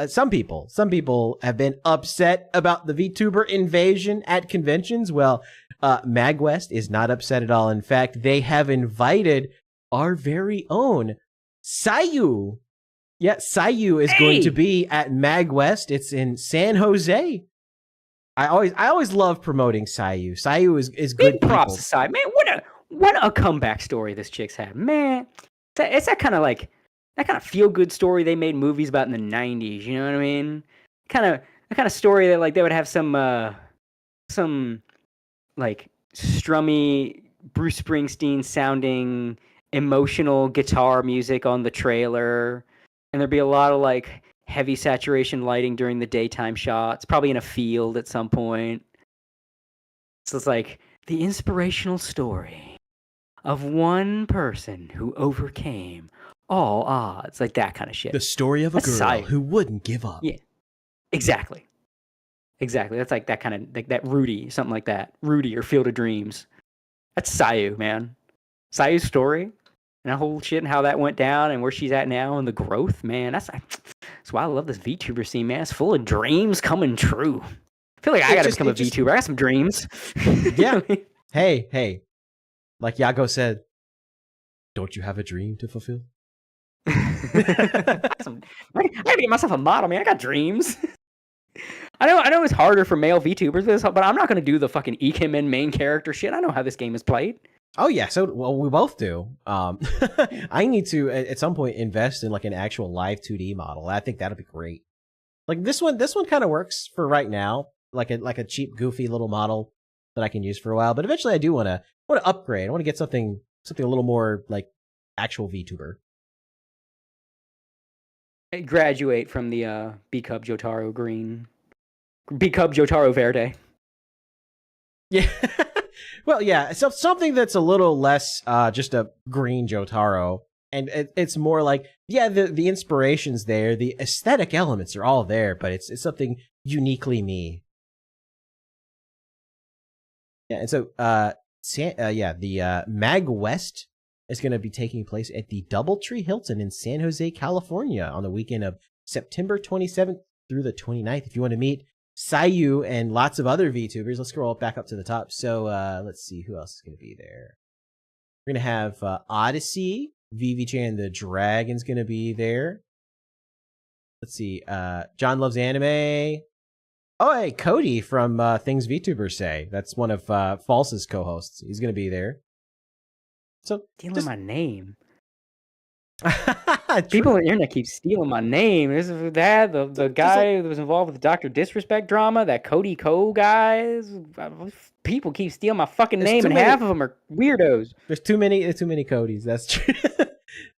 some people have been upset about the VTuber invasion at conventions. Well, MagWest is not upset at all. In fact, they have invited our very own Sayu. Yeah, Sayu is going to be at MagWest. It's in San Jose. I always love promoting Sayu. Sayu is good. Big props to Sayu, man. What a comeback story this chick's had, man. It's that kind of feel good story they made movies about in the '90s. You know what I mean? That kind of story that like they would have some like strummy Bruce Springsteen sounding emotional guitar music on the trailer, and there'd be a lot of like heavy saturation lighting during the daytime shots, probably in a field at some point. So it's like the inspirational story of one person who overcame all odds, like that kind of shit. The story of a That's girl Sayu. who wouldn't give up. Yeah, exactly. That's like that kind of like that Rudy, something like that. Rudy or Field of Dreams. That's Sayu, man. Sayu's story and that whole shit and how that went down and where she's at now and the growth, man. That's why I love this VTuber scene, man. It's full of dreams coming true. I feel like I gotta become a VTuber. I got some dreams. Yeah. Hey. Like Yago said, don't you have a dream to fulfill? I gotta get myself a model, man. I got dreams. I know it's harder for male VTubers, but I'm not gonna do the fucking Ikemen main character shit. I know how this game is played. Oh yeah, we both do. I need to at some point invest in like an actual live 2D model. I think that'd be great. Like this one kind of works for right now, like a cheap, goofy little model that I can use for a while. But eventually, I do want to upgrade. I want to get something a little more like actual VTuber. I graduate from the B Cub Jotaro Green, B Cub Jotaro Verde. Yeah. Well, yeah, so something that's a little less just a green Jotaro, and it's more like, yeah, the inspiration's there, the aesthetic elements are all there, but it's something uniquely me. Yeah, and so the Mag West is going to be taking place at the Doubletree Hilton in San Jose, California, on the weekend of September 27th through the 29th. If you want to meet Sayu and lots of other VTubers. Let's scroll back up to the top. So let's see who else is going to be there. We're going to have Odyssey, VVChan the Dragon's going to be there. Let's see, John Loves Anime. Oh, hey, Cody from Things VTubers Say. That's one of False's co-hosts. He's going to be there. So stealing my name. People on the internet keep stealing my name. This is that the guy that was involved with the Dr. Disrespect drama, that Cody Co guy, people keep stealing my fucking There's name, too and many- half of them are weirdos. There's too many Codys. That's true.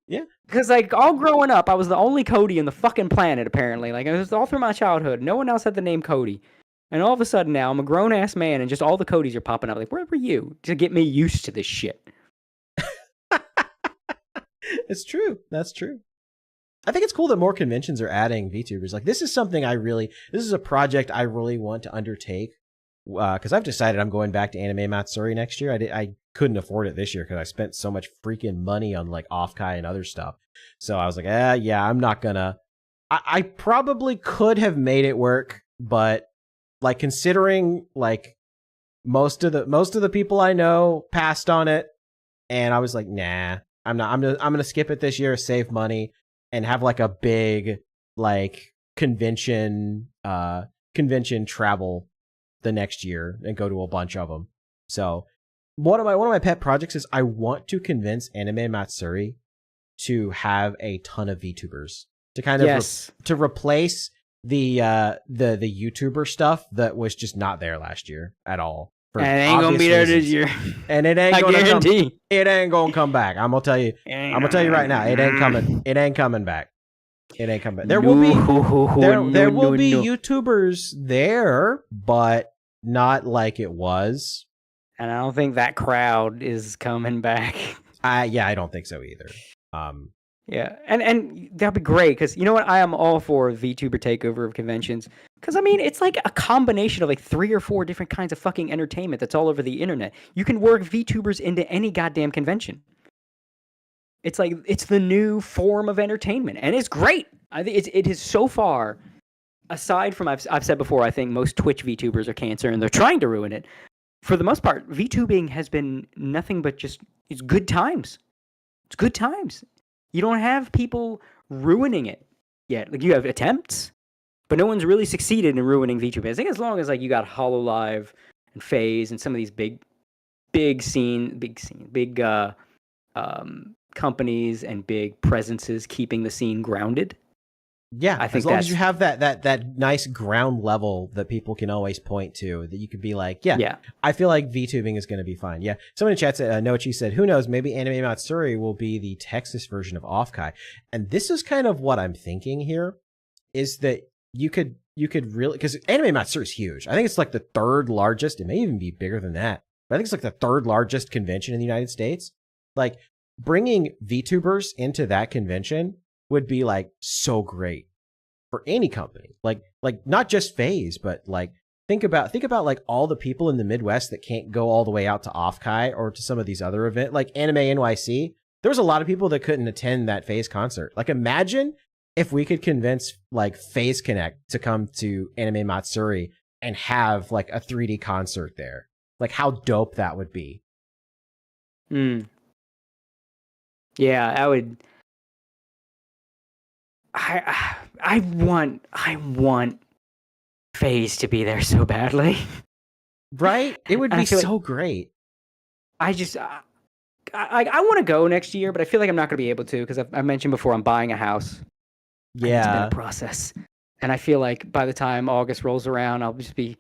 Yeah. Because, like, all growing up, I was the only Cody in the fucking planet, apparently. Like, it was all through my childhood. No one else had the name Cody. And all of a sudden now, I'm a grown-ass man, and just all the Codys are popping up. Like, where were you? To get me used to this shit. It's true. That's true. I think it's cool that more conventions are adding VTubers. Like, this is something this is a project I really want to undertake. Because I've decided I'm going back to Anime Matsuri next year. I couldn't afford it this year because I spent so much freaking money on like Offkai and other stuff. So I was like, yeah, I'm not gonna. I probably could have made it work, but like considering like most of the people I know passed on it, and I was like, nah, I'm not. I'm gonna skip it this year, save money, and have like a big like convention travel the next year and go to a bunch of them. So one of my pet projects is I want to convince Anime Matsuri to have a ton of VTubers to kind of to replace the YouTuber stuff that was just not there last year at all. And it ain't gonna be there this year. And it ain't I gonna guarantee. it ain't gonna come back. I'm gonna tell you right now, it ain't coming. It ain't coming back. It ain't coming back. There will be YouTubers there, but not like it was. And I don't think that crowd is coming back. I don't think so either. Yeah, and that'd be great, because you know what? I am all for VTuber takeover of conventions, because I mean, it's like a combination of like 3 or 4 different kinds of fucking entertainment that's all over the internet. You can work VTubers into any goddamn convention. It's like, it's the new form of entertainment, and it's great. I think it is so far, aside from, I've said before, I think most Twitch VTubers are cancer, and they're trying to ruin it. For the most part, VTubing has been nothing but just, it's good times. It's good times. You don't have people ruining it yet. Like, you have attempts, but no one's really succeeded in ruining VTubing. I think as long as like you got HoloLive and FaZe and some of these big companies and big presences keeping the scene grounded. Yeah, I think as long as you have that nice ground level that people can always point to, that you could be like, yeah. I feel like VTubing is going to be fine. Yeah, someone in chat said, Nochi said, who knows, maybe Anime Matsuri will be the Texas version of Offkai. And this is kind of what I'm thinking here, is that you could really, because Anime Matsuri is huge. I think it's like the 3rd largest. It may even be bigger than that. But I think it's like the 3rd largest convention in the United States. Like, bringing VTubers into that convention would be like so great for any company. Like not just FaZe, but like think about like all the people in the Midwest that can't go all the way out to Offkai or to some of these other events, like Anime NYC. There was a lot of people that couldn't attend that FaZe concert. Like, imagine if we could convince like FaZe Connect to come to Anime Matsuri and have like a 3D concert there. Like, how dope that would be. Yeah, I would. I want FaZe to be there so badly. Right? It would be so great. I just I want to go next year, but I feel like I'm not going to be able to, because I mentioned before I'm buying a house. Yeah, it's been a process, and I feel like by the time August rolls around, I'll just be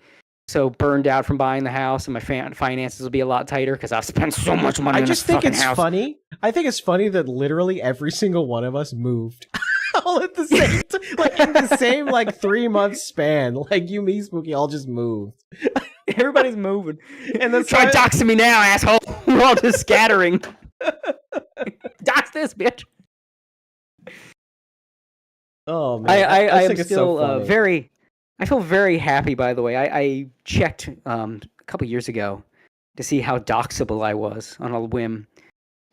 so burned out from buying the house, and my finances will be a lot tighter because I've spent so much money on this fucking house. Funny. I think it's funny that literally every single one of us moved. All at the same time, like in the same like 3-month span. Like, you, me, Spooky all just moved. Everybody's moving. And then try doxing me now, asshole. We're all just scattering. Dox this, bitch. Oh man. I am think still so I feel very happy, by the way. I checked a couple years ago to see how doxable I was on a whim.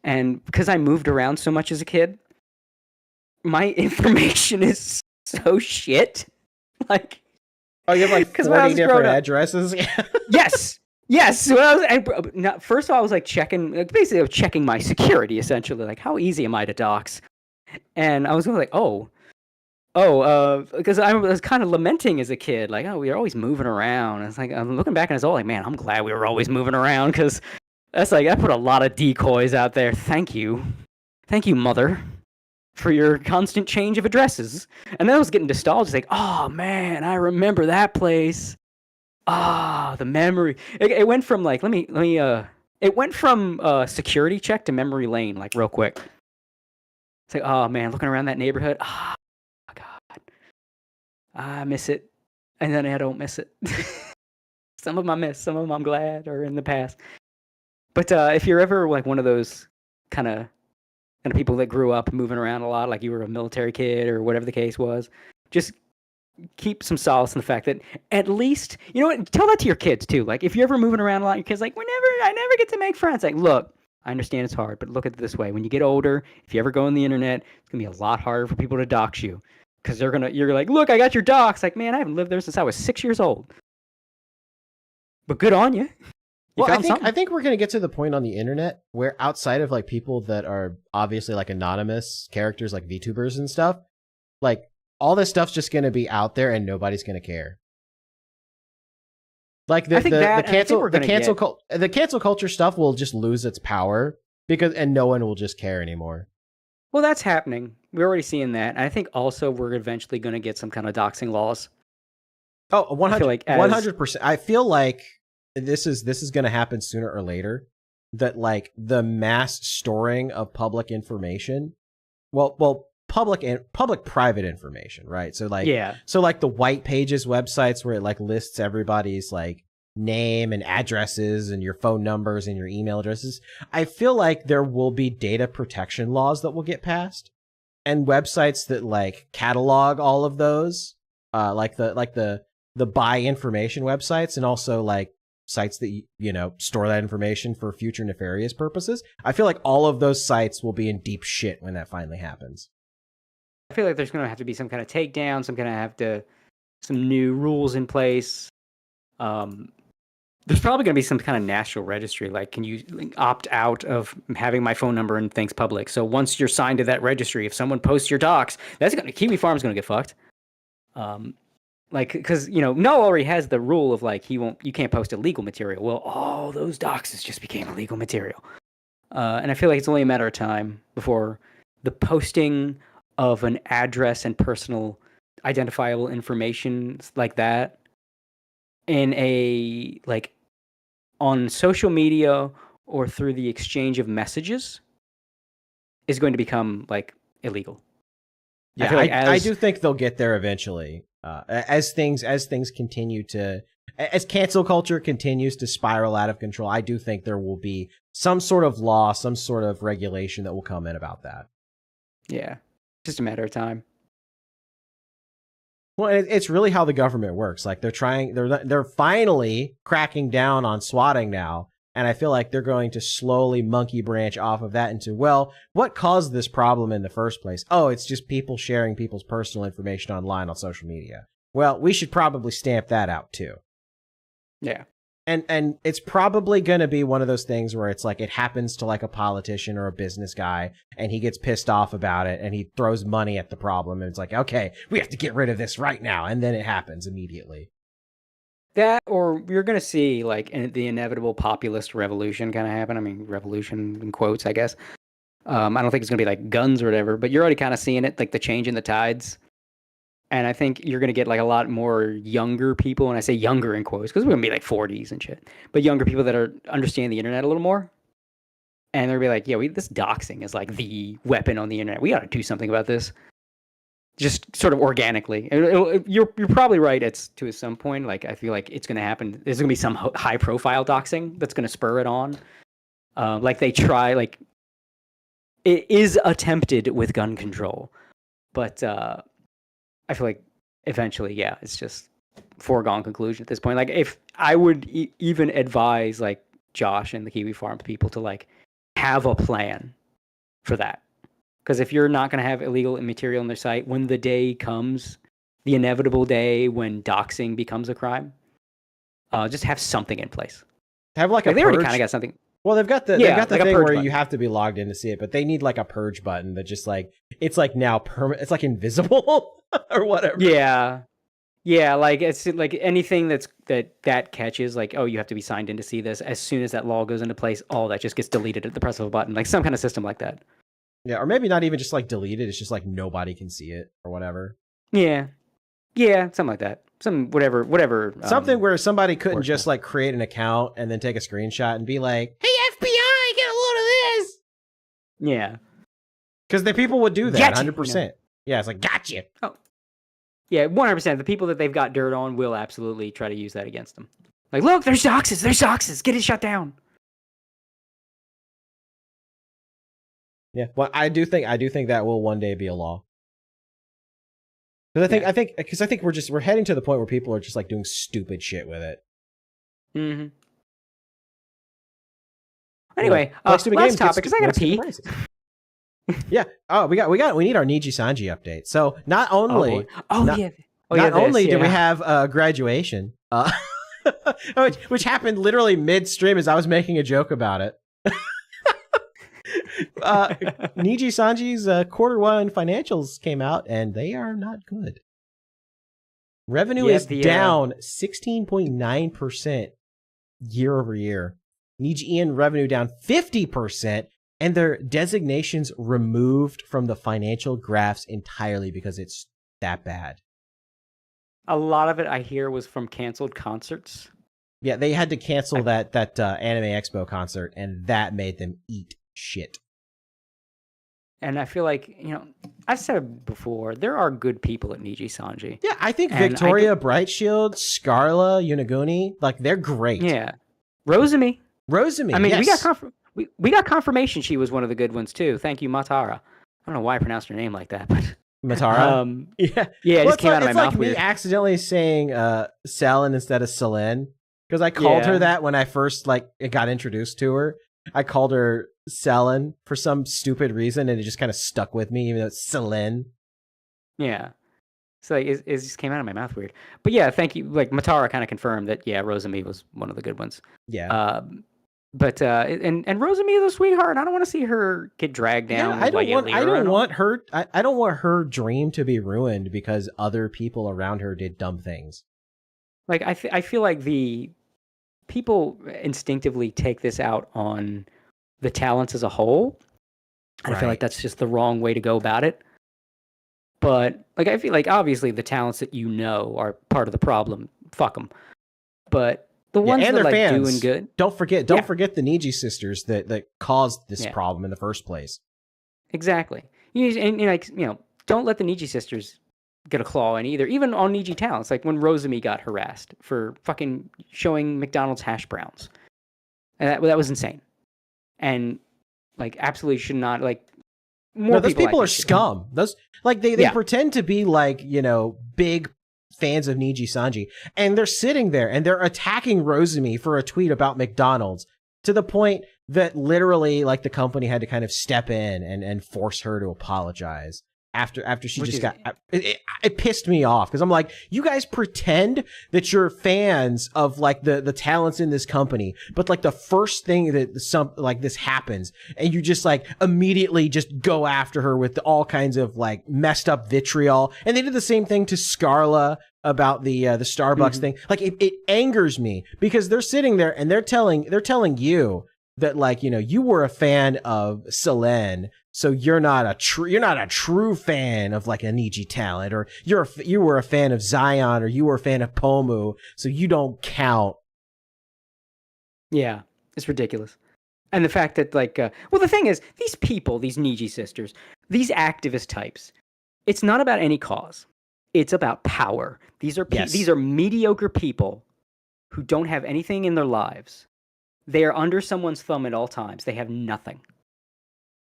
And because I moved around so much as a kid, my information is so shit. Like, oh, you have like 40 different addresses? Yes. When first of all, I was like checking, basically I was checking my security, essentially. Like, how easy am I to dox? And I was like, because I was kind of lamenting as a kid, like, we were always moving around. And it's like, I'm looking back and it's all like, man, I'm glad we were always moving around, because that's like, I put a lot of decoys out there. Thank you, mother, for your constant change of addresses. And then I was getting nostalgic, like, oh man, I remember that place. the memory. It went from like it went from security check to memory lane like real quick. It's like, oh man, looking around that neighborhood. Oh god, I miss it, and then I don't miss it. Some of them I miss, some of them I'm glad are in the past. But if you're ever like one of those kind of people that grew up moving around a lot, like you were a military kid or whatever the case was, just keep some solace in the fact that at least, you know what, tell that to your kids too. Like if you're ever moving around a lot, your kids like, I never get to make friends. Like, look, I understand it's hard, but look at it this way. When you get older, if you ever go on the internet, it's gonna be a lot harder for people to dox you. Because you're like, look, I got your dox. Like, man, I haven't lived there since I was 6 years old. But good on you. Well, I think we're gonna get to the point on the internet where outside of like people that are obviously like anonymous characters like VTubers and stuff, like all this stuff's just gonna be out there and nobody's gonna care. Like the cancel culture stuff will just lose its power and no one will just care anymore. Well, that's happening. We're already seeing that. And I think also we're eventually going to get some kind of doxing laws. Oh, 100%. I feel like this is going to happen sooner or later. That like the mass storing of public information, public private information, right? So like the white pages websites where it like lists everybody's like name and addresses and your phone numbers and your email addresses. I feel like there will be data protection laws that will get passed, and websites that like catalog all of those, like the buy information websites, and also like sites that store that information for future nefarious purposes. I feel like all of those sites will be in deep shit when that finally happens. I feel like there's going to have to be some kind of takedown, some new rules in place. There's probably going to be some kind of national registry. Like, can you opt out of having my phone number and things public? So once you're signed to that registry, if someone posts your docs, Kiwi Farm's going to get fucked. Like, because Null already has the rule of like you can't post illegal material. Well, all those doxes just became illegal material, and I feel like it's only a matter of time before the posting of an address and personal identifiable information like that in a like on social media or through the exchange of messages is going to become like illegal. Yeah, I do think they'll get there eventually. As things continue to, as cancel culture continues to spiral out of control, I do think there will be some sort of law, some sort of regulation that will come in about that. Yeah, just a matter of time. Well, it's really how the government works. Like they're finally cracking down on swatting now, and I feel like they're going to slowly monkey branch off of that into, well, what caused this problem in the first place? Oh, it's just people sharing people's personal information online on social media. Well, we should probably stamp that out too. Yeah. And it's probably going to be one of those things where it's like it happens to like a politician or a business guy and he gets pissed off about it and he throws money at the problem and it's like, okay, we have to get rid of this right now. And then it happens immediately. That, or you're going to see like the inevitable populist revolution kind of happen. I mean, revolution in quotes, I guess. I don't think it's going to be like guns or whatever, but you're already kind of seeing it, like the change in the tides. And I think you're going to get like a lot more younger people, and I say younger in quotes because we're going to be like 40s and shit, but younger people that are understand the internet a little more. And they'll be like, yeah, this doxing is like the weapon on the internet. We got to do something about this. Just sort of organically. You're probably right. It's to some point. Like I feel like it's going to happen. There's going to be some high profile doxing that's going to spur it on. Like they try. Like it is attempted with gun control, but I feel like eventually, yeah, it's just foregone conclusion at this point. Like if I would even advise like Josh and the Kiwi Farm people to like have a plan for that. Because if you're not going to have illegal material on their site, when the day comes, the inevitable day when doxing becomes a crime, just have something in place. Have like a they already kind of got something. Well, they've got the thing where button. You have to be logged in to see it, but they need like a purge button that just like it's like now it's like invisible or whatever. Yeah, like it's like anything that catches like, oh, you have to be signed in to see this. As soon as that law goes into place, all that just gets deleted at the press of a button, like some kind of system like that. Yeah, or maybe not even just like deleted. It's just like nobody can see it or whatever. Yeah, Yeah, something like that. Whatever. Something where somebody couldn't works just like create an account and then take a screenshot and be like, "Hey FBI, get a load of this." Yeah. Because the people would do that, Gotcha, 100%. Yeah, it's like, gotcha. Oh. Yeah, 100%. The people that they've got dirt on will absolutely try to use that against them. Like, look, there's doxes. Get it shut down. Yeah, well, I do think that will one day be a law. Because I think we're heading to the point where people are just like doing stupid shit with it. Mm-hmm. Anyway, last topic, because I gotta pee. Yeah. Oh, we need our Nijisanji update. So not only, did we have graduation, which happened literally mid-stream as I was making a joke about it. Nijisanji's Q1 financials came out, and they are not good. Revenue is down 16.9% year over year. Nijian revenue down 50%. And their designations removed from the financial graphs entirely because it's that bad. A lot of it, I hear, was from canceled concerts. Yeah, they had to cancel that Anime Expo concert, and that made them eat shit. And I feel like, I've said it before, there are good people at Nijisanji. Yeah, I think Victoria, Brightshield, Scarla, Yunaguni, like, they're great. Yeah. Rosemi. I mean, yes. we got confirmation she was one of the good ones too. Thank you, Matara. I don't know why I pronounced her name like that, but Matara. Yeah, it just came out of my mouth. It's like me accidentally saying Selen instead of Selen because I called her that when I first got introduced to her. I called her Selen for some stupid reason, and it just kind of stuck with me, even though it's Selen. Yeah. So it just came out of my mouth weird. But yeah, thank you. Like Matara kind of confirmed that Rosemi was one of the good ones. Yeah. But and Rosemi is a sweetheart. I don't want to see her get dragged down. Yeah, I don't want her dream to be ruined because other people around her did dumb things. Like I feel like the people instinctively take this out on the talents as a whole. And I feel like that's just the wrong way to go about it. But like I feel like obviously the talents that are part of the problem. Fuck them. But the ones and that their fans doing good. Don't forget the Niji sisters that caused this problem in the first place. Exactly. Don't let the Niji sisters get a claw in either. Even on Niji talents, like when Rosemi got harassed for fucking showing McDonald's hash browns, and that was insane. And absolutely should not more. No, those people are scum. Those they pretend to be big fans of Nijisanji, and they're sitting there and they're attacking Rosemi for a tweet about McDonald's to the point that literally the company had to kind of step in and force her to apologize after she just got it pissed me off because I'm like, you guys pretend that you're fans of the talents in this company, but the first thing that this happens and you just immediately just go after her with all kinds of messed up vitriol. And they did the same thing to Scarla about the Starbucks thing. It angers me because they're sitting there and they're telling you that you were a fan of Selen, so you're not a true fan of a Niji talent, or you were a fan of Zion, or you were a fan of Pomu, so you don't count. Yeah, it's ridiculous. And the fact that the thing is, these people, these Niji sisters, these activist types, it's not about any cause. It's about power. These are mediocre people who don't have anything in their lives. They are under someone's thumb at all times. They have nothing.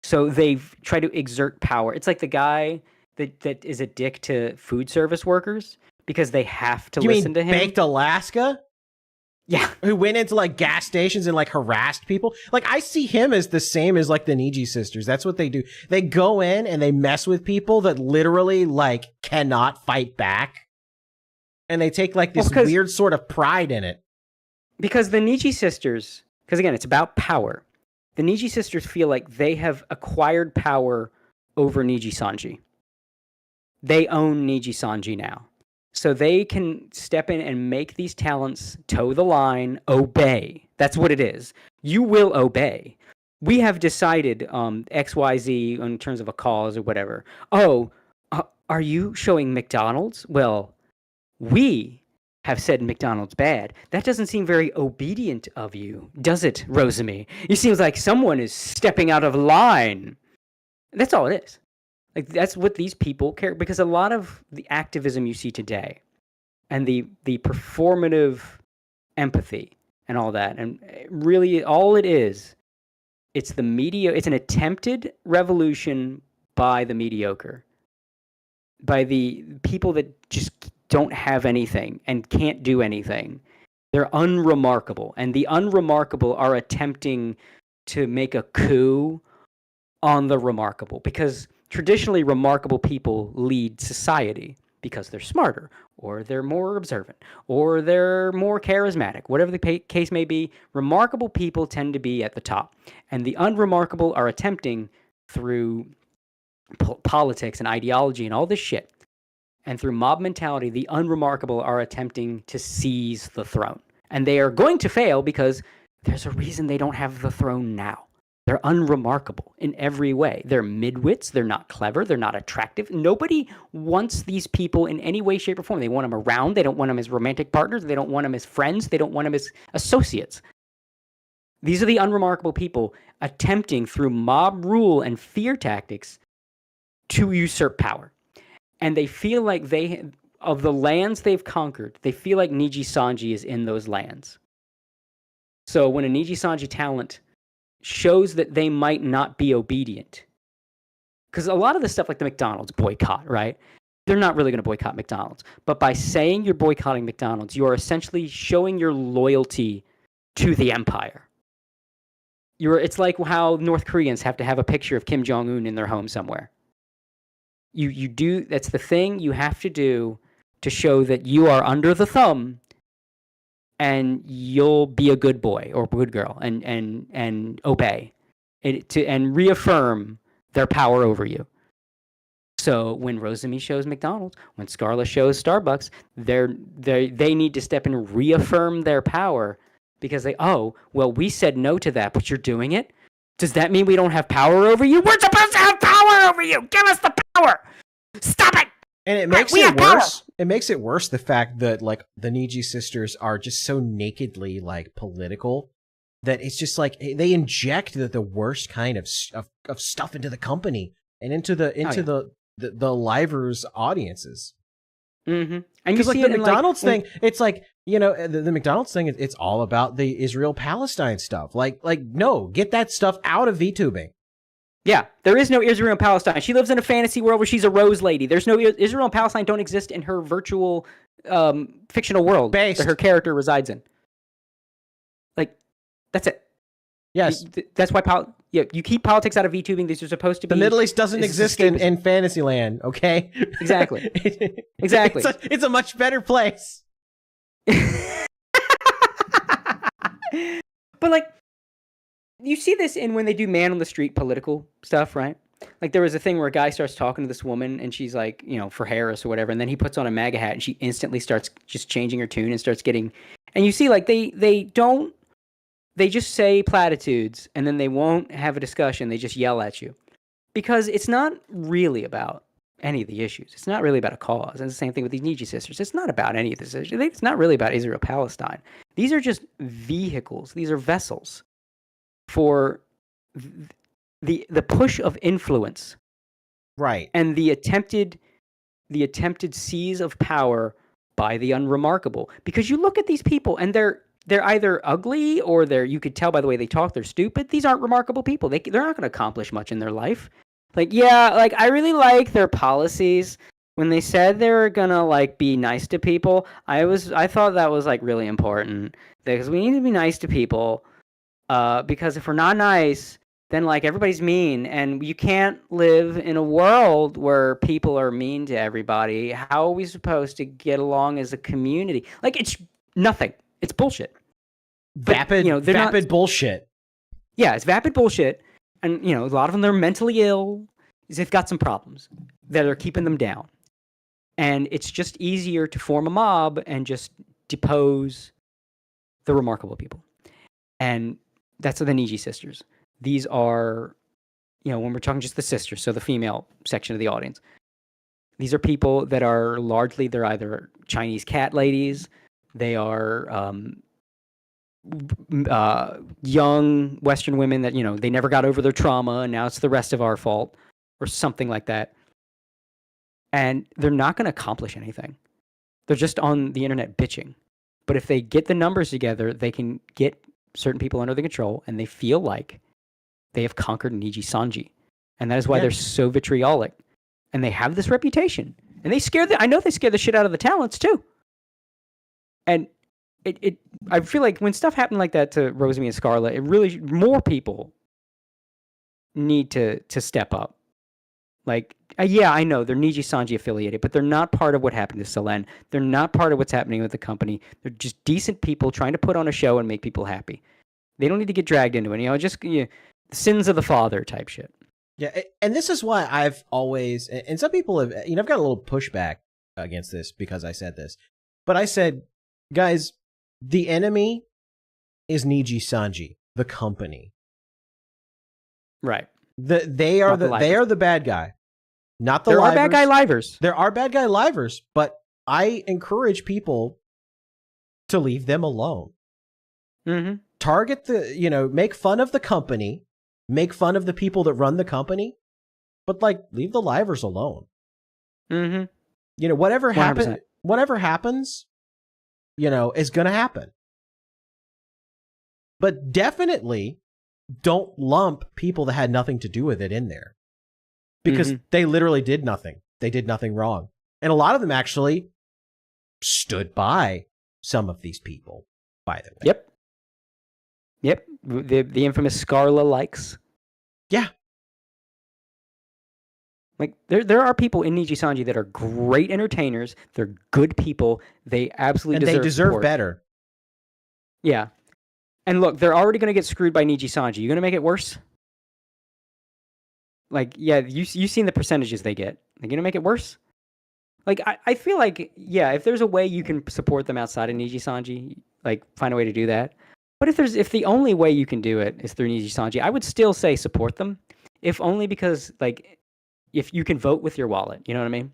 So they've tried to exert power. It's like the guy that is a dick to food service workers because they have to listen to him. Baked Alaska? Yeah. Who went into gas stations and harassed people? I see him as the same as the Niji sisters. That's what they do. They go in and they mess with people that literally cannot fight back. And they take this weird sort of pride in it. Because the Niji sisters, because again, it's about power. The Niji sisters feel like they have acquired power over Nijisanji. They own Nijisanji now. So they can step in and make these talents toe the line, obey. That's what it is. You will obey. We have decided XYZ in terms of a cause or whatever. Oh, are you showing McDonald's? Well, We have said McDonald's bad. That doesn't seem very obedient of you, does it, Rosemi? It seems like someone is stepping out of line. That's all it is. Like, that's what these people care, because a lot of the activism you see today and the performative empathy and all that, and really all it is, it's an attempted revolution by the mediocre, by the people that just don't have anything and can't do anything. They're unremarkable, and the unremarkable are attempting to make a coup on the remarkable, because traditionally remarkable people lead society because they're smarter, or they're more observant, or they're more charismatic. Whatever the case may be, remarkable people tend to be at the top, and the unremarkable are attempting through politics and ideology and all this shit, and through mob mentality, the unremarkable are attempting to seize the throne. And they are going to fail because there's a reason they don't have the throne now. They're unremarkable in every way. They're midwits. They're not clever. They're not attractive. Nobody wants these people in any way, shape, or form. They want them around. They don't want them as romantic partners. They don't want them as friends. They don't want them as associates. These are the unremarkable people attempting through mob rule and fear tactics to usurp power. And they feel like of the lands they've conquered, they feel like Nijisanji is in those lands. So when a Nijisanji talent shows that they might not be obedient, because a lot of the stuff like the McDonald's boycott, right? They're not really going to boycott McDonald's. But by saying you're boycotting McDonald's, you are essentially showing your loyalty to the empire. It's like how North Koreans have to have a picture of Kim Jong-un in their home somewhere. You do, that's the thing you have to do to show that you are under the thumb, and you'll be a good boy or good girl and obey and reaffirm their power over you. So when Rosemi shows McDonald's, when Scarla shows Starbucks, they need to step in and reaffirm their power, because we said no to that, but you're doing it. Does that mean we don't have power over you? We're supposed to have power over you. Give us the power. Stop it. And it makes it worse. It makes it worse, the fact that like the Niji sisters are just so nakedly like political that it's just like they inject the worst kind of stuff into the company and into the livers audiences. Mm-hmm. And because like the McDonald's thing, it's like, you know, the McDonald's thing, it's all about the Israel-Palestine stuff. Like no, get that stuff out of VTubing. Yeah, there is no Israel and Palestine. She lives in a fantasy world where she's a rose lady. There's no Israel and Palestine don't exist in her virtual fictional world that her character resides in. Like, that's it. Yes. That's why you keep politics out of VTubing. These are supposed to be... The Middle East doesn't exist in Fantasyland, okay? Exactly. Exactly. It's a much better place. But like, you see this in when they do man on the street political stuff, right? Like there was a thing where a guy starts talking to this woman and she's like, you know, for Harris or whatever. And then he puts on a MAGA hat and she instantly starts just changing her tune and starts getting, and you see like they just say platitudes and then they won't have a discussion. They just yell at you because it's not really about any of the issues. It's not really about a cause. And it's the same thing with these Niji sisters. It's not about any of this. It's not really about Israel-Palestine. These are just vehicles. These are vessels for the push of influence, right? And the attempted seize of power by the unremarkable. Because you look at these people and they're either ugly or you could tell by the way they talk, they're stupid. These aren't remarkable people. They're not going to accomplish much in their life. Like, yeah, like I really like their policies. When they said they were gonna like be nice to people, I thought that was like really important because we need to be nice to people. Because if we're not nice, then like everybody's mean, and you can't live in a world where people are mean to everybody. How are we supposed to get along as a community? Like it's nothing. It's bullshit. Vapid, vapid bullshit. Yeah, it's vapid bullshit. And, you know, a lot of them, they're mentally ill. They've got some problems that are keeping them down. And it's just easier to form a mob and just depose the remarkable people. And that's the Niji sisters. These are, you know, when we're talking just the sisters, so the female section of the audience, These are people that are largely, they're either Chinese cat ladies, they are young Western women that, they never got over their trauma and now it's the rest of our fault or something like that. And they're not going to accomplish anything. They're just on the internet bitching. But if they get the numbers together, they can get certain people under the control and they feel like they have conquered Nijisanji. And that is why they're so vitriolic. And they have this reputation. And they I know they scare the shit out of the talents too. And I feel like when stuff happened like that to Rosemi and Scarlet, it really, more people need to step up. Like, yeah, I know they're Nijisanji affiliated, but they're not part of what happened to Selen. They're not part of what's happening with the company. They're just decent people trying to put on a show and make people happy. They don't need to get dragged into it. Just sins of the father type shit. Yeah, and this is why I've always, and some people have, I've got a little pushback against this because I said this, but I said, guys, the enemy is Nijisanji, the company. Right. They are the bad guy, not the There livers. are bad guy livers. There are bad guy livers, but I encourage people to leave them alone. Mm-hmm. Target make fun of the company, make fun of the people that run the company, but leave the livers alone. Mm-hmm. Whatever 100%. happens, is going to happen. But definitely don't lump people that had nothing to do with it in there. Because they literally did nothing. They did nothing wrong. And a lot of them actually stood by some of these people, by the way. Yep. The infamous Scarla likes. Yeah. Like, there are people in Nijisanji that are great entertainers. They're good people. They absolutely deserve support. better. Yeah. And look, they're already going to get screwed by Nijisanji. You going to make it worse? Like, yeah, you've seen the percentages they get. They're going to make it worse? Like, I feel like, yeah, if there's a way you can support them outside of Nijisanji, find a way to do that. But if the only way you can do it is through Nijisanji, I would still say support them. If only because, if you can vote with your wallet, you know what I mean?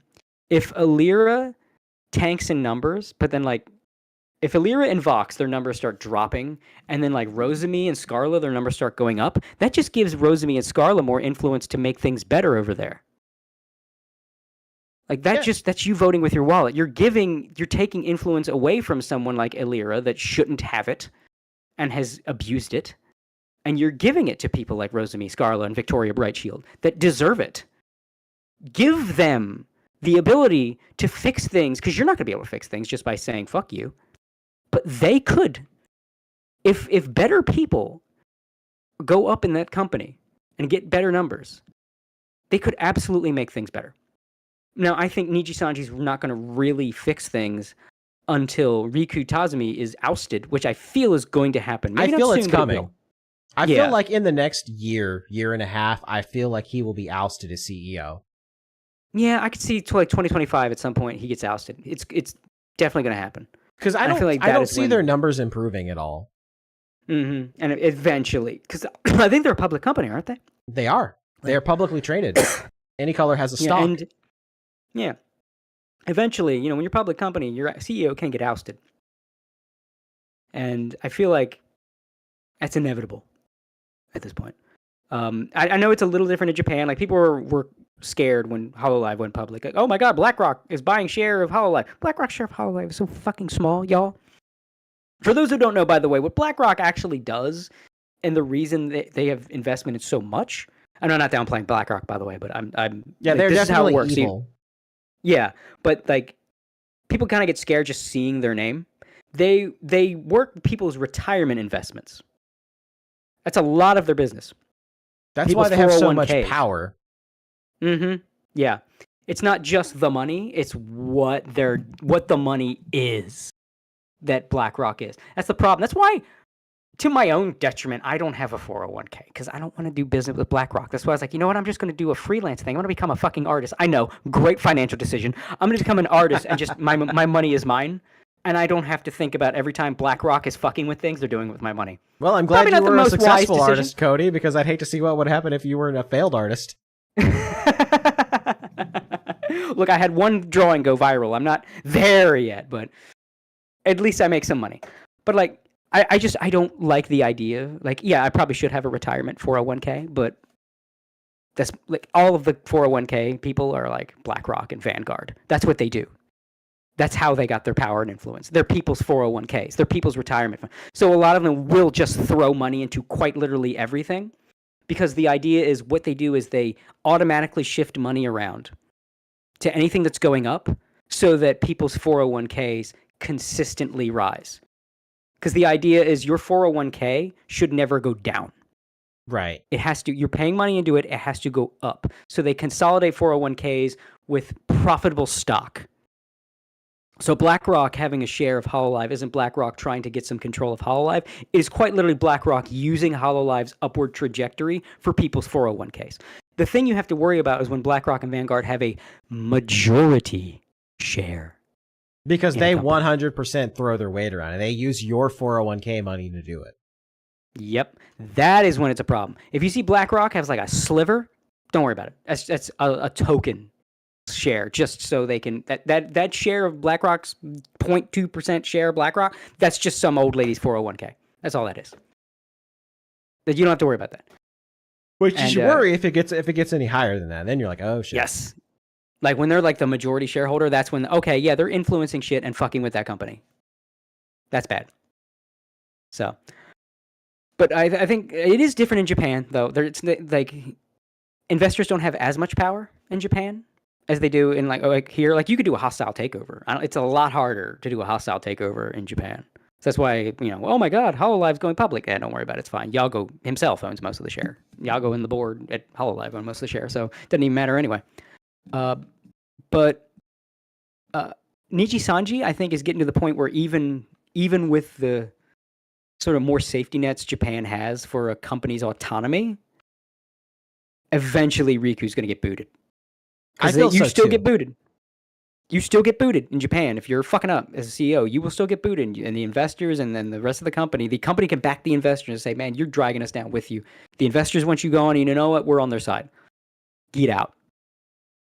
If Alira tanks in numbers, but then, if Alira and Vox, their numbers start dropping, and then Rosemi and Scarla, their numbers start going up, that just gives Rosemi and Scarla more influence to make things better over there. That's you voting with your wallet. You're taking influence away from someone like Alira that shouldn't have it and has abused it, and you're giving it to people like Rosemi, Scarla, and Victoria Brightshield that deserve it. Give them the ability to fix things, because you're not going to be able to fix things just by saying, fuck you. But they could. If better people go up in that company and get better numbers, they could absolutely make things better. Now, I think Nijisanji's not going to really fix things until Riku Tazumi is ousted, which I feel is going to happen. Maybe I feel not it's soon, but it coming. will. I feel like in the next year and a half, I feel like he will be ousted as CEO. Yeah, I could see 2025 at some point he gets ousted. It's definitely going to happen. Because I don't see their numbers improving at all. Mm-hmm. And eventually, because I think they're a public company, aren't they? They are. They are publicly traded. Any Color has a stock. Yeah. Eventually, when you're a public company, your CEO can get ousted. And I feel like that's inevitable at this point. I know it's a little different in Japan. People were scared when HoloLive went public. Oh my god, BlackRock is buying share of HoloLive. BlackRock's share of HoloLive is so fucking small, y'all. For those who don't know, by the way, what BlackRock actually does, and the reason they have investment in so much, I know I'm not downplaying BlackRock, by the way, but I'm yeah, they're this definitely is how it works. evil. Yeah, but people kind of get scared just seeing their name. They work people's retirement investments. That's a lot of their business. That's People's why they have so much 401ks. power. Mm-hmm. Yeah. It's not just the money, it's what the money is that BlackRock is. That's the problem. That's why, to my own detriment, I don't have a 401k, because I don't want to do business with BlackRock. That's why I was like, you know what? I'm just going to do a freelance thing. I'm going to become a fucking artist. I know, great financial decision. I'm going to become an artist and just my money is mine. And I don't have to think about every time BlackRock is fucking with things, they're doing it with my money. Well, I'm glad Probably you not the were a most successful wise artist, Cody, because I'd hate to see what would happen if you were a failed artist. Look, I had one drawing go viral. I'm not there yet, but at least I make some money. But like, I don't like the idea. Like, yeah, I probably should have a retirement 401k, but that's like all of the 401k people are like BlackRock and Vanguard. That's what they do. That's how they got their power and influence. They're people's 401ks. They're people's retirement fund. So a lot of them will just throw money into quite literally everything, because the idea is what they do is they automatically shift money around to anything that's going up so that people's 401ks consistently rise. Because the idea is your 401k should never go down. Right. It has to, you're paying money into it, it has to go up. So they consolidate 401ks with profitable stock. So BlackRock having a share of HoloLive isn't BlackRock trying to get some control of HoloLive. It is quite literally BlackRock using HoloLive's upward trajectory for people's 401ks. The thing you have to worry about is when BlackRock and Vanguard have a majority share. Because they 100% throw their weight around, and they use your 401k money to do it. Yep. That is when it's a problem. If you see BlackRock has like a sliver, don't worry about it. That's a token share, just so they can... That share of BlackRock's 0.2% share of BlackRock, that's just some old lady's 401k. That's all that is. That you don't have to worry about that. Which you should worry if it gets any higher than that. Then you're like, oh, shit. Yes. Like, when they're, like, the majority shareholder, that's when, okay, yeah, they're influencing shit and fucking with that company. That's bad. So, but I think it is different in Japan, though. It's, like, investors don't have as much power in Japan as they do in, like here. Like, you could do a hostile takeover. It's a lot harder to do a hostile takeover in Japan. So that's why, oh my God, HoloLive's going public. Yeah, don't worry about it. It's fine. Yago himself owns most of the share. Yago and the board at HoloLive own most of the share. So it doesn't even matter anyway. But Nijisanji, I think, is getting to the point where even with the sort of more safety nets Japan has for a company's autonomy, eventually Riku's going to get booted. Because you still get booted. You still get booted in Japan. If you're fucking up as a CEO, you will still get booted. And the investors and then the rest of the company can back the investors and say, man, you're dragging us down with you. The investors want you gone, and you know what? We're on their side. Get out.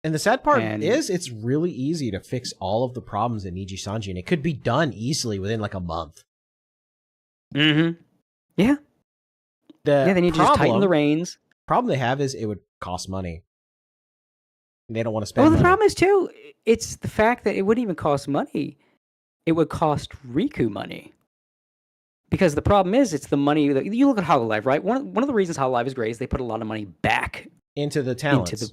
And the sad part is it's really easy to fix all of the problems in Nijisanji, and it could be done easily within like a month. Mm-hmm. Yeah. They need to just tighten the reins. Problem they have is it would cost money. And they don't want to spend money. The problem is, too, it's the fact that it wouldn't even cost money. It would cost Riku money. Because the problem is, it's the money that you look at HoloLive, right? One of the reasons HoloLive is great is they put a lot of money back into the talents.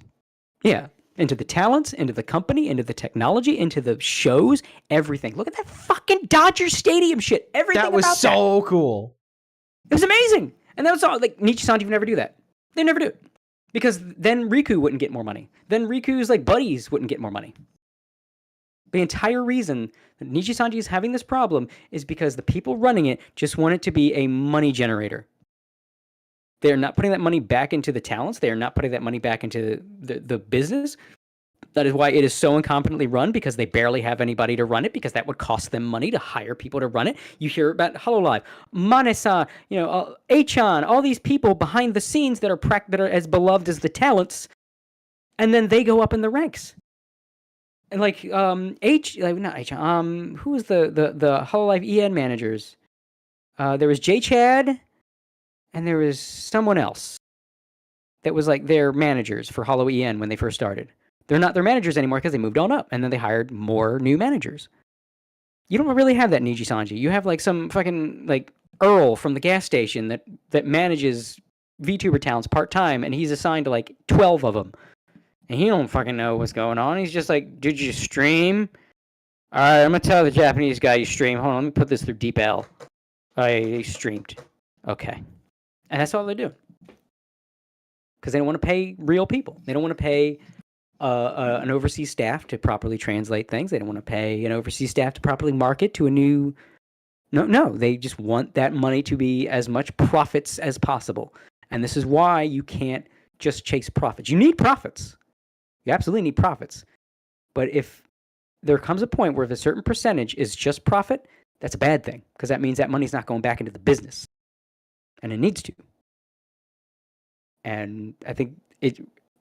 Into the talents, into the company, into the technology, into the shows, everything. Look at that fucking Dodger Stadium shit. Everything about that. That was so cool. It was amazing. And that was all, like, Nijisanji would never do that. They never do it. Because then Riku wouldn't get more money. Then Riku's, like, buddies wouldn't get more money. The entire reason that Nijisanji is having this problem is because the people running it just want it to be a money generator. They're not putting that money back into the talents. They are not putting that money back into the business. That is why it is so incompetently run, because they barely have anybody to run it, because that would cost them money to hire people to run it. You hear about HoloLive, Mane-san, A-chan, all these people behind the scenes that are as beloved as the talents, and then they go up in the ranks. And not A-chan, who was the HoloLive EN managers? There was J-Chad, and there was someone else that was like their managers for Holo EN when they first started. They're not their managers anymore because they moved on up, and then they hired more new managers. You don't really have that in Nijisanji. You have like some fucking like Earl from the gas station that manages VTuber talents part-time, and he's assigned to like 12 of them. And he don't fucking know what's going on. He's just like, did you stream? All right, I'm going to tell the Japanese guy you stream. Hold on, let me put this through Deep L. I streamed. Okay. And that's all they do. Because they don't want to pay real people. They don't want to pay an overseas staff to properly translate things. They don't want to pay an overseas staff to properly market to a new... No, they just want that money to be as much profits as possible. And this is why you can't just chase profits. You need profits. You absolutely need profits. But if there comes a point where if a certain percentage is just profit, that's a bad thing. Because that means that money's not going back into the business. And it needs to. And I think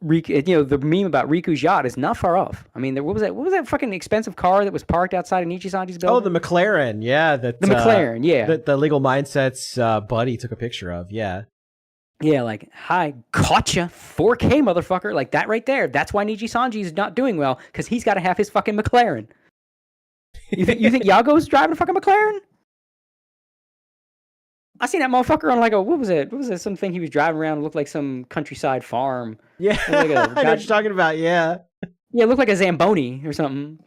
the meme about Riku's yacht is not far off. I mean, what was that fucking expensive car that was parked outside of Nijisanji's building? Oh, the McLaren. Yeah. The McLaren, yeah. The Legal Mindsets buddy took a picture of. Yeah. Yeah, like, hi, gotcha, 4K, motherfucker. Like, that right there. That's why Nijisanji is not doing well, because he's got to have his fucking McLaren. You think Yago's driving a fucking McLaren? I seen that motherfucker on, like, what was it? Something he was driving around, looked like some countryside farm. Yeah, like I know what you're talking about, yeah. Yeah, it looked like a Zamboni or something.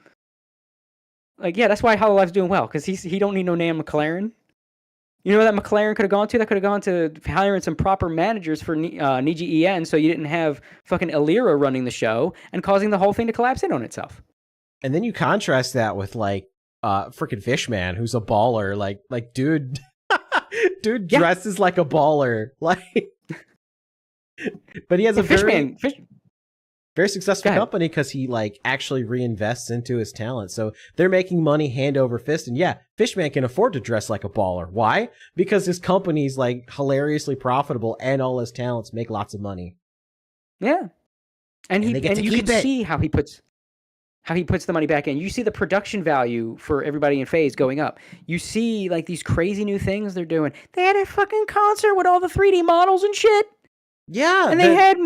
Like, yeah, that's why HoloLive's doing well, because he don't need no damn McLaren. You know what that McLaren could have gone to? That could have gone to hiring some proper managers for Niji EN, so you didn't have fucking Elira running the show and causing the whole thing to collapse in on itself. And then you contrast that with like freaking Fishman, who's a baller. Like dude, dresses like a baller. Like, but he has a very successful company because he like actually reinvests into his talent. So they're making money hand over fist. And yeah, Fishman can afford to dress like a baller. Why? Because his company's like hilariously profitable and all his talents make lots of money. Yeah. And you can see how he puts the money back in. You see the production value for everybody in FaZe going up. You see like these crazy new things they're doing. They had a fucking concert with all the 3D models and shit. Yeah. And they had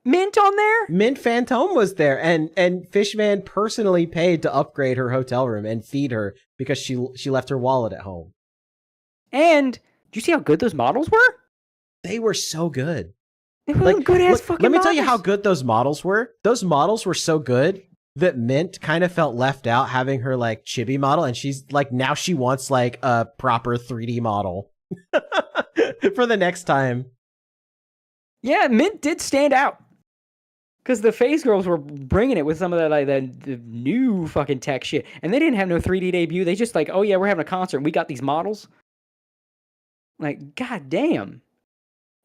Mint on there? Mint Phantom was there, and Fishman personally paid to upgrade her hotel room and feed her because she left her wallet at home. And do you see how good those models were? They were so good. They were good ass fucking Let me models. tell you how good those models were. Those models were so good that Mint kind of felt left out having her like chibi model, and she's like now she wants like a proper 3D model for the next time. Yeah, Mint did stand out. Because the FaZe girls were bringing it with some of that like the new fucking tech shit, and they didn't have no 3D debut. They just like, oh yeah, we're having a concert. And we got these models. Like, god damn,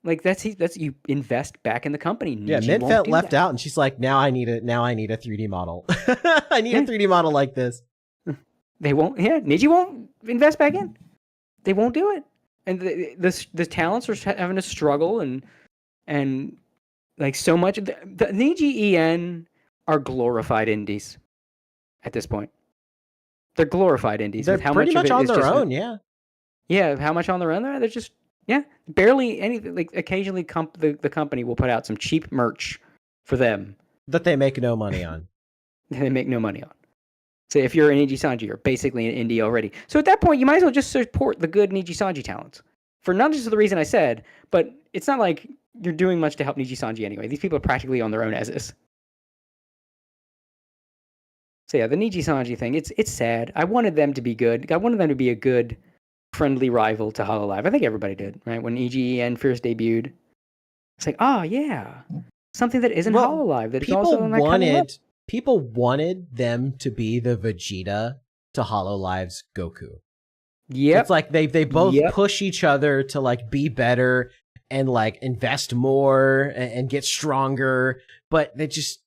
like that's you invest back in the company. Yeah, Mint felt left out, and she's like, now I need a 3D model. I need a 3D model like this. They won't. Yeah, Niji won't invest back in. They won't do it, and the talents are having to struggle and. Like so much, the Niji EN are glorified indies at this point. They're glorified indies. They're with how pretty much on their own, yeah. Yeah, how much on their own they're just, yeah, barely anything. Like occasionally the company will put out some cheap merch for them. That they make no money on. They make no money on. So if you're an Nijisanji, you're basically an indie already. So at that point, you might as well just support the good Nijisanji talents. For not just the reason I said, but it's not like you're doing much to help Nijisanji anyway. These people are practically on their own as is. So yeah, the Nijisanji thing, it's sad. I wanted them to be good. I wanted them to be a good, friendly rival to HoloLive. I think everybody did, right? When EGEN first debuted. It's like, oh yeah. Something that isn't HoloLive. That is also in that kind of people wanted them to be the Vegeta to HoloLive's Goku. Yeah. It's like they both push each other to like be better and like invest more and get stronger, but they just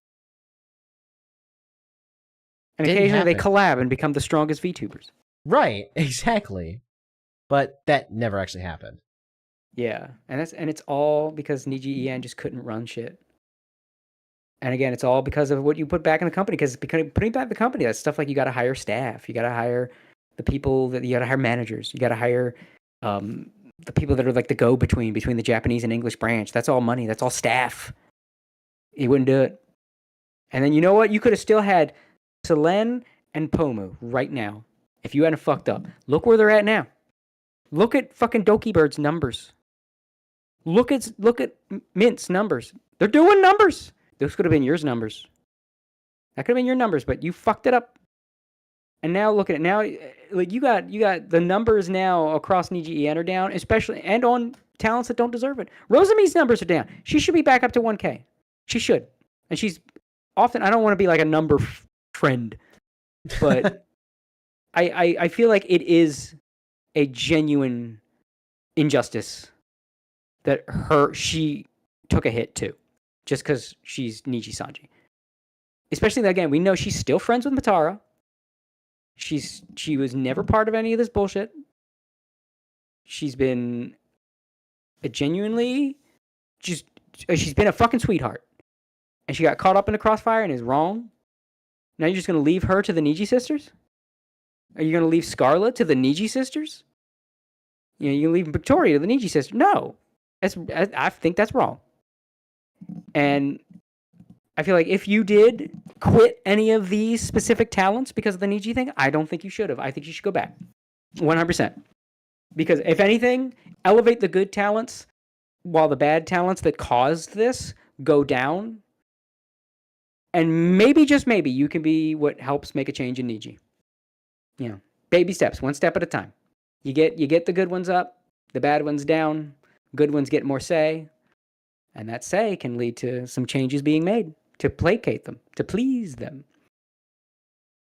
and occasionally they collab and become the strongest VTubers. Right, exactly. But that never actually happened. Yeah, and it's all because Niji EN just couldn't run shit. And again, it's all because of what you put back in the company. Because putting back the company, that's stuff like you got to hire staff, you got to hire the people that you got to hire managers, you got to hire the people that are like the go-between between the Japanese and English branch. That's all money. That's all staff. He wouldn't do it. And then you know what? You could have still had Selen and Pomu right now if you hadn't fucked up. Look where they're at now. Look at fucking Doki Bird's numbers. Look at Mint's numbers. They're doing numbers. Those could have been yours numbers. That could have been your numbers, but you fucked it up. And now look at it. Now, like you got the numbers now across Niji EN are down, especially and on talents that don't deserve it. Rosami's numbers are down. She should be back up to 1K. She should, and she's often. I don't want to be like a number friend, but I feel like it is a genuine injustice that she took a hit too, just because she's Nijisanji. Especially again, we know she's still friends with Matara. She was never part of any of this bullshit. She's been a genuinely she's been a fucking sweetheart. and she got caught up in the crossfire and is wrong. Now you're just going to leave her to the Niji sisters? Are you going to leave Scarlet to the Niji sisters? You leave Victoria to the Niji sisters? No. I think that's wrong. And I feel like if you did quit any of these specific talents because of the Niji thing, I don't think you should have. I think you should go back. 100%. Because if anything, elevate the good talents while the bad talents that caused this go down. And maybe, just maybe, you can be what helps make a change in Niji. Baby steps, one step at a time. You get the good ones up, the bad ones down, good ones get more say, and that say can lead to some changes being made to placate them, to please them.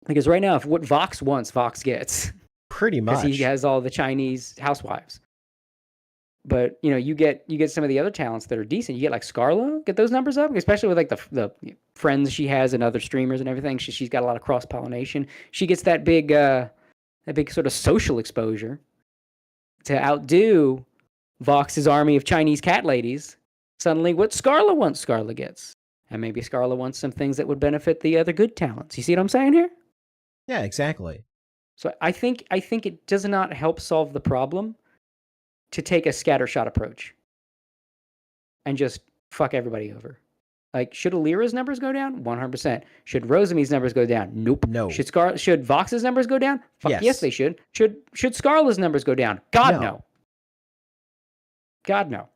Because right now, if what Vox wants, Vox gets. Pretty much. Because he has all the Chinese housewives. But you get some of the other talents that are decent. You get like Scarla, get those numbers up, especially with like the friends she has and other streamers and everything. She's got a lot of cross pollination. She gets that big sort of social exposure to outdo Vox's army of Chinese cat ladies. Suddenly, what Scarla wants, Scarla gets, and maybe Scarla wants some things that would benefit the other good talents. You see what I'm saying here? Yeah, exactly. So I think it does not help solve the problem to take a scattershot approach and just fuck everybody over. Like, should Alira's numbers go down? 100%. Should Rosami's numbers go down? Nope. No. Should Vox's numbers go down? Fuck yes, they should. Should Scarla's numbers go down? God no. God no.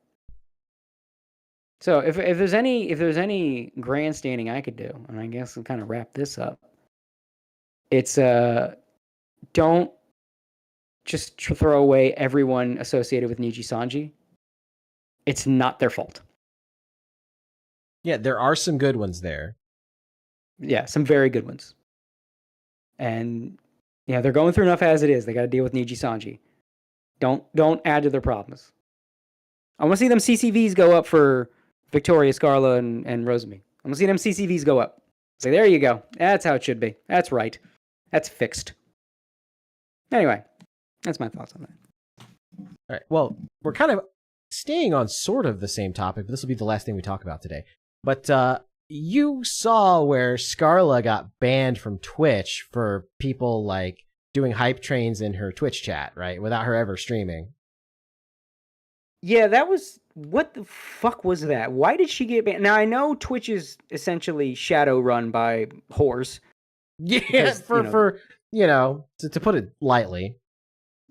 So if there's any grandstanding I could do, and I guess I'll kind of wrap this up, it's don't just throw away everyone associated with Nijisanji. It's not their fault. Yeah, there are some good ones there. Yeah, some very good ones. And they're going through enough as it is. They got to deal with Nijisanji. Don't add to their problems. I want to see them CCVs go up for Victoria, Scarla, and Rosemi. I want to see them CCVs go up. So there you go. That's how it should be. That's right. That's fixed. Anyway, that's my thoughts on that. All right. Well, we're kind of staying on sort of the same topic, but this will be the last thing we talk about today. But you saw where Scarla got banned from Twitch for people like doing hype trains in her Twitch chat, right? Without her ever streaming. Yeah, that was... What the fuck was that? Why did she get banned? Now, I know Twitch is essentially shadow run by whores. Yeah, Because, to put it lightly.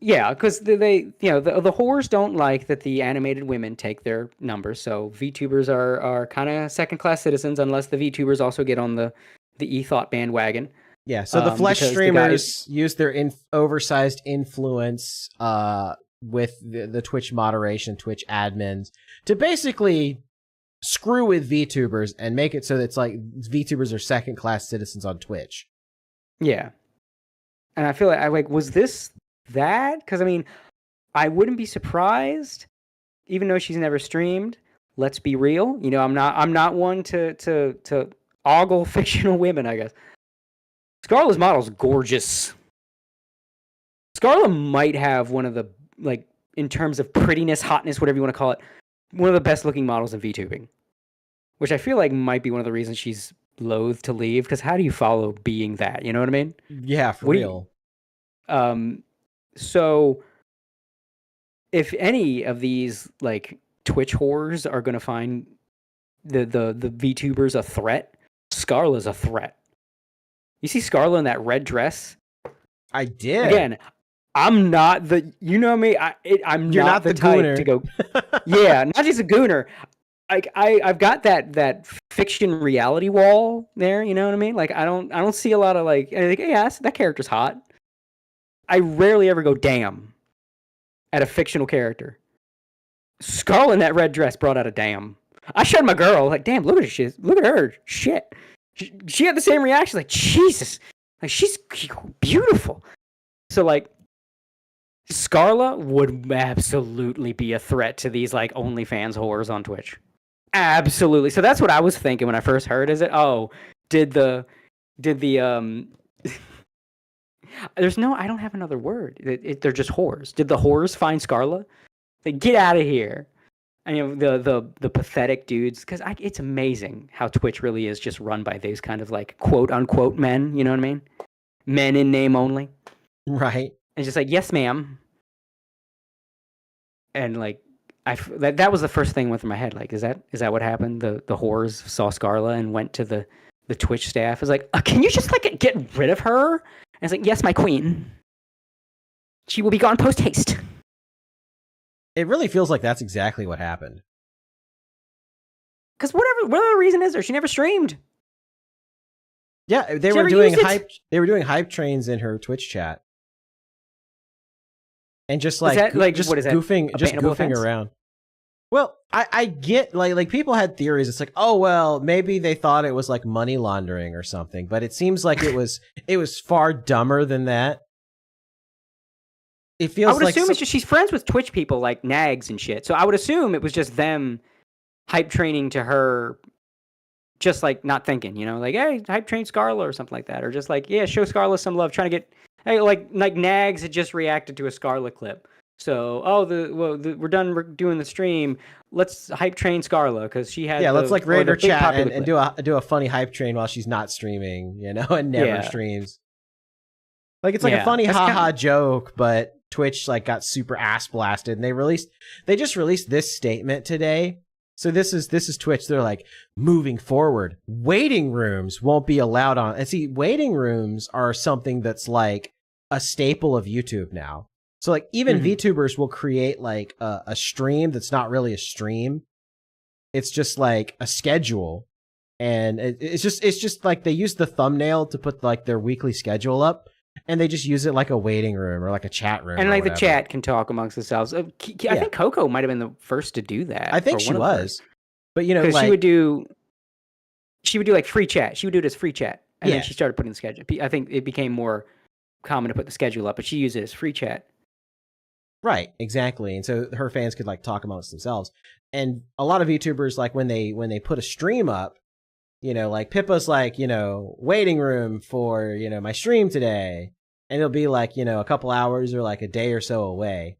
Yeah, because the whores don't like that the animated women take their numbers. So VTubers are kind of second-class citizens unless the VTubers also get on the e-thought bandwagon. Yeah, so the flesh streamers use their oversized influence with the Twitch moderation, Twitch admins, to basically screw with VTubers and make it so that it's like VTubers are second-class citizens on Twitch. Yeah. And I feel like, was this that? Because, I mean, I wouldn't be surprised, even though she's never streamed. Let's be real. I'm not one to ogle fictional women, I guess. Scarla's model's gorgeous. Scarla might have one of the, like, in terms of prettiness, hotness, whatever you want to call it, one of the best looking models in VTubing. Which I feel like might be one of the reasons she's loath to leave, because how do you follow being that? You know what I mean? Yeah, for real. So if any of these like Twitch whores are gonna find the VTubers a threat, Scarla's a threat. You see Scarla in that red dress? I did. Again, I'm not the... You know me, I'm You're not the type gooner to go... Yeah, not just a gooner. I've got that fiction reality wall there, you know what I mean? Like, I don't see a lot of, like... I think, yeah, that character's hot. I rarely ever go, damn, at a fictional character. Scarlet in that red dress brought out a damn. I showed my girl, like, damn, look at her. Shit. She had the same reaction, like, Jesus. Like, she's beautiful. So, like, Scarla would absolutely be a threat to these, like, OnlyFans whores on Twitch. Absolutely. So that's what I was thinking when I first heard, did the I don't have another word. They're just whores. Did the whores find Scarla? Like, get out of here. And the pathetic dudes, because it's amazing how Twitch really is just run by these kind of like quote unquote men. You know what I mean? Men in name only. Right. And just like, yes, ma'am. And like, that was the first thing went through my head. Like, is that what happened? The whores saw Scarla and went to the Twitch staff. It's like, can you just like get rid of her? And it's like, yes, my queen. She will be gone post haste. It really feels like that's exactly what happened. Because whatever reason is there, she never streamed. Yeah, they were doing hype trains in her Twitch chat. And just like, goofing around. Well, I get like people had theories. It's like, oh well, maybe they thought it was like money laundering or something, but it seems like it was far dumber than that. It feels. I would assume it's just she's friends with Twitch people like Nags and shit. So I would assume it was just them hype training to her, just like not thinking, you know, like, hey, hype train Scarla or something like that, or just like, yeah, show Scarla some love, trying to get. Hey, like Nags had just reacted to a Scarla clip. So, we're done doing the stream. Let's hype train Scarla because she had. Yeah, let's like raid her chat and do a funny hype train while she's not streaming, you know, and never streams. Like it's like a funny haha joke, but Twitch like got super ass blasted, and they just released this statement today. So this is Twitch. They're like, moving forward, waiting rooms won't be allowed on. And see, waiting rooms are something that's like a staple of YouTube now. So like even VTubers will create like a stream that's not really a stream. It's just like a schedule. And it's just like they use the thumbnail to put like their weekly schedule up, and they just use it like a waiting room or like a chat room. And like the chat can talk amongst themselves. I think Coco might have been the first to do that. I think she was. But you know, because like, she would do like free chat. She would do it as free chat. And then she started putting the schedule. I think it became more common to put the schedule up, but she used it as free chat. Right, exactly. And so her fans could like talk amongst themselves. And a lot of YouTubers, like when they put a stream up, you know, like Pippa's like, you know, waiting room for, you know, my stream today. And it'll be like, you know, a couple hours or like a day or so away.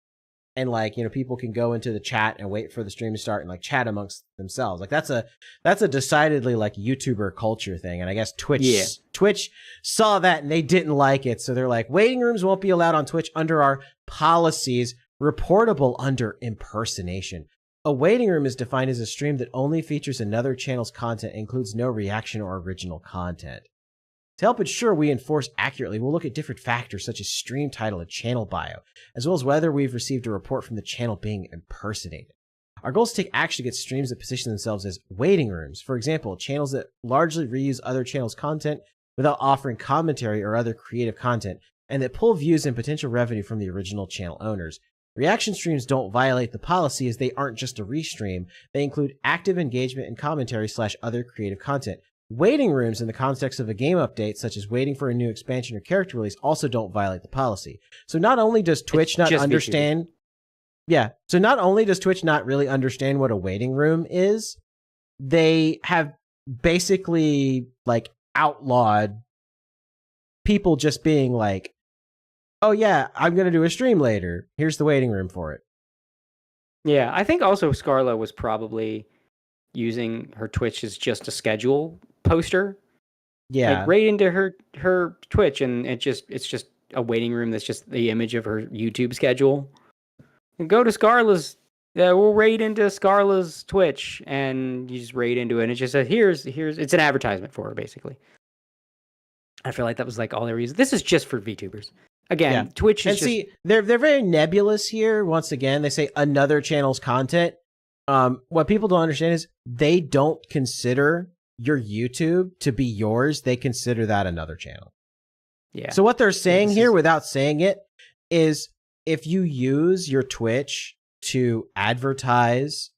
And like, you know, people can go into the chat and wait for the stream to start and like chat amongst themselves. Like that's a decidedly like YouTuber culture thing. And I guess Twitch saw that and they didn't like it. So they're like, waiting rooms won't be allowed on Twitch under our policies, reportable under impersonation. A waiting room is defined as a stream that only features another channel's content and includes no reaction or original content. To help ensure we enforce accurately, we'll look at different factors such as stream title and channel bio, as well as whether we've received a report from the channel being impersonated. Our goal is to take action against streams that position themselves as waiting rooms. For example, channels that largely reuse other channels' content without offering commentary or other creative content, and that pull views and potential revenue from the original channel owners. Reaction streams don't violate the policy as they aren't just a restream. They include active engagement and commentary / other creative content. Waiting rooms in the context of a game update, such as waiting for a new expansion or character release, also don't violate the policy. So not only does Twitch not understand... So not only does Twitch not really understand what a waiting room is, they have basically, like, outlawed people just being like, oh yeah, I'm going to do a stream later. Here's the waiting room for it. Yeah, I think also Scarla was probably using her Twitch as just a schedule poster. Yeah. Like right into her Twitch, and it's just a waiting room that's just the image of her YouTube schedule. And go to Scarla's, we'll raid into Scarla's Twitch, and you just raid into it, and it just says, here's it's an advertisement for her, basically. I feel like that was like all they were using. This is just for VTubers. Again, Twitch is they're very nebulous here. Once again, they say another channel's content. What people don't understand is they don't consider your YouTube to be yours. They consider that another channel. Yeah. So what they're saying here, without saying it, is if you use your Twitch to advertise,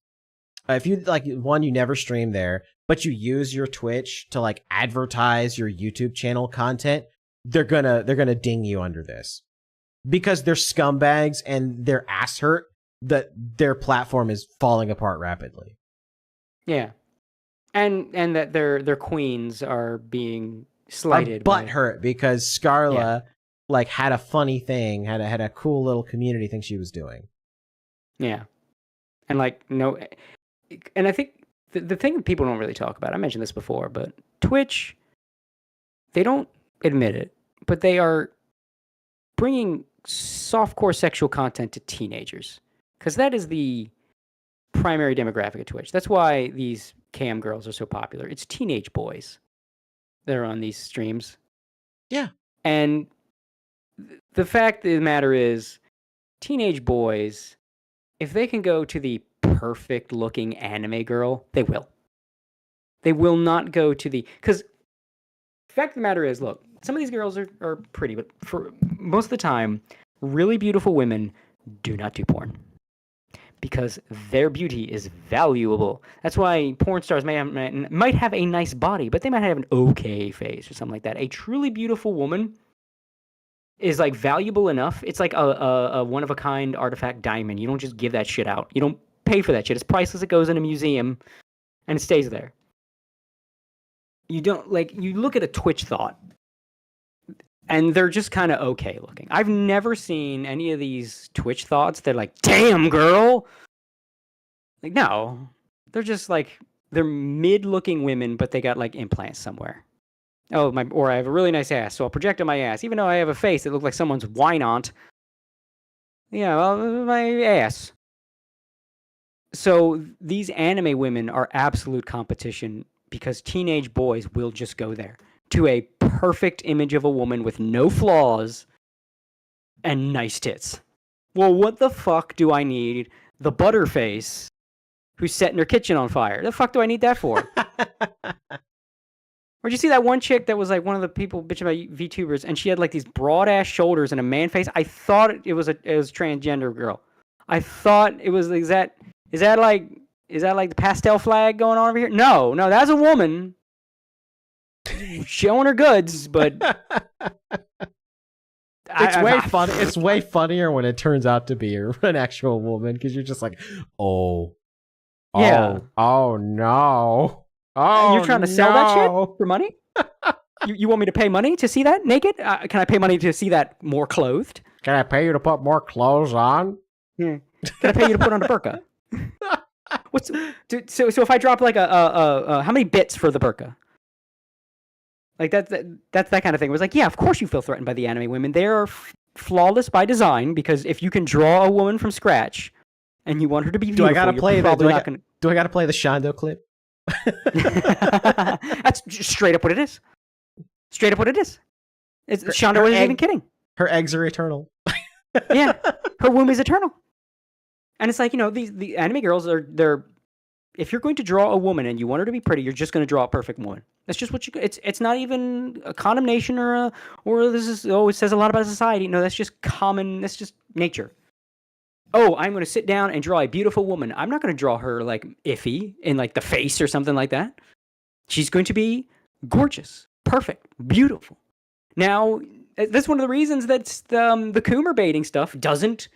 if you like you never stream there, but you use your Twitch to like advertise your YouTube channel content, they're gonna ding you under this because they're scumbags and their ass hurt that their platform is falling apart rapidly. Yeah. And that their queens are being slighted. Butthurt because Scarla like had a funny thing, had a cool little community thing she was doing. Yeah. And like no, and I think the thing that people don't really talk about, I mentioned this before, but Twitch, they don't admit it, but they are bringing softcore sexual content to teenagers, because that is the primary demographic of Twitch. That's why these cam girls are so popular. It's teenage boys that are on these streams. Yeah. And the fact of the matter is, teenage boys, if they can go to the perfect looking anime girl, they will. They will not go to the... Because the fact of the matter is, look, some of these girls are pretty, but for most of the time, really beautiful women do not do porn. Because their beauty is valuable. That's why porn stars might have a nice body, but they might have an okay face or something like that. A truly beautiful woman is like valuable enough. It's like a one-of-a-kind artifact diamond. You don't just give that shit out. You don't pay for that shit. It's priceless. It goes in a museum and it stays there. You don't, like, you look at a Twitch thought and they're just kind of okay looking. I've never seen any of these Twitch thoughts. They're like, damn, girl. Like, no. They're just like, they're mid-looking women, but they got like implants somewhere. Oh, or I have a really nice ass, so I'll project on my ass. Even though I have a face that looks like someone's wine-aunt. Yeah, well, my ass. So these anime women are absolute competition because teenage boys will just go there to a perfect image of a woman with no flaws and nice tits. Well, what the fuck do I need the butterface who's setting her kitchen on fire? The fuck do I need that for? Or did you see that one chick that was like one of the people bitching about VTubers, and she had like these broad ass shoulders and a man face? I thought it was transgender girl. I thought it was, is that like the pastel flag going on over here? No, that's a woman showing her goods, but It's way funnier when it turns out to be an actual woman, because you're just like, oh no. Oh, you're trying to sell that shit for money? You want me to pay money to see that naked? Can I pay money to see that more clothed? Can I pay you to put more clothes on? Yeah. Can I pay you to put on a burqa? So if I drop like a how many bits for the burqa? Like that's that kind of thing. It was like, yeah, of course you feel threatened by the anime women. They are flawless by design, because if you can draw a woman from scratch and you want her to be beautiful, do I gotta play the Shondo clip? That's straight up what it is. Shonda wasn't even kidding. Her eggs are eternal. Yeah, her womb is eternal. And it's like, the anime girls they're if you're going to draw a woman and you want her to be pretty, you're just going to draw a perfect woman. That's just what it's not even a condemnation or this is, it says a lot about society. No, that's just common. That's just nature. Oh, I'm going to sit down and draw a beautiful woman. I'm not going to draw her like iffy in like the face or something like that. She's going to be gorgeous, perfect, beautiful. Now, that's one of the reasons that the Coomer baiting stuff doesn't.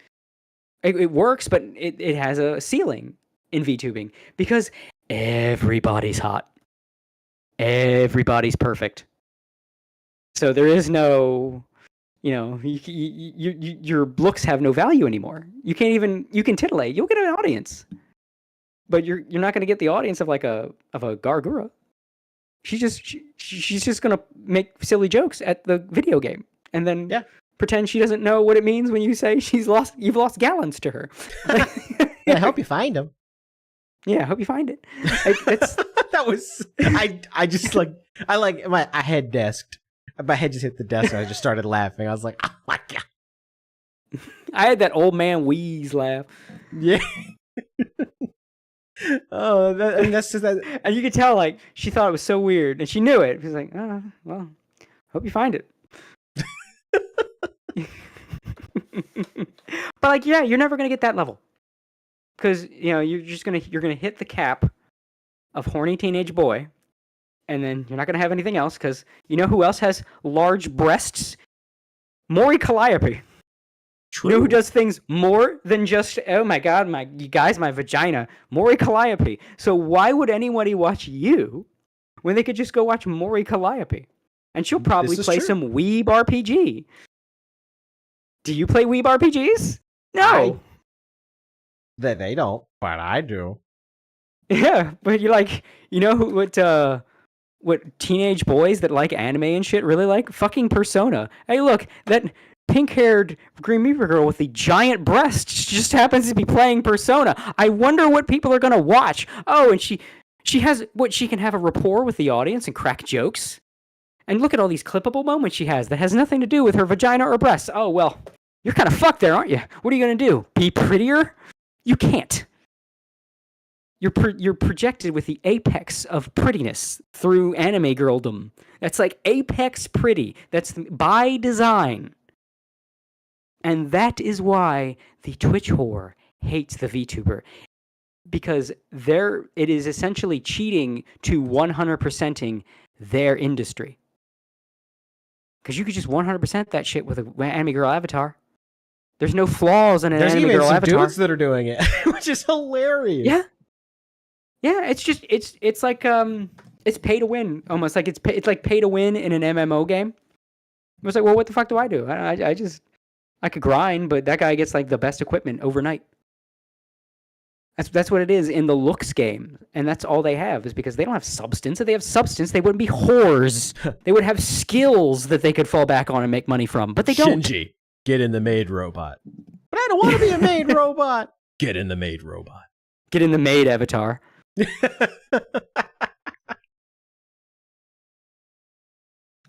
It works, but it has a ceiling in VTubing, because everybody's hot. Everybody's perfect. So there is no, your looks have no value anymore. You can titillate. You'll get an audience, but you're not going to get the audience of like a Gargura. She's just going to make silly jokes at the video game, and then pretend she doesn't know what it means when you say you've lost gallons to her. I hope you find them. Yeah, I hope you find it. That was I just like my head desked. My head just hit the desk and I just started laughing. I was like, oh my god. I had that old man wheeze laugh. Yeah. That's just that. And you could tell, like, she thought it was so weird, and she knew it. She was like, oh, well, hope you find it. But like, yeah, you're never gonna get that level, because you're gonna hit the cap of horny teenage boy, and then you're not gonna have anything else, because you know who else has large breasts? Mori Calliope. True. You know who does things more than just, oh my god, my vagina? Mori Calliope. So why would anybody watch you when they could just go watch Mori Calliope? And she'll probably play some Weeb RPG. Do you play Weeb RPGs? No. They don't. But I do. Yeah, but you like, you know what teenage boys that like anime and shit really like? Fucking Persona. Hey, look, that pink-haired Green Reaper girl with the giant breasts just happens to be playing Persona. I wonder what people are gonna watch. Oh, and she has what, she can have a rapport with the audience and crack jokes. And look at all these clippable moments she has that has nothing to do with her vagina or breasts. Oh, well, you're kind of fucked there, aren't you? What are you gonna do? Be prettier? You can't. You're projected with the apex of prettiness through anime girldom. That's like apex pretty. That's by design. And that is why the Twitch whore hates the VTuber. Because it is essentially cheating to 100%ing their industry. Because you could just 100% that shit with an anime girl avatar. There's no flaws in an anime girl avatar. There's even some dudes that are doing it, which is hilarious. Yeah. Yeah, it's just it's like it's pay to win almost, like it's like pay to win in an MMO game. I was like, well, what the fuck do I do? I could grind, but that guy gets like the best equipment overnight. That's what it is in the looks game, and that's all they have is because they don't have substance. If they have substance, they wouldn't be whores. They would have skills that they could fall back on and make money from, but they don't. Shinji, get in the maid robot. But I don't want to be a maid robot. Get in the maid robot. Get in the maid avatar.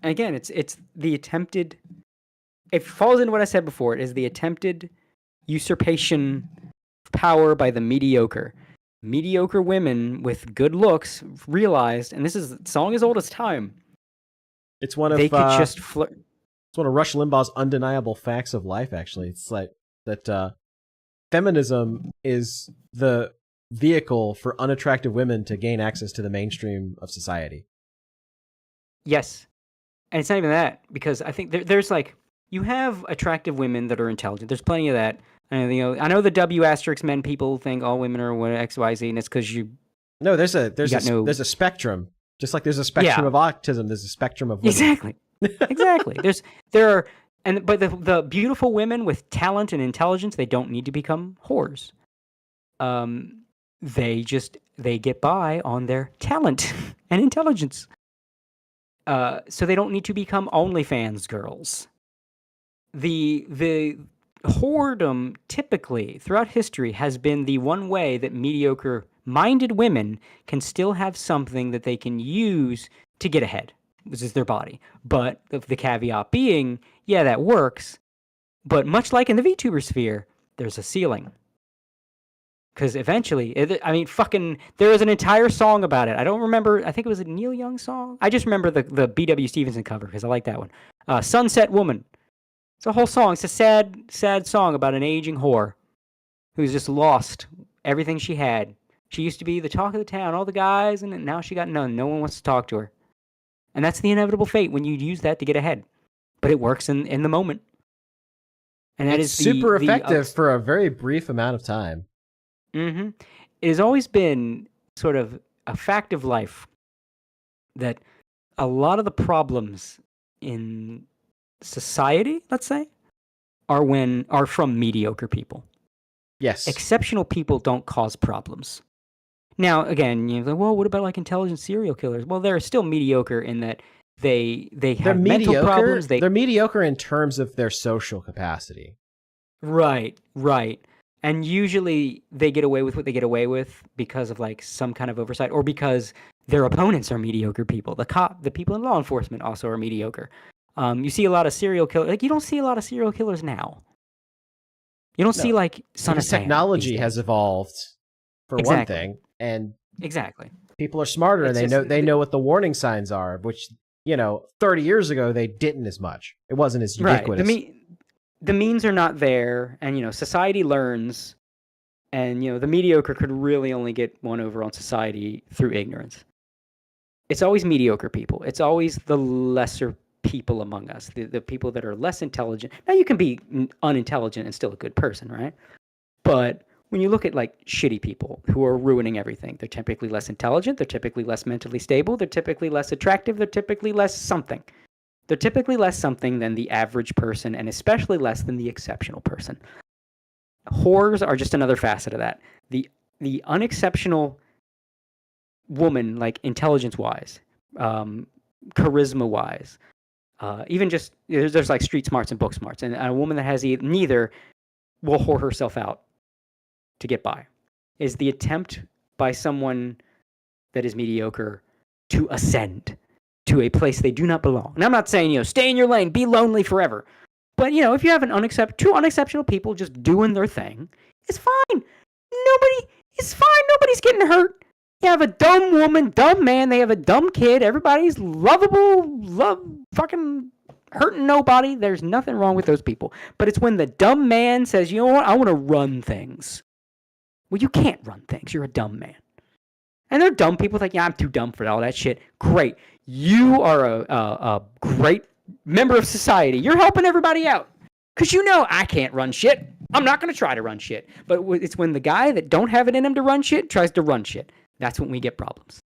Again, it's the attempted. It falls into what I said before. It is the attempted usurpation of power by the mediocre. Mediocre women with good looks realized, and this is song as old as time. It's one of they could just flirt. It's one of Rush Limbaugh's undeniable facts of life. Actually, it's like that feminism is the vehicle for unattractive women to gain access to the mainstream of society. Yes. And it's not even that, because I think there's like, you have attractive women that are intelligent. There's plenty of that. And, you know, I know the W asterisk men people think all women are X, Y, Z, and it's because you. No, there's a spectrum. Just like there's a spectrum of autism, there's a spectrum of women. Exactly. Exactly. But the beautiful women with talent and intelligence, they don't need to become whores. They get by on their talent and intelligence. So they don't need to become OnlyFans girls. The whoredom typically throughout history has been the one way that mediocre-minded women can still have something that they can use to get ahead, which is their body. But the caveat being, yeah, that works, but much like in the VTuber sphere, there's a ceiling. Because eventually, there was an entire song about it. I don't remember. I think it was a Neil Young song. I just remember the B.W. Stevenson cover because I like that one. Sunset Woman. It's a whole song. It's a sad, sad song about an aging whore who's just lost everything she had. She used to be the talk of the town, all the guys, and now she got none. No one wants to talk to her. And that's the inevitable fate when you use that to get ahead. But it works in the moment. And that is super effective for a very brief amount of time. Mm-hmm. It has always been sort of a fact of life that a lot of the problems in society, let's say, are from mediocre people. Yes. Exceptional people don't cause problems. Now, again, you're like, well, what about like intelligent serial killers? Well, they're still mediocre in that they have mental problems. They're mediocre in terms of their social capacity. Right. And usually they get away with what they get away with because of like some kind of oversight or because their opponents are mediocre people. The people in law enforcement also are mediocre. You see a lot of serial killers. Like, you don't see a lot of serial killers now. You don't see like Son of Sam. Technology has evolved for one thing, and people are smarter and they know what the warning signs are, which 30 years ago they didn't as much. It wasn't as ubiquitous. Right. The means are not there, and society learns, and the mediocre could really only get one over on society through ignorance. It's always mediocre people. It's always the lesser people among us, the people that are less intelligent. Now, you can be unintelligent and still a good person, right? But when you look at like shitty people who are ruining everything, they're typically less intelligent, they're typically less mentally stable, they're typically less attractive, they're typically less something. They're typically less something than the average person, and especially less than the exceptional person. Whores are just another facet of that. the unexceptional woman, like intelligence-wise, charisma-wise, even just there's like street smarts and book smarts, and a woman that has neither will whore herself out to get by. Is the attempt by someone that is mediocre to ascend to a place they do not belong. And I'm not saying, stay in your lane, be lonely forever. But, if you have two unexceptional people just doing their thing, it's fine. It's fine. Nobody's getting hurt. You have a dumb woman, dumb man, they have a dumb kid, everybody's lovable, fucking hurting nobody. There's nothing wrong with those people. But it's when the dumb man says, you know what, I want to run things. Well, you can't run things. You're a dumb man. And they're dumb people like, yeah, I'm too dumb for all that shit. Great. You are a great member of society. You're helping everybody out. Because I can't run shit. I'm not going to try to run shit. But it's when the guy that don't have it in him to run shit tries to run shit. That's when we get problems.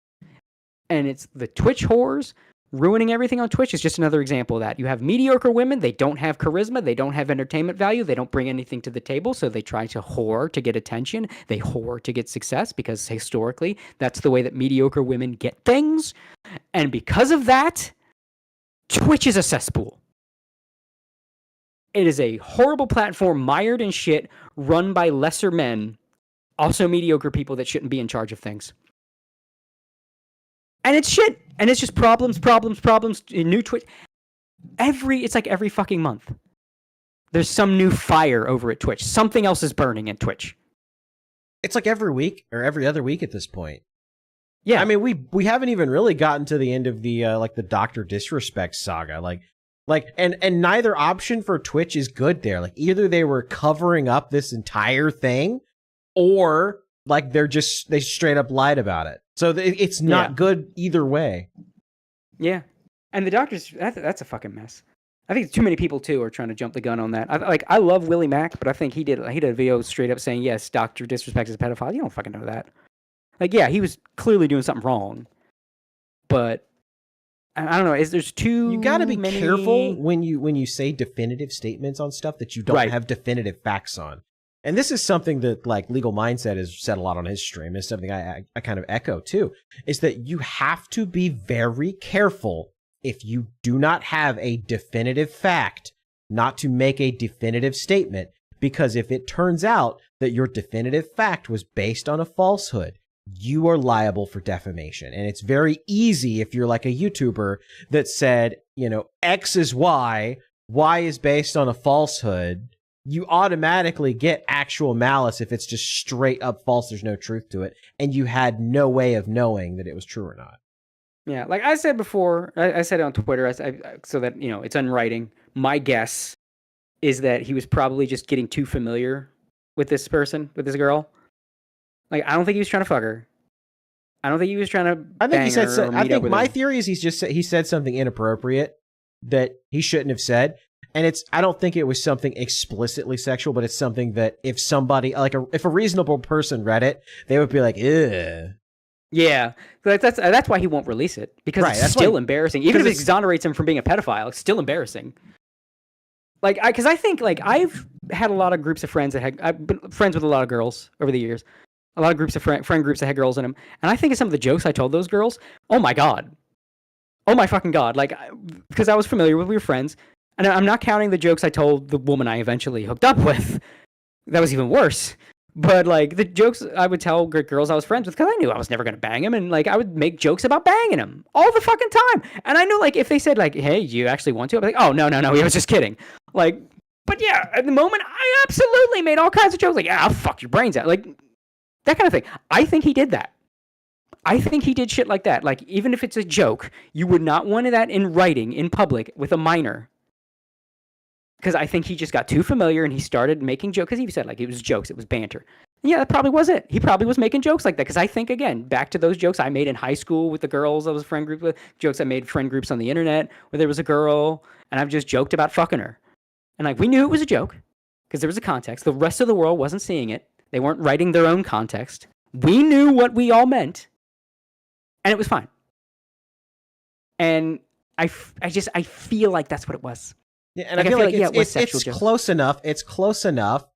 And it's the Twitch whores ruining everything on Twitch is just another example of that. You have mediocre women. They don't have charisma. They don't have entertainment value. They don't bring anything to the table. So they try to whore to get attention. They whore to get success because historically, that's the way that mediocre women get things. And because of that, Twitch is a cesspool. It is a horrible platform mired in shit run by lesser men, also mediocre people that shouldn't be in charge of things. And it's shit. And it's just problems. New Twitch. It's like every fucking month. There's some new fire over at Twitch. Something else is burning at Twitch. It's like every week or every other week at this point. Yeah. I mean, we haven't even really gotten to the end of the the Dr. Disrespect saga. And neither option for Twitch is good there. Like either they were covering up this entire thing or like they straight up lied about it. So it's not good either way. Yeah. And the doctors, that's a fucking mess. I think too many people too are trying to jump the gun on that. I love Willie Mack, but I think he did a video straight up saying, yes, Dr. Disrespect is a pedophile. You don't fucking know that. Like, yeah, he was clearly doing something wrong. But I don't know. There's too You got to be many... careful when you say definitive statements on stuff that you don't have definitive facts on. And this is something that like Legal Mindset has said a lot on his stream. It's something I kind of echo too, is that you have to be very careful if you do not have a definitive fact, not to make a definitive statement, because if it turns out that your definitive fact was based on a falsehood, you are liable for defamation. And it's very easy if you're like a YouTuber that said, X is Y, Y is based on a falsehood. You automatically get actual malice if it's just straight up false. There's no truth to it. And you had no way of knowing that it was true or not. Yeah. Like I said before, I said it on Twitter so that, it's in writing. My guess is that he was probably just getting too familiar with this person, with this girl. Like, I don't think he was trying to fuck her. I don't think he was trying to bang her. I think my theory is he said something inappropriate that he shouldn't have said. And I don't think it was something explicitly sexual, but it's something that if somebody, if a reasonable person read it, they would be like, ugh. Yeah, that's why he won't release it, because it's still embarrassing. Even if it exonerates him from being a pedophile, it's still embarrassing. Because I think, I've had a lot of groups of friends I've been friends with a lot of girls over the years. A lot of groups of friend groups that had girls in them. And I think of some of the jokes I told those girls, oh my God. Oh my fucking God. Because I was familiar with, we were friends. And I'm not counting the jokes I told the woman I eventually hooked up with. That was even worse. But, the jokes I would tell girls I was friends with, because I knew I was never going to bang them. And, I would make jokes about banging them all the fucking time. And I know, if they said, hey, do you actually want to? I'd be like, oh, no, he was just kidding. But yeah, at the moment, I absolutely made all kinds of jokes. Yeah, I'll fuck your brains out. That kind of thing. I think he did that. I think he did shit like that. Even if it's a joke, you would not want that in writing, in public, with a minor. Because I think he just got too familiar and he started making jokes. Because he said, it was jokes, it was banter. And yeah, that probably was it. He probably was making jokes like that. Because I think, again, back to those jokes I made in high school with the girls I was friend group with, jokes I made friend groups on the internet where there was a girl and I've just joked about fucking her. And we knew it was a joke because there was a context. The rest of the world wasn't seeing it. They weren't writing their own context. We knew what we all meant. And it was fine. And I feel like that's what it was. Yeah, and I feel like it's close enough. It's close enough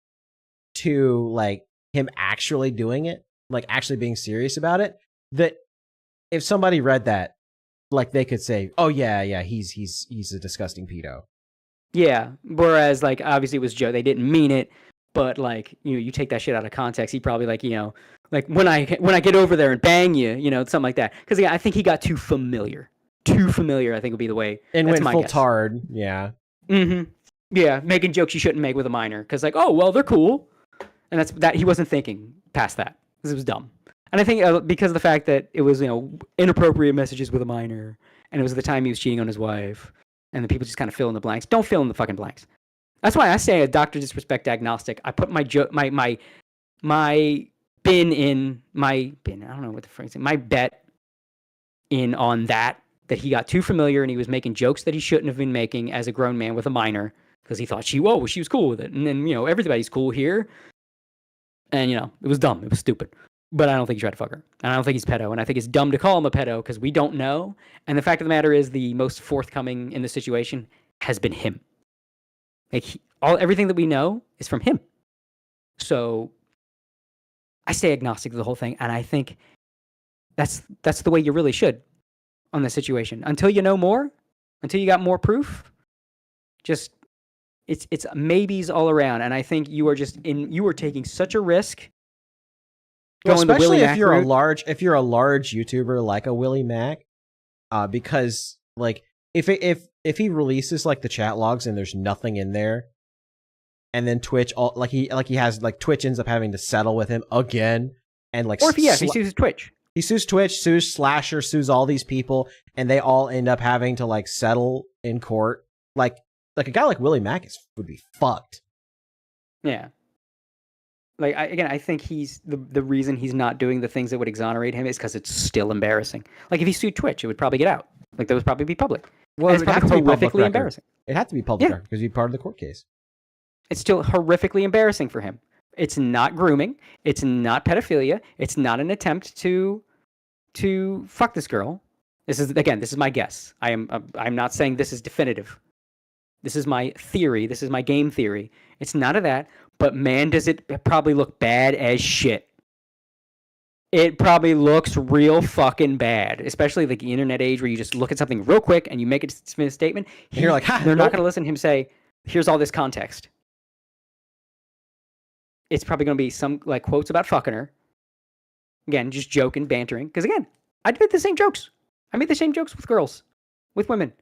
to him actually doing it like actually being serious about it, that if somebody read that, like they could say, "Oh yeah, he's a disgusting pedo." Yeah. Whereas, like, obviously it was Joe. They didn't mean it, but like, you take that shit out of context. He probably like, like when I get over there and bang you, something like that. Because I think he got too familiar. Too familiar, I think would be the way. And that's went full tard. Yeah. Mm-hmm. Yeah, making jokes you shouldn't make with a minor. Because like, oh well, they're cool, and that's that. He wasn't thinking past that because it was dumb. And I think because of the fact that it was inappropriate messages with a minor, and it was the time he was cheating on his wife. And the people just kind of fill in the blanks. Don't fill in the fucking blanks. That's why I say a Dr. Disrespect agnostic. I put my bin in my bin. I don't know what the phrase is. My bet in on that he got too familiar and he was making jokes that he shouldn't have been making as a grown man with a minor because he thought she was cool with it. And then, everybody's cool here. And, it was dumb. It was stupid. But I don't think he tried to fuck her. And I don't think he's pedo. And I think it's dumb to call him a pedo because we don't know. And the fact of the matter is the most forthcoming in the situation has been him. Like everything that we know is from him. So I stay agnostic to the whole thing. And I think that's the way you really should on the situation. Until you know more, until you got more proof, just it's maybes all around. And I think you are taking such a risk. Well, especially if you're a large YouTuber like a Willie Mac, because like if he releases like the chat logs and there's nothing in there, and then Twitch Twitch ends up having to settle with him again, and like or if he sues Twitch, sues Slasher, sues all these people, and they all end up having to like settle in court. Like a guy like Willie Mac would be fucked. Yeah. Like, I think he's the reason he's not doing the things that would exonerate him is because it's still embarrassing. Like, if he sued Twitch, it would probably get out. Like, that would probably be public. Well, it's probably horrifically embarrassing. It had to be public record because he'd be part of the court case. It's still horrifically embarrassing for him. It's not grooming. It's not pedophilia. It's not an attempt to fuck this girl. This is my guess. I'm not saying this is definitive. This is my theory. This is my game theory. It's none of that. But man, does it probably look bad as shit. It probably looks real fucking bad. Especially like the internet age where you just look at something real quick and you make a statement. You're like, they're not going to listen to him say, here's all this context. It's probably going to be some like quotes about fucking her. Again, just joking, bantering. Because again, I did the same jokes. I made the same jokes with girls, with women.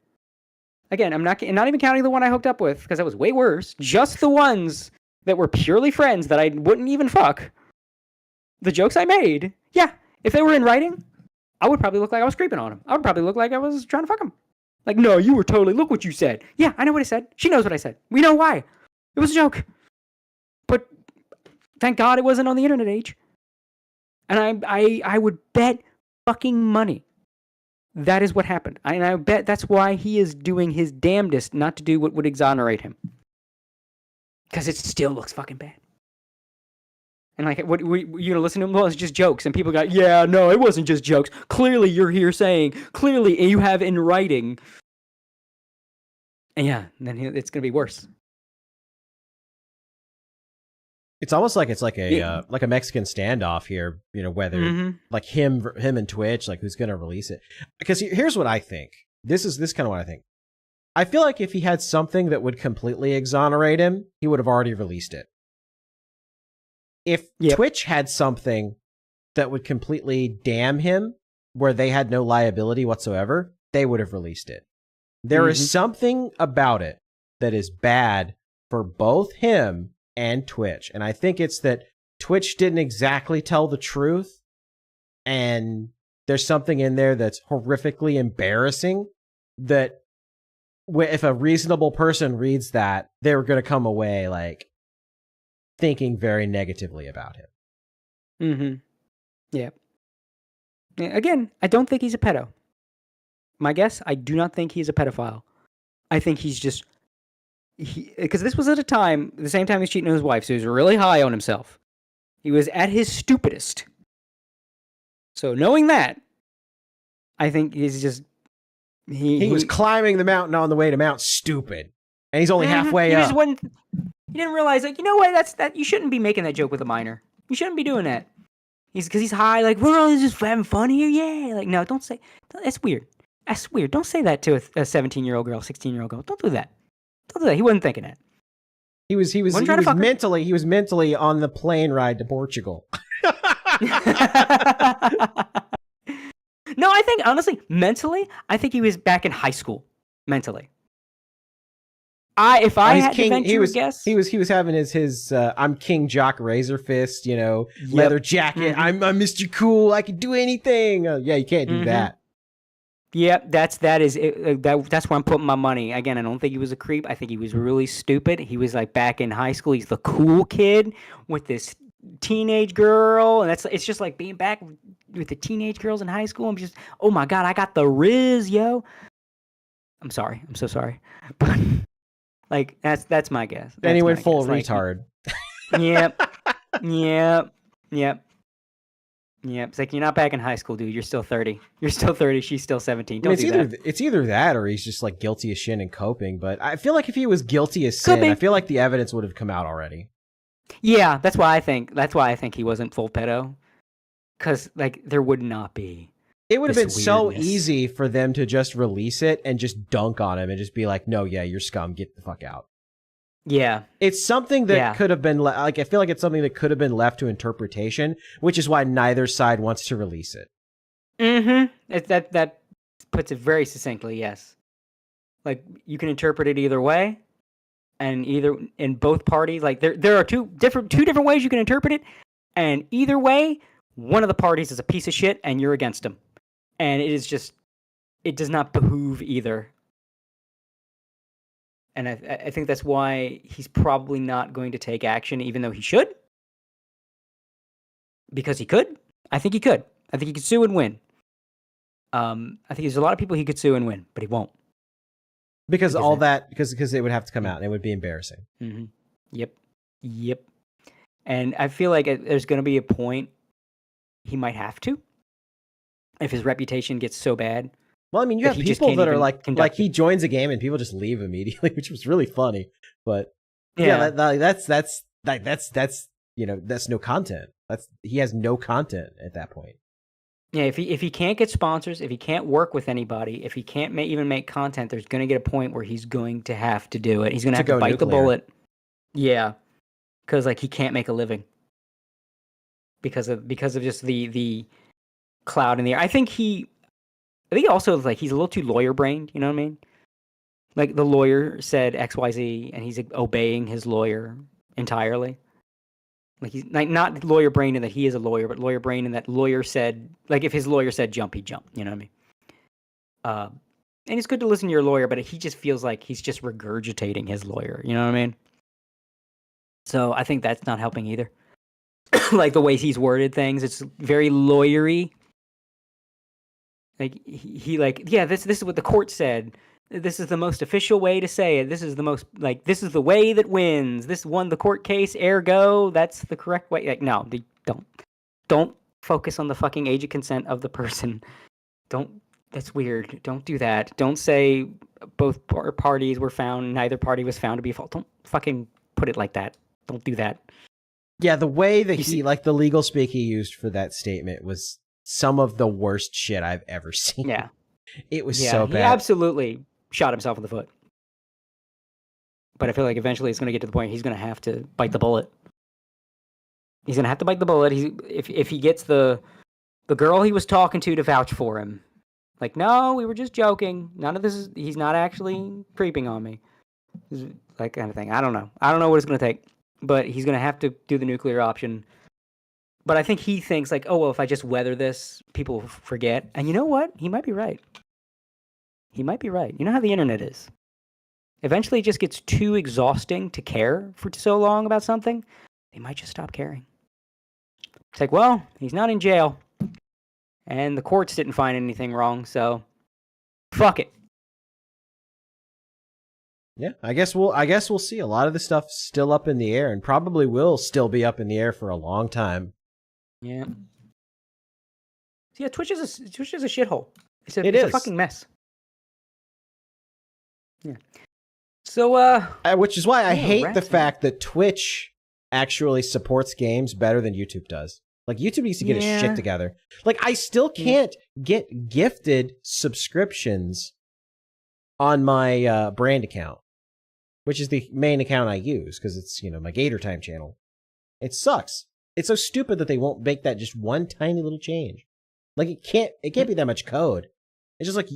Again, I'm not even counting the one I hooked up with because that was way worse. Just the ones that were purely friends that I wouldn't even fuck. The jokes I made, yeah, if they were in writing, I would probably look like I was creeping on him. I would probably look like I was trying to fuck him. Like, no, you were totally, look what you said. Yeah, I know what I said. She knows what I said. We know why. It was a joke. But thank God it wasn't on the internet age. And I would bet fucking money that is what happened. And I bet that's why he is doing his damnedest not to do what would exonerate him. Because it still looks fucking bad. And like, what you gonna listen to him? Well, it's just jokes. And people go, yeah, no, it wasn't just jokes. Clearly, you're here saying, clearly, you have in writing. And yeah, then it's gonna be worse. It's almost like it's like a Mexican standoff here. Whether like him and Twitch, like who's gonna release it? Because here's what I think. This kind of what I think. I feel like if he had something that would completely exonerate him, he would have already released it. If Twitch had something that would completely damn him, where they had no liability whatsoever, they would have released it. There is something about it that is bad for both him and Twitch. And I think it's that Twitch didn't exactly tell the truth, and there's something in there that's horrifically embarrassing that if a reasonable person reads that, they're going to come away like thinking very negatively about him. Yeah. Again, I don't think he's a pedo. My guess, I do not think he's a pedophile. I think he's just because this was at the same time he's cheating on his wife, so he was really high on himself. He was at his stupidest. So knowing that, I think he's just he was climbing the mountain on the way to Mount Stupid, and he's only halfway up. He didn't realize, like, you know what? That you shouldn't be making that joke with a minor. You shouldn't be doing that. Because he's high, like, we're all just having fun here, yeah. Like, no, don't say, that's weird. That's weird. Don't say that to a 17-year-old girl, 16-year-old girl. Don't do that. Don't do that. He wasn't thinking that. He was mentally on the plane ride to Portugal. No, I think, honestly, mentally, I think he was back in high school, mentally. If I had to venture a guess, he was having his I'm King Jock Razor Fist, leather jacket. I'm Mr. Cool. I can do anything. Yeah, you can't do that. Yep, that's where I'm putting my money. Again, I don't think he was a creep. I think he was really stupid. He was like back in high school. He's the cool kid with this teenage girl, and it's just like being back with the teenage girls in high school. I'm just, oh my god, I got the Riz, yo. I'm sorry. I'm so sorry. But like that's my guess. And he went full retard. Yep. It's like, you're not back in high school, dude. You're still 30. You're still 30. She's still 17. Don't do that. It's either that or he's just like guilty as shit and coping. But I feel like if he was guilty as sin, I feel like the evidence would have come out already. Yeah, that's why I think he wasn't full pedo. Because like there would not be. It would have been so easy for them to just release it and just dunk on him and just be like, no, yeah, you're scum. Get the fuck out. Yeah. It's something that could have been, I feel like it's something that could have been left to interpretation, which is why neither side wants to release it. Mm-hmm. That puts it very succinctly, yes. Like, you can interpret it either way, and in both parties, like, there are two different ways you can interpret it, and either way, one of the parties is a piece of shit, and you're against them. And it does not behoove either. And I think that's why he's probably not going to take action, even though he should. Because he could. I think he could. I think he could sue and win. I think there's a lot of people he could sue and win, but he won't. Because it would have to come out and it would be embarrassing. Mm-hmm. Yep. And I feel like there's going to be a point he might have to. If his reputation gets so bad. Well, I mean, you have people that are like he joins a game and people just leave immediately, which was really funny. But that's no content. He has no content at that point. Yeah, if he can't get sponsors, if he can't work with anybody, if he can't even make content, there's going to get a point where he's going to have to do it. He's going to have to bite the bullet. Yeah, because like he can't make a living because of just the cloud in the air. I think also like he's a little too lawyer brained. You know what I mean? Like the lawyer said XYZ, and he's obeying his lawyer entirely. Like he's like not lawyer brain in that he is a lawyer, but lawyer brain in that lawyer said, like if his lawyer said jump, he'd jump. You know what I mean? And it's good to listen to your lawyer, but he just feels like he's just regurgitating his lawyer. You know what I mean? So I think that's not helping either. Like the way he's worded things, it's very lawyery. Like he this is what the court said. This is the most official way to say it. This is the way that wins. This won the court case, ergo, that's the correct way. Like, no, don't focus on the fucking age of consent of the person. That's weird. Don't do that. Don't say both parties were found, neither party was found to be fault. Don't fucking put it like that. Don't do that. Yeah, the way that the legal speak he used for that statement was some of the worst shit I've ever seen. Yeah. It was so bad. He absolutely shot himself in the foot. But I feel like eventually it's going to get to the point he's going to have to bite the bullet. He's going to have to bite the bullet. If he gets the girl he was talking to vouch for him. Like, no, we were just joking. None of this is, he's not actually creeping on me. That kind of thing. I don't know. I don't know what it's going to take. But he's going to have to do the nuclear option. But I think he thinks like, oh, well, if I just weather this, people will forget. And you know what? He might be right. You know how the internet is. Eventually it just gets too exhausting to care for so long about something. They might just stop caring. It's like, well, he's not in jail. And the courts didn't find anything wrong, so fuck it. Yeah, I guess we'll see. A lot of the stuff still up in the air and probably will still be up in the air for a long time. Yeah. Yeah, Twitch is a shithole. It's a fucking mess. Yeah. So which is why I hate the fact that Twitch actually supports games better than YouTube does. Like YouTube needs to get its shit together. Like I still can't get gifted subscriptions on my brand account, which is the main account I use because it's, you know, my GATORTIME channel. It sucks. It's so stupid that they won't make that just one tiny little change. Like it can't be that much code. It's just like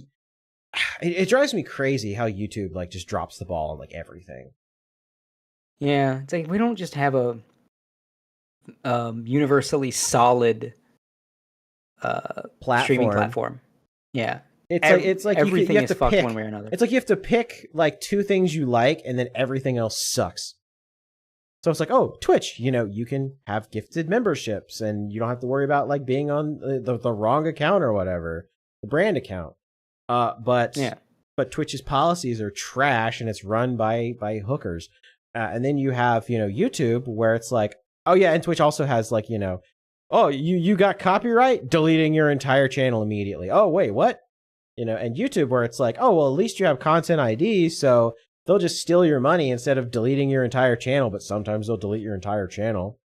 it drives me crazy how YouTube like just drops the ball on like everything. Yeah, it's like we don't just have a universally solid streaming platform. Yeah. It's like everything you have is to fucked pick one way or another. It's like you have to pick like 2 things you like, and then everything else sucks. So it's like, oh, Twitch, you know, you can have gifted memberships, and you don't have to worry about like being on the wrong account or whatever, the brand account. But Twitch's policies are trash, and it's run by hookers. And then you have, you know, YouTube, where it's like, oh yeah, and Twitch also has like, you know, oh, you got copyright, deleting your entire channel immediately. Oh wait, what? You know, and YouTube, where it's like, oh, well, at least you have content ID, so they'll just steal your money instead of deleting your entire channel, but sometimes they'll delete your entire channel.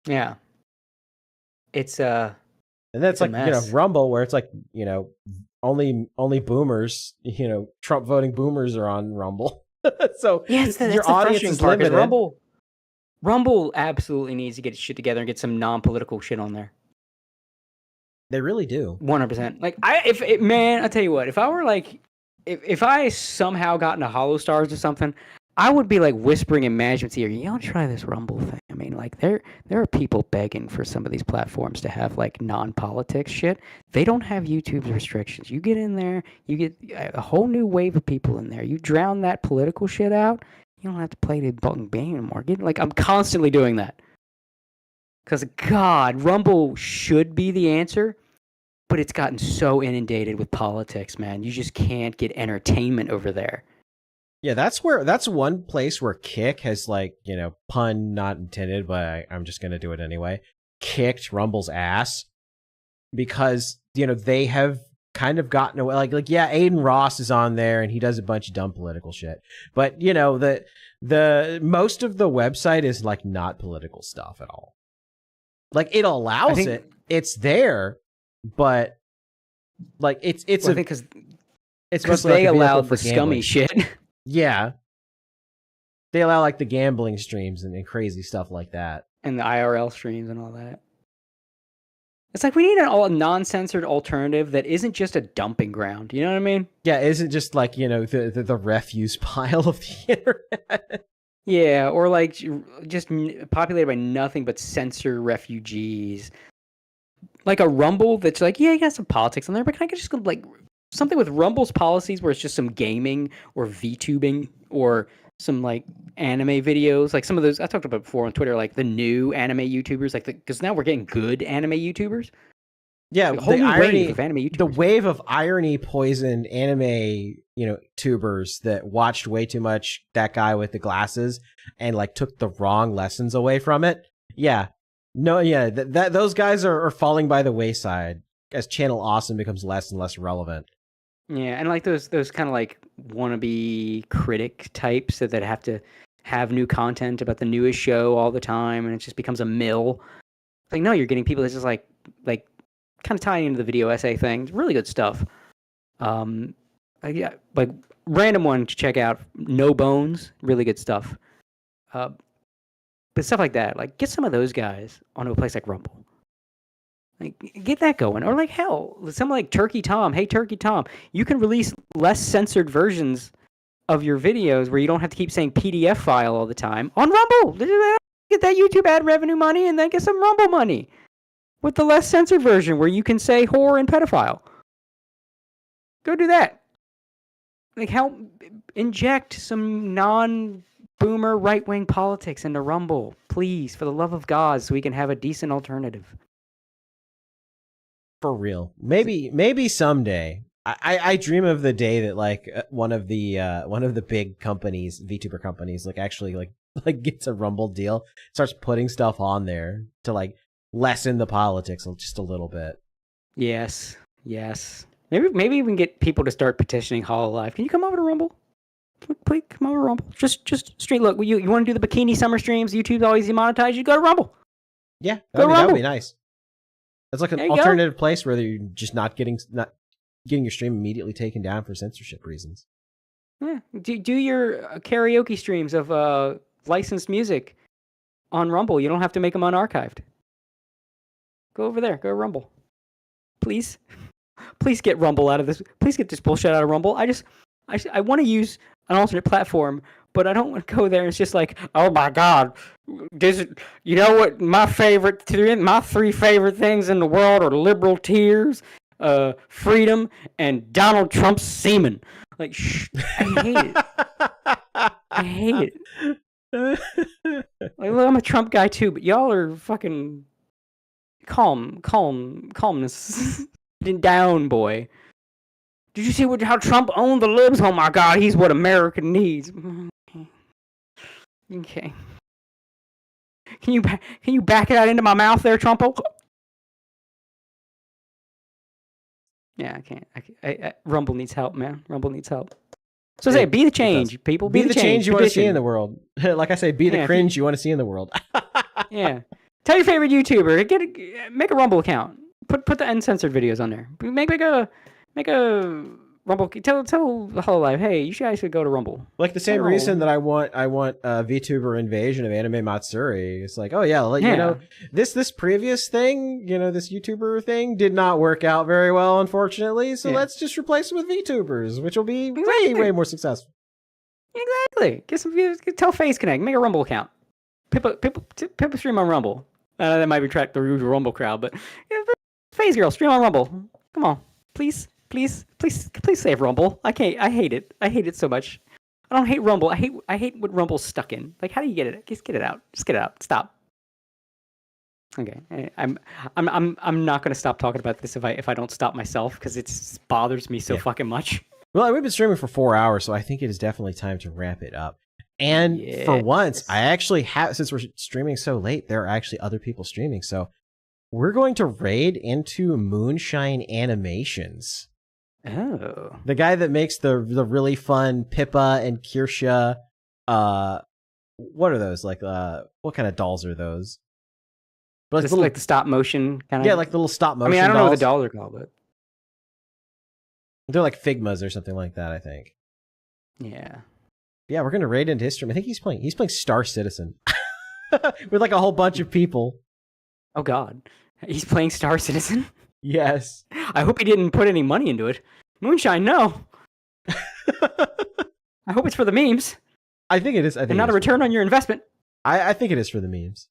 Yeah. It's and that's like, you know, Rumble, where it's like, you know, only boomers, you know, Trump voting boomers are on Rumble. So your audience is limited. Rumble absolutely needs to get its shit together and get some non-political shit on there. They really do. 100%. Like I tell you what, if I were like, if I somehow got into Hollow Stars or something, I would be like whispering in management's ear, you don't try this Rumble thing. I mean, like there are people begging for some of these platforms to have like non-politics shit. They don't have YouTube's restrictions. You get in there, you get a whole new wave of people in there. You drown that political shit out, you don't have to play the button game anymore. Like I'm constantly doing that. Because, God, Rumble should be the answer, but it's gotten so inundated with politics, man. You just can't get entertainment over there. Yeah, that's one place where Kick has, like, you know, pun not intended, but I'm just going to do it anyway, kicked Rumble's ass. Because, you know, they have kind of gotten away. Like yeah, Aiden Ross is on there, and he does a bunch of dumb political shit. But, you know, the most of the website is, like, not political stuff at all. Like it allows it, it's there, but like it's because they allow the scummy shit. Yeah, they allow like the gambling streams and crazy stuff like that, and the IRL streams and all that. It's like we need a non-censored alternative that isn't just a dumping ground. You know what I mean? Yeah, isn't just like, you know, the refuse pile of the internet. Yeah, or like just populated by nothing but censor refugees. Like a Rumble that's like, yeah, you got some politics on there, but can I just go like something with Rumble's policies where it's just some gaming or VTubing or some like anime videos, like some of those I talked about before on Twitter, like the new anime YouTubers, like because now we're getting good anime YouTubers. Yeah, like a whole new wave of anime YouTubers. The wave of irony poisoned anime, you know, tubers that watched way too much That Guy with the Glasses and like took the wrong lessons away from it. Yeah. No, yeah, that those guys are falling by the wayside as Channel Awesome becomes less and less relevant. Yeah, and like those kind of like wannabe critic types that have to have new content about the newest show all the time, and it just becomes a mill. Like, no, you're getting people that's just like kind of tying into the video essay thing. It's really good stuff. Yeah, like random one to check out. No Bones, really good stuff. But stuff like that, like get some of those guys onto a place like Rumble. Like get that going, or like hell, someone like Turkey Tom. Hey, Turkey Tom, you can release less censored versions of your videos where you don't have to keep saying PDF file all the time on Rumble. Get that YouTube ad revenue money, and then get some Rumble money with the less censored version where you can say whore and pedophile. Go do that. Like help inject some non-boomer right-wing politics into Rumble, please, for the love of God, so we can have a decent alternative. For real. Maybe someday. I dream of the day that like one of the big companies, VTuber companies, like actually like gets a Rumble deal, starts putting stuff on there to like lessen the politics just a little bit. Yes. Maybe we can get people to start petitioning Hololive. Can you come over to Rumble? Please come over to Rumble. Just straight look. You want to do the bikini summer streams? YouTube's always demonetized. You go to Rumble. Yeah, Go that would Rumble. be nice. That's like an There you go. alternative place where you're just not getting your stream immediately taken down for censorship reasons. Yeah. Do your karaoke streams of licensed music on Rumble. You don't have to make them unarchived. Go over there. Go to Rumble. Please. Please get Rumble out of this. Please get this bullshit out of Rumble. I want to use an alternate platform, but I don't want to go there and it's just like, oh my God, you know what? My three favorite things in the world are liberal tears, freedom, and Donald Trump's semen. Like, I hate it. I hate it. Like, look, I'm a Trump guy too, but y'all are fucking calmness down, boy. Did you see how Trump owned the libs? Oh my God, he's what America needs. Okay. Can you back it out into my mouth there, Trumpo? Yeah, I can't. Rumble needs help, man. Rumble needs help. So say, be the change, people. Be the change you want to see in the world. Like I say, be the Yeah, cringe you want to see in the world. Yeah. Tell your favorite YouTuber. Make a Rumble account. Put the uncensored videos on there. Make a Rumble. Tell the whole life, hey, you guys should go to Rumble. Like the same reason that I want VTuber invasion of Anime Matsuri. It's like, oh yeah, you know, this previous thing, you know, this YouTuber thing did not work out very well, unfortunately. So let's just replace it with VTubers, which will be way more successful. Exactly. Get some views. Tell Face Connect. Make a Rumble account. People stream on Rumble. That might attract the usual Rumble crowd, but Phase Girl, stream on Rumble. Come on, please save Rumble. I hate it. I hate it so much. I don't hate Rumble. I hate what Rumble's stuck in. Like, how do you get it? Just get it out. Just get it out. Stop. Okay, I'm not gonna stop talking about this if I don't stop myself because it bothers me so fucking much. Well, we've been streaming for 4 hours, so I think it is definitely time to wrap it up. And for once, I actually have, since we're streaming so late, there are actually other people streaming. So we're going to raid into Moonshine Animations. Oh. The guy that makes the really fun Pippa and Kirsha. What are those? Like, what kind of dolls are those? But Just like the stop motion kind of. Yeah, like the little stop motion. I mean, I don't know what the dolls. dolls are called, but They're like Figmas or something like that, I think. yeah. Yeah, we're gonna raid into his stream. I think he's playing Star Citizen with like a whole bunch of people. Oh God, he's playing Star Citizen. Yes. I hope he didn't put any money into it. Moonshine, no. I hope it's for the memes. I think it is. I think and not a return on your investment. I think it is for the memes.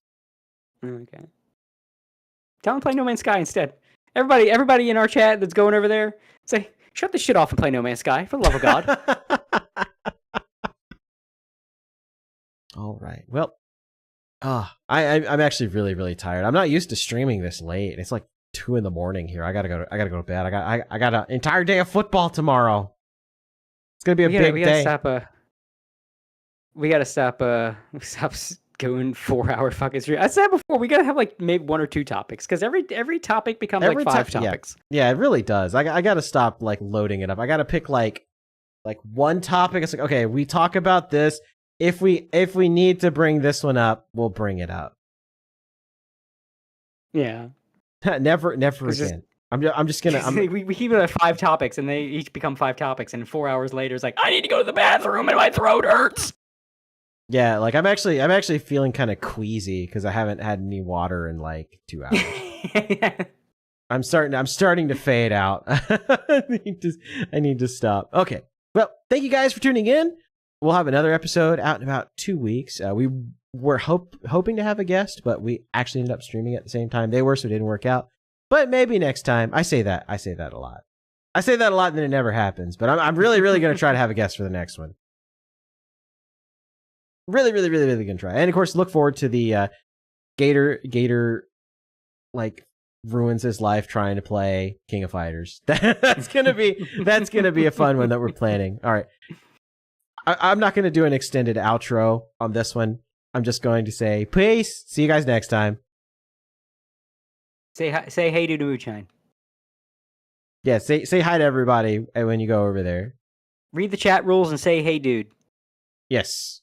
Okay. Tell him to play No Man's Sky instead. Everybody in our chat that's going over there, say, shut this shit off and play No Man's Sky, for the love of God. All right. Well, I'm actually really tired. I'm not used to streaming this late. It's like 2 a.m. here. I gotta go to bed. I got an entire day of football tomorrow. It's gonna be a big day. We gotta stop going 4 hour fucking stream. I said before, we gotta have like maybe 1 or 2 topics because every topic becomes like 5 topics. Yeah, it really does. I gotta stop like loading it up. I gotta pick like one topic. It's like, okay, we talk about this. If we need to bring this one up, we'll bring it up. Yeah. never again. I'm just gonna. We keep it at 5 topics, and they each become 5 topics, and 4 hours later, it's like I need to go to the bathroom, and my throat hurts. Yeah, like I'm actually feeling kind of queasy because I haven't had any water in like 2 hours. I'm starting to fade out. I need to stop. Okay. Well, thank you guys for tuning in. We'll have another episode out in about 2 weeks. We were hoping to have a guest, but we actually ended up streaming at the same time they were, so it didn't work out. But maybe next time. I say that a lot. I say that a lot, and then it never happens. But I'm really going to try to have a guest for the next one. Really going to try. And of course, look forward to the Gator like ruins his life trying to play King of Fighters. That's gonna be a fun one that we're planning. All right. I'm not going to do an extended outro on this one. I'm just going to say peace. See you guys next time. Say hey to Moonshine. Yeah, say hi to everybody when you go over there. Read the chat rules and say hey dude. Yes.